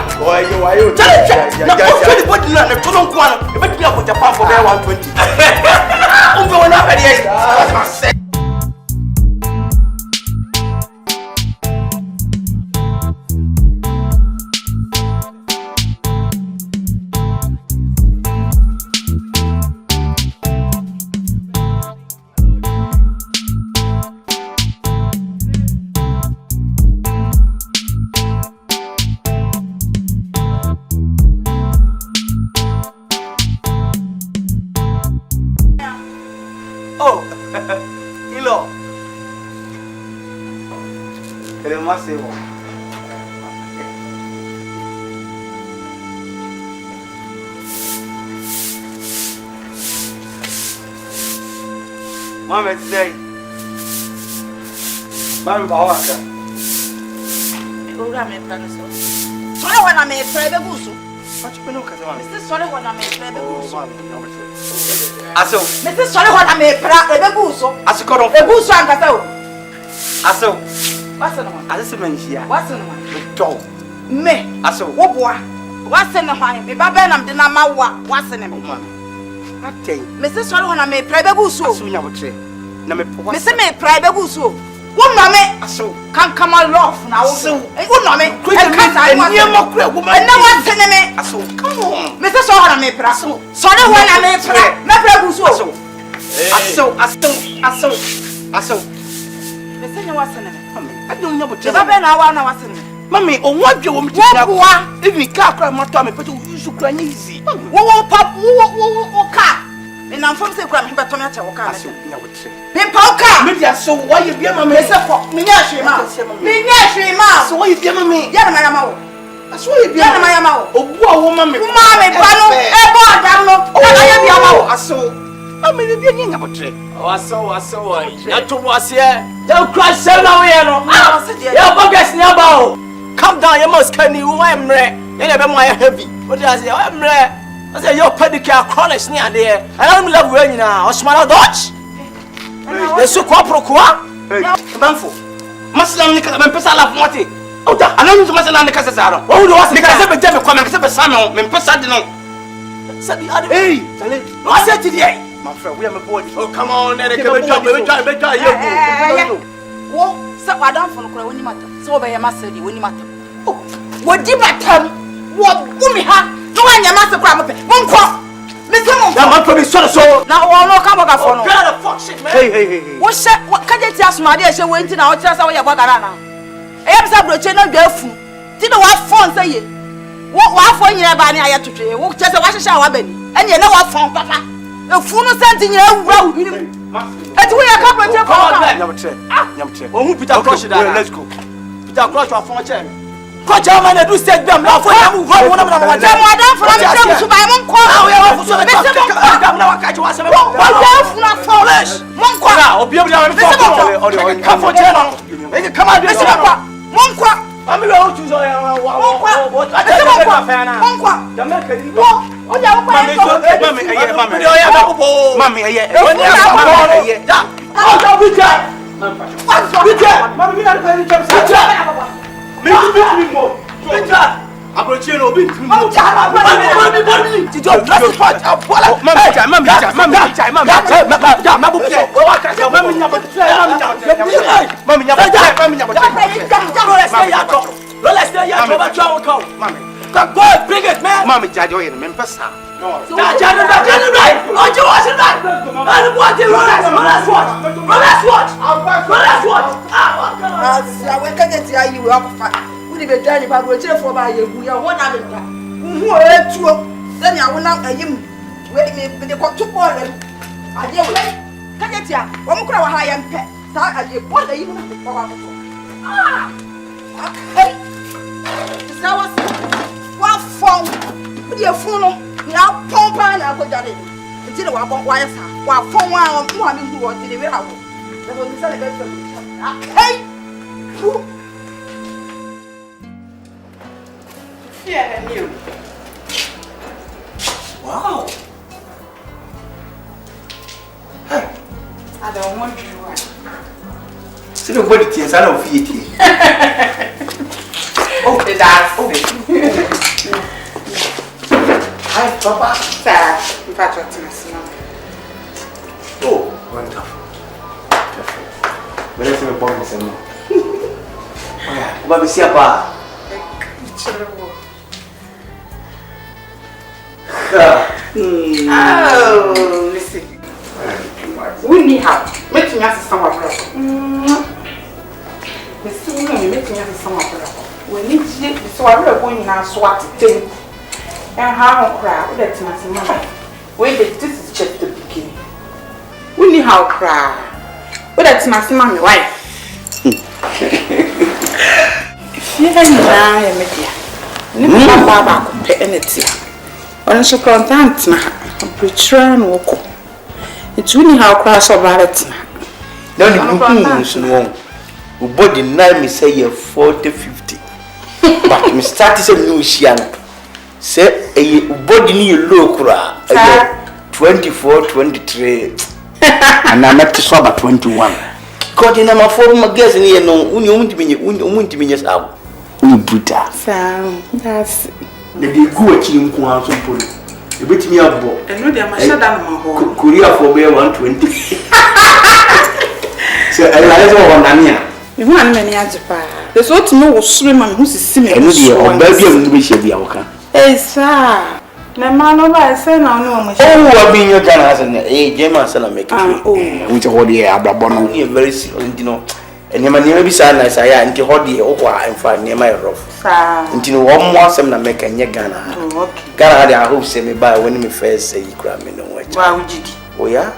Mama today. Mama bawaka. Ora me plano so. Sorry when I me pray be buso. What you know kaza mama? Mr. Sorry when I me pray be buso. Aso. Mr. Sorry when I me pray be buso. Aso kodo. E buso angata o. Aso. What's the one? Aso menhia. What's the one? Go. Me. Aso. Wo boa. What's the one? Me baba na me na mawa. What's the name? Mr. Sorry when I me pray be buso. Aso nya botre. Na me po. Mr. me pray be buso. Wo no me. Aso. Can come love na wo. Wo no me. And na what's the name? Aso. Come on. Mr. Sorry when I me pray. Sorry when I me pray. Me pray buso. Aso. Mr. nya what's the name? I don't know what you baba na wa na what's the name? Mami, on what you want me to if we can't cry more time, but you should cry easy. Wo pop wo car. And I'm from say cry me beto me acha wo car. Me pa car. Me dia so why you be mama? Me say for me nya hwe ma. Me nya hwe ma. So why you be mama? Ya na ma wo. So why you be na ma wo. Obu a wo mama. Ma me ba no e bo adam no. Na ya bi ama wo. Aso. Mami me bi nya botre. Aso why. Ya to mo ase. Ya cry say na we no. Ya bogus ni aba o. Calm down, you must can you emre. You never more heavy. What do I say? Emre. I say your pedicure chronic near there. I don't love when now. Osmana Dutch. The so qua. Banfo. Maslam nika me pesa la fmote. Oda, ananu to masala nika sesaro. Wo do was nika se be jame kwa me se be samo me pesa de no. Sabi ade. Hey, Sale. No say ti dey. My friend, we are my boy. Oh come on, there can be try you. Wo sa wadam fo no kura woni mata. So be yama sedi woni mata. Wo di matam. Wo gumi ha. No anya masa kura mo pe. Won ko. Me se mo. Ya man to be so. Na wo no ka boga fo no. Get the fuck shit, man. Hey. Wo she ka je ti asuma de she wo nti na wo tira sa wo ye boga na. E yam sa broche na dwa fu. Ti no wa phone say ye. Wo wa phone nyira ba ni aye totwe. Wo che se wa hehya wa bani. Enye na wa phone papa. E fu no senti nyira wura wo hini. Eti wo ya ka broche ko. Nyamtre. Oh, who Peter Crush that? Let's go. Peter Crush wa phone check. Coach, I'm going to do stage them now for them. One of them, for them, so by one call. We have also the catch was a foolish. One call, I'll be able to come for general. Make it come out, Mr. One call. I'm going to choose God, bring it, man. Mommy, Daddy, you're in Memphis. Right. Oh, you watch it right. I want it. Let's watch. I went to get you up. We be done about what you for by you. We are one of them. Who are two? Then I will not him. Wait me, but they got 2 boys. I deal with it. Can get ya. One crowd high and pet. I did what they even okay. That was one phone. With your phone, now pump and I go down. It's in a one wire. While phone one who was in the warehouse. That was the hey. Yeah, and you. Wow. Hey, I don't want you. See the body tears, I don't feel it. Oh, the dance. Hi, Papa. Sir, in fact, what's my Oh, wonderful. But let's have a bomb some more. Oh, yeah. What we see about? Oh, listen. We need help. Making us somewhat wrong. Making us somewhat we need to so I will go in our swat thing. And how cry, that's my son. Wait, this is just the beginning. We need how cry. But that's my son, wife. If you had a media, Baba could pay anything. On so content, I'm preacher and walk. It's really how crash about it. No, body now me say you're 40-50. But me start to say no shiana. Say a body ni low kura 24-23. And I'm not to swab at 21. God in my form of guess in no unti out. Buta. That's the go at you so pull. You beat me up. And no, they are my shadow. Korea for 120. So I realize what Namia. You want many answers. There's what to know was swimming who's swimming. And the baby of the Bishop Yawaka. Hey, sir. The man over I say now, no, oh, I've been your gun as an a Gemma Sala make which hold the Abrabon, very silent, you know. And your man never be silent as I am until Hoddy or I'm fine near my roof. Until one more some make a Ghana. Ghana, I hope say me by when me first say you cram in the way. Why would you? Oh, yeah?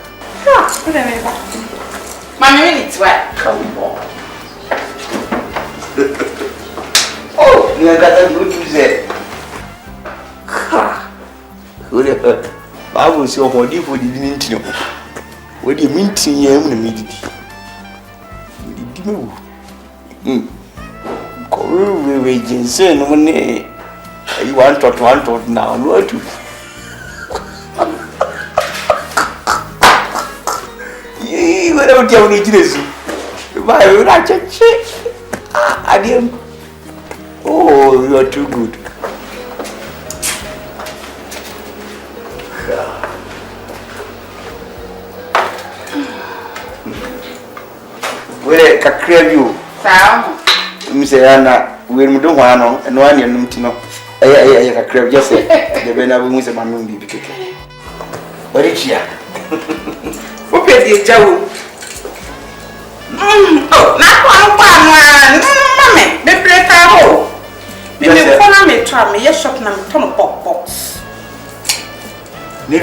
My minutes, what? Come on. Oh, you got a good music. I will see what you didn't know. What do you mean to you? We can say no money. You want to now, what to? You whatever you want to do. Why would I check? Adieu. Oh, you are too good. Where can crave you? Miss Anna, we don't want to know, and 1 year no. I crave just say the Benavum was a man be picked. What is here? Who paid the job? Oh, not one, mammy, the bread I hold. Maybe follow me, try me, yes, shop number 10 box. We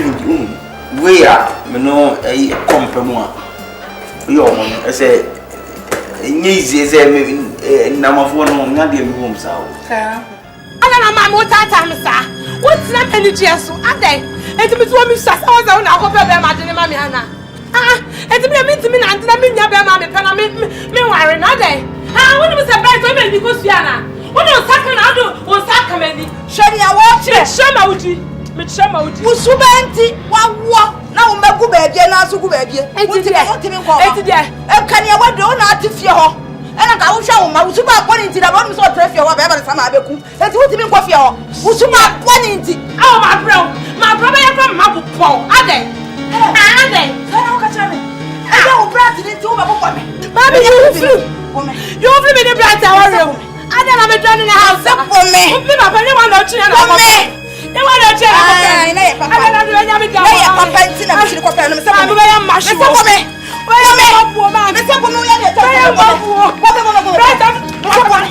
are, no, a company. I say, easy as namafo no nya de mi hom sawo ana na mama wo tata me sa wo tina mani jesu adai enti mi so mi sa sa za na akopɛ be ma de ne ma me ana enti mi na ndina mi nya be ma me pɛ na me ware na adai wo ni mi se bai to me ni ko suana wo no saka na do wo saka mani hwɛ ni awo kyerɛ hwɛ ma wudi usubenti wawo na wo magu baabie na so gu baabie wotimi nko enti de kan ya wado na atifie ho ena ka wo hwa wo ma usuba akoni nti da bo mi so trafie ho ba ba sama abeku enti wotimi nko fie ho usuba akoni nti awo ma bro ba ya kwa ma bu po ade sana wo ka chame ede wo brat ni ti wo ba bo me ba bi you free me the brat awore ade na me dwani na house for me me ba pa ni wa no chi na for me they want to check. I know papa. I don't know me. Yeah, papa. It's not me. Papa, no me. I'm going to mash you. Where am I? Me say for me. We are there. Where am I? Right up. Where am I?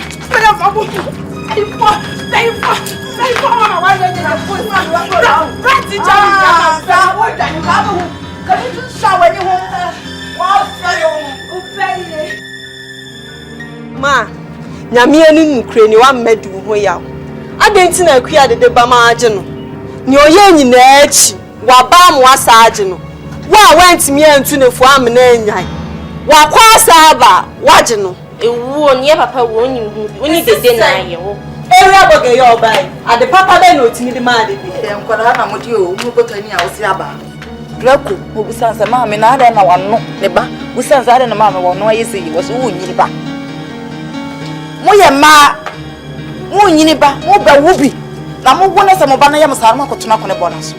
Stay for. Why are you not put? Right in jam. What are you having? Can you just shower you home? Wow, Ma, nyamia ni nkure ni wa mmedu ho yawo. Adenti na akua de ba ma age no ni oye nyina achi wa ba mu asa age no wa wantimi antu nefu amna anyai wa kwa asa ba waje no ewu oni papa wo oni hu oni dede na aye wo ewe aboge yo bai ade papa be na otimi de ma de bi enkwara na modi o mu kotani a osi aba Draco mo busansa ma me na ada na wanno ne ba busansa ada na ma me wanno ayese yi wo so wo nyiri ba mo ye ma mo nyini ba mo ba wubi na mo wona se mo ba na ya msar ma kotuna ko ne bonus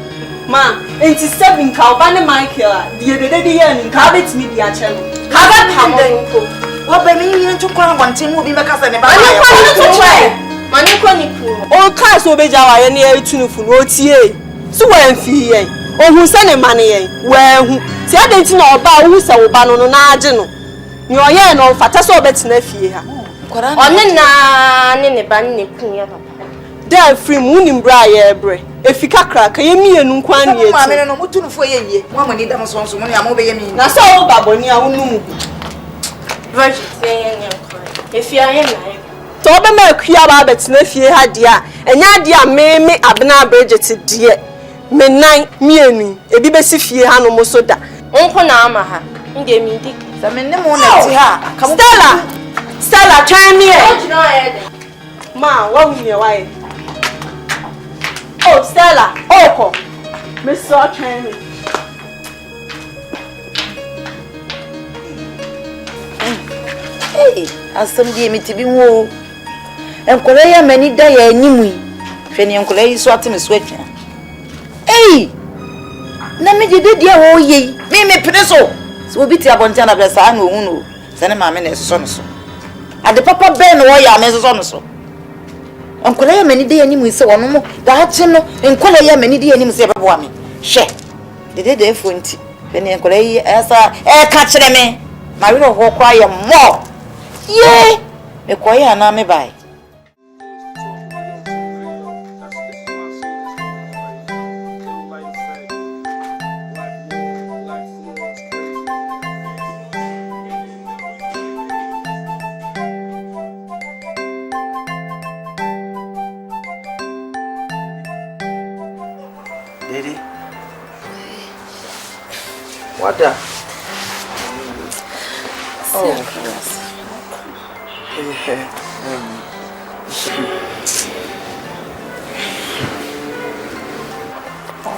ma 87 ka oba ne Michael die de ye ni ka betimi di a che no ka ba ka mo ko wo ba mi yin tukwa ngwantin wo bi meka se ne ba mani ko ni pu o ka so be jawa ye ne etunufu no tie so wa mfi ye ohun se ne mane ye wa hu ti adenti na oba hu se wo ba no na age no ni oye no fata so betina fie ha Oni na ne ba ne kun ya papa. Da free mu ni mbra ya ebre. Efika kraka ye mienu nkwan ne eti. Ma me no mutunufo ye yie. Mo amani da so mo ne amo be ye mi. Na so wo baboni a wonu mu. Virgin say ye nkwan. Efia ye na ye. To be ma akua ba betina fie ha dia. Enya dia me abena Bridget die. Me nan mienu. Ebi be si fie ha no mo so da. Onko na ama ha. Nde mi dik. Sa me ne mo na ti ha. Stella, try me. Ma, what will you why? Oh, Stella, Oko. Miss try me. Hey, asem die mi tibi wo. Enkola ya mani da ya animu. Hwe ne enkola yi so ateme so atwa. Hey! Na me de dia wo ye. Me pere so. So obi ti abontia na blesa na ohun no. Se ne ma me na so no so. Ade papa ben wo ya me so no so. Enkola ya mani de animu se wono mo. Da hache no enkola ya mani de animu se bebo ame. Hwe. De efo nti. Hwe ne enkola yi esa ka kire me. Ma we ho kwa ya mo. Ye! Me koya na me bai. Dede. What the? Oh.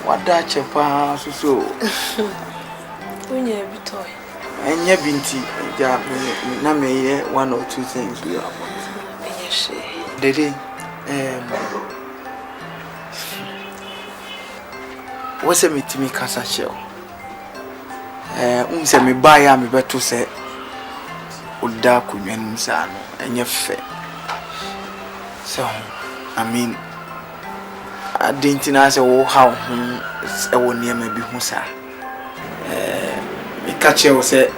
What that chepa so Unya bitoy. Enya binti ja na me one or two things we are. Yes. Dede what's a mitimi kasa shell? Unse me buy me beto say Oda kunyan sa no enye fe. So I mean I didn't know say how e wo niam bi hu sa. Me catch you say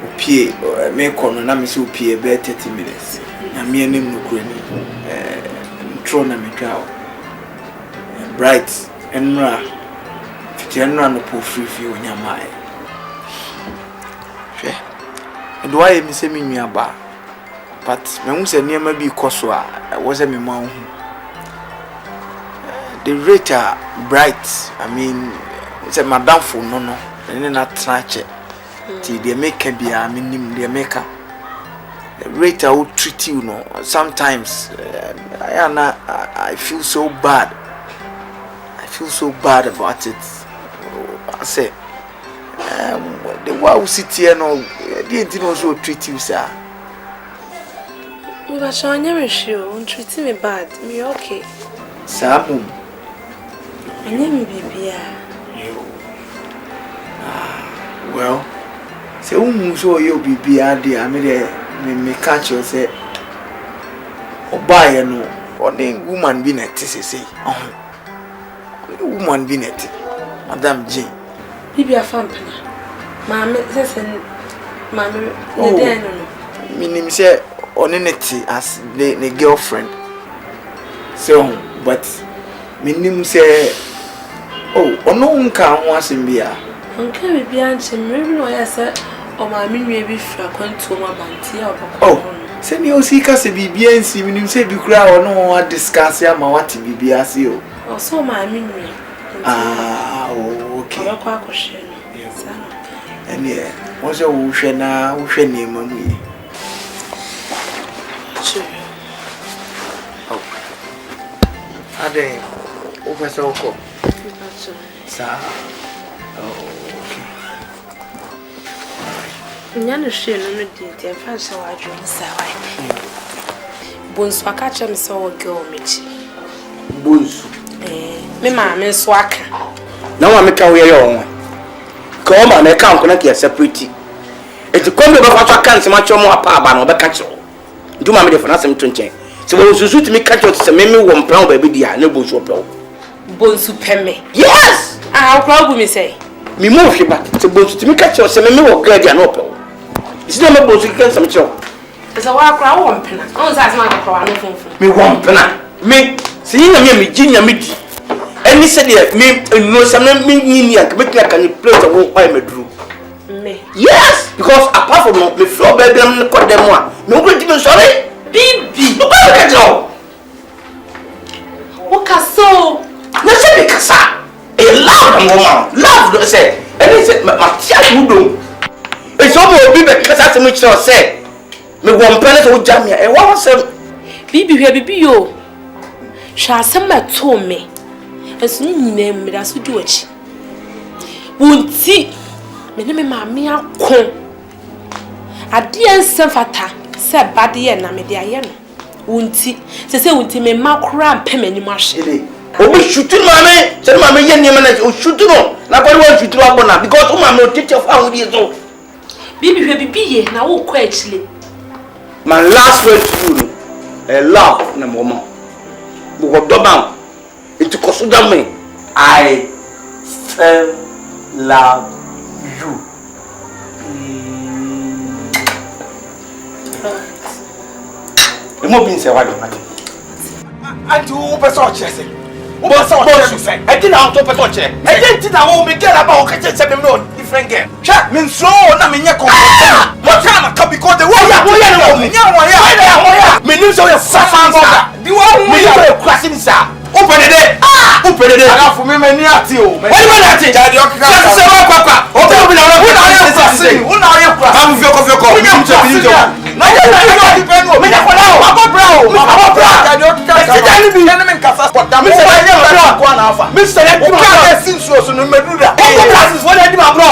opie me kono na me say opie be 30 minutes. Na me anim no kura ni ntro na me twa. Bright enra fitienra no po free onyamae. Hwe do I me say me nua ba but me who say near maybe Koswa was a me mom. The rater bright, I mean, it's a madam for no, and then not touch it. They make a be a minimum, they make a rater would treat you, no. Sometimes I feel so bad. I feel so bad about it. I say, the one who sit here, no, they didn't also treat you, sir. But I never sure, treat me bad. Me okay. Sabu. I never be Well, say who so you be dear. I mean, me catch you say, or buy no, or the woman be net, say, oh, woman be net, Madame Jean. Bibi a fampana. Mamma says, Mamma, oh, meaning say, on it as the girlfriend. So, but meaning say, oh, no one can once in beer. Okay, be answering, maybe no, I said, or my memory be frequent to my banty. Oh, send you see us a BBNC when you say you cry or no one discuss ya what BBSU. Oh, so my memory. Ah, okay. And yeah, what's your ocean now? Ocean name on me. Oh, are they over so cool? Sir. Nyano hwe no me di dia fa hye wa adwo nsawai bonsu aka cha me so girl mechi bonsu me ma me so aka na wa me ka wo ye won ka o ma na ka nko na ke separate eti kombe ba fa so aka nsema cho mo apa aba na obeka che ndu ma me de fa na sem to nchen se wo susu ti me ka cho se me wo mpran ba bi dia na bonsu opro bonsu peme yes ah opro bu me say mi mo hwe ba se bonsu ti me ka cho se me wo ga dia na opro isi na me bonsu kan sem cho se wa akra wo mpena on sa asema akra wa no funfun me wo mpena me se yin na me ginya me di eni se de me no se me nyini an me kira kan place wo kwa me duru me yes because apart from me flow baby am ko dem a me ko di me sorry bibi no ba ka jo o ka so na se be kasa e loud am woman love do say eni se ma tia wudo e so mo obi be kasa se me kira say me wo mpele so jamia e wa se bibi hwe bibi yo hwa asem ma to me esu ni nyina mu da so di wachi wonti me ne me maame akon ade ensem fata se bade ye na me de aye no wonti se wonti me makora mpem mu ahye obi shutu maame se maame ye ni me na o shutu no na ko wa shutu abona because o maame o tete of how we so bibi hwe bibi ye na wo kwa achile my last word to you a love na mama buko doban it consider me I still love you emo bin se wa do na Anti who person chese who person chese I didn't have to person chese I didn't know me get about catch me no different game check me so na me nya confrontation what time ka because the way ya me nya wa ya me nim so ya safa the one who ya kwasi nsa open it aga for me ni ati o what do you ati jadi o kaka se wa kwakwa o be obi na wa una ya kwasi am fioko me nya na ya depend o me nya kwa lao abo bra jadi o kaka se jani bi ene me nkasa sport da me se ya bra kwa na afa me se ya di ma sinso so no medura Congo glasses what dey ma bro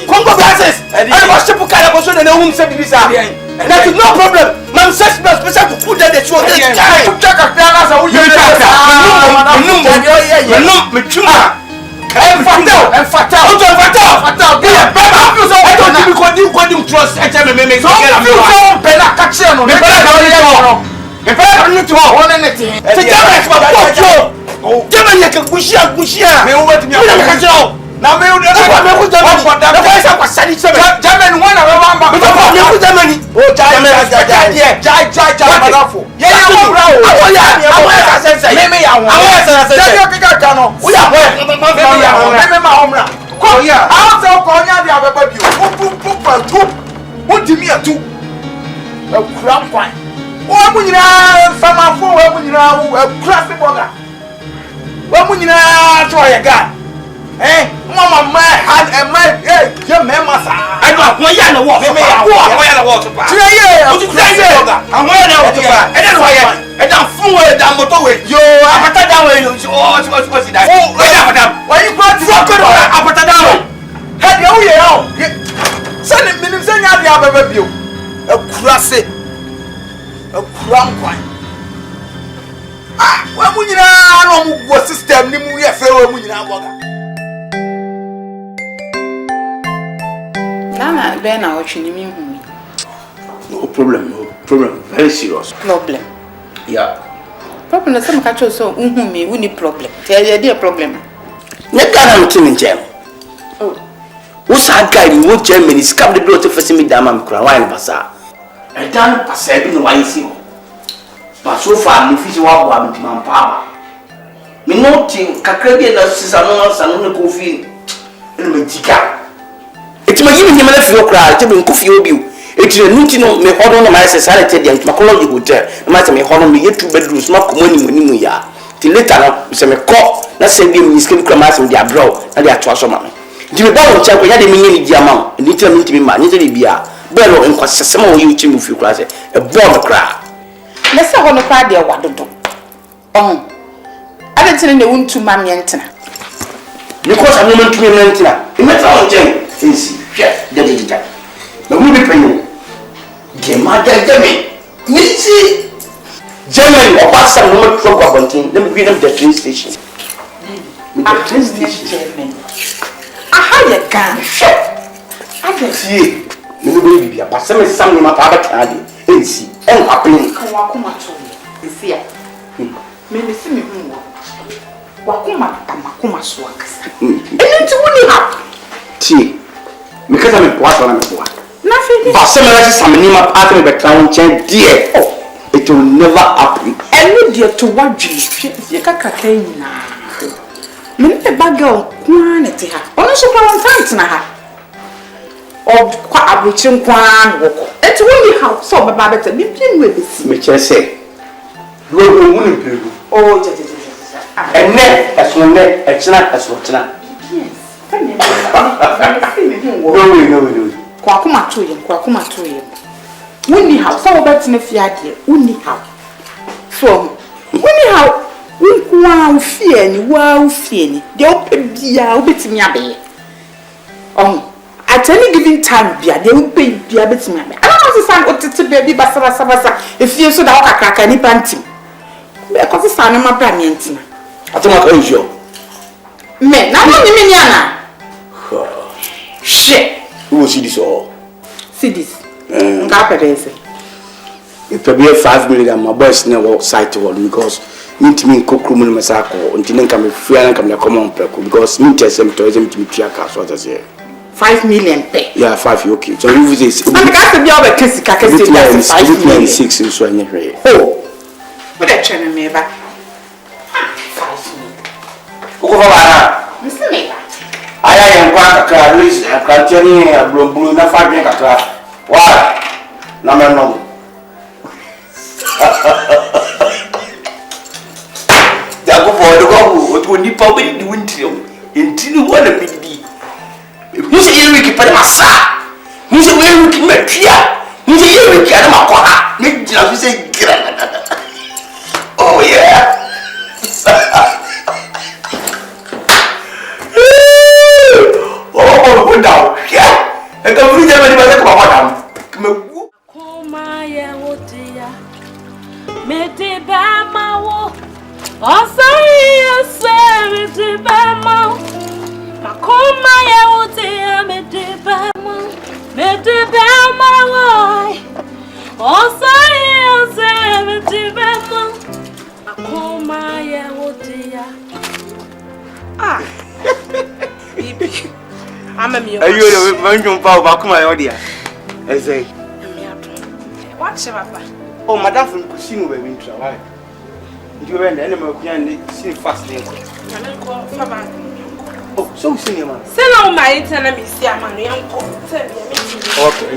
Congo glasses and wa ship kala ko so na hum se bi sa that is no problem man search me special to put the show this time check a kala sa wo ye me chuma Enfata. Yeah, baba. I don't think we could trust. I tell me, so you better catch him. Me better to one anything. Say, German, you can push out. Me over to me. Now, me who German one of Germany. Oh, Wamunyina sama fo wamunyina class boga. Wamunyina to ya ga. Mama my had and my your mama sa. I don't want ya no walk. Me ya walk to pa. You say boga. I want na walk to pa. And then why I don't fool that motorway. Yo, apata down way. Oh, what's that? Oh, why you go to apata down? Had you here. Send it minimum say ya dia baba bio. Akurase. Akurankwan. Wamunyina no mu system ni mu ye fe wamunyina boga. Nana be na ochini mi hu. No problem. Very serious. Problem. Yeah. Problem na some catch so hu me we need problem. Tell you dey problem. Ne kana mtini njem. Oh. Wo sa guide wo Germany scam the blood to face me down am kura why basa. I don't pass bi no why see. But so far me fisi wa bo am timam pa. Me no tin kakra bi na sisa no sanu ne kofi. Ene me tika. Eti ma yimi nyama na fi okra, te be nkofi obi o. Eti na nuti no me hodo no ma say sanity dey ntuma college hotel. Na ma say me hodo me yetu bedrooms ma komoni mu ya. Ti later na say me call na say bi me skin kra ma say dey abroad na dey atwa so ma me. Di me ba won cha ko ya de me nyeni di ama. Ni ti me ntimi ma, ni te dey bia. Be no enko sesema wo yi mu fi kra say e bomb kra. Na say hono pa dey wadodo. Ade tene ne wuntu ma me ntena. Because I'm not doing anything. You met our Jen. Since yes, the digital. But we be paying. Germany. Missy Germany or pass some number from Confronting. Let me bring them the train station. The train station. Germany. I had a gun. I can see. You will be a person with some name of Abacadi. And see. And happening. Come on, you see it. Maybe see me. Wakuma tamakuma swakasa. Enti wuni ha. Ti. Mikaza me kwa so na me kwa. Na fi. Ba se me rasi samani ma pa me be town chen dear. It will never happen. Enu dear to wadwi. Ye kakaka nyina. Me ne ba girl kwa ne te ha. Ono so kwa ntant na ha. O kwa abuchi nkwa nwoko. Enti wuni ha so be ba beta bi pie nwe besi. Me che se. Wo wuni pegu. Oh je. And then, as one day, it's not as what not. Yes. No. Kwakuma to him. Winnie how so about in a fiat, Winnie how. From Winnie how we wow fear, the open dear, bit me abbey. At any given time, beer, they will pay beer bit me. I don't know the son what to baby Bassava if you so that I crack any panting. Because the son of my brand. I don't know how you me, now you mean shit. Who will see this all? See this. If it be 5 million, my boys never sight to one because meet me cook room in Masako until then come free and come come on because me tell them tourism to be triakas what I say. 5 million pay. Yeah, 5 okay. So you say I'm got to be over kiss 5 million. 6 in so anyway. Oh. What a channel me back. Mr. Maker. I am quite a least a continue a blue na fabric a class. Why? No. That go for the go, what would you probably do until you want to be? Who's a year we keep a massa? Who's a way we keep a clear? Who's a year we can't make a make just say, oh, yeah. Oh, now, yeah. I can read everybody about madam. Koma ya wotia. Mete ba mawo. Osai ase mete ba mawo. Makoma ya wotia mete ba mawo. Mete ba mawo. Osai ase mete ba mawo. Makoma ya wotia. Ah. Bibi. I'm a mere. Are you going to power my audience? I say, what's your papa? oh, madam from Cusino, we're in trouble. You went any more can see fast. Oh, so senior man. Send on my internet, Miss Yaman, young call. Okay.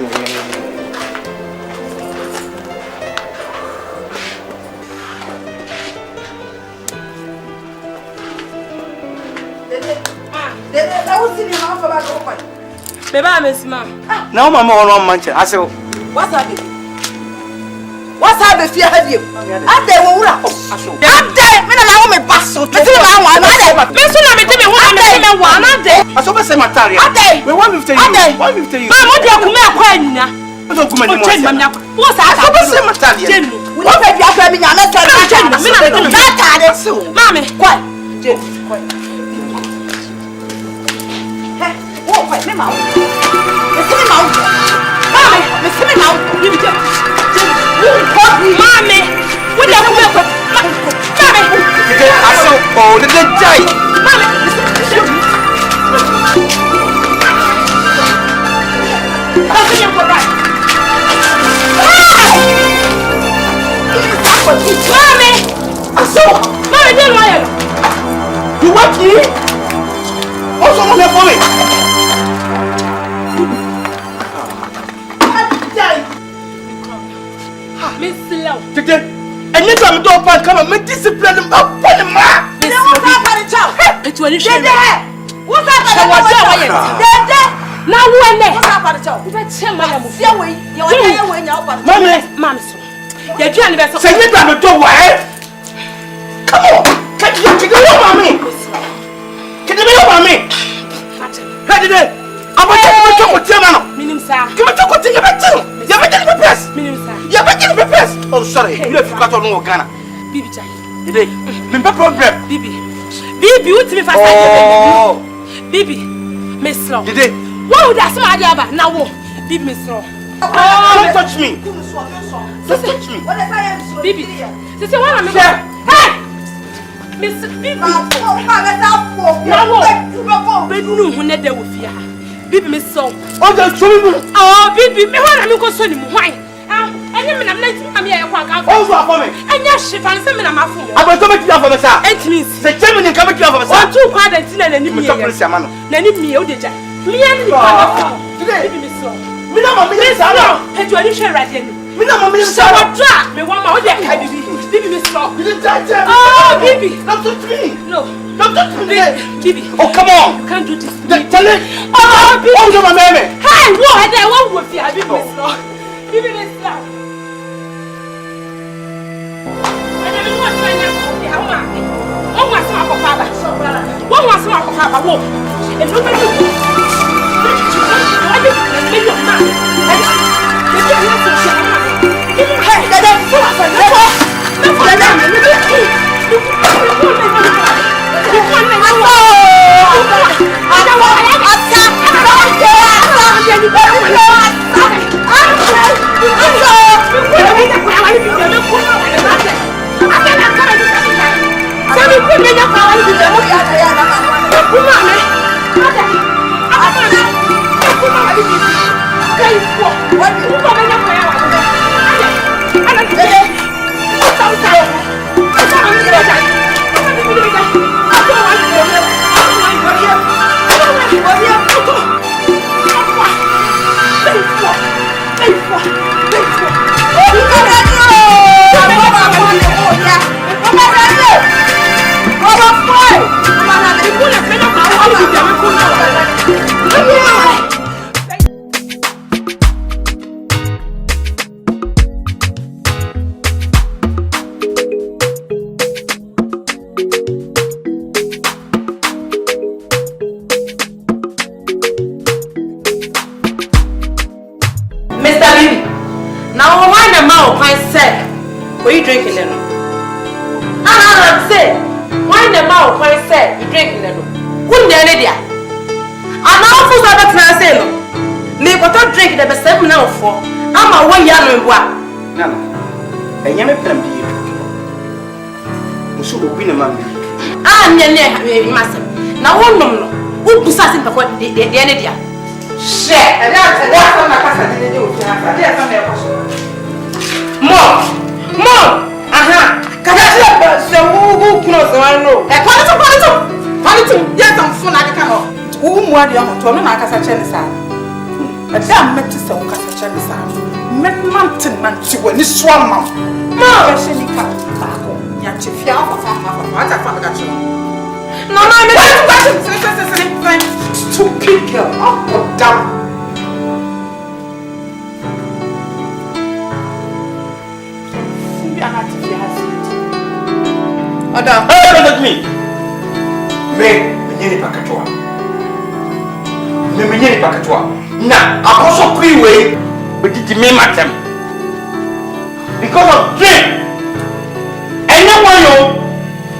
Beba mesima. Na mama won manche ase wo. What's up? What's up if you have you? Ade wo wura. Ade me na wo me baso. Me ti ma wa na ade. Me so na me ti me wo na me me wa na ade. Aso be say matari. Ade. We 150 you. 150 you. Ma mo di akuma akwa anyina. Mo kuma ni mo. Wo sa ata. Aso be say matari. Jenu. Wo be bia kwa mi nya na ta. Jenu. Me na me na ta ade. Mami. Kwa. Jenu. Kwa. He. Wo kwa me ma wo. Me se me ma wo. Mami, me se me ma wo. Ni bi je. Mami, what do you want? Mami, I saw all the day. Mami, I saw. Mami, don't lie. You want me? Also, I'm here for me. Miss Low. Today, and you come to a come and discipline them up for the man. Miss Low. It's when you share. What's up? Now, when they what's up at the top? Mami, you're trying to say you don't do what? Come on, can you over me? Can you over me? Hey, today, I want to talk with you, man. Minim, sir. Give me talk with you, you're making the best. Minim, sir. You're making the best. Oh, sorry, you have got to know Ghana. Bibi, Jai. Today, no problem. Bibi, what's me fast? Oh, Bibi, Miss Law. Today, what would I say about now? Bibi, Miss Law. Don't touch me. Don't touch me. Bibi, this is what I'm saying. Hey, Miss Bibi. Now, who net there with you? Bibi, Miss Law. Oh, that's true. Oh, Bibi, me want to go so why? And then I'm letting me a walk out. Oh, for me. And yes, she finds them in a muffin. I'm going to make you for myself. It means the German coming to you for myself. Two quite a dinner and me. Then me, oh, did me and today, Miss Law. Me no mama Miss Law. Hey, you are share right here. Me no mama Miss Law. Law. Drop me one more day, Bibi, Miss Law. Oh, Bibi, don't touch me. No, don't touch me, Bibi. Oh, come on. You can't do this. Tell it. Oh, Bibi. Oh, my baby. Hey, what? I want with you, Bibi, Miss Law. Bibi, Miss Law. What was my papa? And look at you. I didn't make your man. Stupid girl. Oh, damn. Adam, hey, look at me. Me nyini pakatwa. Me nyini pakatwa. Na, akoso kui we, but did me matem. Because of drink. And no one know.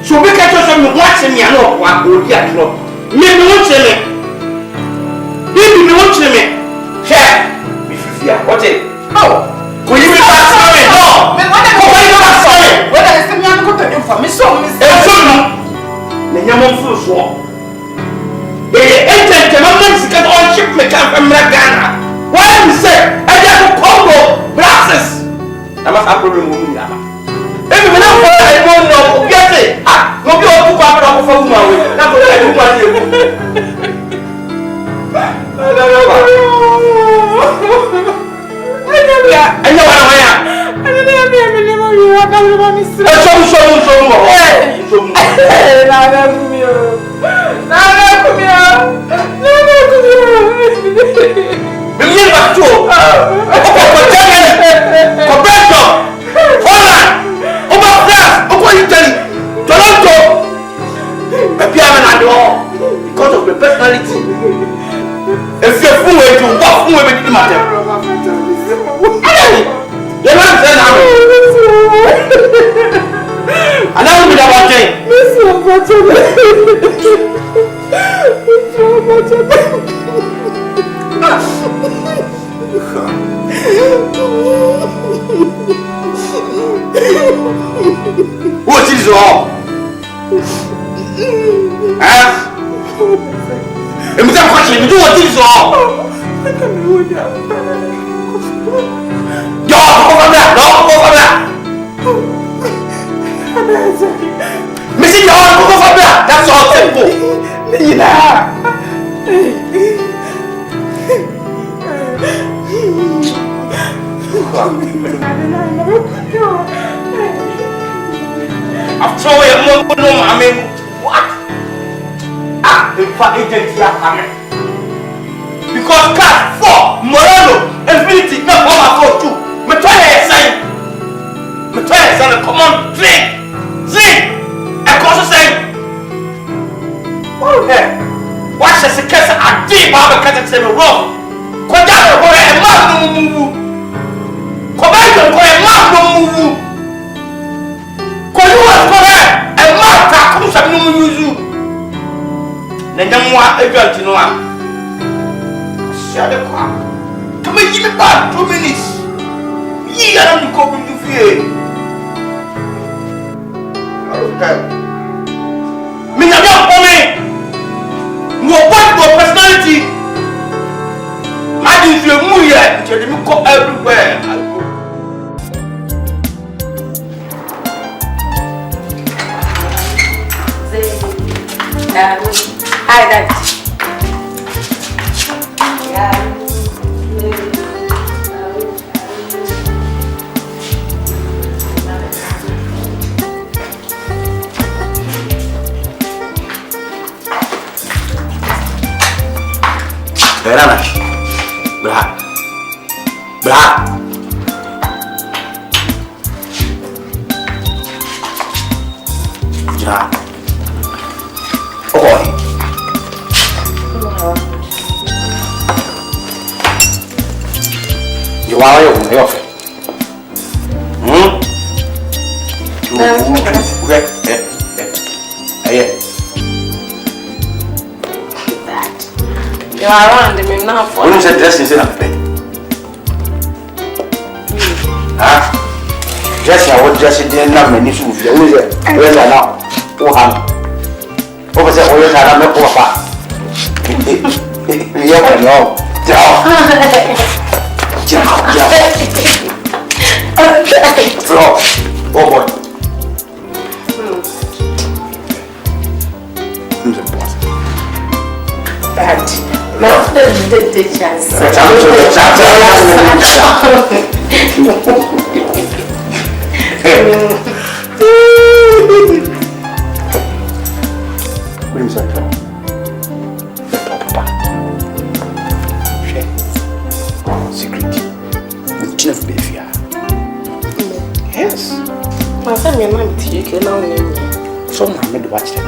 So we catch us on watching me and not what will be at law. Me won't tell me. Baby, me won't tell me. Here, if you fear, what it? Oh, will you be back sorry? No. Me what you back sorry? What I say me am go to information. The Yaman full swamp. The agent cannot get on ship me come from Ghana. Why you say I just Congo brasses? I must have problem with me. If you know what I don't know, get it. No be all too far from my way. That's what I do want you. I know what I am. Because of the personality. If you're full way to walk away with the matter. You're not saying how. And I will be that one thing. What is wrong? Huh? I'm not question. You do what is wrong? Don't over that. Missing your arm over there. That's all simple. After all, you're not going to know, I mean, what? In fact, agent here, because class 4, Morano, Infinity, not one of those two. Me try to sign. Come on, drink. I also say, oh yeah. Watch as a case of deep out of the same room. Come down and go and mouth no move. Come back and go and mouth no move. Come you was go there and mouth that comes up no move. Then you want a girl to know. Shut the car. Come and give me back 2 minutes. You are not going to fear. Okay. Me not for me. No what your personality. I didn't feel more yet. You go everywhere. Hi, Dad. Berana. Bra. Ja. Oh. You are your office. You are around me now for. When you said dress is in a bed. Huh? Dress I would dress it in now many shoes. You will say, where's that now? Oh, ham. What was that? Where's that? I'm not over. Yeah, I know. Bro. Oh boy. Bad. Okay, now some I made watch them.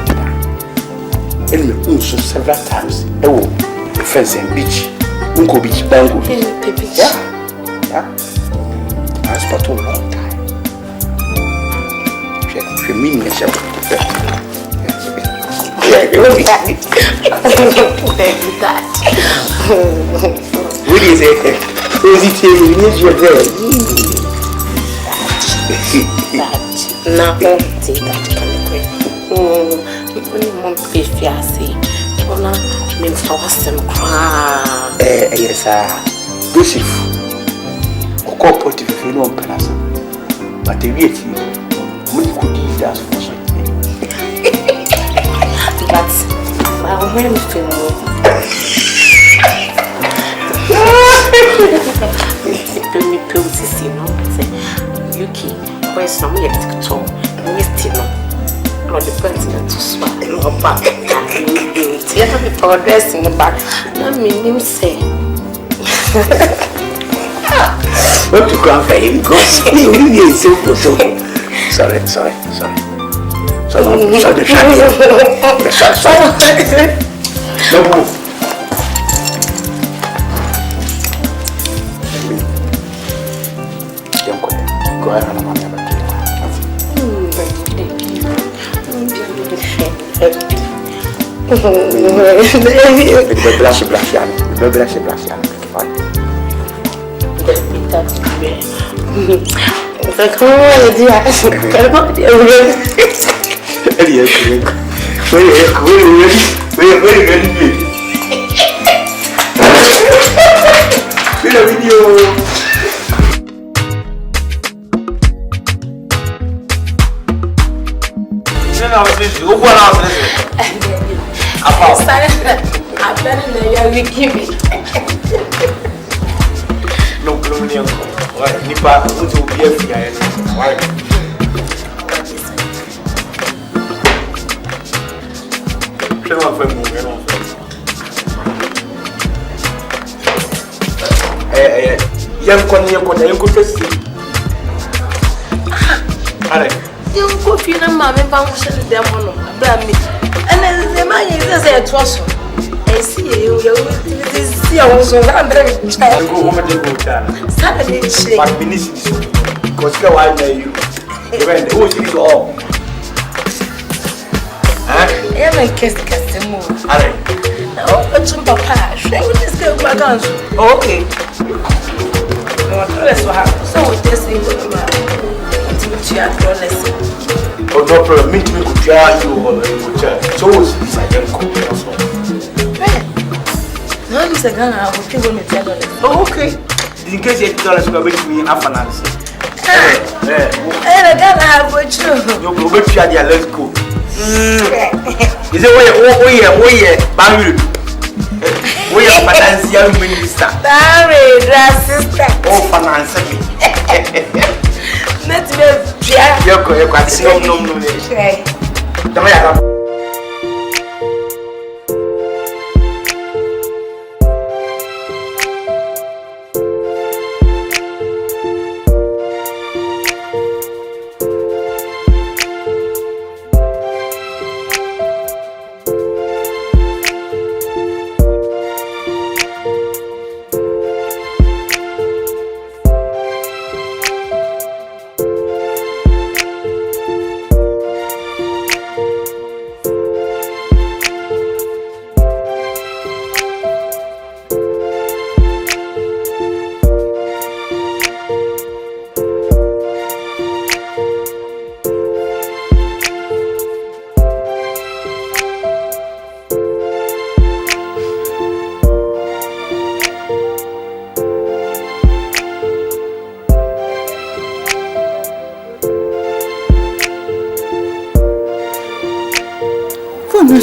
And me also several times. Oh, fence and beach. Uncle beach, bango. Yeah. I spent a long time. She mean yourself. What is it? Who's it saying? You need your hair. Now, see that can be. Only one place I see. Ona means I was some cry. Yes, sir. Beautiful. O corporate if you know Penasa. But the reality, we could do that for something. But I really feel me pills, you know. Yuki, where's some yet to talk? Wasting on the president to swallow back. You have to be dressed in the back. Let me say. What to cry for him? Because he really is simple. Sorry. Sorry. No move. Go ahead and I'm You go feel a mammy bounce in the demon. And then the man is a trossel. I see you, see, I was on very child. Saturday, she was beneath you. Because I know you. You went the whole thing all. I haven't kissed the customer. Oh, but some papa, she will just go back on. Okay. No, let's have so with this thing. Oh, no problem. Me to me could try you or so was this I can cook also. No, Mr. Ghana, I will give me $10. Oh, okay. In case $8 will be me half an hour. And again, I have what you will be sure. Let's go. Is it way, Bangu? We are financial minister. Barry, sister. Oh, financial. Let me Yoko, no.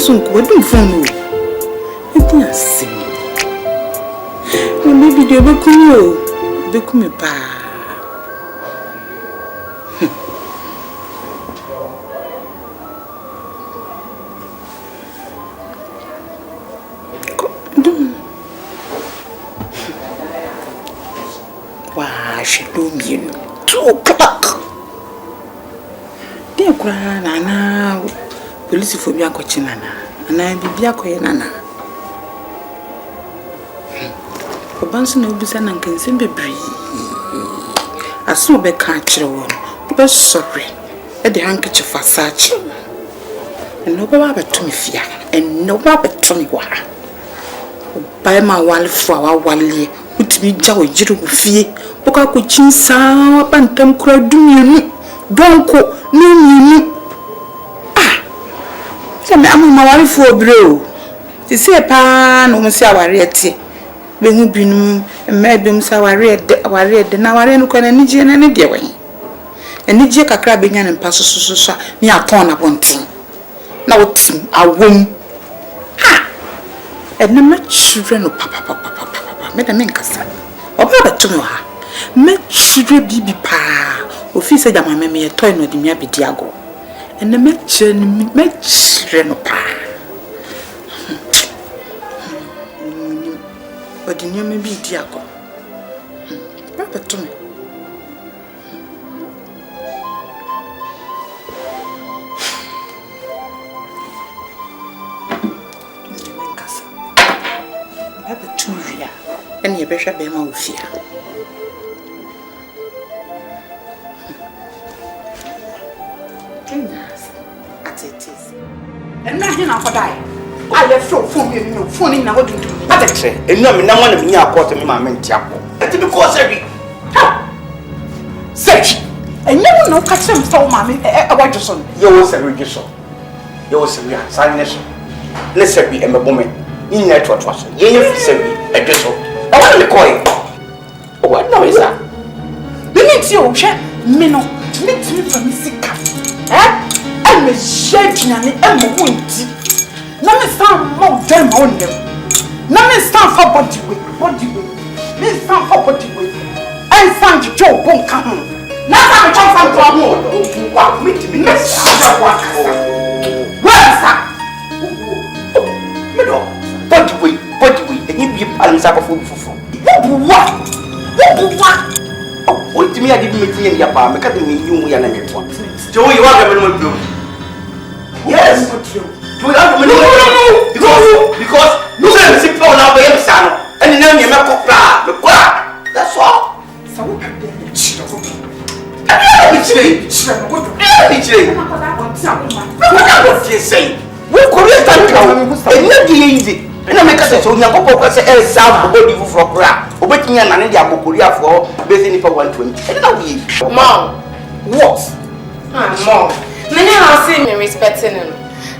What do you phone? It is maybe they will come you. Why she do me 2 o'clock? They kwa na police for me akochina na bibia koye nana obanso na obisa na nkense bebri aso be ka kire wo be sorry e de hankichi fasachi no ba betumi fia and no ba betumi wa ba ma wale fo wa wale utimi gya wo jiro wo fie boka ko chinsa bantam kura dumienu donko ni me amama ware fo obreo ti se pa no mo se aware ete be hu binum me bim se aware de na ware no kwa na nije na ne de wen enije kakra be nya ne mpa so ni aton na bontin na wotim awom enne ma chire no papa me da men kasa oba beto me ha me chire bibi pa ofise jama me ye toy no di mi abidi ago enne me chire no pa odi ni me bi di ago ba beto me and you better be my fear. As it is. And now you know for die. I left from you, phone in our doing. But I say, and no, no one of me are caught in my mental. Let it be cause every. Search. And no one catch them for mammy. I want your son. You was a register. You was a silence. Let's say be a woman. In that was ye say a dressel. I want to call it. Oh, what no is that? We need you, Mino, need to be from Sika. I'm a shaking and I'm a windy. No, me stand more them on them. No, me stand for body weight. Me stand for body weight. I stand to Joe won't come. Now I'm a chance to a more. What me to be next? Where is that? Body weight, and you be a palmsack of food for what? Oh, to me, I didn't meet your palm, because you and I get one. Joey, you are going to do. Yes, because you said sit on our way, son, and then you make a crack. That's all. So, what you say? We correct that easy. And I make us so young people say, "Eh, Sam, body for crack." Obeting and an India Bokuria for basically for 120. Mom, what? Mom, many are saying me respecting him.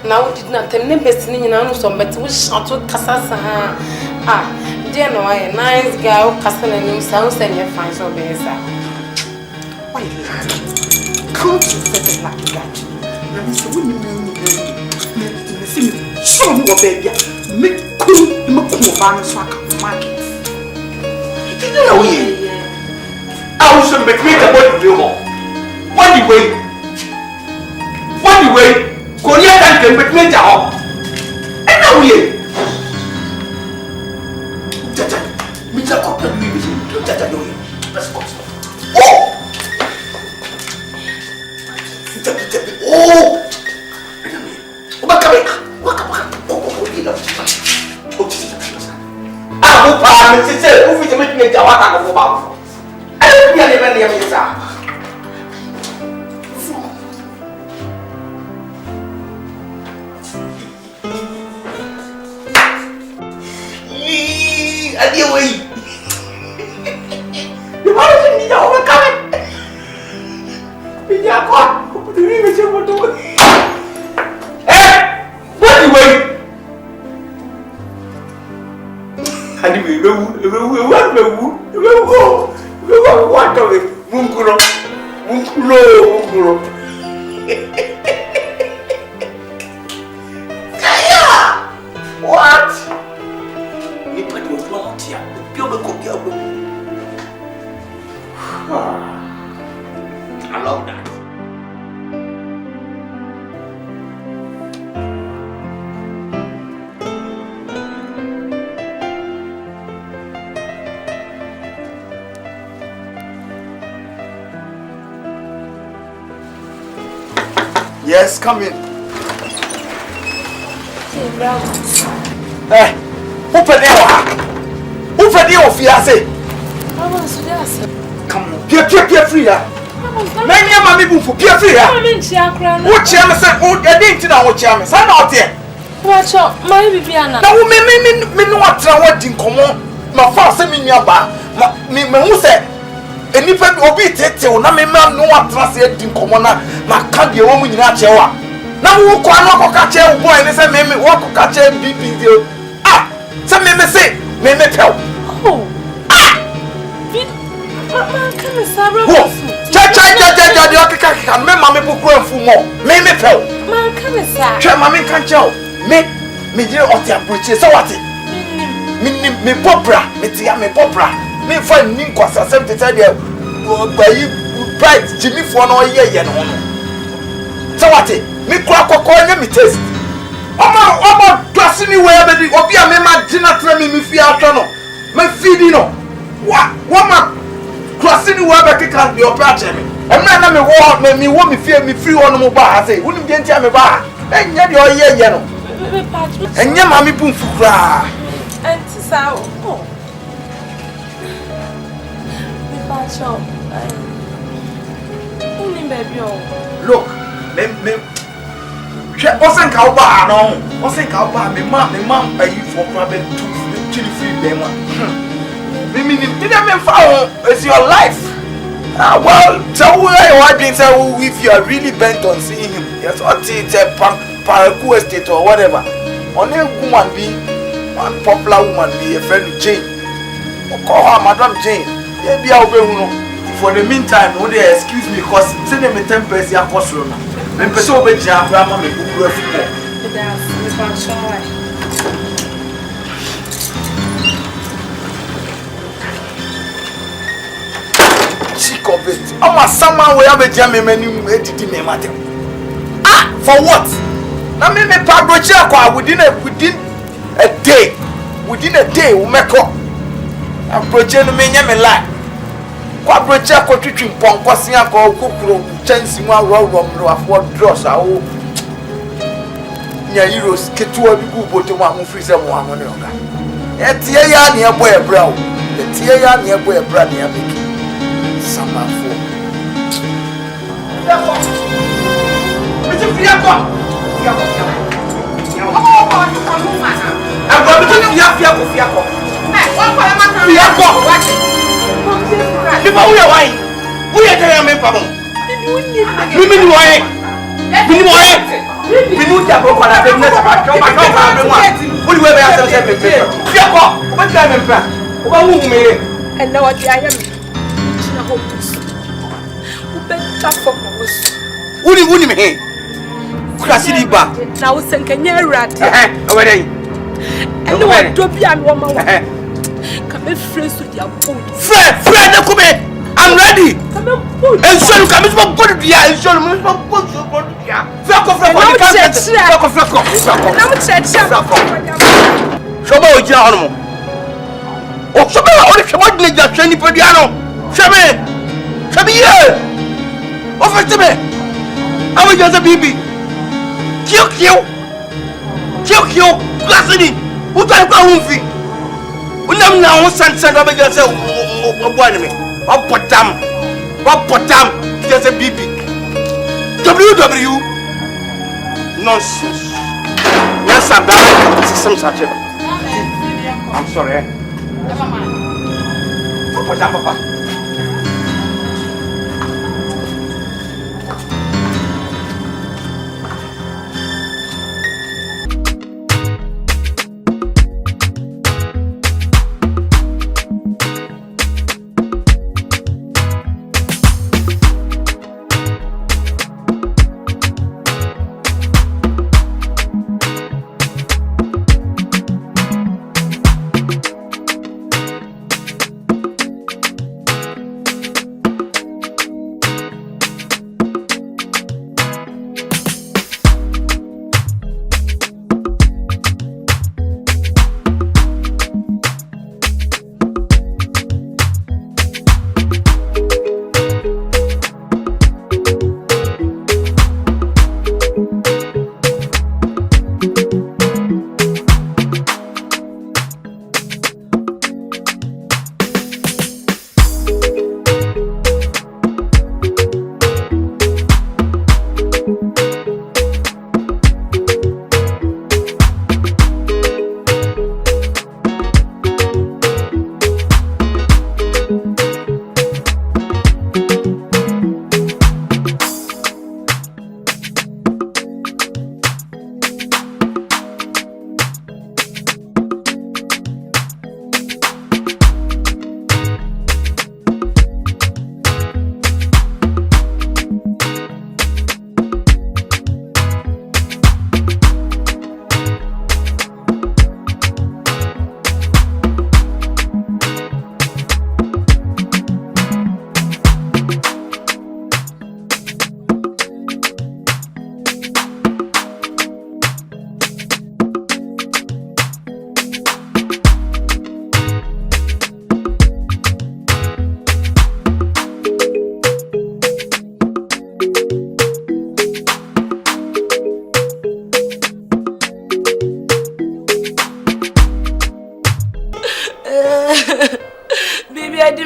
Now, did not tell me best in an so but we shot to Cassasa. Dear, no, I a nice girl, Castle and you sounds and you find so better. Why, can't you set it like that? Mr. Women, show me what baby. Make cool the Makuban swag market. No, I was a make a body view. What the way? Korea can make me down. And now we Tata, Mr. Copper, Tata, let's go. Oh, what? You put your blood here. I love that. Yes, come in. Who put the off here? Come on, peer free. Many of my people for peer free. What chairman said, oh, I didn't know what chairman said out there. Watch out, my Viviana. Now, me what I want in common. My father sent me nearby. Me who said, and if I will be taken, no man no one translated in common. My can't be a woman in a chair. Now, who can't catch a boy and say, Mammy, walk catch a BP. Ah, some men say, Mammy tell. Oh, ah, Mammy book run for more. Mammy tell. Man, come inside. Mammy can't tell. Me dear Otia Bridges, so what? Me popra, me popra. Me find Ninkos as if to tell you, by you, bright Jimmy for no year. So what? Me crack or coin me taste. Oma, dressing me where the Obia Mema dinner train me fear channel. Me feeding no. What? Woman, crossing where the can be operating. And man, me want me fear me free on mobile. I say, wouldn't get me bar. And yet you're here, and your mammy boom for cry. And to sound. Oh, we patch up. Look, me wasn't cow bar, no, wasn't cow bar. Me mom, pay you for probably 2 free them. Me didn't follow it's your life. Well, tell where you been say if you are really bent on seeing him. Yes, what it's a Paraku estate or whatever. Only woman be one popular woman be a friend Jane. Or call her Madam Jane. They be out for the meantime, no they excuse me because send them a 10 pesos a cost run. When person be jam grandma me book football. Chick of it. I'm a someone where I be jamming many edit me matter. Ah, for what? Now me pagoche akwa within a day. Within a day we make up. Approach no me nya me lie. Kwa approach akwa twitwim ponko se akwa kokuro chance mu awro no afọ dross awo. Nya euros ketuwa bi bu boto mu amu free se mu amu ne oga. Etie ya ne ebo e bra o. Etie ya ne ebo e bra ne abeki. Sama fo. And now what I am. Uni me. Krasidi ba. Na wo senkanya rat. Over there. And what do be an woman. Come friends with your food. Friend, I'm ready. And so you come to put it here. And so you must put it here. Nonsense. Yes, I'm back. I'm sorry. Never mind. Papa.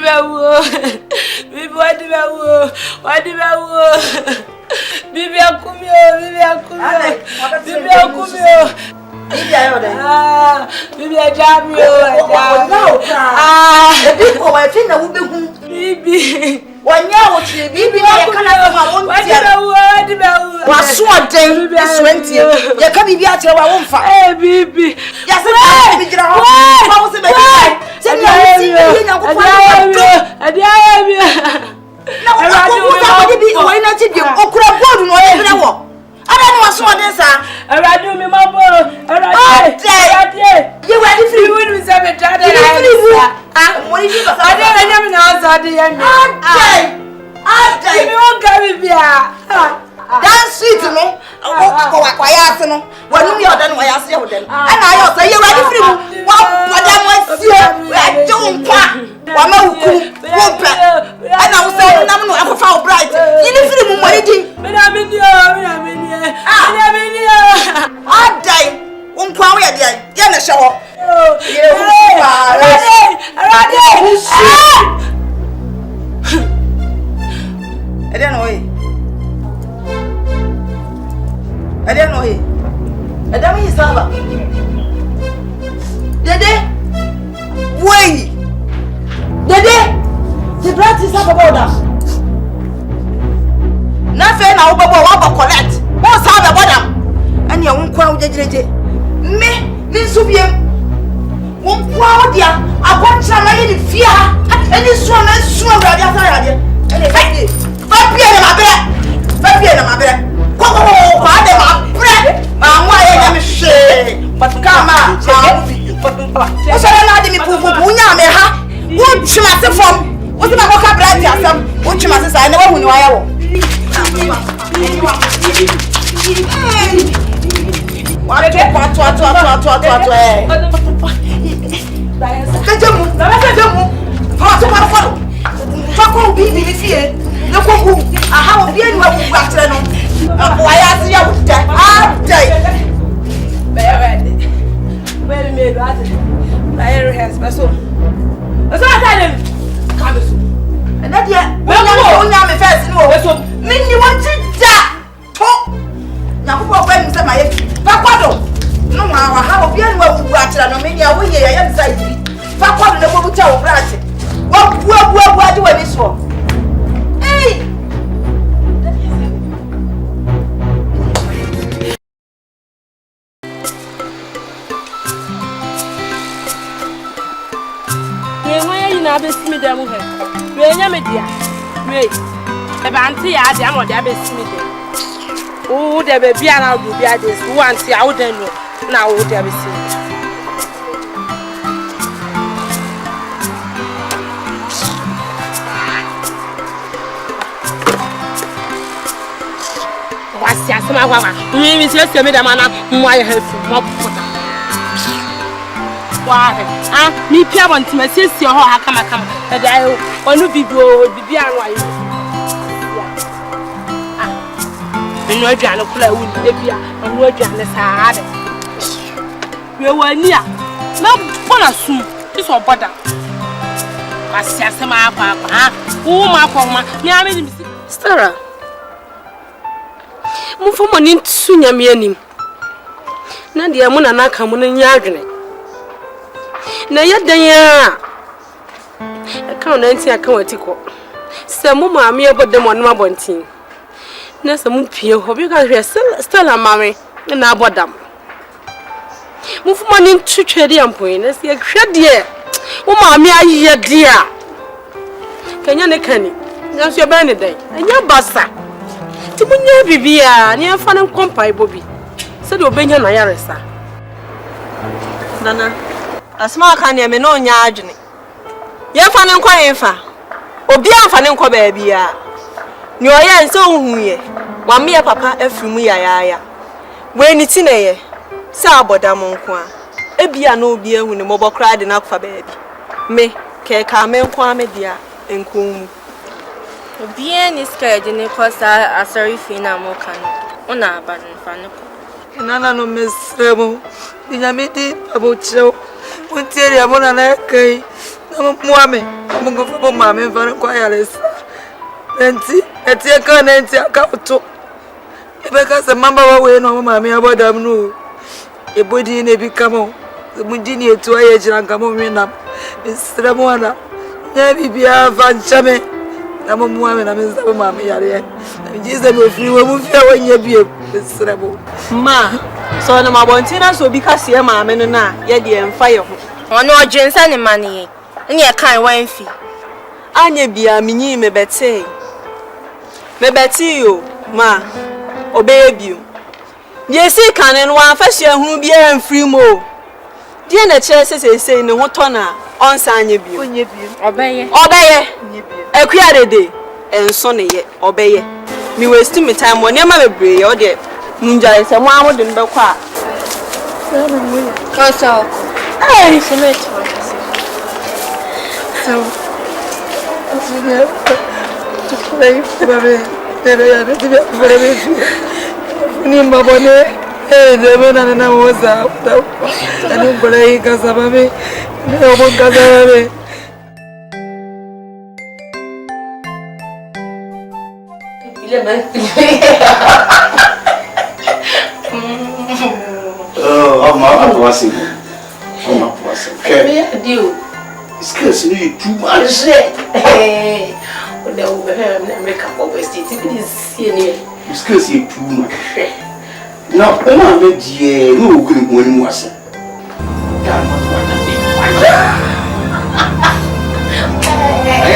Wadibawo. Bibi wadibawo. Wadibawo. Bibi akumio. Bibi akumio. Bibi akumio. Bibi ayo de. Bibi ajamio. Ebi ko wa fi na wo be hu. Bibi. Wanya wo chi bibi ya kana ma won ti. Wadibawo. Waso den eswentie. Ya ka bibi a kire wa won fa. Bibi. Ya se bibi gira ho. Ba wo se be. Se ni a ti ni nya ko fa. Na wo ko sa ko bi wo ina ti bi okura board no ye hre wo. Ada ni waso den sa. Eradu mi mabo. Eradu. You were the free would be 7 Saturday. What did you say? I didn't know Saturday. You won't carry me. That's sweet, no? Quiet, no? When you are done, I see them. And I also, you were the free. What I was here, I don't want. And I was saying, I'm not a foul bright. You didn't feel what it is. I die. Won't come here, dear. Get a shower. I don't know. I don't know. I don't mean Saba. Dede? Wait. Dede? The brat is up about us. Nothing now, but collect. What's out about them? And you won't call the me subiem won kwa odia aboncha na ye fia ani so na so awrade asarade ani fapie na mabere ko ade mabere ma nwa ye nya me hwe patkama o so na ade mi pupu nya me ha wo twima se fom wo se ma ko ka brati asam wo twima se sa na wa huni wa ya wo What eh. Pakwado no ma wa ha obi anu awu atira no me dia wo ye ya inside bi pakwado na bobu cha wo brate wo bu ade wani so eh ye waya ina abesimi dem he we nya me dia we e ba anti ya ade am ode abesimi dem oh, the baby and I'll be at this once I wouldn't know. Now, would ever see what's your summer? We miss your man, my health, why? Me, Pia want to my sister, how come I come? But I want to be good, no jana kula wuni ebia no jana saade we wani a na bona su ti so boda asia sema apa wo ma ko ma me ame ni Stara mu fo mo ni su nyame anim na dia mu na naka mu nya adwene na yedan ya aka na nti aka watiko se mu ma me ebodem ono abontin na some pie ho because we still a mommy na abodam mu fu mani twetwede ampoin na se hwede wo ma me aye de a kanya ne kani na so ba ne dai anya basa ti munya bibia ne afa ne kompai bobi se de obenya na yaresa nana asma ka ne me no nya adwene ye fa ne nkwa yefa obi amfa ne nkwa ba bia ni oye nso huye wa me papa afimu ya we ni ti na ye sa abodam nko a ebia na obi ehu ni mobokra de na akfa ba bi me ke ka me nko a me dia enko obi ni ska de ne kosa asori fi na mo kan ona aba nfa ne ko nana no mesremo nyame di abochiro untiere amona na kai Muame, I'm going for mammy and for wireless. Nancy, at your car, Nancy, I can't talk. Because the mamma away no mammy about them no. A body in a big camo. The Mundini to a age and come on up. Miss Ramona. Maybe be a van chame. I'm a woman, I'm a mammy. I'm just a free woman when you be Miss Rabo. Ma, so no my bontina so because your mamma and na, yet the fire. On no gents any money. And you can't wine fee. Anya be a mini me betty. Me betty you, ma, obey you. Yes, he can and one first year who be and free more. Dear the churches say no what honor on Sanya be. Obey, a queer day, and sonny yet, obey. Me wasting me time when your mother bray or dear. Ninja is a one wouldn't be quiet. So, hey, she met so, to play for Nimbabone, the man was out. I don't play Casabame, no one Casabame. Oh, my blessing. Oh, my blessing. Okay. Excuse me, too much. Hey, when they overheard make up over state, it is senior. Excuse you too much. Now, I'm not dear, no good when was it. I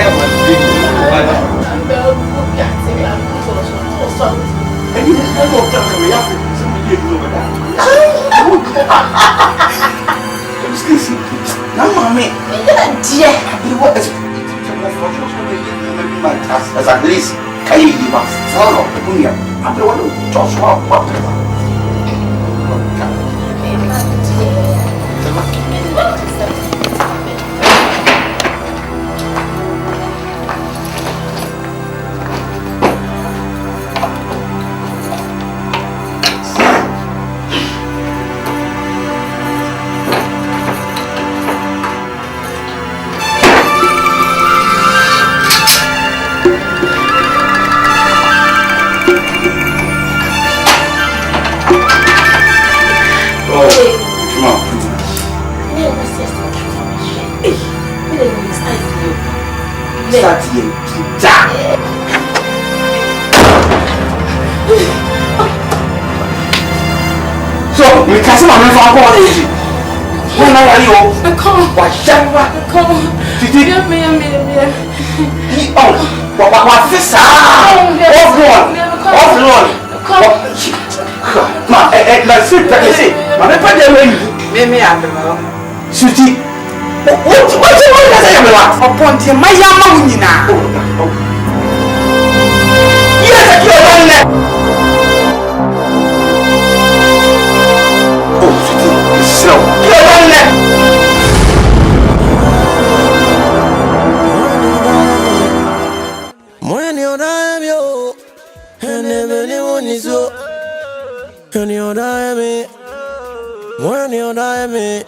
am a big one. And you don't talk to me after somebody over that. Excuse me. Now, mommy, dear, you want to as at least, can you give us follow the Bunya? I don't want to just walk. Start here. So, we can't see my man for a when are you? What shall what's this? Upon my young now. Yes, you're so when you're dying, yo, and everyone is so. When you're dying, when you're dying,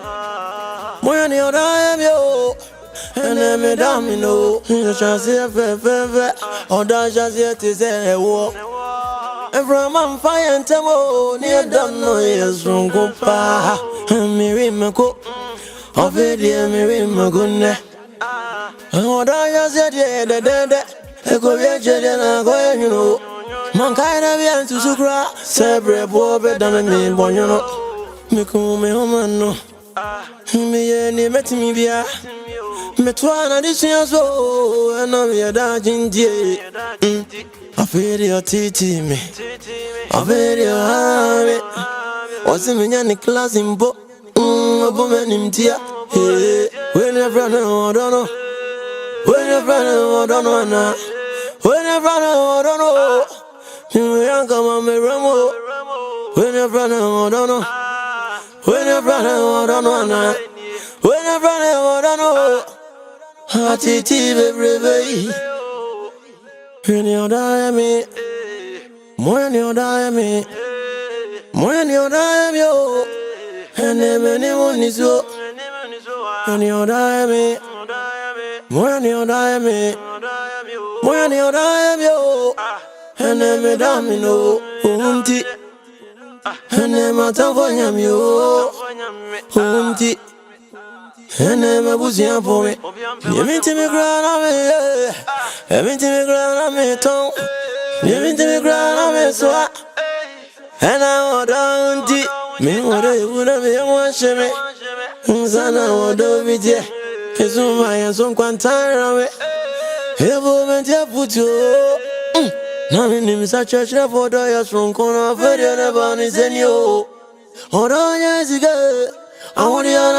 when you're dying, yo. And every damn you know, you shall see a fair, or that shall see it is a war. And from on fire and table, near don't know yes from Copa, and Miri Mako, of it, dear Miri Magune. And what I said, yeah, a Korea, and I go, you know, mankind of yan to Sukra, Sabre, poor better than me, born, you know, Miku, me home, no. Me any met me via me twana this year so and I'm your dodging dear. I feel your titi me. I feel your habit. Was in any class in book? A woman in tear. When your brother, I don't know. When your brother, I don't know now. When your brother, I don't know. You ain't come on me, Ramo. When your brother, I don't know. When your brother, I don't know now. When your brother, I don't know. Hatiti baby. When you die me, when you die me, when you die yo, and anyone is so. When you die me. Morning or die me. Morning or die me. And then me damn no. Umti. And then my tongue for him yo. Umti. And then my pussy for me. You mean to me ground on me. You mean to me ground on me tongue. You mean to me ground on me so. And I want to me what I would have been watching me. Sana want to be there. It's on my hands on Quantara. Hey, woman, you put you. Now, my name is a church for the years from corner of the other one is in you. Hold on, yes, I want you.